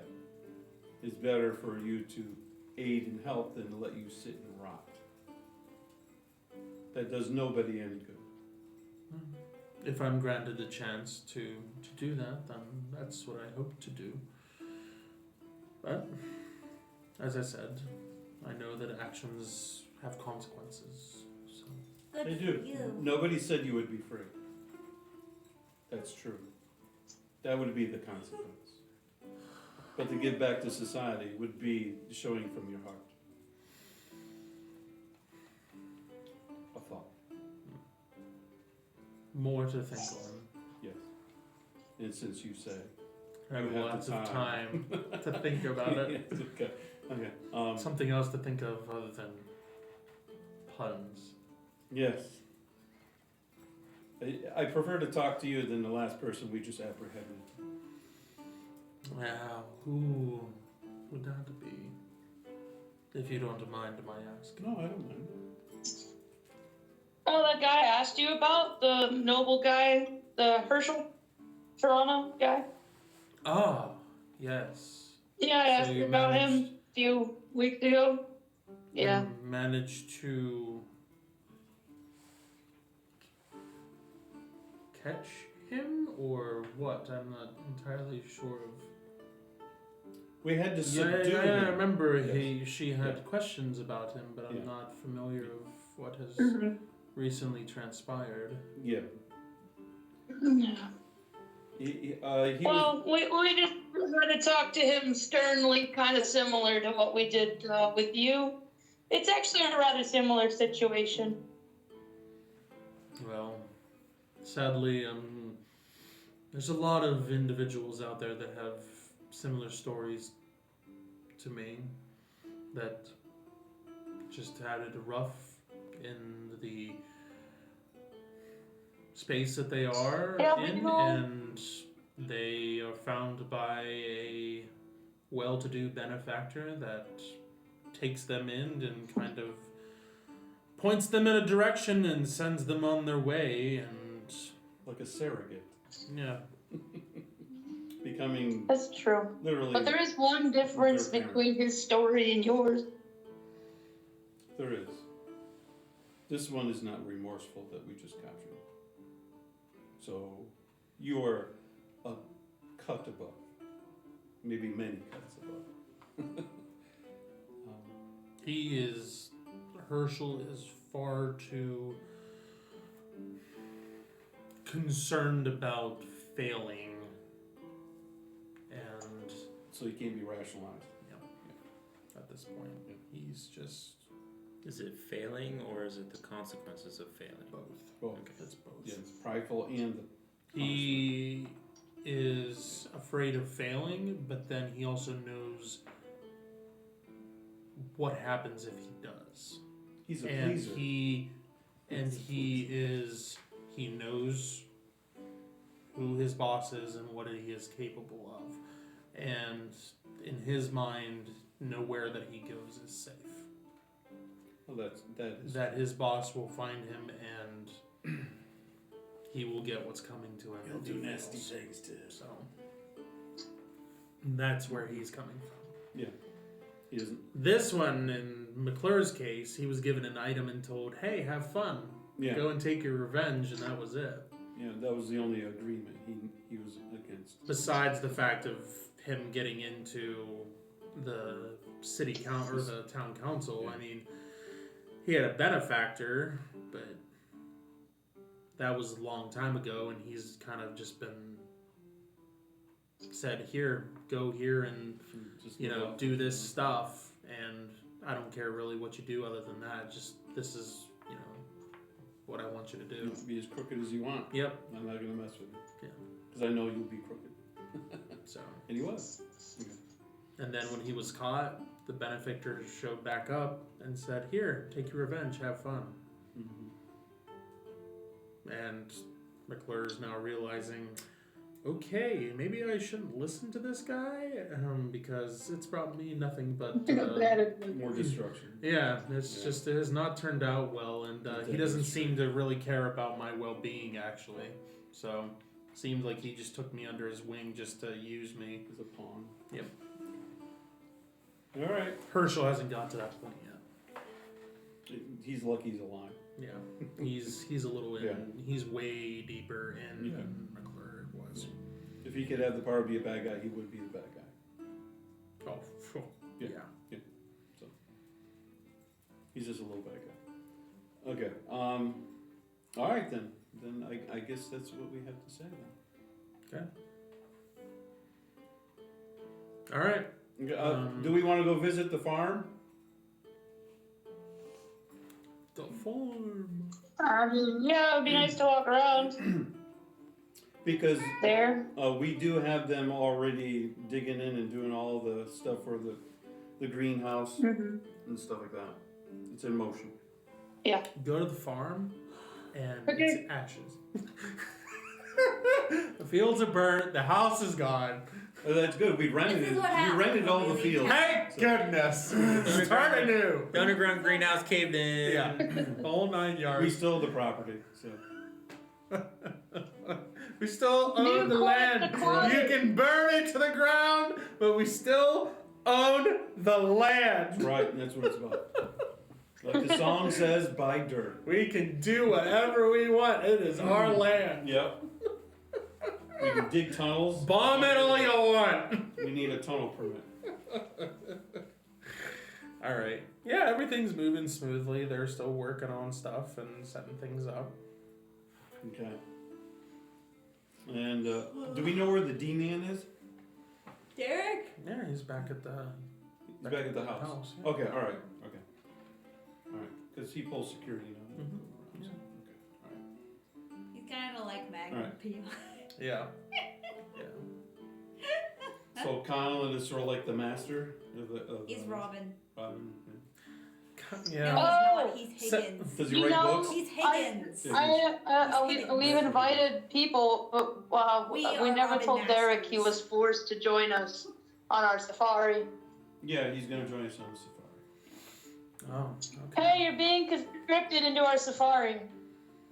It's better for you to aid and help than to let you sit and rot. That does nobody any good. If I'm granted a chance to do that, then that's what I hope to do. But, as I said, I know that actions have consequences. So Good They for do. you. Nobody said you would be free. That's true. That would be the consequence. But to give back to society would be showing from your heart. A thought, more to think on. yes. And since you say. I have You have lots the of time. time to think about it. Yes, okay. Okay. Something else to think of other than puns. Yes. I prefer to talk to you than the last person we just apprehended. Wow, who would that be? If you don't mind my asking. No, I don't mind. Oh, that guy I asked you about, the noble guy, the Herschel, Toronto guy. Ah, yes. Yeah, I So asked you you about him managed- a few weeks ago. Yeah. You managed to catch him or what? I'm not entirely sure of. We had to Yeah, subdue I him. remember Yes. she had Yeah. questions about him, but I'm Yeah. not familiar of what has Mhm. recently transpired. Yeah. Yeah. He Well, we just had to talk to him sternly, kind of similar to what we did with you. It's actually a rather similar situation. Well, sadly, there's a lot of individuals out there that have similar stories to me that just had it rough in the space that they are Yeah, we in, know. and they are found by a well-to-do benefactor that takes them in and kind of points them in a direction and sends them on their way, and like a surrogate, yeah. becoming That's true. literally. But there is one difference Their parent. between his story and yours. There is. This one is not remorseful that we just captured. So you are a cut above, maybe many cuts above. Herschel is far too concerned about failing, and So you can't be rationalized. Yep. at this point. He's just Is it failing or is it the consequences of failing? both. Both. It's both. Yeah, it's prideful and the He is afraid of failing, but then he also knows what happens if he does. he's a And pleaser. he knows who his boss is and what he is capable of. And in his mind, nowhere that he goes is safe. Well, that is That his boss will find him and he will get what's coming to him. He'll if do he nasty fails. things too. So that's where he's coming from. yeah. He doesn't. This one, in McClure's case, he was given an item and told, "Hey, have fun. Yeah. Go and take your revenge," and that was it. Yeah, that was the only agreement he was against. Besides the fact of him getting into the city council or the town council, Yeah. I mean, he had a benefactor, but that was a long time ago, and he's kind of just been said, "Here, go here and Just do this stuff, and I don't care really what you do other than that. Just this is, what I want you to do." Be as crooked as you want. Yep. I'm not gonna mess with you. Yeah. Because I know you'll be crooked. So, And he was. and then when he was caught, the benefactor showed back up and said, "Here, take your revenge, have fun." Mm-hmm. And McClure is now realizing, okay, maybe I shouldn't listen to this guy because it's brought me nothing but More destruction. yeah, it's Yeah. just it has not turned out well, and he doesn't seem to really care about my well-being actually. So seemed like he just took me under his wing just to use me. As a pawn. Yep. All right. Herschel hasn't got to that point yet. He's lucky he's alive. Yeah, he's a little in. Yeah. He's way deeper in Yeah. than McClure was. If he could have the power to be a bad guy, he would be the bad guy. Oh, phew. Yeah. Yeah. He's just a little bad guy. Okay. All right then. Then I guess that's what we have to say then. Okay. All right. Okay, do we want to go visit the farm? The farm. Yeah, it'd be nice to walk around Because there. we do have them already digging in and doing all the stuff for the greenhouse Mm-hmm. and stuff like that. It's in motion. Go to the farm, and Okay. it's ashes. The fields are burnt. The house is gone. Oh, that's good. We This rented is it. what We happens rented all the when we fields. Thank goodness. Start anew. The underground greenhouse caved in. Yeah. All 9 We yards. stole the property. So We still own the land. You can burn it to the ground, but we still own the land. that's right, and that's what it's about. Like the song says, buy dirt. We can do whatever we want. It is our land. Yep. We can dig tunnels. Bomb it all you want. We need a tunnel permit. All right. Yeah, everything's moving smoothly. They're still working on stuff and setting things up. Okay. And do we know where the D-man is? Derek? Yeah, he's back at the. He's back at the house. yeah. Okay, all right. Okay. All right. Because he pulls security now. Mhm. Okay, all right. He's kind of like Magnum Alright. P.I. Yeah. So Connell is sort of like the master of the. Of, He's Robin. Robin. Yeah. No, Oh! he's not. He's So- Higgins. Does he You write know- books? He's Higgins. We've invited people, but We we are never Robin told Derek Masters. he was forced to join us on our safari. Yeah, he's gonna join us on the safari. Oh. Okay. Hey, you're being conscripted into our safari.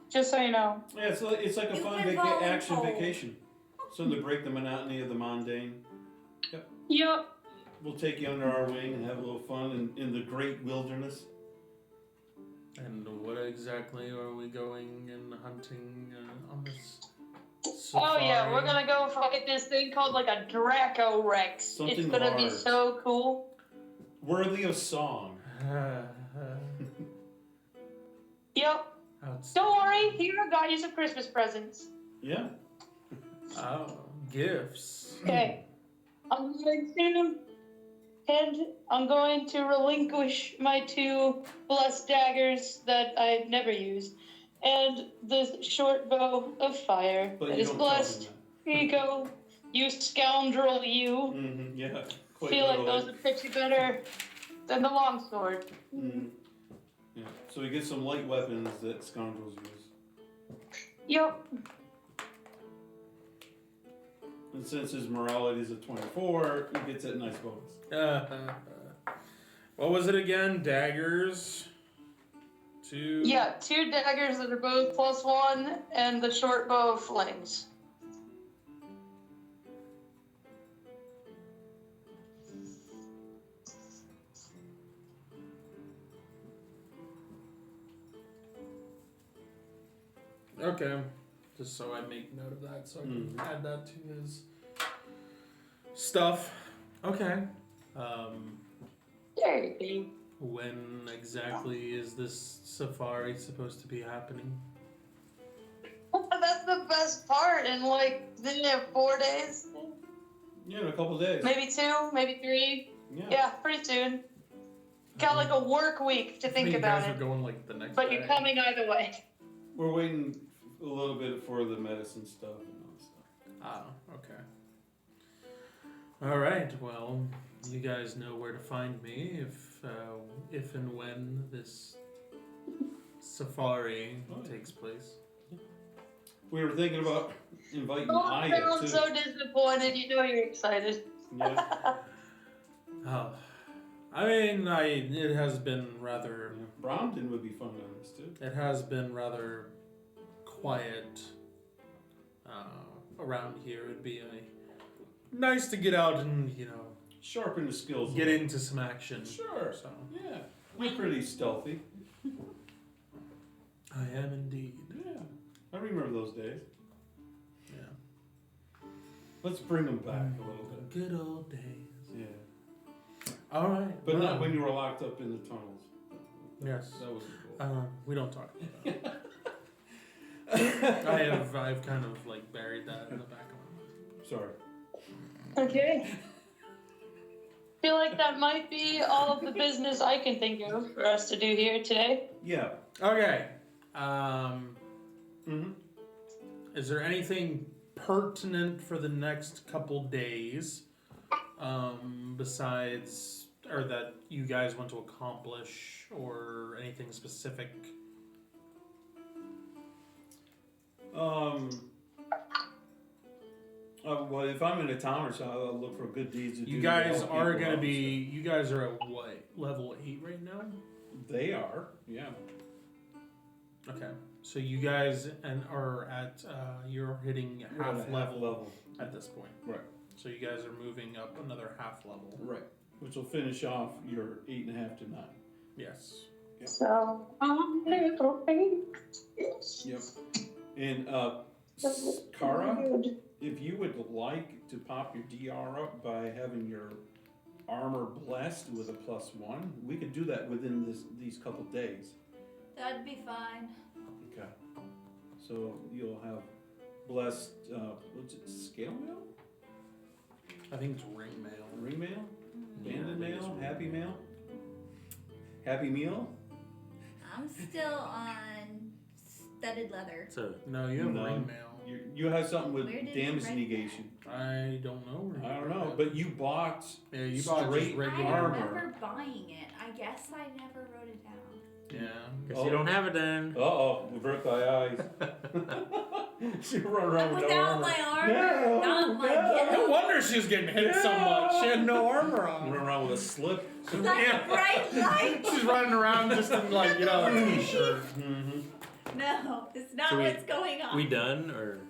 Just so you know. Yeah, it's like a You fun can action volunteer. vacation. Something to break the monotony of the mundane. Yep. We'll take you under our wing and have a little fun in the great wilderness. And what exactly are we going and hunting on this? Oh yeah, safari? we're gonna go fight this thing called like a Draco Rex. It's Something gonna be large. so cool. Worthy of song. Yep. Don't worry, here I got you some Christmas presents. Yeah. Oh, gifts. Okay. I'm going to And I'm going to relinquish my 2 blessed daggers that I've never used, and the short bow of fire But that you is don't tell him blessed. Here you go, you scoundrel, you. Mm-hmm. Yeah. Quite Feel like literally. those are pretty better than the longsword. Mm-hmm. Yeah. So he gets some light weapons that scoundrels use. Yep. And since his morality is a 24, he gets that nice bonus. What was it again? Daggers? 2? Yeah, 2 daggers that are both +1, and the short bow of flames. Okay. Just so I make note of that, so I can add that to his stuff. Okay. There you go. When exactly is this safari supposed to be happening? That's the best part. In like, didn't you have 4 days? Yeah, in a couple days. Maybe 2, maybe 3. Yeah. Yeah, pretty soon. Got like a work week to think You about guys it. are going like the next But day. you're coming either way. We're waiting a little bit for the medicine stuff and all that stuff. Ah, okay. All right. Well, you guys know where to find me if and when this safari takes place. We were thinking about inviting Oh, Aya I'm too. so disappointed. You know you're excited. Yeah. Oh, I mean, it has been rather. Yeah. Brompton would be fun on this too. It has been rather quiet around here. It'd be nice to get out and Sharpen the skills. get into some action. Sure. So Yeah. We're pretty stealthy. I am indeed. Yeah. I remember those days. Yeah. Let's bring them back a little bit. Good old days. Yeah. All right. But well, not when you were locked up in the tunnels. Yes. That was cool. We don't talk about that. I've kind of like buried that in the back of my mind. Sorry. Okay. Feel like that might be all of the business I can think of for us to do here today. Yeah. Okay. Mm-hmm. Is there anything pertinent for the next couple days, besides, or that you guys want to accomplish, or anything specific? Well, if I'm in a town or so, I'll look for good deeds to do. You to guys help are people gonna out be. and You guys are at what, level 8 right now? stuff. They are. Yeah. Okay. So you guys are at. You're hitting We're at half a level at this point. Right. So you guys are moving up another half level. Right. Which will finish off your 8.5 to 9. Yes. So, little things. Yep. And Kara, if you would like to pop your DR up by having your armor blessed with a +1, we could do that within these couple days. That'd be fine. Okay. So you'll have blessed, what's it, scale mail? I think it's ring mail. Ring mail? Yeah, Banded I think it's mail? ring Happy mail? Happy meal? I'm still on studded leather. So No, you have No. ring mail. You have something with Where did you damage write negation. I don't know. Where I you don't got know, that. but you bought Yeah, you bought straight just regular I armor. remember buying it. I guess I never wrote it down. Yeah. guess Oh. you don't have it then. Uh-oh, we broke thy eyes. She run around with no Without armor. my armor, No, not my no. getup. No wonder she was getting hit so much. She had no armor on. Run around with a slip. Like a bright light. She's running around just in like, a t-shirt. Mm-hmm. No, it's not So what's going on. We done or?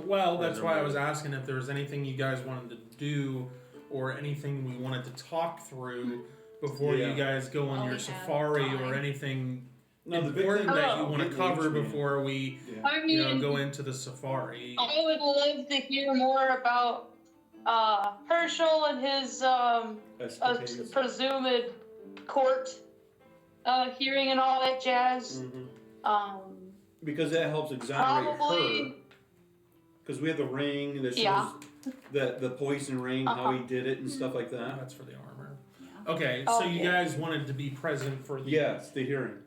Well, that's why I was asking if there was anything you guys wanted to do or anything we wanted to talk through before Yeah. you guys go on While your we have safari or time. anything No, the big important thing that you Oh. want to getting cover injured. before we, Yeah. I mean, go into the safari. I would love to hear more about Herschel and his Escapades. presumed court hearing and all that jazz. Mhm. Because that helps exonerate her. Probably. Because we have the ring that shows Yeah. the poison ring, how he did it and stuff like that. That's for the armor. Yeah. Okay, so you Okay. guys wanted to be present for the. Yes, the hearing.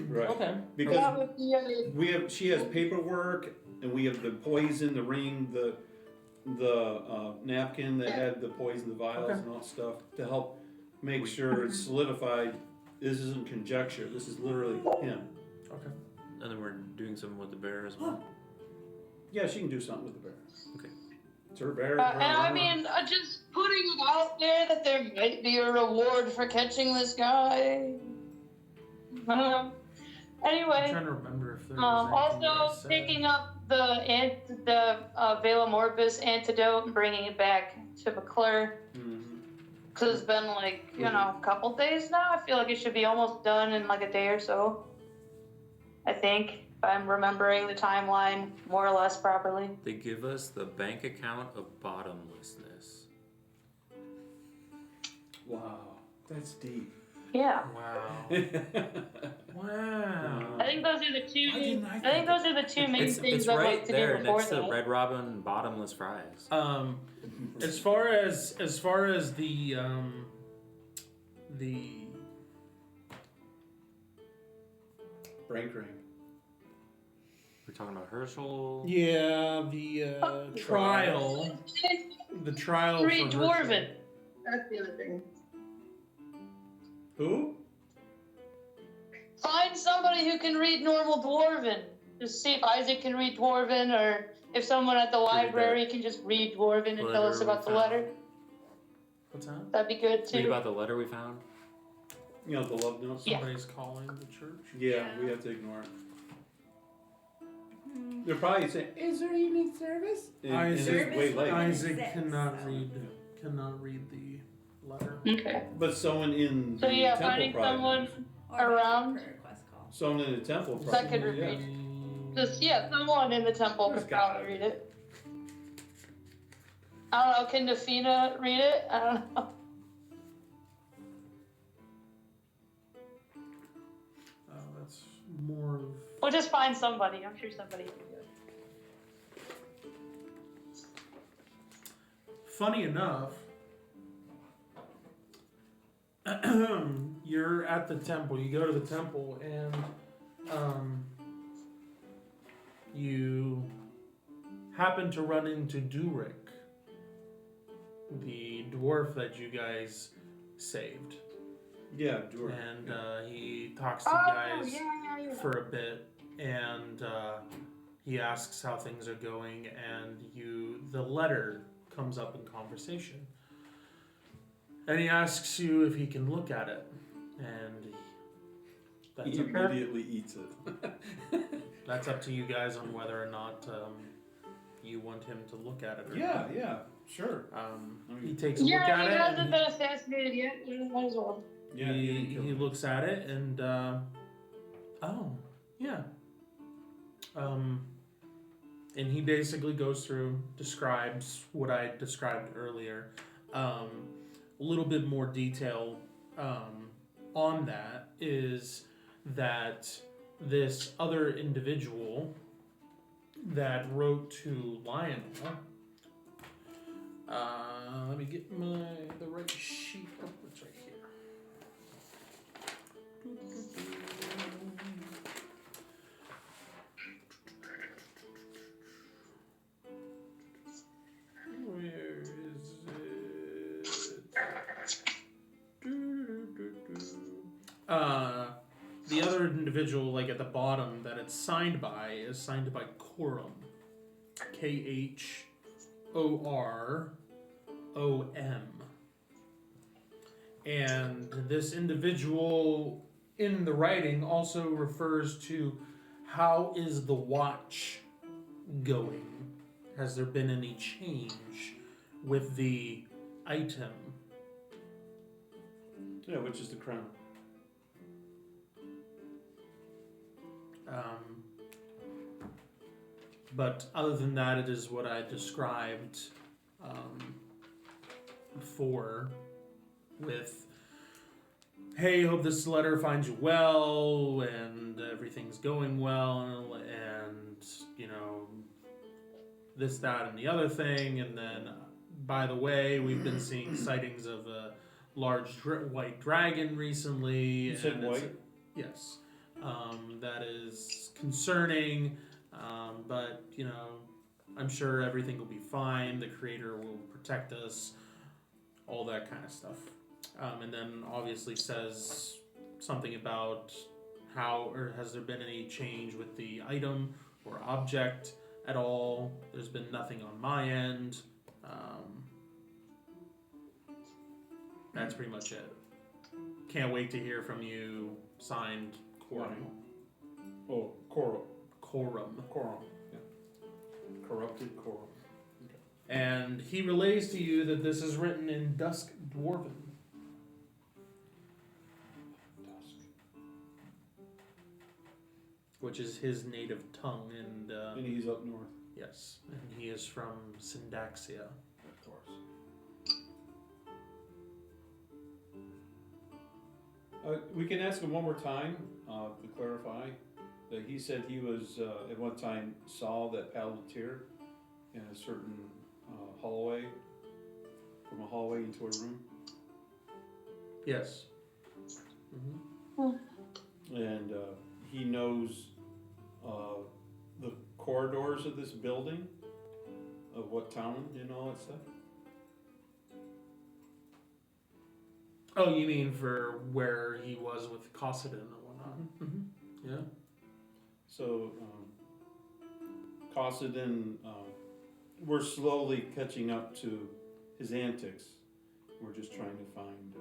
Right. Okay. Because Yeah, with the, she has paperwork, and we have the poison, the ring, the napkin that had the poison, the vials, Okay. and all that stuff to help make sure it's solidified. This isn't conjecture. This is literally him. Okay. And then we're doing something with the bear as well. Yeah, she can do something with the bear. Okay. It's her bear. and I mean, just putting it out there that there might be a reward for catching this guy. I'm Anyway, trying to remember if there was anything that I also said. picking up the Vela Morbus antidote and bringing it back to McClure. Because it's been like, a couple days now. I feel like it should be almost done in like a day or so. I think, if I'm remembering the timeline more or less properly. They give us the bank account of bottomlessness. Wow, that's deep. Yeah. Wow. Wow. I think those are the two. Why didn't I I think those are the two main It's things I'd right like to there do before next to that. Red Robin bottomless fries. As far as the Brain cream. We're talking about Herschel. the trial, the trial Read for Dwarven. Herschel. That's the other thing. Who? Find somebody who can read normal Dwarven. Just see if Isaac can read Dwarven, or if someone at the library can just read Dwarven and tell us about the letter. What's that? That'd be good Read too. about the letter we found. You know, the love note? Yeah. Somebody's calling the church. Yeah, we have to ignore it. They're probably saying, "Is there evening service?" And it's Isaac- way late. Isaac Six, cannot so. read the letter. Okay. But someone in So the yeah, temple finding probably someone knows. Or around. per request call. Someone in the temple That probably could knows, yeah. read. Just someone in the temple There's could gotta probably be. read it. I don't know. Can Nafina read it? I don't know. That's more of. We'll just find somebody. I'm sure somebody can do it. Funny enough, you're at the temple. You go to the temple, and you happen to run into Durik, the dwarf that you guys saved, Yeah, Dwarf. and he talks to you guys yeah. for a bit, and he asks how things are going, and the letter comes up in conversation, and he asks you if he can look at it, and that's He up, immediately eats it. that's up to you guys on whether or not you want him to look at it or Yeah, not. yeah, sure. He takes a look Yeah, at he it, hasn't and been assassinated yet. Might as well. Yeah, he looks at it, and oh yeah, and he basically goes through, describes what I described earlier, a little bit more detail on that is that this other individual that wrote to Lionel. Let me get the right sheet. Oh, it's right here. Where is it? The other individual, like at the bottom, that it's signed by is signed by Khorum. Khororom. And this individual in the writing also refers to how is the watch going? Has there been any change with the item? Yeah, which is the crown. But other than that, it is what I described before with, hey, hope this letter finds you well and everything's going well, and, this, that, and the other thing. And then, by the way, we've been seeing sightings of a large white dragon recently. You said and it's- white? Yes. That is concerning, but, you know, I'm sure everything will be fine. The Creator will protect us, all that kind of stuff. And then obviously says something about how, or has there been any change with the item or object at all? There's been nothing on my end. That's pretty much it. Can't wait to hear from you. Signed, Quorum. Oh, Corum. Quorum. Corum. Yeah. Corrupted Corum. And he relays to you that this is written in Dusk Dwarven. Dusk. Which is his native tongue, and And he's up north. yes, and he is from Syndaxia. Of course. We can ask him one more time to clarify that he said he was at one time saw that Palantir in a certain hallway, from a hallway into a room, Yes. Mm-hmm. and he knows the corridors of this building, of what town and all that stuff. Oh, you mean for where he was with Cossidon and whatnot? Mm-hmm. Yeah. So, Cossidon, we're slowly catching up to his antics. We're just trying to find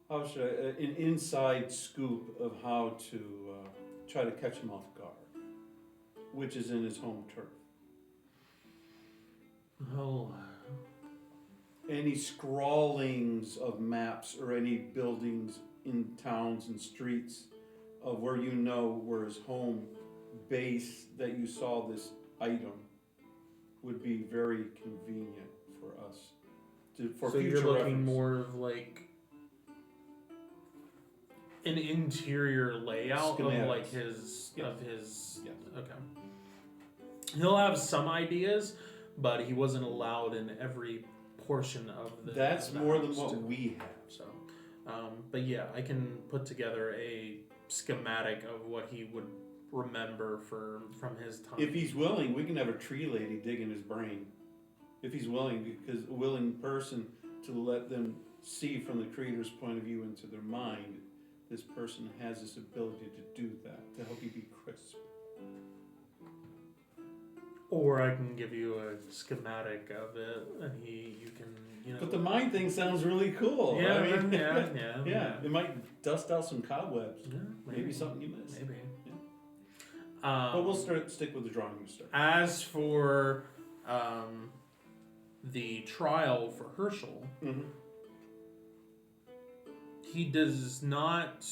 how should I, an inside scoop of how to try to catch him off guard, which is in his home turf. Oh. Any scrawlings of maps or any buildings in towns and streets of where you know where his home base that you saw this item would be very convenient for us for So future you're looking reference. more of like an interior layout of like his Yes. of his. Yes. Okay. He'll have some ideas, but he wasn't allowed in every portion of the. That's the more than house what to- we have. So, but yeah, I can put together a schematic of what he would remember from his time. If he's willing, we can have a tree lady dig in his brain. If he's willing, because a willing person to let them see from the Creator's point of view into their mind, this person has this ability to do that, to help you be crisp. Or I can give you a schematic of it, and you can, you know. But the mind thing sounds really cool. Yeah, I mean, yeah. yeah, it might dust out some cobwebs. Yeah, Maybe something you missed. Maybe. Yeah. But we'll stick with the drawing room start. As for the trial for Herschel, Mm-hmm. he does not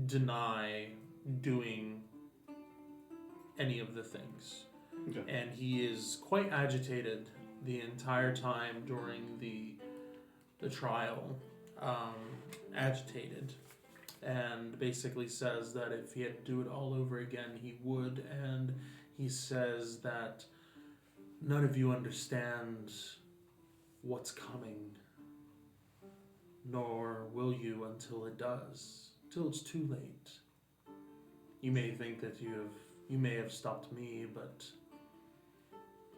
deny doing any of the things. Okay. And he is quite agitated the entire time during the trial. Agitated. And basically says that if he had to do it all over again, he would. And he says that none of you understand what's coming, nor will you until it does, till it's too late. You may think that you may have stopped me, but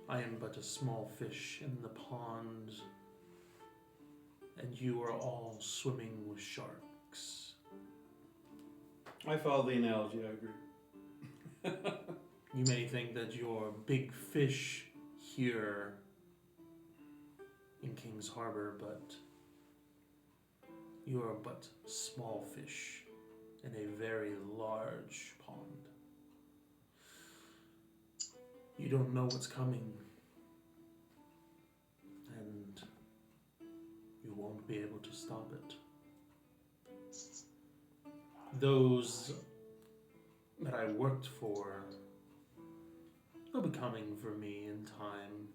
I am but a small fish in the pond, and you are all swimming with sharks. I follow the analogy, I agree. You may think that you're big fish here in King's Harbor, but you are but small fish in a very large pond. You don't know what's coming, and you won't be able to stop it. Those that I worked for will be coming for me in time.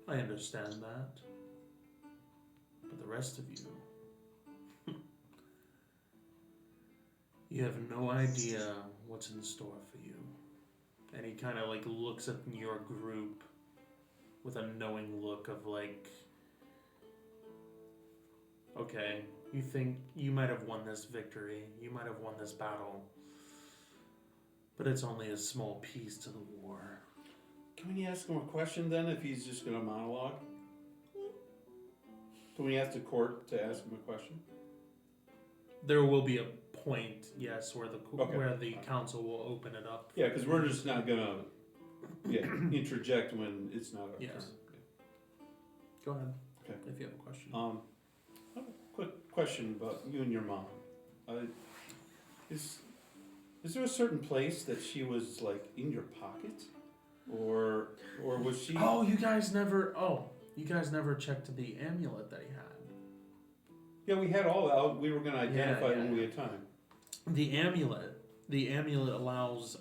I understand that. But the rest of you, You have no idea what's in store for you. And he kind of like looks at your group with a knowing look of like, okay, you think you might have won this victory, you might have won this battle, but it's only a small piece to the war. Can we ask him a question then if he's just going to monologue? Can we ask the court to ask him a question? There will be a point, yes, where the Okay. where the council will open it up. Yeah, because we're just not going to interject when it's not our Yes. turn. Go ahead. Okay. If you have a question. I have a quick question about you and your mom. Is there a certain place that she was like in your pocket, or was she? Oh, you guys never checked the amulet that he had. Yeah, we had all that. We were going to identify it when we yeah. had time. The amulet allows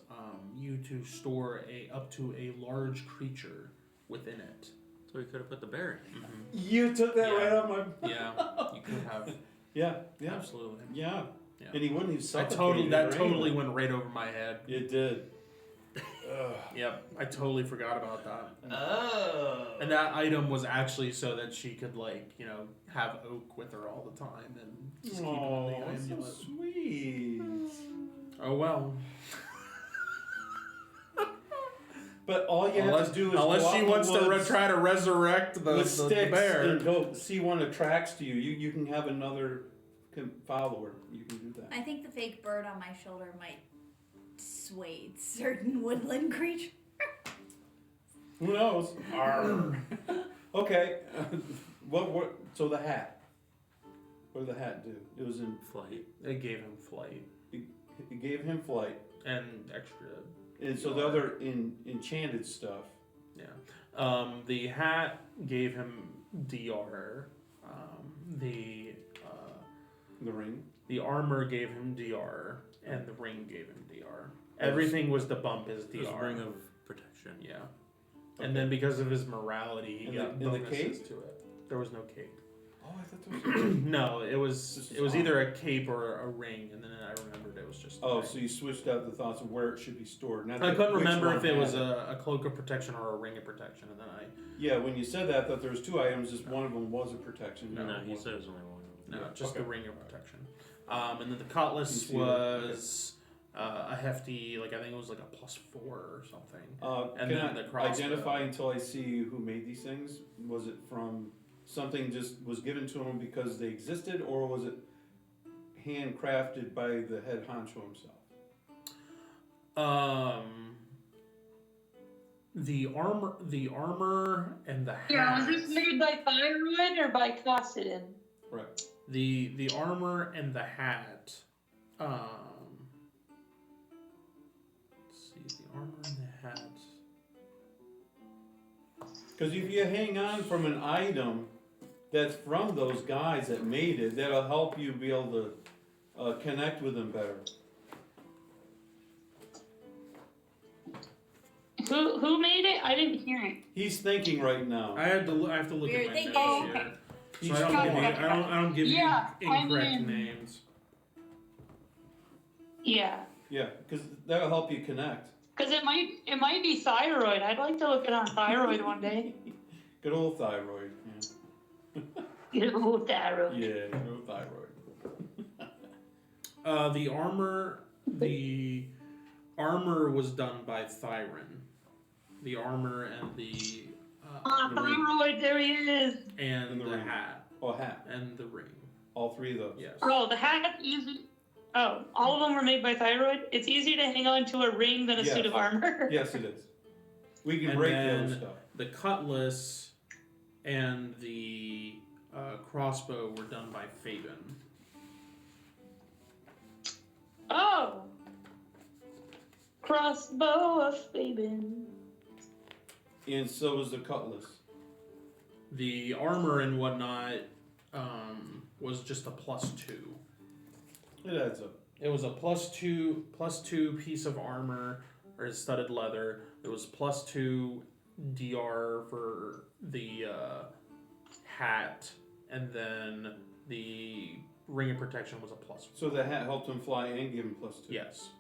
you to store up to a large creature within it. So we could have put the bear in. You took that Yeah. right out my. Yeah, you could have. Yeah. Absolutely. Yeah. Yeah. And he wouldn't even That suffocate totally went right over my head. It did. Ugh. Yep, I totally forgot about that. Oh. And that item was actually so that she could have Oak with her all the time and just keep it on the Oh, so amulet. sweet. Oh well. But all you have to do is unless go she out in the wants to woods try to resurrect the with sticks bear. and go see one that tracks to you. You can have another follower. You can do that. I think the fake bird on my shoulder might sway certain woodland creatures. Who knows? Arr. Okay. What? So the hat. What did the hat do? It was in. Flight. It gave him flight It gave him flight. and extra. And so the other enchanted stuff. Yeah. The hat gave him DR. The ring. The armor gave him DR, and the ring gave him DR. Everything was to bump his It was DR. a ring of protection. Yeah. Okay. And then because of his morality, he And got the bonuses cape? to it. There was no cape. Oh, I thought there was. No, it This was is it was odd. either a cape or a ring, and then I remembered it was just. a Oh, ring. so you switched out the thoughts of where it should be stored. Not I that couldn't which remember one if it had was a cloak of protection or a ring of protection, and then I Yeah, when you said that, I thought there was two items. Just one of them was a protection. No, the other he one said it was only one. no, Yeah, just okay. the ring of protection. And then the cutlass You see that? was a hefty, I think it was like a +4 or something. And Can then I the crossbow. identify until I see who made these things? Was it from something just was given to him because they existed, or was it handcrafted by the head honcho himself? The armor and the hat. Yeah, was this made by Thyroid or by Cossidin? Right. The armor and the hat. Let's see, the armor and the hat. Because if you hang on from an item that's from those guys that made it, that'll help you be able to connect with them better. Who made it? I didn't hear it. He's thinking right now. I have to look at We're my thinking. notes Oh, here. He's So I don't give you Yeah, I incorrect mean- names. Yeah, Yeah, because that'll help you connect. because it might be Thyroid. I'd like to look it on Thyroid one day. Good old thyroid. Good old Thyroid. Yeah, good old thyroid. The armor was done by Thyron. The armor and the The ring. Thyroid, there he is. and And the the ring. hat Oh, a hat. and the ring. All three of those. Yes. Oh, the hat is. Oh, all of them were made by Thyroid. It's easier to hang on to a ring than a Yes. suit of armor. Yes, it is. We can And break the other then- stuff. The cutlass and the crossbow were done by Fabian. Oh, crossbow of Fabian. And so was the cutlass. The armor and whatnot was just a +2. It adds up. It was a +2 piece of armor or studded leather. It was +2 DR for the hat, and then the ring of protection was a +1. So the hat helped him fly and give him +2. Yes.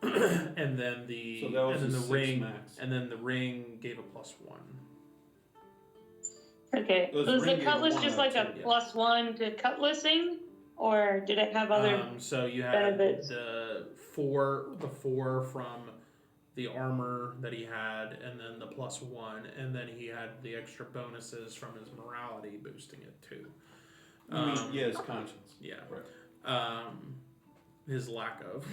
and then the So that was and then his the 6 ring max. and then the ring gave a +1. Okay. Those Was the ring gave a cutlass 1 just out like of a 2. Yeah. +1 to cutlassing, or did it have other? So you had benefits? the four from the armor that he had, and then the +1, and then he had the extra bonuses from his morality boosting it too. Yeah, his conscience. Yeah. Right. His lack of.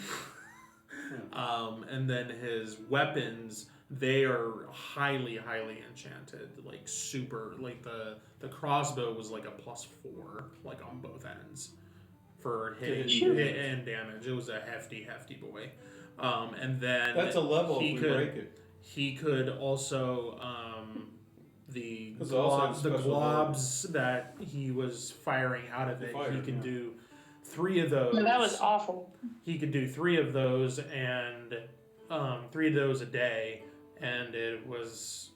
Yeah. And then his weapons, they are highly enchanted, like super. Like the crossbow was like a +4, like on both ends, for hit and damage. It was a hefty boy. And then That's a level he if we could break it. he could also the Because it also has special globs that he was firing out of it. He could yeah. do 3 of those. No, that was awful. He could do 3 of those and 3 of those a day, and it was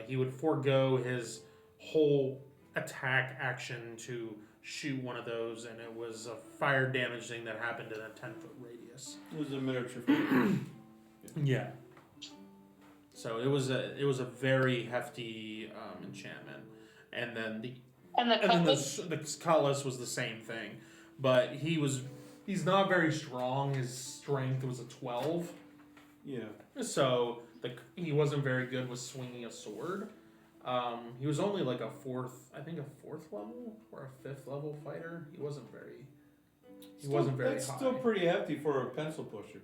he would forego his whole attack action to shoot one of those, and it was a fire damage thing that happened in a 10-foot radius. It was a miniature fighter. Yeah. So it was a very hefty enchantment, and then the cutlass was the same thing, but he's not very strong. His strength was a 12. Yeah. So he wasn't very good with swinging a sword. He was only like a fourth level or a 5th level fighter. He wasn't very That's high. still pretty hefty for a pencil pusher.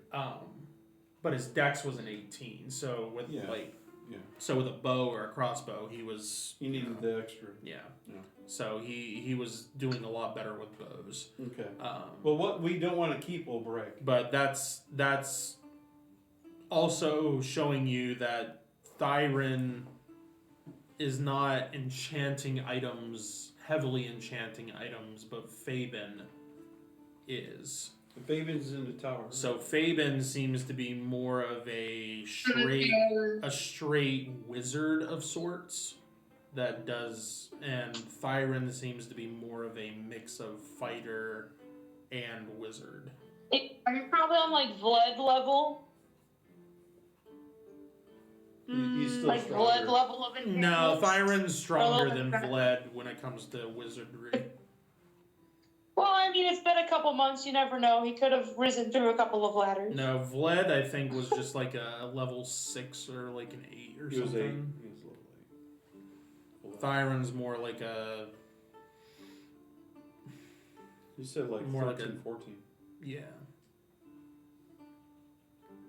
But his dex was an 18. So with Yeah. so with a bow or a crossbow, he was. You needed the extra. Yeah. Yeah. So he was doing a lot better with bows. Okay. Well, what we don't want to keep will break. But that's also showing you that Thyrin is not heavily enchanting items, but Faben is. Fabian's in the tower. So Faben seems to be more of a straight wizard of sorts that does, and Thyrin seems to be more of a mix of fighter and wizard. Are you probably on like Vlad level? He's still Like stronger. Vlad level of enchantment? No, Thyrin's stronger than Vlad when it comes to wizardry. Well, I mean, it's been a couple months. You never know. He could have risen through a couple of ladders. No, Vlad I think was just like a level 6 or like an 8 or He was 8. something. He was a little 8. Thyrin's more like a You said like More 13, like a- 14. yeah.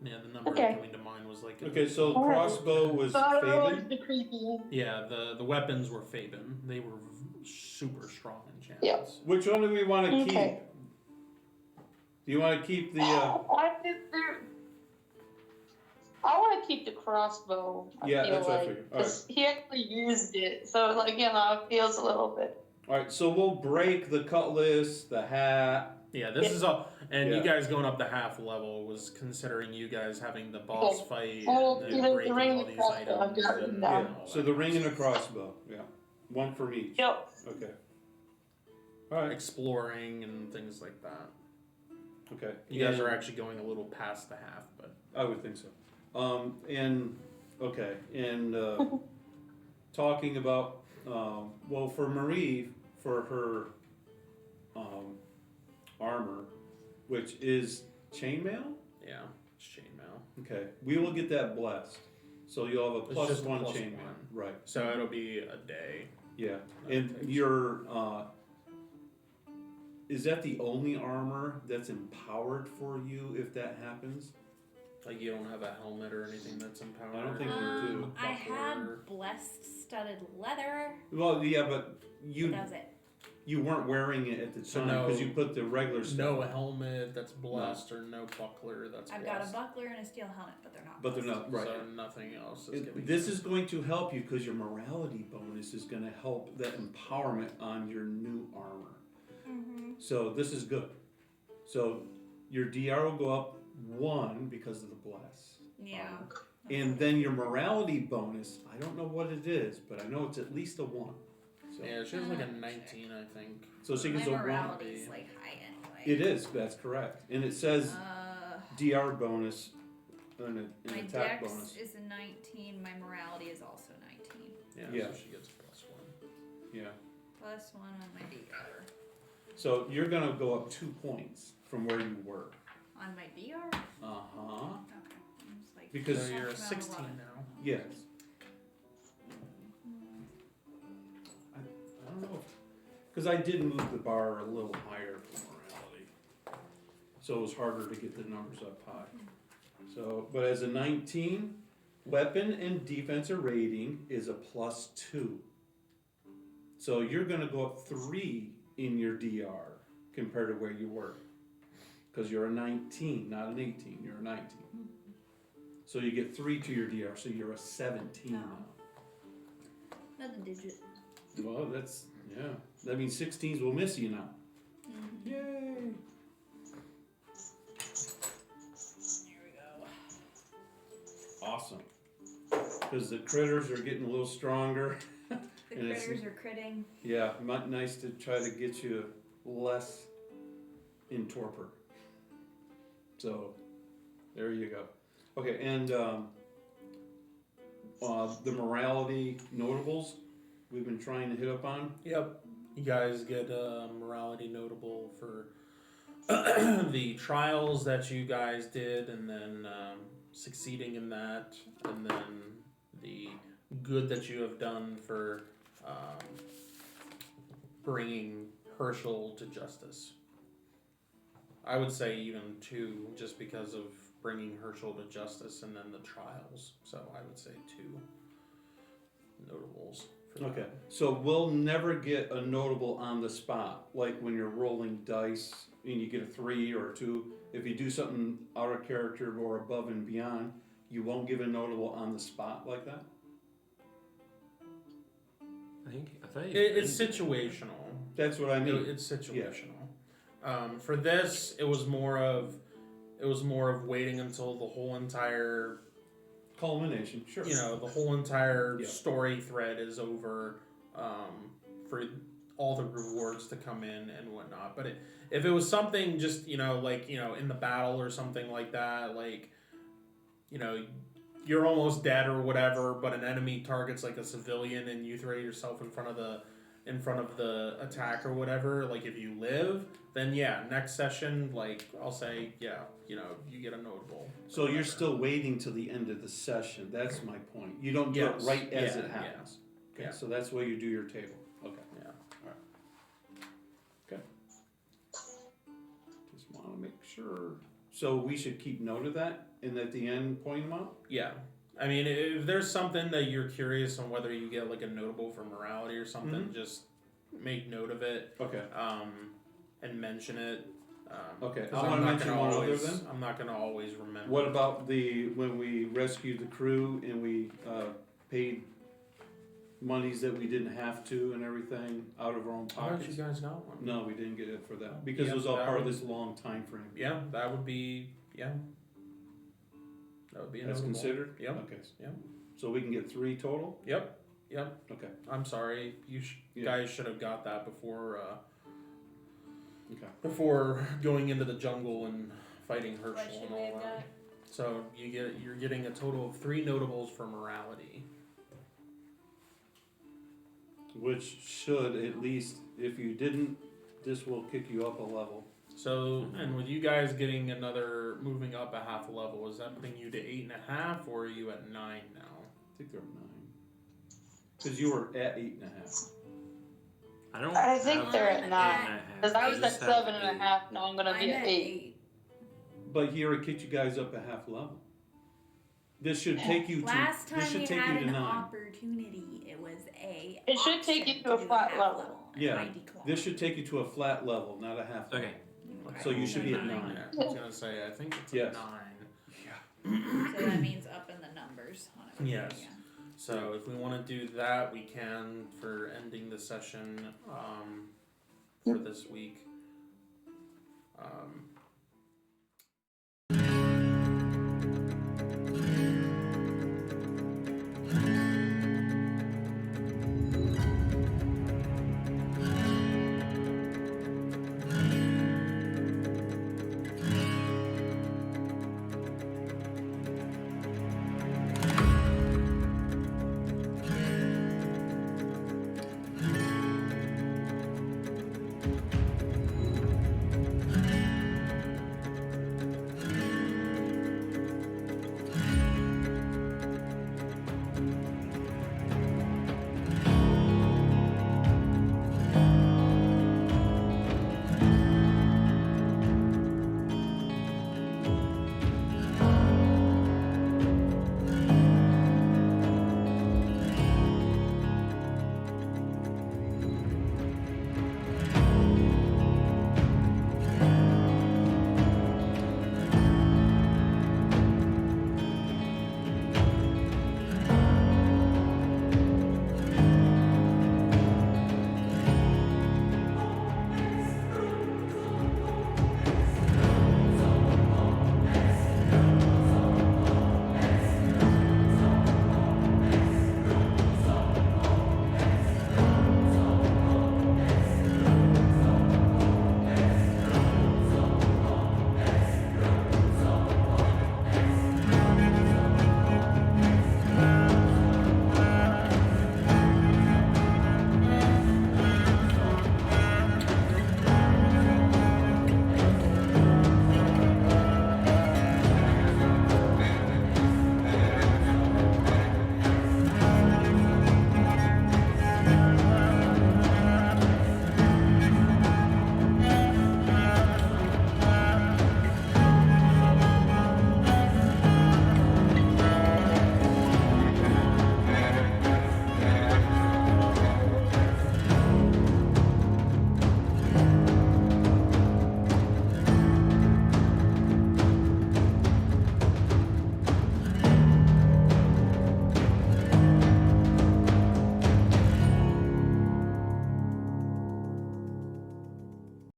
Yeah, the number Okay. coming to mind was like Okay, so crossbow was So I don't know Fabian. what's the creepy. yeah, the weapons were Faben. They were super strong enchantments. Which one do we want to keep? Okay. Do you want to keep the? I want to keep the crossbow. Yeah, I feel that's what I like, figured. All 'cause he actually used it, so like it feels a little bit. All right, so we'll break the cutlass, the hat. Yeah, this is all, and you Yeah. guys going up to half level was considering you guys having the boss Okay. fight Well, and the then breaking ring all and these crossbow, I've items. got it and down. all So that the kind ring of and a stuff. crossbow. Yeah, one from each. Yep. Okay. All right. Exploring and things like that. Okay. You guys And- are actually going a little past the half, but I would think so. And okay, and talking about well, for Marie, for her armor, which is chainmail. yeah, it's chainmail. Okay, we will get that blessed. So you'll have a It's plus just a one plus chainmail. one. Right. So it'll be a day. Yeah. That And takes- your is that the only armor that's empowered for you if that happens? Like you don't have a helmet or anything that's empowered. I don't think we do. I Buckler. had blessed studded leather. Well, yeah, but But you that was it. you weren't wearing it at the So time no- because you put the regular stuff. No helmet that's blessed or no buckler that's I've got a blessed. buckler and a steel helmet, but they're not. But they're blessed. not right. So nothing else is giving This you- is going to help you because your morality bonus is going to help that empowerment on your new armor. Mm-hmm. So this is good. So your DR will go up 1 because of the bless. Yeah. And then your morality bonus, I don't know what it is, but I know it's at least a 1. So So, Yeah, she has like a 19, I think. so she My gets a 1. morality's like high anyway. It is, that's correct. And it says DR bonus and an my attack dex bonus. is a 19. My morality is also 19. Yeah, Yeah. so she gets +1. Yeah. +1 on my DR. So you're gonna go up 2 points from where you were. On my DR? Uh-huh. Okay. I'm just like, Because- So you're a talking about 16 lot. now. Yes. I don't know. Because I did move the bar a little higher for morality. So it was harder to get the numbers up high. So, but as a 19, weapon and defensive rating is a +2. So you're gonna go up 3 in your DR compared to where you were. Because you're a 19, not an 18, you're a 19. So you get 3 to your DR, so you're a 17 now. Another digit. Well, that's, yeah. That means 16s will miss you now. Yay! Here we go. Awesome. Because the critters are getting a little stronger. The And it's- critters are critting. Yeah, nice to try to get you less in torpor. So, there you go. Okay, and the morality notables we've been trying to hit up on. Yep. You guys get a morality notable for the trials that you guys did, and then succeeding in that, and then the good that you have done for bringing Herschel to justice. I would say even 2, just because of bringing Herschel to justice and then the trials. So I would say 2 notables. For Okay, that. so we'll never get a notable on the spot, like when you're rolling dice and you get a 3 or a 2. If you do something out of character or above and beyond, you won't give a notable on the spot like that? I thought It's situational. That's what I mean. It's situational. For this, it was more of waiting until the whole entire, Culmination, sure. the whole entire Yeah. story thread is over, for all the rewards to come in and whatnot. But if it was something just in the battle or something like that, like you're almost dead or whatever, but an enemy targets like a civilian and you throw yourself in front of the attack or whatever, like if you live, then yeah, next session, like I'll say, yeah, you get a notable. So you're still waiting till the end of the session. That's my point. You don't do it Yes. right as Yeah, it happens. Okay, Yeah. so that's why you do your table. Okay. Yeah. Okay. Just want to make sure. So we should keep note of that and at the end point them out? Yeah. I mean, if there's something that you're curious on whether you get like a notable for morality or something, Mhm. just make note of it, Okay. and mention it. Okay. 'Cause I I'm want to not mention gonna one other always- then. I'm not gonna always remember. What about when we rescued the crew and we paid monies that we didn't have to and everything out of our own I thought pockets? you guys got one. No, we didn't get it for that because Yeah, it was all that part of would- this long time frame. Yeah, that would be That would be a That's notable. considered? Yep. Okay. Yep. So we can get 3 total? Yep. Okay. I'm sorry. You Yeah. guys should have got that before Okay. before going into the jungle and fighting What Herschel should and we all have that. got? So you're getting a total of 3 notables for morality. Which should, at least, if you didn't, this will kick you up a level. So, and with you guys getting another, moving up a half a level, is that putting you to 8.5, or are you at 9 now? I think they're at 9. Because you were at 8.5. I think have they're at 9. 8.5. Because I was at just have 7.5, now I'm gonna be I'm at 8. But he already kicked you guys up a half level. This should take you to, Last this time should we take had you to an 9. opportunity, it was a. It should take you option to a do flat half level. and Yeah, I declined. This should take you to a flat level, not a half level. Okay. So you should be at 9. Yeah, I was gonna say, I think it's Yes. at 9. So that means up in the numbers on it. Yes. Yeah. So if we want to do that, we can for ending the session for this week.